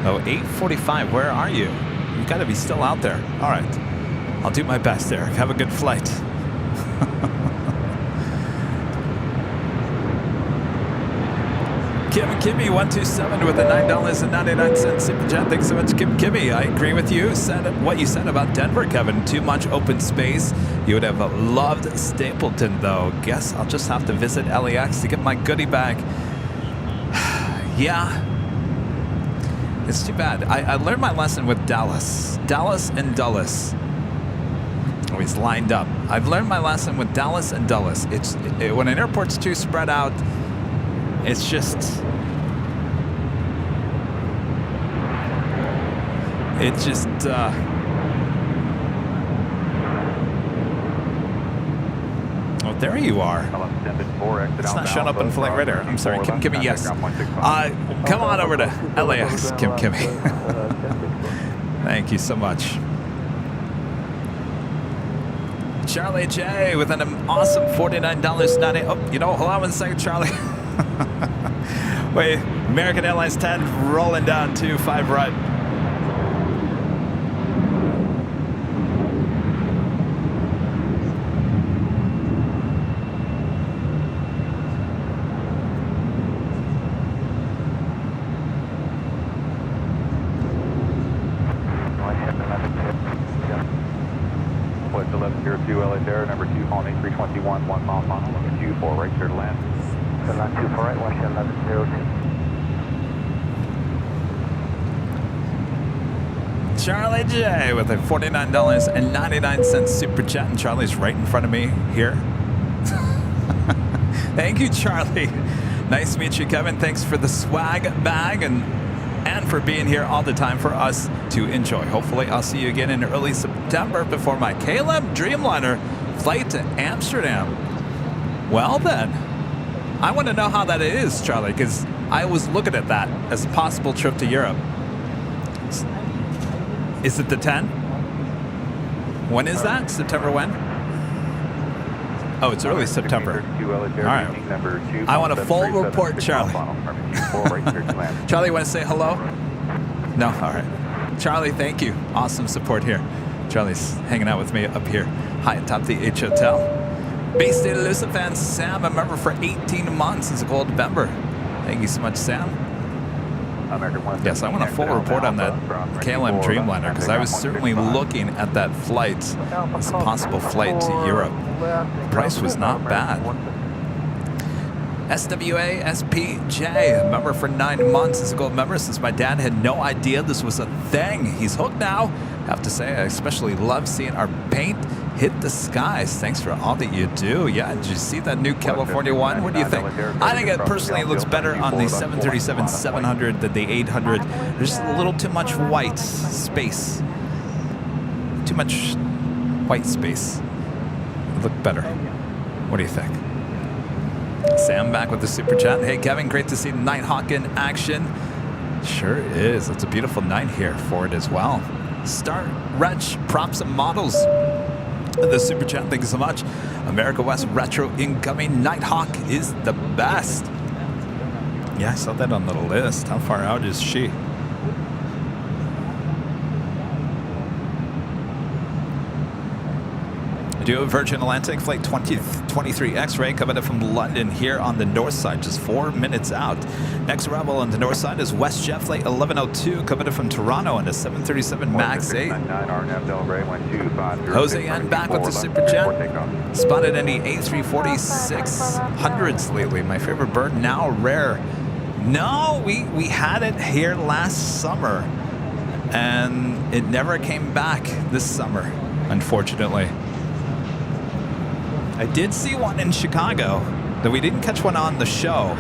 Oh, 8:45. Where are you? You got to be still out there. All right. I'll do my best, Eric. Have a good flight. Kimmy 127 with a $9.99 super chat. Thanks so much, Kimmy. I agree with you. What you said about Denver, Kevin. Too much open space. You would have loved Stapleton, though. Guess I'll just have to visit LAX to get my goodie bag. Yeah. It's too bad. I learned my lesson with Dallas. Dallas and Dulles. Always lined up. I've learned my lesson with Dallas and Dulles. When an airport's too spread out, it's just... Oh, there you are. It's not showing up on Flight Radar. I'm sorry, Kimmy, yes. Come on over to LAX, Kimmy. Thank you so much. Charlie J with an awesome $49.90. Oh, you know, hold on one second, Charlie. Wait, American Airlines 10 rolling down to 5 right. West 1102 LA Air, number 2, calling 321, 1 mile final, number 2, 4 right, clear to land. Land 2 for right, West 1102. Charlie J with a $49.99 super chat, and Charlie's right in front of me here. Thank you, Charlie. Nice to meet you, Kevin. Thanks for the swag bag and for being here all the time for us to enjoy. Hopefully, I'll see you again in early September before my KLM Dreamliner flight to Amsterdam. Well then, I want to know how that is, Charlie, because I was looking at that as a possible trip to Europe. Is it the 10? When is that? September when? Oh, it's early September. All right. I want a full report, Charlie. Charlie, you want to say hello? No? All right. Charlie, thank you. Awesome support here. Charlie's hanging out with me up here high atop the H Hotel. Bay State elusive fan Sam, a member for 18 months since a gold member. Thank you so much, Sam. Yes, I want a full report on that KLM Dreamliner because I was certainly looking at that flight as a possible flight to Europe. The price was not bad. SWA SPJ, a member for 9 months, is a gold member since my dad had no idea this was a thing. He's hooked now. I have to say, I especially love seeing our paint hit the skies. Thanks for all that you do. Yeah, did you see that new California one? What do you think? I think it personally looks better on the 737-700 than the 800. There's a little too much white space. Too much white space. It looked better. What do you think? Sam back with the super chat. Hey Kevin, great to see Nighthawk in action. Sure is. It's a beautiful night here for it as well. Start, Retch, props and models. The super chat, thank you so much. America West Retro incoming. Nighthawk is the best. Yeah, I saw that on the list. How far out is she? Do a Virgin Atlantic flight 2023 X-ray coming in from London here on the north side, just 4 minutes out. Next arrival on the north side is WestJet flight 1102 coming in from Toronto on the 737 MAX 8. Jose N back with the super jet. Spotted any A340-600s lately. My favorite bird, now rare. No, we had it here last summer and it never came back this summer, unfortunately. I did see one in Chicago, though we didn't catch one on the show.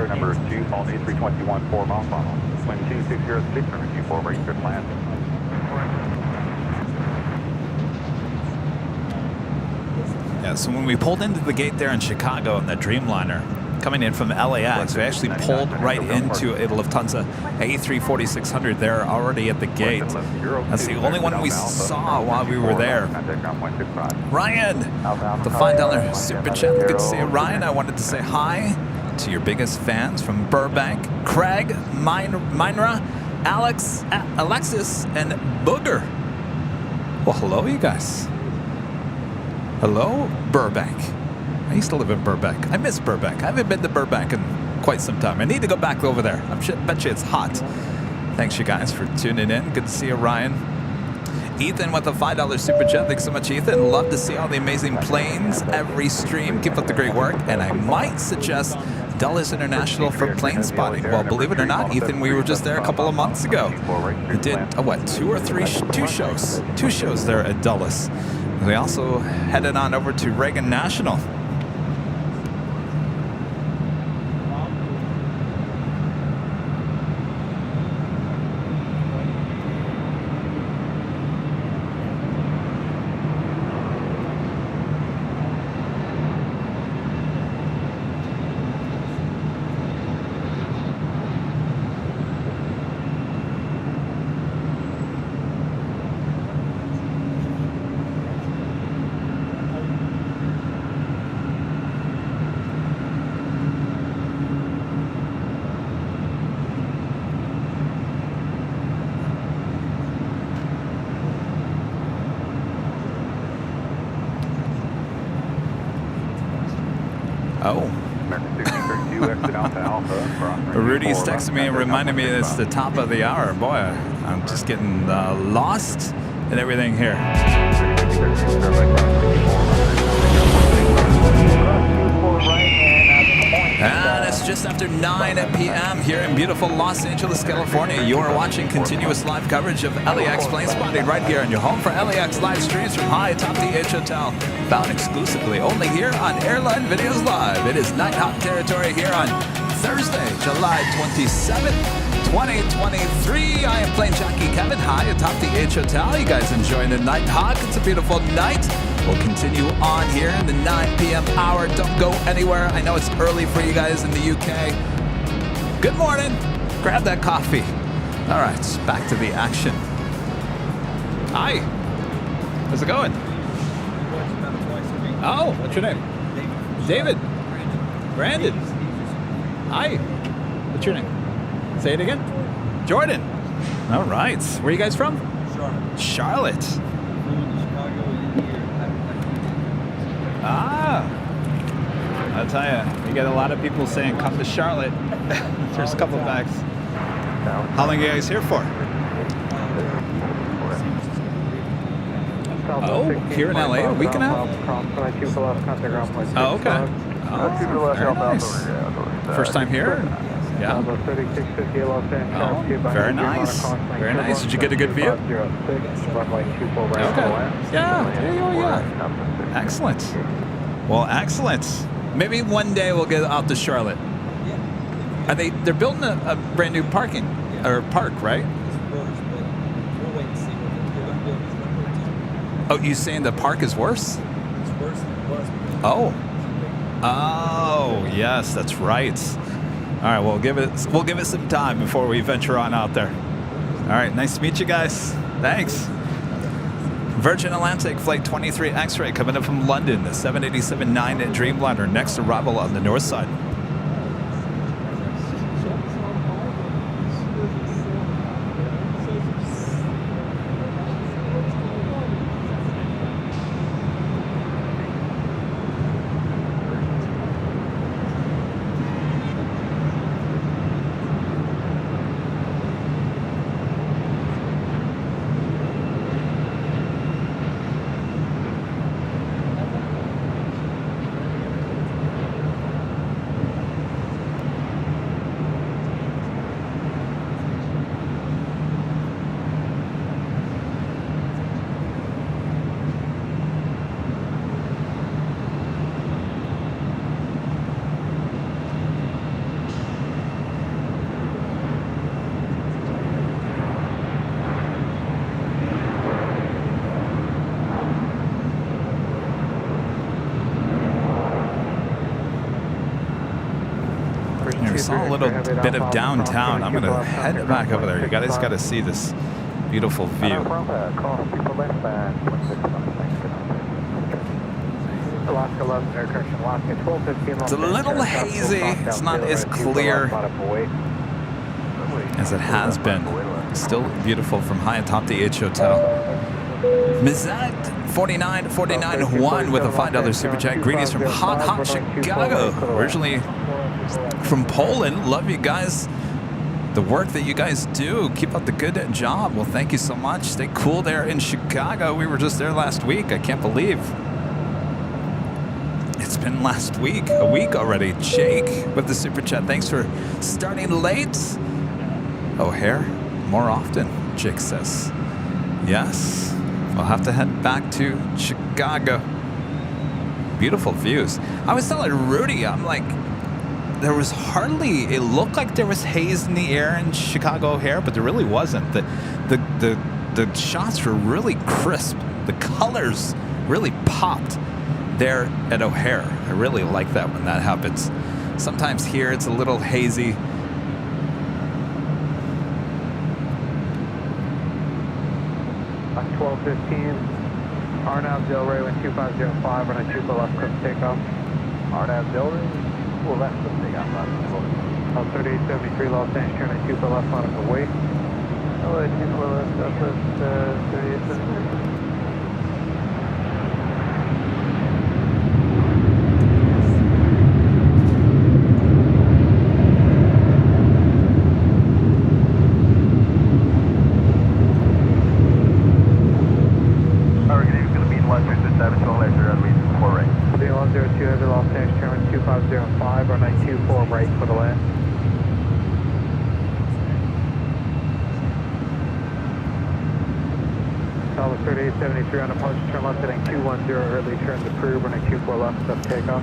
Number 2, call me 321 4 mile final. Wind 260 number 24, ready for land. Yeah, so when we pulled into the gate there in Chicago in the Dreamliner, coming in from LAX, we actually pulled right into a Lufthansa A340-600 there already at the gate. That's the only one we saw while we were there. Ryan, the $5 super chat. Good to see you, Ryan. I wanted to say hi to your biggest fans from Burbank, Craig, Minra, Alex, Alexis, and Booger. Well, hello, you guys. Hello, Burbank. I used to live in Burbank. I miss Burbank. I haven't been to Burbank in quite some time. I need to go back over there. I bet you it's hot. Thanks, you guys, for tuning in. Good to see you, Ryan. Ethan with a $5 super chat. Thanks so much, Ethan. Love to see all the amazing planes every stream. Keep up the great work. And I might suggest Dulles International for plane spotting. Well, believe it or not, Ethan, we were just there a couple of months ago. We did, two shows. Two shows there at Dulles. We also headed on over to Reagan National. Rudy's texting me and reminding me it's the top of the hour. Boy, I'm just getting lost and everything here. And it's just after 9 p.m. here in beautiful Los Angeles, California. You are watching continuous live coverage of LAX Plane Spotting right here on your home for LAX live streams from high atop the H Hotel. Found exclusively only here on Airline Videos Live. It is Nighthawk territory here on Thursday, July 27th, 2023. I am Plane Jockey Kevin, high atop the H Hotel. You guys enjoying the Nighthawk? It's a beautiful night. We'll continue on here in the 9 p.m. hour. Don't go anywhere. I know it's early for you guys in the UK. Good morning. Grab that coffee. All right, back to the action. Hi. How's it going? Oh, what's your name? David. Brandon. Hi. What's your name? Say it again. Jordan. All right. Where are you guys from? Charlotte. Ah. I'll tell you, you get a lot of people saying, come to Charlotte. There's a couple of bags. How long are you guys here for? Oh, here in LA, a week and a half? Oh, okay. Oh, very nice. First time here? Yeah. Oh, very nice. Very nice. Did you get a good view? Okay. Yeah, there you go, yeah. Excellent. Well, excellent. Maybe one day we'll get out to Charlotte. They're building a brand new parking or park, right? Oh, you saying the park is worse? It's worse than it was. Oh. Oh, yes, that's right. All right, we'll give it some time before we venture on out there. All right, nice to meet you guys. Thanks. Virgin Atlantic Flight 23 X-ray coming up from London, the 787-9 Dreamliner, next arrival on the north side. We saw a little bit of downtown. I'm going to head back over there. You guys got to see this beautiful view. It's a little hazy. It's not as clear as it has been. Still beautiful from high atop the H Hotel. Mizat 4949-1 with a $5 super chat. Greetings from hot Chicago. Originally from Poland. Love you guys. The work that you guys do. Keep up the good job. Well, thank you so much. Stay cool there in Chicago. We were just there last week. I can't believe it's been last week. A week already. Jake with the super chat. Thanks for starting late. O'Hare more often, Jake says. Yes. I'll have to head back to Chicago. Beautiful views. I was telling Rudy, I'm like, there was hardly, it looked like there was haze in the air in Chicago O'Hare, but there really wasn't. The shots were really crisp. The colors really popped there at O'Hare. I really like that when that happens. Sometimes here it's a little hazy. On 1215, Arnav Delray, wind 2505, on a 2 left, quick takeoff. Arnav Delray, well, left, quick takeoff, not 3873, Los Angeles, turn at 2 left, on a wait. Oh, 2 left, Southwest 3873. Tower 3873 on approach, turn left heading 210, early turn to Peru, running 24 left, stop takeoff.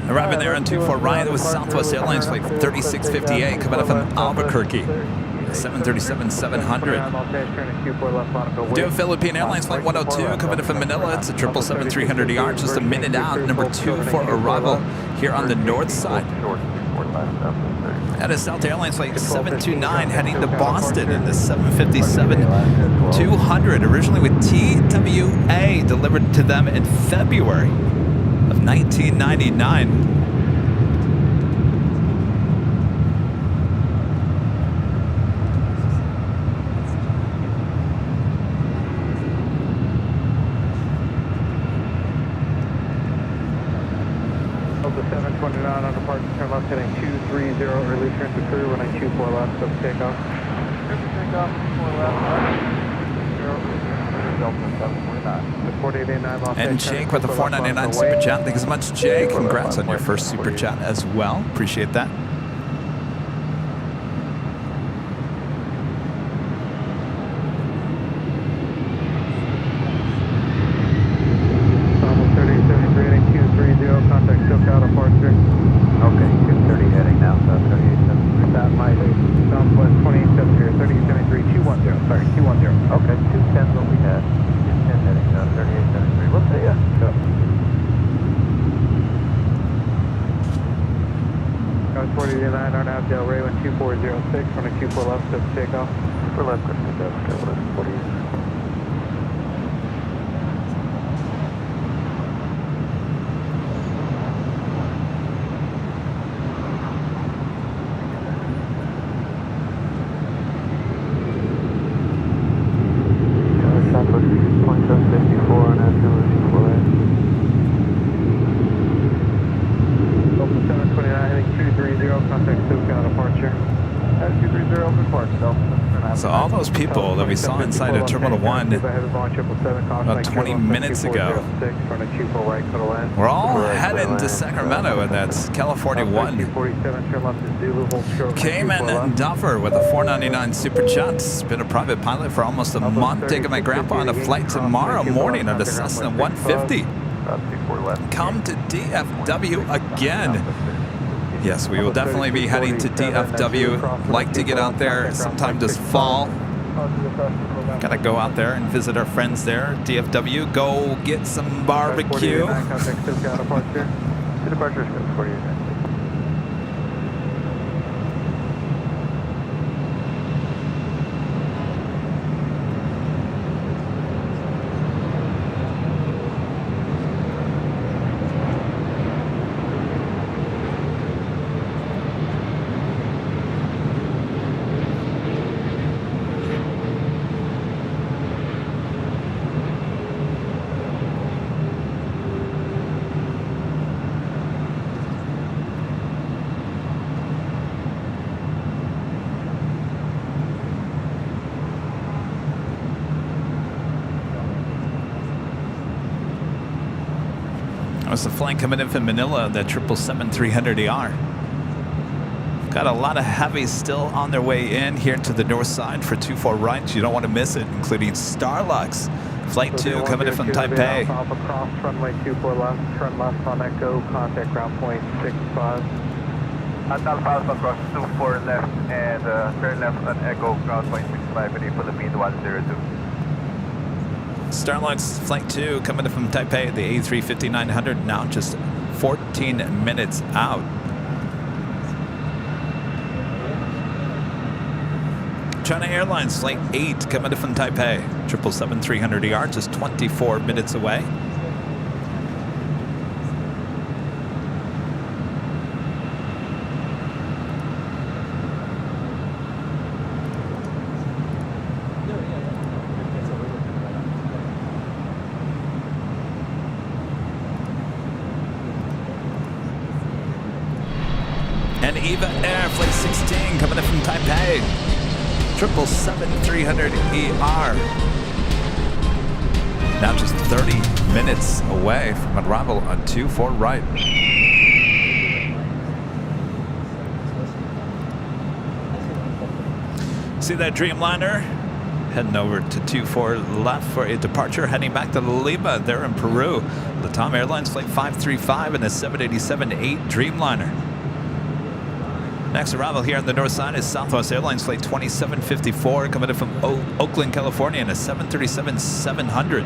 Arriving there on 24 Ryan with Southwest Airlines flight 3658 coming up from Albuquerque. 737-700. Do Philippine Airlines flight 102 coming in from Manila. It's a 777-300ER, just a minute out. Number 2 for arrival here on the north side. That is South Airlines flight 729 heading to Boston in the 757-200, originally with TWA, delivered to them in February of 1999. Delta 729 on departure, turn left heading 230, early turn to crew, running 24 left, so takeoff. Takeoff, 4 left, 0, Delta 729. The 4889 Los And Jake with the 499 Super Chat. Thank you so much, Jake. Congrats on your first Super Chat as well. Appreciate that. Contact SoCal departure. Okay, 230 heading now, so 3873. That might be Southwest 2870, 3873, 210, sorry, 210. Okay, 210 what we had. 210 heading now, 3873. We'll see ya. Go. Guys 4889 are now Del Rey 2406, running 24 left, so takeoff. For left, Christmas, that's 40. So all those people that we saw inside of Terminal 1 about 20 minutes ago were all heading to Sacramento, and that's California 1. Cayman and Duffer with a 499 Super Chat. Been a private pilot for almost a month, taking my grandpa on a flight tomorrow morning on the Cessna 150. Come to DFW again. Yes, we will definitely be heading to DFW. Like to get out there sometime this fall. Gotta go out there and visit our friends there. DFW, go get some barbecue. That's the flight coming in from Manila, the 777-300ER. Got a lot of heavies still on their way in here to the north side for 24 rights. You don't want to miss it, including Starlux. Flight 2 coming in from Taipei. Alpha cross, runway 24 left, turn left on Echo, contact ground point 65. Alpha cross 24 left and turn left on Echo, ground point 65, ready for the Philippine 102. Starlux Flight 2 coming in from Taipei, the A350-900, now just 14 minutes out. China Airlines Flight 8 coming in from Taipei, 777-300ER, just 24 minutes away. And EVA Air Flight 16 coming in from Taipei, 777-300ER. Now just 30 minutes away from arrival on 24 right. See that Dreamliner? Heading over to 24 left for a departure, heading back to Lima there in Peru. LATAM Airlines Flight 535 and a 787-8 Dreamliner. Next arrival here on the north side is Southwest Airlines Flight 2754 coming in from Oakland, California in a 737-700.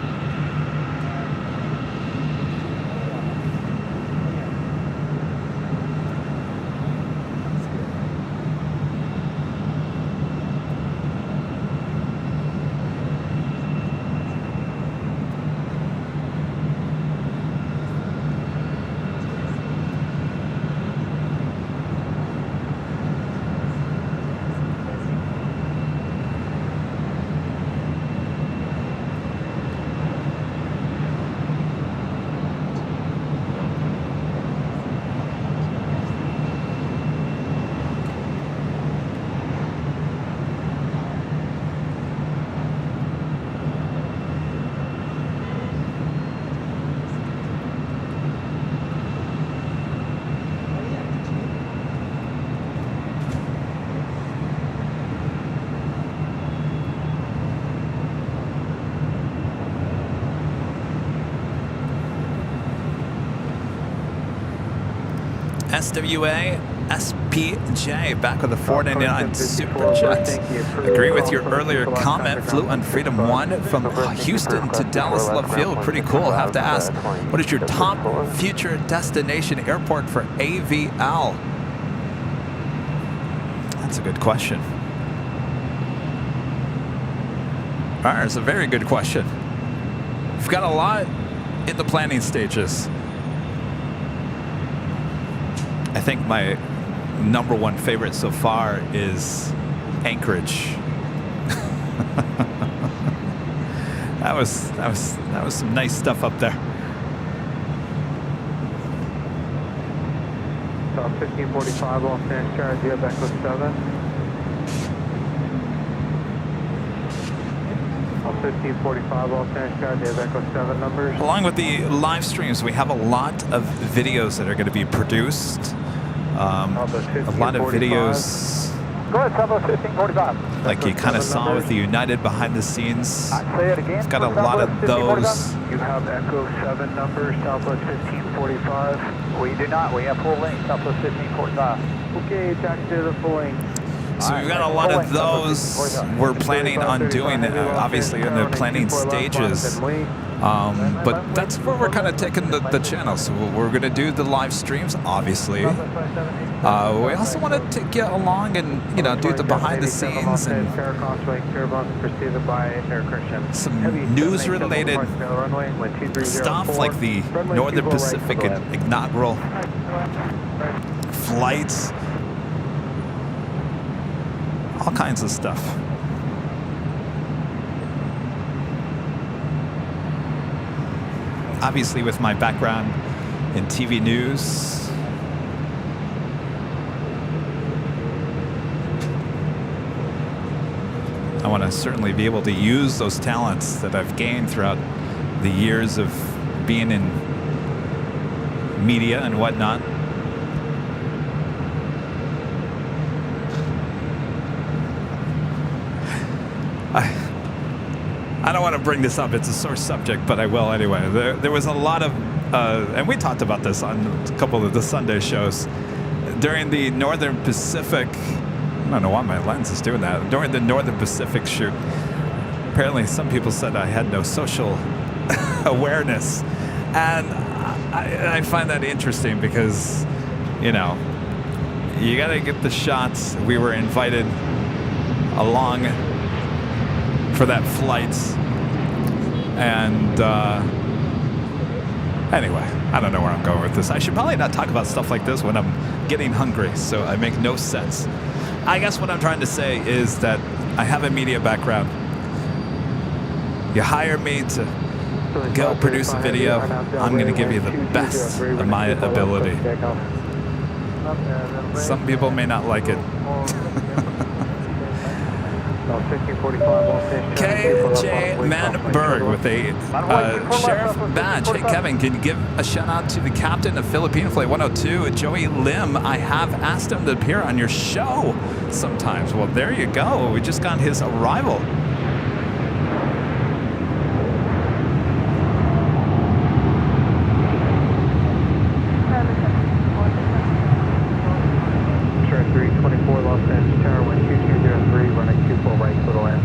SWA SPJ back with a 499 super chat. Agree with your earlier comment. Flew on Freedom 1 from Houston to Dallas Love Field. Pretty cool. Have to ask, what is your top future destination airport for AVL? That's a good question. That's a very good question. We've got a lot in the planning stages. I think my #1 favorite so far is Anchorage. that was some nice stuff up there. So 1545 Los Angeles, charge you Echo 7. 1545 Los Angeles, charge you Echo 7 numbers. Along with the live streams, we have a lot of videos that are going to be produced. A lot of videos. Go ahead, Southwest 1545. Like you kind of saw with the United behind the scenes. Say it again. It's got a lot of those. You have Echo 7 numbers, Southwest 1545. We do not. We have full length, Southwest 1545. Okay, taxi to the full length. So we've got a lot of those we're planning on doing, obviously in the planning stages. But that's where we're kind of taking the channel. So we're going to do the live streams, obviously. We also want to take you along and, you know, do the behind the scenes and some news related stuff like the Northern Pacific inaugural flights. All kinds of stuff. Obviously, with my background in TV news, I want to certainly be able to use those talents that I've gained throughout the years of being in media and whatnot. I don't want to bring this up. It's a sore subject, but I will anyway. There was a lot of, and we talked about this on a couple of the Sunday shows, during the Northern Pacific, I don't know why my lens is doing that, during the Northern Pacific shoot, apparently some people said I had no social awareness. And I find that interesting because, you know, you got to get the shots. We were invited along for that flight, and anyway, I don't know where I'm going with this. I should probably not talk about stuff like this when I'm getting hungry, so I make no sense. I guess what I'm trying to say is that I have a media background. You hire me to go produce a video, I'm going to give you the best of my ability. Some people may not like it. KJ Manberg with a sheriff badge. Hey Kevin, can you give a shout out to the captain of Philippine Flight 102, Joey Lim? I have asked him to appear on your show sometimes. Well, there you go. We just got his arrival. Sure, 324 Los Angeles Tower, 12203, running 24 right for the land.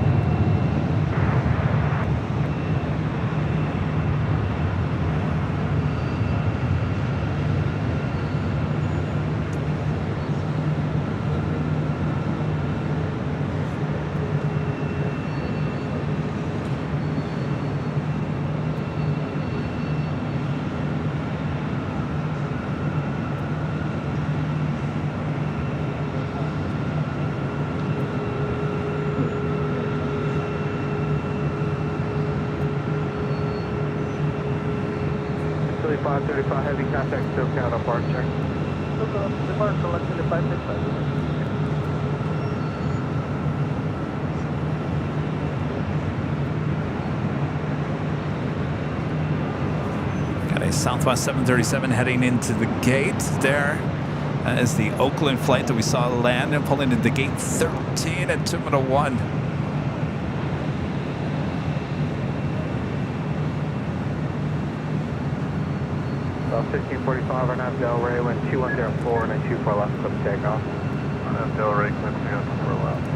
Philly 535, heavy contact, still count up arch check. Depart, select Philly 535. Got a Southwest 737 heading into the gate there. That is the Oakland flight that we saw land and pulling into gate 13 at Terminal 1. 1545 on Delray, wind 2104 and a 24 left, clip takeoff. On Delray, clip 304 left.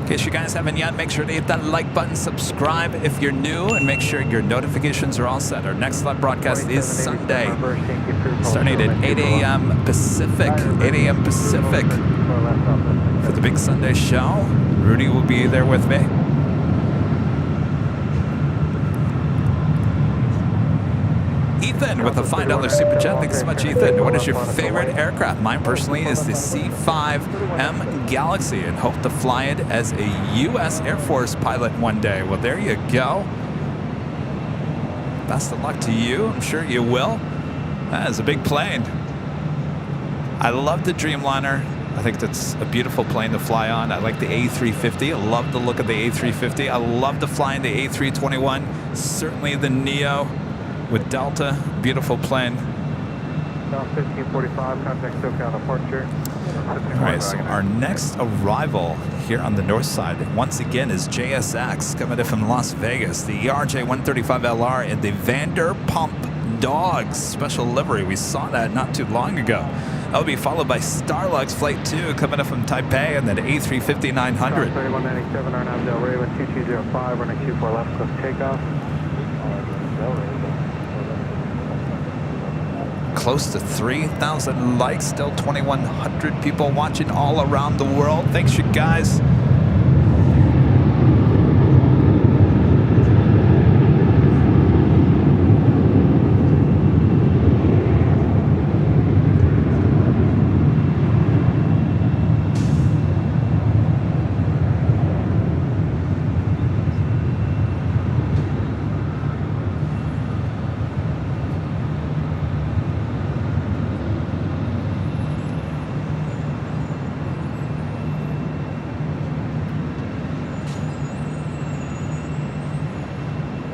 In case you guys haven't yet, make sure to hit that like button, subscribe if you're new, and make sure your notifications are all set. Our next live broadcast is Sunday, starting at 8 a.m. Pacific. 8 a.m. Pacific for the big Sunday show. Rudy will be there with me. Ethan with a $5 super chat. Thanks so much, Ethan. What is your favorite aircraft? Mine personally is the C5M Galaxy, and hope to fly it as a U.S. Air Force pilot one day. Well, there you go. Best of luck to you. I'm sure you will. That is a big plane. I love the Dreamliner. I think that's a beautiful plane to fly on. I like the A350. I love the look of the A350. I love to fly in the A321. Certainly the Neo with Delta. Beautiful plane. 1545, contact SoCal departure. All right, so our next arrival here on the north side, once again, is JSX, coming in from Las Vegas. The ERJ 135LR and the Vanderpump Dogs special livery. We saw that not too long ago. That will be followed by Starlux Flight 2 coming up from Taipei, and then A350-900. 3197 on Delray, wind 2205, running 24 left, clip takeoff. Close to 3,000 likes, still 2,100 people watching all around the world. Thanks, you guys.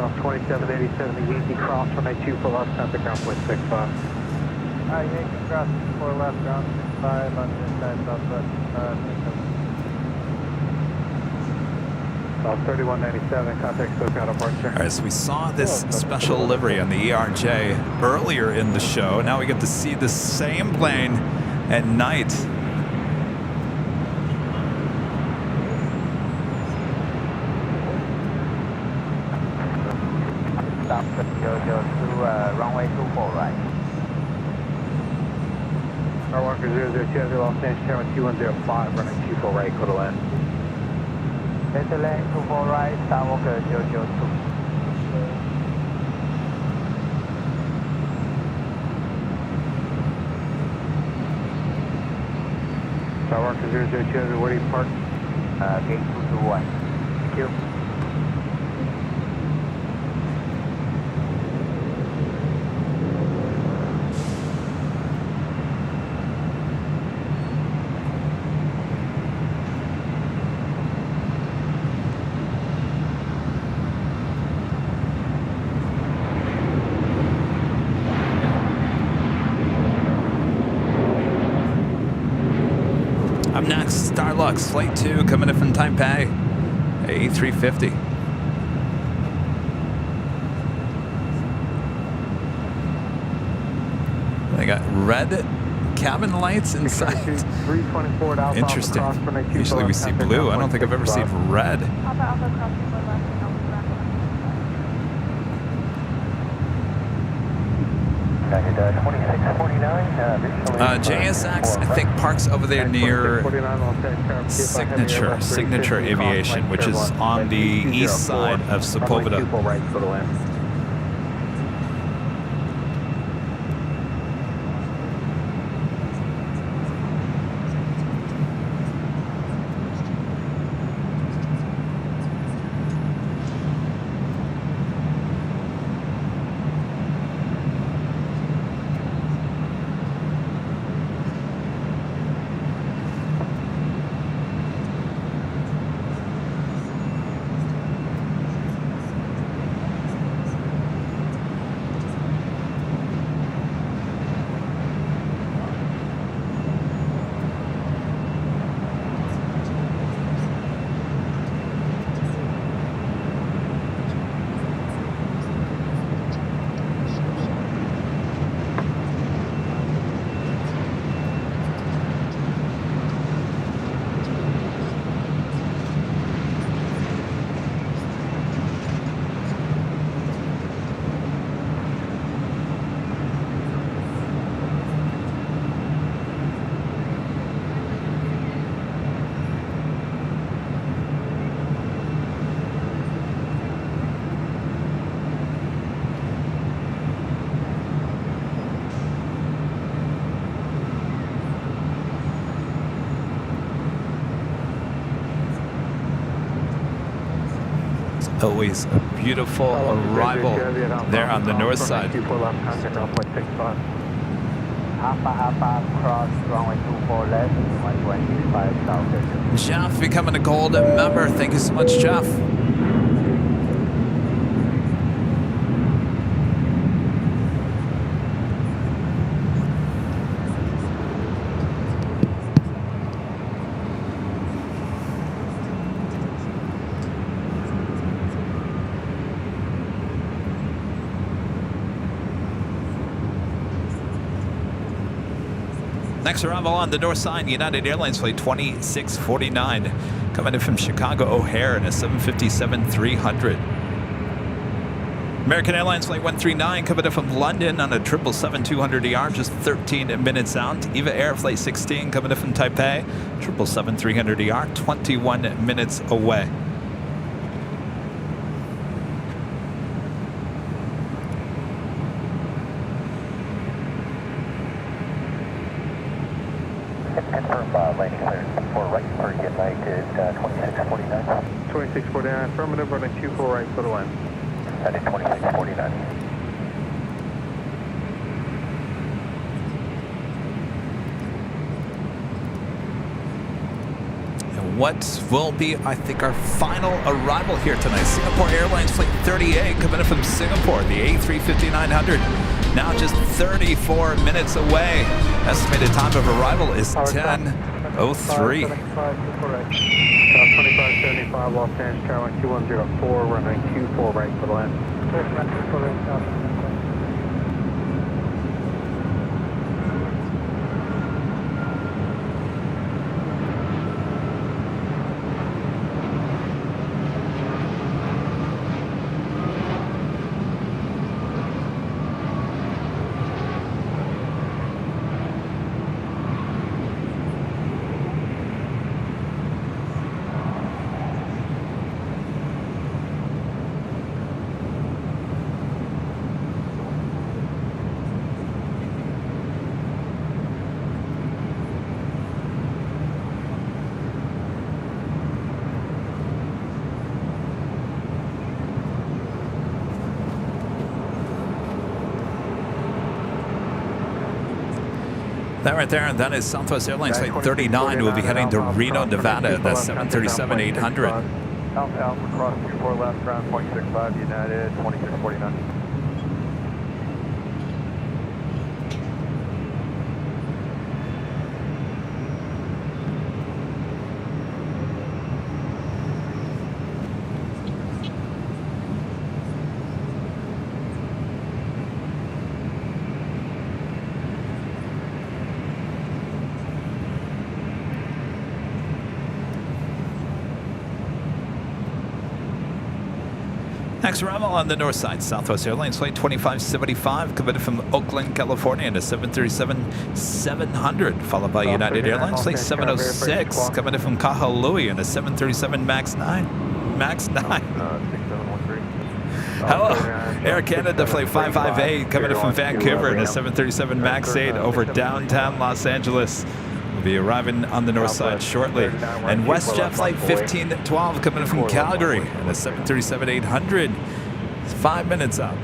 Off 2787, the easy cross from a 24 left, contact ground point 65. Yankee cross 4 left, ground 65 on the inside southwest. Off 3197, contact SoCal departure. All right, so we saw this special livery on the ERJ earlier in the show. Now we get to see the same plane at night. Runway 24 right. Star Walker 002, Los Angeles Tower 2105, running 24 right, go to land. Delta lane 24 right, Star Walker 002. Star Walker 002, where do you park? Gate 221. Thank you. Up next, Starlux Flight 2 coming in from Taipei, A350. They got red cabin lights inside. 324 Alpha. Interesting. Usually we see blue. I don't think I've ever seen red. JSX, I think, parks over there near Signature Aviation, which is on the east side of Sepulveda. Always a beautiful arrival there on the north side. Alpha, cross, runway 24 left, 125 south. Jeff becoming a gold member. Thank you so much, Jeff. Next arrival on the north side, United Airlines flight 2649, coming in from Chicago O'Hare in a 757-300. American Airlines flight 139, coming in from London on a 777-200ER, just 13 minutes out. EVA Air flight 16, coming in from Taipei, 777-300ER, 21 minutes away. Confirm landing clearance for right for United 2649. 2649, affirmative, running 24 right for the line. United 2649. And what will be, I think, our final arrival here tonight? Singapore Airlines flight 38, coming in from Singapore, the A350-900. Now just 34 minutes away. Estimated time of arrival is 10:03. 2575 Los Angeles, Tower 2104, runway 24 right for the line. That right there, and that is Southwest Airlines flight 39. We'll be heading to Reno, Nevada. That's 737-800. Alpha, cross 24 left, ground 0.65, United 2649. Next arrival on the north side, Southwest Airlines flight 2575, coming from Oakland, California, in a 737-700, followed by United Airlines flight 706, coming in from Kahului in a 737 MAX 9. MAX 9. 6713. Hello, Air Canada flight 558, coming in from Vancouver in a 737 MAX 8 over downtown Los Angeles. We'll be arriving on the north side shortly. And WestJet flight 1512 coming in from Calgary in a 737-800. 5 minutes out.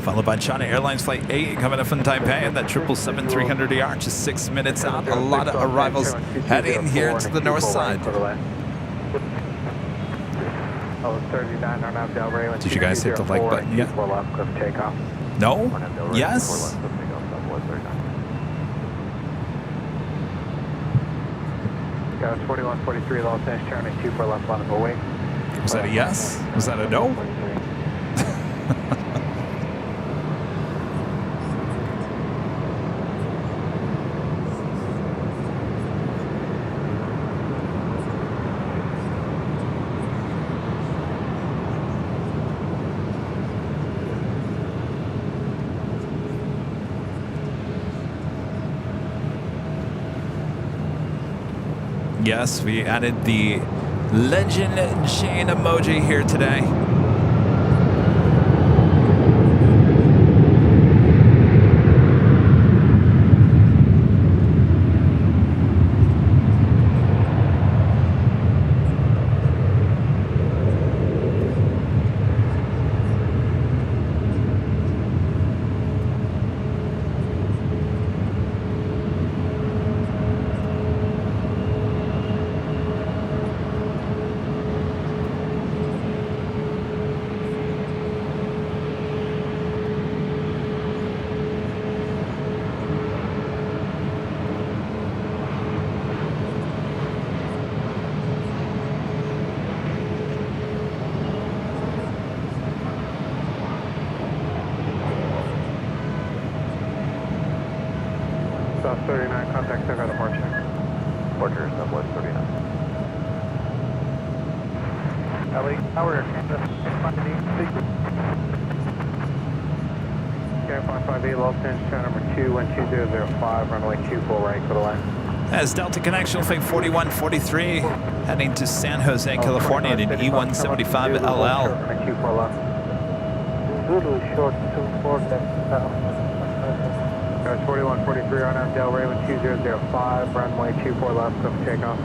Followed by China Airlines flight 8 coming in from Taipei and that 777-300ER just 6 minutes out. A lot of arrivals heading here to the north side. Did you guys hit the like button yet? No? Yes? Got 4143 Los Angeles, turning 24 left line of away. Was that a yes? Was that a no? Yes, we added the Legend Chain emoji here today. South 39, contact SoCal departure. Departure, Southwest 39. LA Tower, Kansas, 558, Los Angeles, channel number 21205, runway 24 right, go to line. As Delta Connection Flight 4143 heading to San Jose, California in an E175 LL. Zulu short 24 left south. Guys, 4143 on out Del Rey 2005, runway 24 left, clear for takeoff.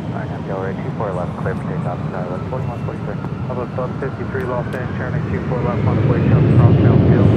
Alright, Del Rey 24 left, clear for takeoff. That's 4143. Although sub 53, Los Angeles, turning 24 left on the way, jump across downfield.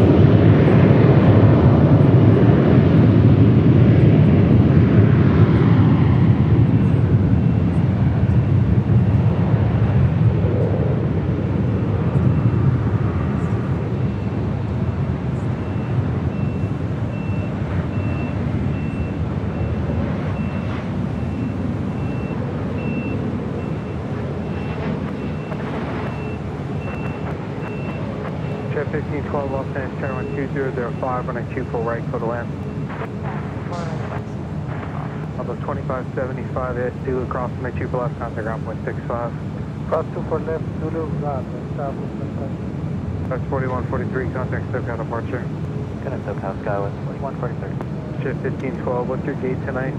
Jet 1512, Los Angeles, turn 2005, running 24 right, go to land. Although 2575, Zulu cross, make 2 for left, contact ground point 65. Cross 2 for left, Zulu, south. That's 4143, contact SoCal departure. Connect SoCal Skywest 4143. Jet 1512, what's your gate tonight?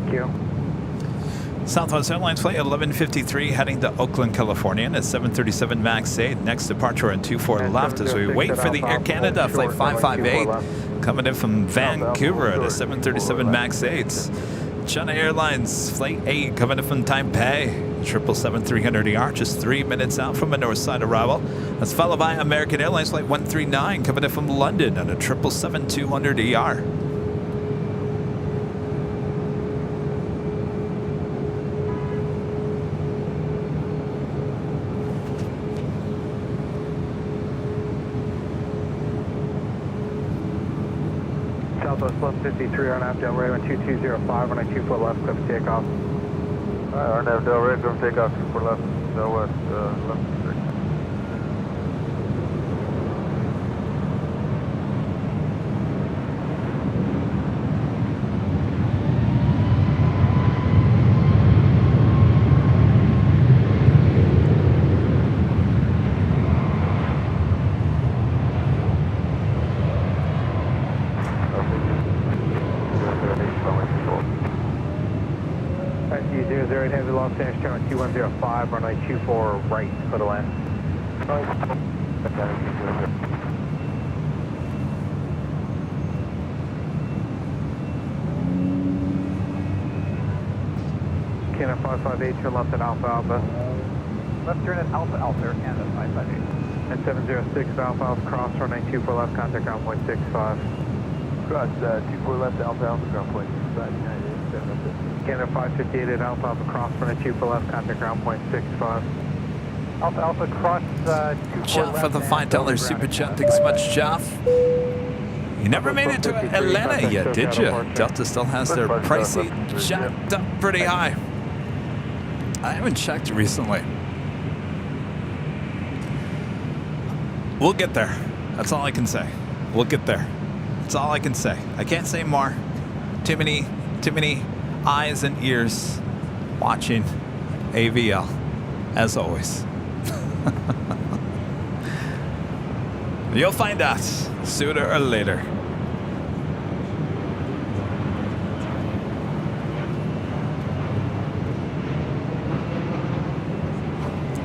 Thank you. Southwest Airlines Flight 1153 heading to Oakland, California at 737 MAX 8. Next departure on 24 left as we wait for the Air Canada Flight 558 coming in from Vancouver at a 737 MAX 8. China Airlines Flight 8 coming in from Taipei, 777-300ER, just 3 minutes out from a north side arrival. That's followed by American Airlines Flight 139 coming in from London at a 777-200ER. Southwest 1153, RNAV Del Rey 2205, running 24 left, clear for takeoff. Alright, RNAV Del Rey, clear for takeoff, 24 left, Southwest 1153. Zero heavy Los Angeles, channel 2105, runway 24 right, go to land. Canada 558, turn left at Alpha Alpha. Left turn at Alpha Alpha, Canada 558. And 706 Alpha Alpha cross, runway 24 left, contact ground point 65. Cross 24 left Alpha Alpha, ground point 65, United 706. Canada 558 at Alpha Alpha cross, runway 24 left, contact ground point 65. Alpha Alpha cross 24 Jeff left. for the $5 super chat. Thanks so much, Jeff. You never made it to Atlanta yet, did you? Delta still has their pricing jacked up pretty high. I haven't checked recently. We'll get there. That's all I can say. We'll get there. That's all I can say. I can't say more. Too many eyes and ears watching AVL, as always. You'll find out sooner or later.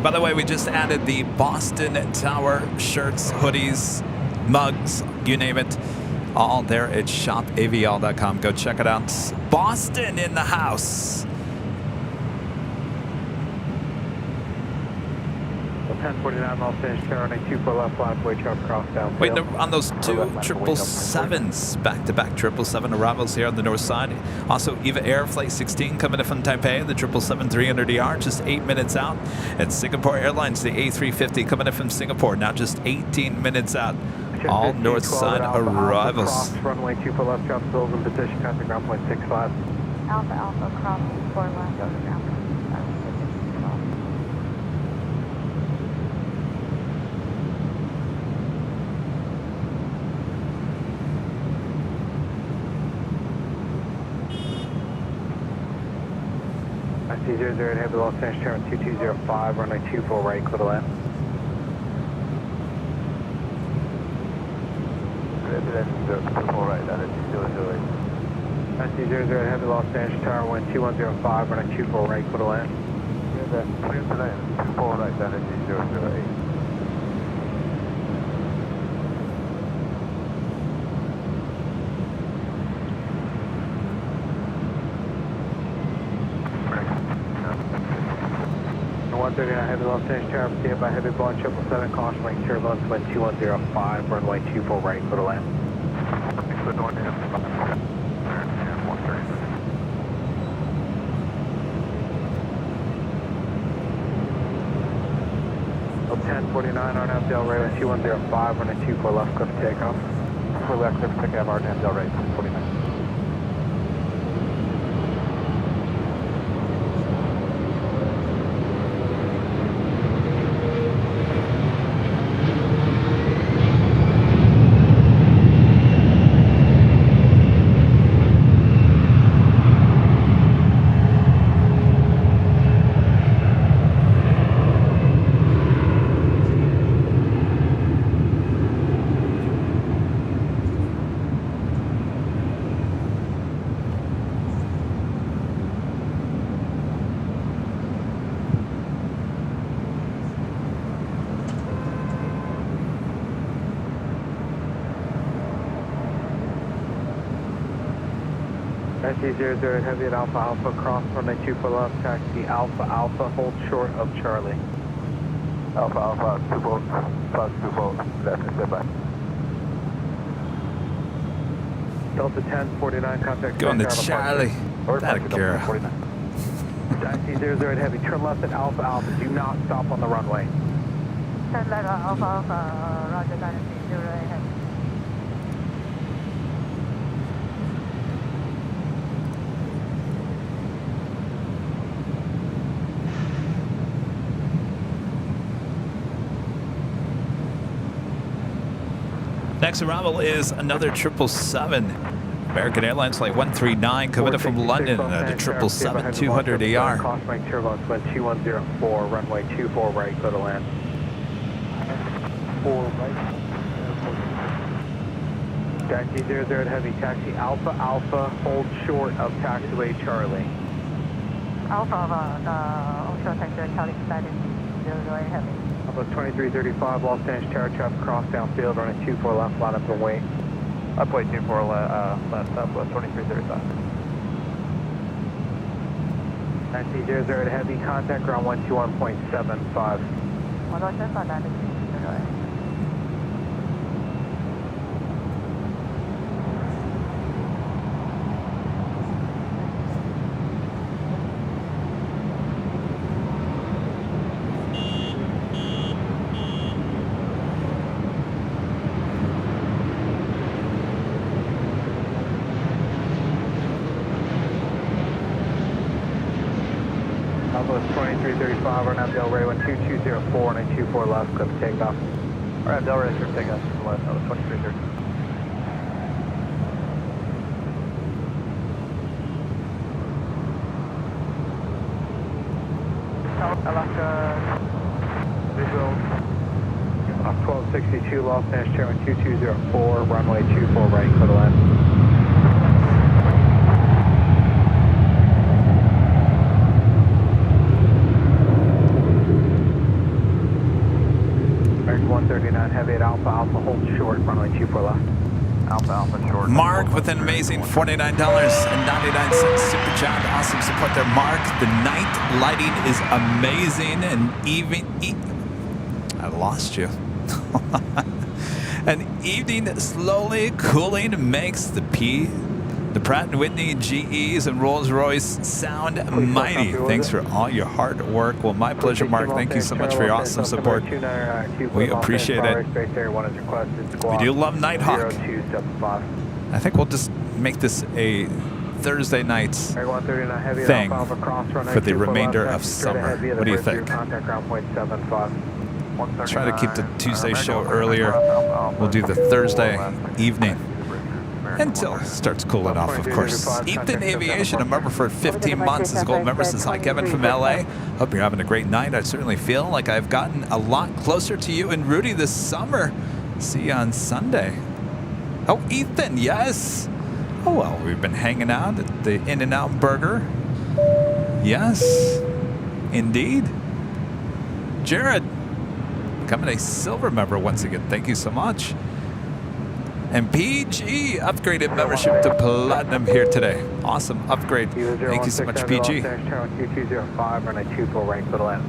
By the way, we just added the Boston Tower shirts, hoodies, mugs, you name it. All there at shopavl.com. Go check it out. Boston in the house. 1049 Los Angeles, turning 24 left, flatway, chop across downfield. Wait, on those two 777s, back-to-back 777 arrivals here on the north side. Also, Eva Air Flight 16 coming in from Taipei, the 777-300ER, just 8 minutes out. And Singapore Airlines, the A350 coming in from Singapore, now just 18 minutes out. All north side arrivals. Cross, runway 24 left, chop bills in position, contact ground point 65. Alpha Alpha cross 4 left, go to ground. SC00 heavy Los Angeles Tower 2205, runway 24 right, clear to land. All right, that is 208. SC00 heavy Los Angeles Tower 2105, runway 24 right, clear to land. Clear to land, 24 right, that is 008. And 139 heavy Los Angeles Tower, stand by heavy Boeing 777, caution lane turbulence, wind 2105, runway 24 right, clear to land. Clear to land, 130. Up 1049, RNAV Del Rey 2105, runway 24 left, clear for takeoff. For left, clear for takeoff, RNAV Del Rey 49. SC00 heavy at Alpha Alpha, cross runway 24 left, taxi Alpha Alpha, hold short of Charlie. Alpha Alpha, 2 volts, plus 2 volts, left and step by. Delta 1049, contact. Going to Charlie. That girl. Taxi 00 heavy, turn left at Alpha Alpha, do not stop on the runway. Turn left at Alpha Alpha, roger, Dynasty 08 heavy. Next arrival is another 777. American Airlines Flight 139 coming in from London at a 777-200 AR. Cross rank turbulence, wind 2104, runway 24 right, go to land. 4 right. Taxi 00 heavy, taxi Alpha Alpha, hold short of taxiway Charlie. Alpha Alpha, onshore taxi Charlie, Dynasty 08 heavy. Alpha 2335, Los Angeles Tower, traffic cross downfield, running 24 left, line up and wait. Upway 24 left, Southwest 2335. Taxi 00 heavy, contact ground 121.75. 175, Dynasty 08. Alpha 2335, RNAV Del Rey 12204, and 24 left, clip takeoff. RNAV Del Rey, clear for takeoff, left, 2330. Alaska visual. 1262, Los Angeles Chairman 2204, runway 24 right, clear to land. American 139 heavy at Alpha Alpha, hold short, runway 24 left. Alpha Alpha short. Mark with an amazing $49.99 super chat. Awesome support there, Mark. The night lighting is amazing and even. I lost you. An evening slowly cooling makes the Pratt & Whitney, GEs, and Rolls-Royce sound mighty. Thanks for all your hard work. Well, my pleasure, Mark. Thank you so much for your awesome support. We appreciate it. We do love Nighthawk. I think we'll just make this a Thursday night thing for the remainder of summer. What do you think? Try to keep the Tuesday show earlier. We'll do the Thursday evening. until it starts cooling off, of course. Ethan Aviation, a member for 15 months, is a gold member. Says, hi, Kevin from LA. Hope you're having a great night. I certainly feel like I've gotten a lot closer to you and Rudy this summer. See you on Sunday. Oh, Ethan, yes. Oh, well, we've been hanging out at the In-N-Out Burger. Yes, indeed. Jared, becoming a silver member once again. Thank you so much. And PG upgraded membership to Platinum here today. Awesome upgrade. Thank you so much, PG. 205 on a 2-4 right for the left.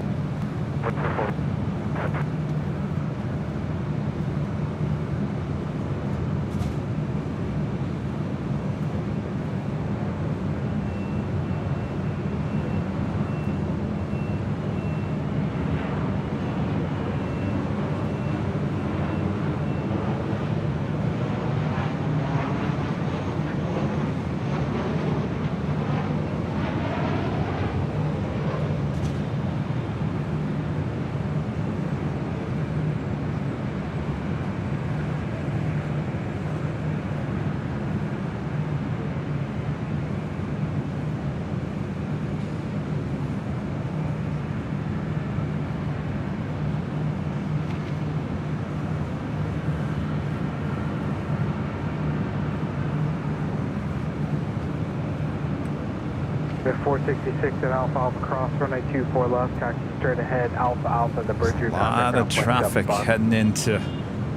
They're 466 at Alpha Alpha cross, runway 24 left, taxi straight ahead, Alpha Alpha, the bridge route. A lot of traffic heading into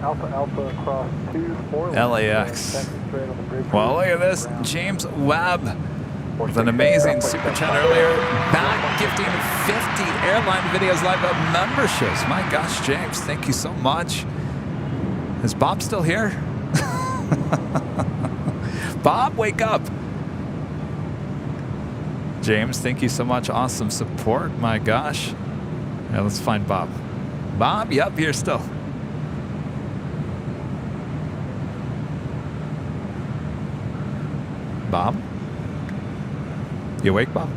Alpha Alpha across 24 LAX. Well, look at this. James Webb with an amazing super chat earlier. Back gifting 50 Airline Videos Live memberships. My gosh, James, thank you so much. Is Bob still here? Bob, wake up. James, thank you so much. Awesome support. My gosh. Yeah, let's find Bob. Bob, yep, here still. Bob? You awake, Bob?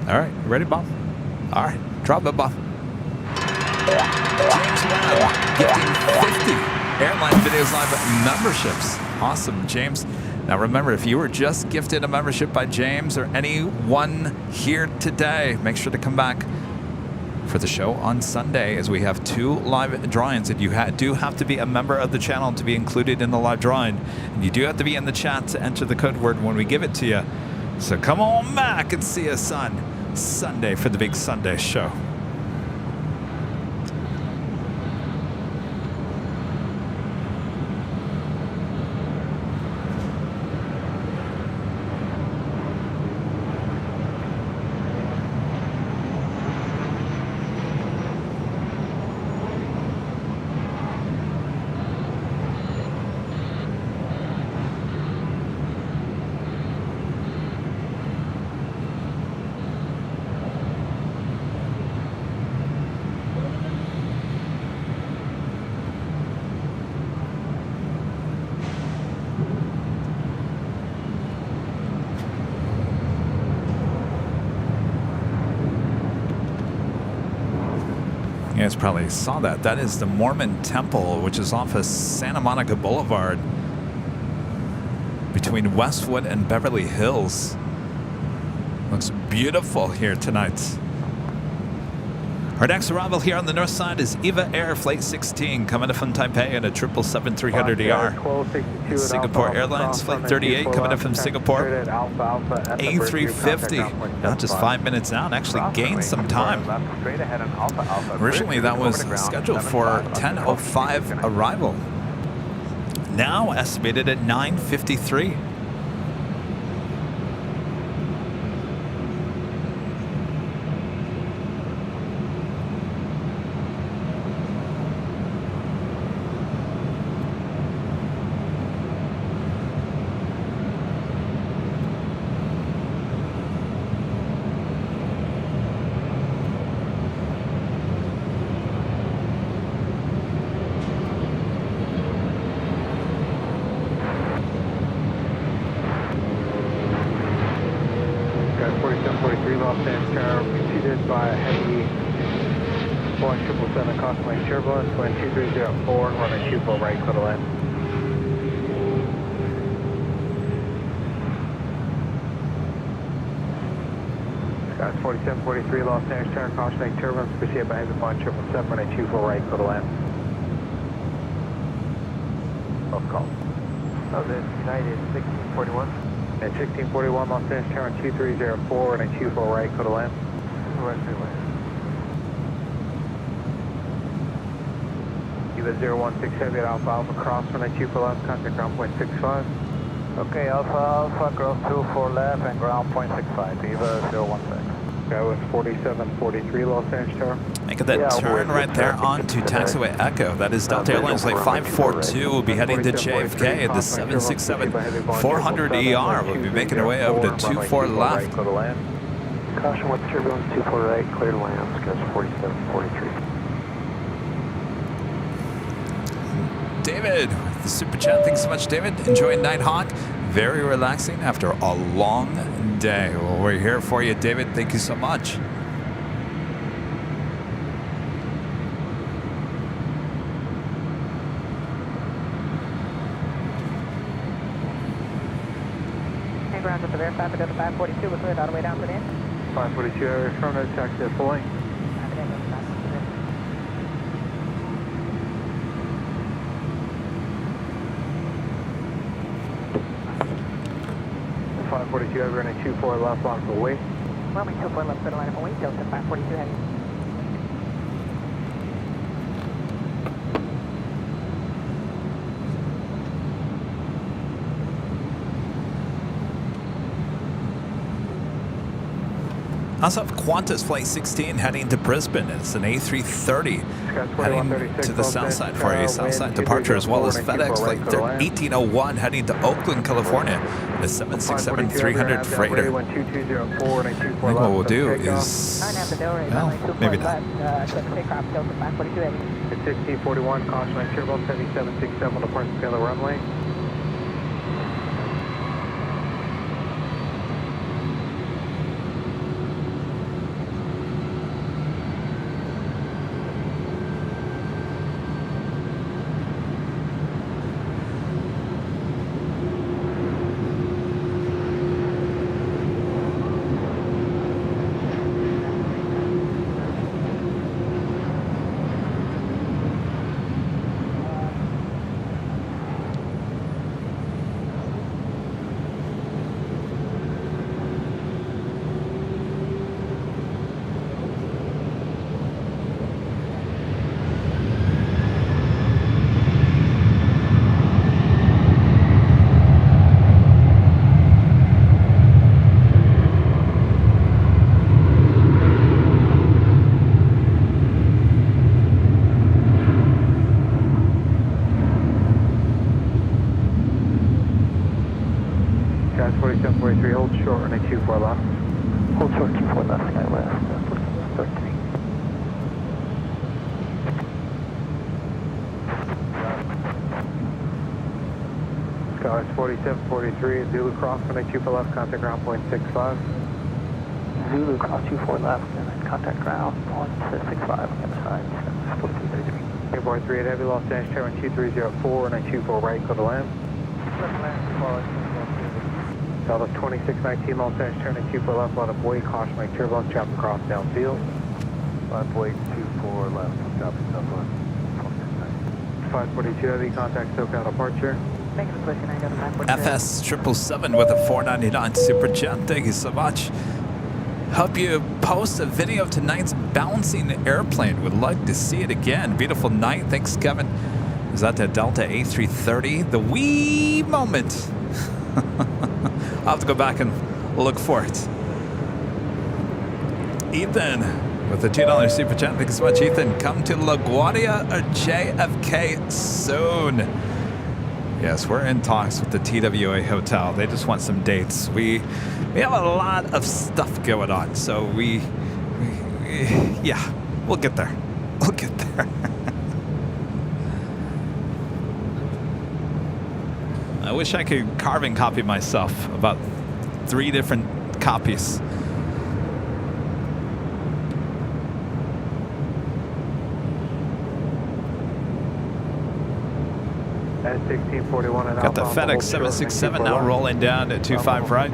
All right, you ready, Bob? All right, drop it, Bob. James Webb gifting 50 Airline Videos Live memberships. Awesome, James. Now remember, if you were just gifted a membership by James or anyone here today, make sure to come back for the show on Sunday, as we have 2 live drawings, and you do have to be a member of the channel to be included in the live drawing, and you do have to be in the chat to enter the code word when we give it to you. So come on back and see us on Sunday for the big Sunday show. You guys probably saw that. That is the Mormon Temple, which is off of Santa Monica Boulevard between Westwood and Beverly Hills. Looks beautiful here tonight. Our next arrival here on the north side is Eva Air Flight 16 coming in from Taipei at a 777-300ER. Singapore Airlines Flight 38 coming in from Singapore. A350, now just 5 minutes out, actually gained some time. Originally that was scheduled for 10:05 arrival. Now estimated at 9:53. Guys, 4743 Los Angeles, turn cautioning turbulence, preceded by heavy flying 777 and 24 right, go to land. Both calls. That was United 1641. And 1641 Los Angeles, turn 2304 and 24 right, go to land. Right, clear land. Eva 016 heavy at Alpha Alpha cross 124 left, contact ground point 65. Okay, Alpha Alpha, ground 24 left and ground point 65, Eva 016. Guy with 4743 Los Angeles Tower. Making that turn right there onto taxiway Echo. That is Delta Airlines Flight 542. We'll be heading to JFK at the 767 400 ER. We'll be making our way over to 24 left. Caution with turbulence 24 right, clear to land, guys 4743. David, the super chat. Thanks so much, David. Enjoying Nighthawk. Very relaxing after a long day. Well, we're here for you, David. Thank you so much. Hey, ground to the verify, but go to 542, we're cleared all the way down to the end. 542 area from there, taxi at full length. 542 over and a 24 left line for wait. Well, we 24 left, clear to line up and wait, Delta 542 heavy. Also have Qantas Flight 16 heading to Brisbane. It's an A330 heading to the south side for a south side departure, as well as FedEx Flight 1801 heading to Oakland, California. The 767-300 freighter. I think what we'll do is, well, maybe not. It's 1641, caution line turbulence, 7767 departure to the runway. Guys, 4743, hold short, running 24 left. Hold short 24 left, sky west, 43. Guys, 4743, Zulu cross, running 24 left, contact ground point 65. Zulu cross 24 left and then contact ground point 65 on the other side, 4333. Airborne 38 heavy, Los Angeles, Terran 2304, running 24 right, go to land. Left land, forward. Delta 2619, Los Angeles, turning 24 left, line of wait, caution like turbulence, traffic across downfield. Line of wait 24 left, copy, southwest. 542 heavy, contact SoCal departure. Make the switch and I go to 542. FS 777 with a 499 super chat. Thank you so much. Hope you post a video of tonight's bouncing airplane. Would like to see it again. Beautiful night. Thanks, Kevin. Is that the Delta A330? The wee moment. I'll have to go back and look for it. Ethan with the $2 super chat. Thank you so much, Ethan. Come to LaGuardia or JFK soon. Yes, we're in talks with the TWA Hotel. They just want some dates. We have a lot of stuff going on, so yeah, we'll get there. We'll get there. I wish I could carbon copy myself about 3 different copies. At 1641 and Got the FedEx 767 now rolling down at 25 right.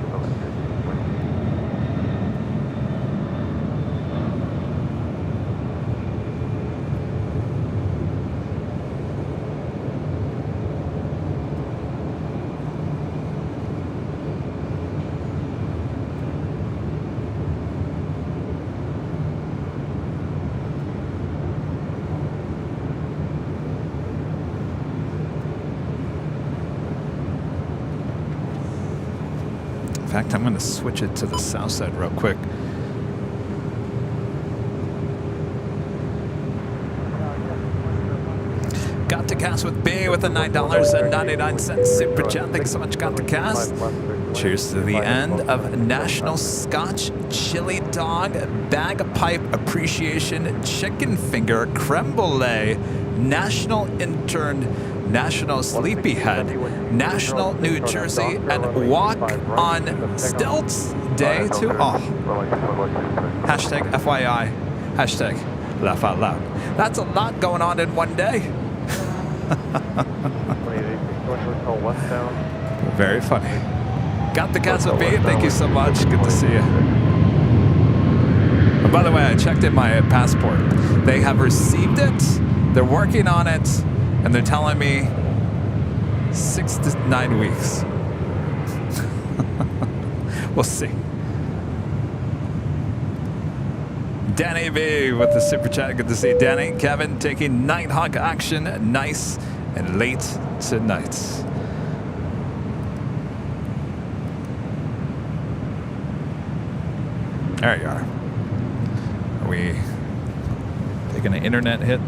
fact, I'm going to switch it to the south side real quick. Got to Cast with B with a $9.99 super chat. Thanks so much, Got to Cast. Cheers to the end of National Scotch Chili Dog Bagpipe Appreciation Chicken Finger Creme Brulee National Intern National Sleepyhead National New Jersey and Walk on Stilts Day to all. Hashtag FYI. Hashtag laugh out loud. That's a lot going on in one day. Very funny. Got the Cats with B. Thank you so much. Good to see you. And by the way, I checked in my passport. They have received it. They're working on it. And they're telling me 6 to 9 weeks. We'll see. Danny B with the super chat. Good to see Danny. Kevin taking Nighthawk action. Nice and late tonight. There you are. Are we taking an internet hit?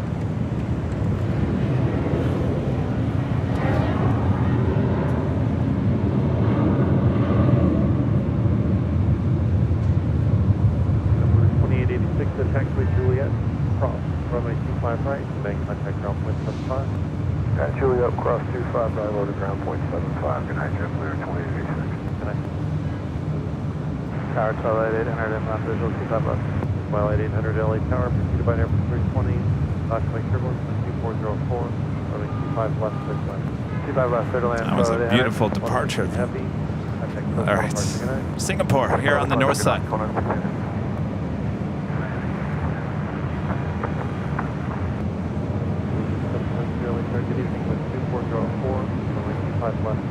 The taxiway Juliet, cross runway 25 right, bank contact ground point 75. Juliet, cross 25 right, low to ground point 75. Good night, JetBlue 2886. Good night. Tower Twilight 800, inbound visual 25 left. Twilight 800 LA Tower, pursued by Airbus 320, Occupy turbulence 2404, runway 25 left, 25 left, clear to land. That was a beautiful departure. Heavy. All right, Singapore here on the north side. Good evening with 2404, runway 25 left.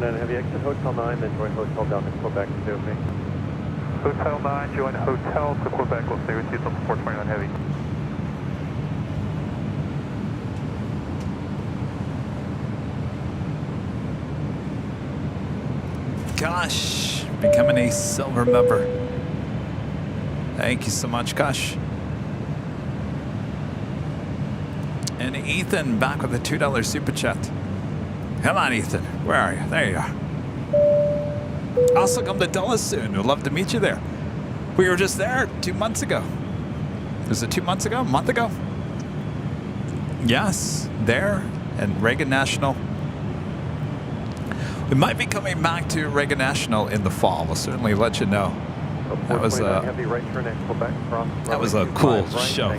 Heavy exit Hotel 9, then join Hotel down to Quebec to stay with me. Hotel 9, join Hotel to Quebec, we'll stay with you until 429 Heavy. Gosh, becoming a silver member. Thank you so much, Gosh. And Ethan back with a $2 super chat. Come on, Ethan. Where are you? There you are. Also come to Dulles soon. We'd love to meet you there. We were just there 2 months ago. Was it 2 months ago? A month ago? Yes, there and Reagan National. We might be coming back to Reagan National in the fall. We'll certainly let you know. That was a cool show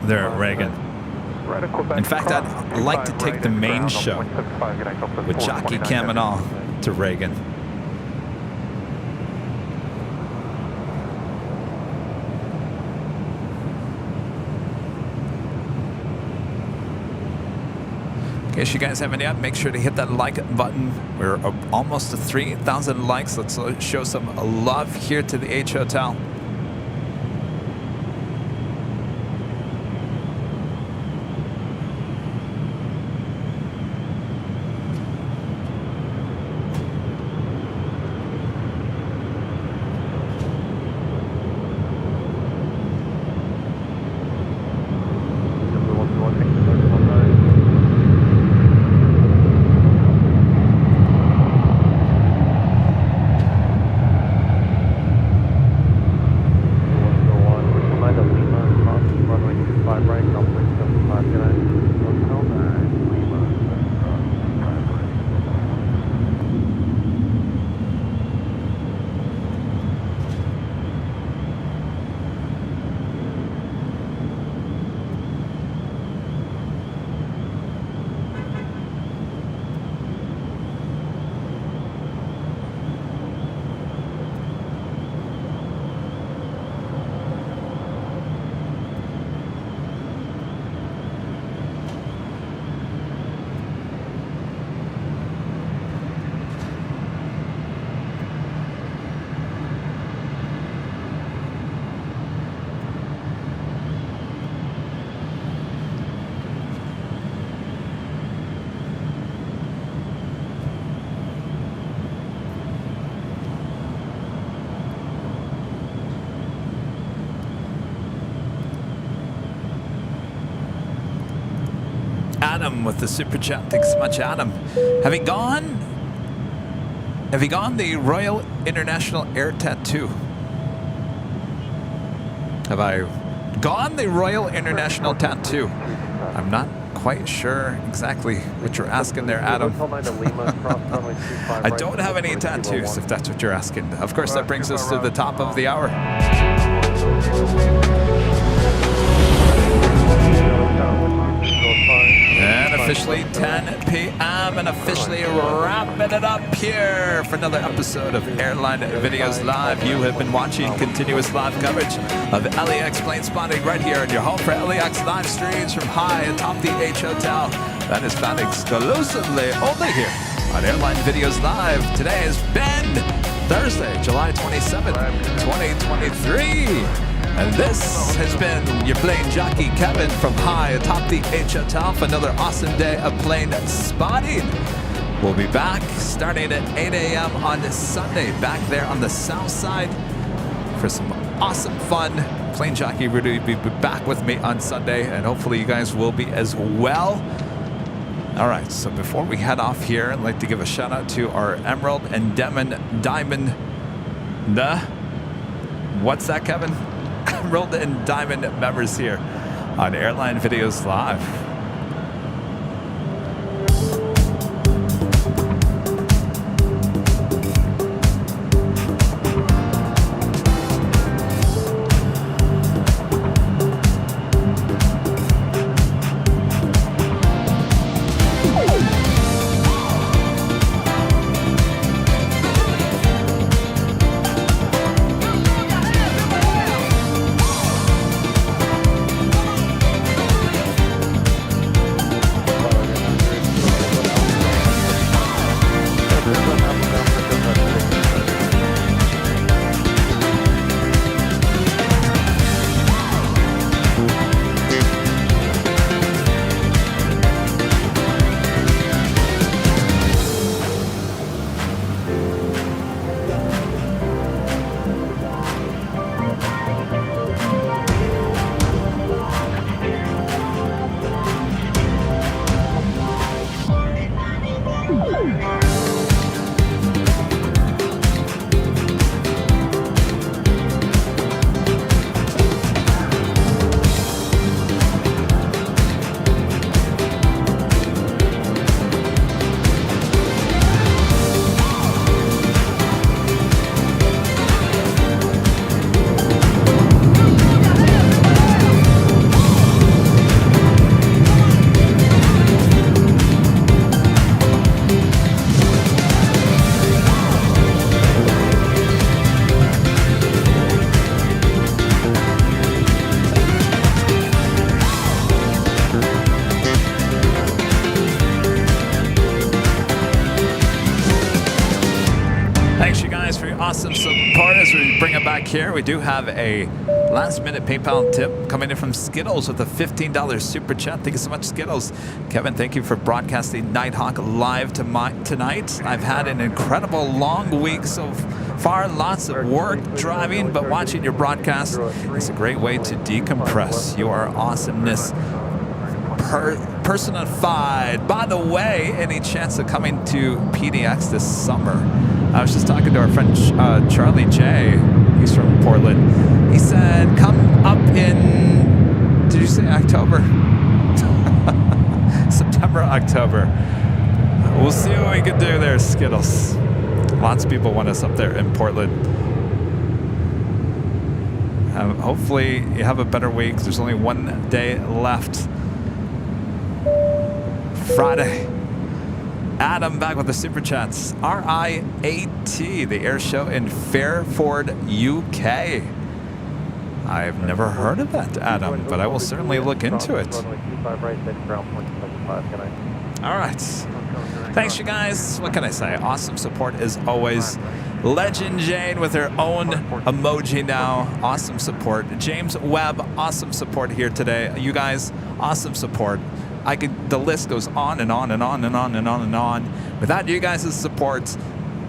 there at Reagan. In fact, I'd like to take the main show with Jockey Kevin to Reagan. In case you guys haven't yet, make sure to hit that like button. We're almost to 3,000 likes. Let's show some love here to the H Hotel. Adam with the super chat. Thanks so much, Adam. Have you gone the Royal International Air Tattoo? Have I gone the Royal International Tattoo? I'm not quite sure exactly what you're asking there, Adam. I don't have any tattoos, if that's what you're asking. Of course, that brings us to the top of the hour. And officially 10 p.m. and officially wrapping it up here for another episode of Airline Videos Live. You have been watching continuous live coverage of LAX plane spotting right here in your home for LAX live streams from high atop the H Hotel. That is found exclusively only here on Airline Videos Live. Today has been Thursday, July 27th, 2023. And this has been your plane jockey Kevin from high atop the H Hotel for another awesome day of plane spotting. We'll be back starting at 8 a.m. on Sunday, back there on the south side for some awesome fun. Plane jockey Rudy will be back with me on Sunday, and hopefully you guys will be as well. All right, so before we head off here, I'd like to give a shout out to our Emerald and Diamond. What's that, Kevin? Emerald and Diamond members here on Airline Videos Live. Awesome support as we bring it back here. We do have a last-minute PayPal tip coming in from Skittles with a $15 super chat. Thank you so much, Skittles. Kevin, thank you for broadcasting Nighthawk live tonight. I've had an incredible long week so far. Lots of work, driving, but watching your broadcast is a great way to decompress. Your awesomeness personified. By the way, any chance of coming to PDX this summer? I was just talking to our friend Charlie J. He's from Portland. He said, come up in, did you say October? September, October. We'll see what we can do there, Skittles. Lots of people want us up there in Portland. Hopefully you have a better week. There's only one day left. Friday. Adam back with the super chats. RIAT, the air show in Fairford, UK. I've never heard of that, Adam, but I will certainly look into it. All right. Thanks, you guys. What can I say? Awesome support as always. Legend Jane with her own emoji now. Awesome support. James Webb, awesome support here today. You guys, awesome support. The list goes on and on and on and on and on and on. Without you guys' support,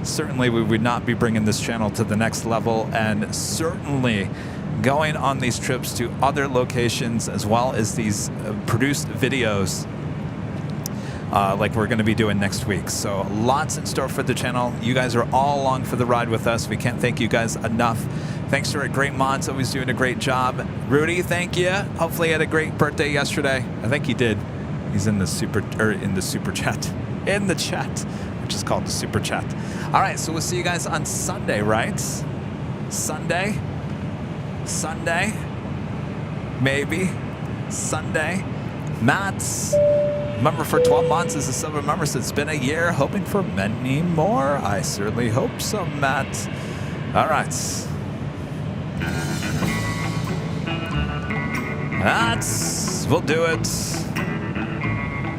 certainly we would not be bringing this channel to the next level, and certainly going on these trips to other locations as well as these produced videos like we're going to be doing next week. So lots in store for the channel. You guys are all along for the ride with us. We can't thank you guys enough. Thanks to our great mods, always doing a great job. Rudy, thank you. Hopefully he had a great birthday yesterday. I think he did. He's in the super chat. In the chat, which is called the super chat. All right, so we'll see you guys on Sunday, right? Sunday? Maybe. Sunday. Matt's member for 12 months is a silver member, so it's been a year. Hoping for many more. I certainly hope so, Matt. All right. We'll do it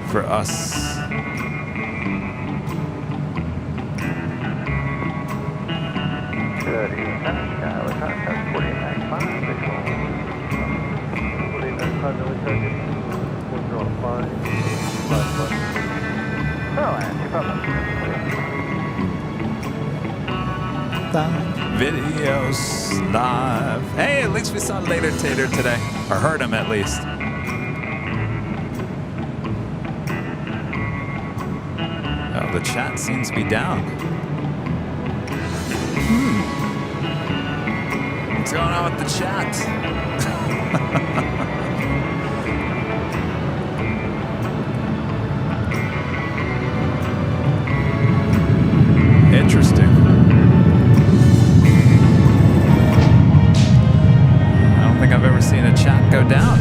for us. Good evening, Sky. We're trying to test 4895 visual. 4895 military, 405, 5. Oh, and 2 Videos live. Hey, at least we saw Later Tater today. Or heard him at least. Oh, the chat seems to be down. What's going on with the chat? Interesting. I don't think I've ever seen a chat go down.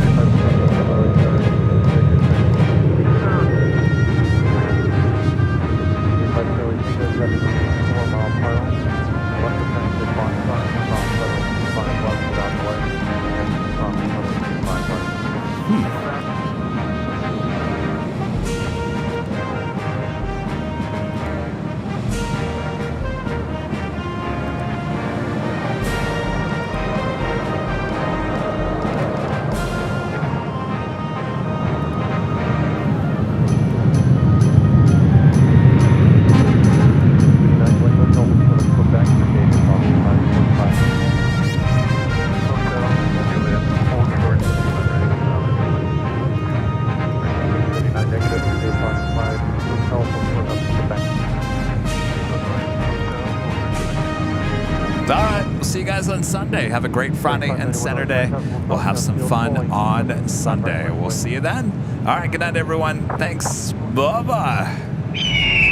On Sunday. Have a great Friday and Saturday. We'll have some fun on Sunday. We'll see you then. All right, good night, everyone. Thanks. Bye-bye.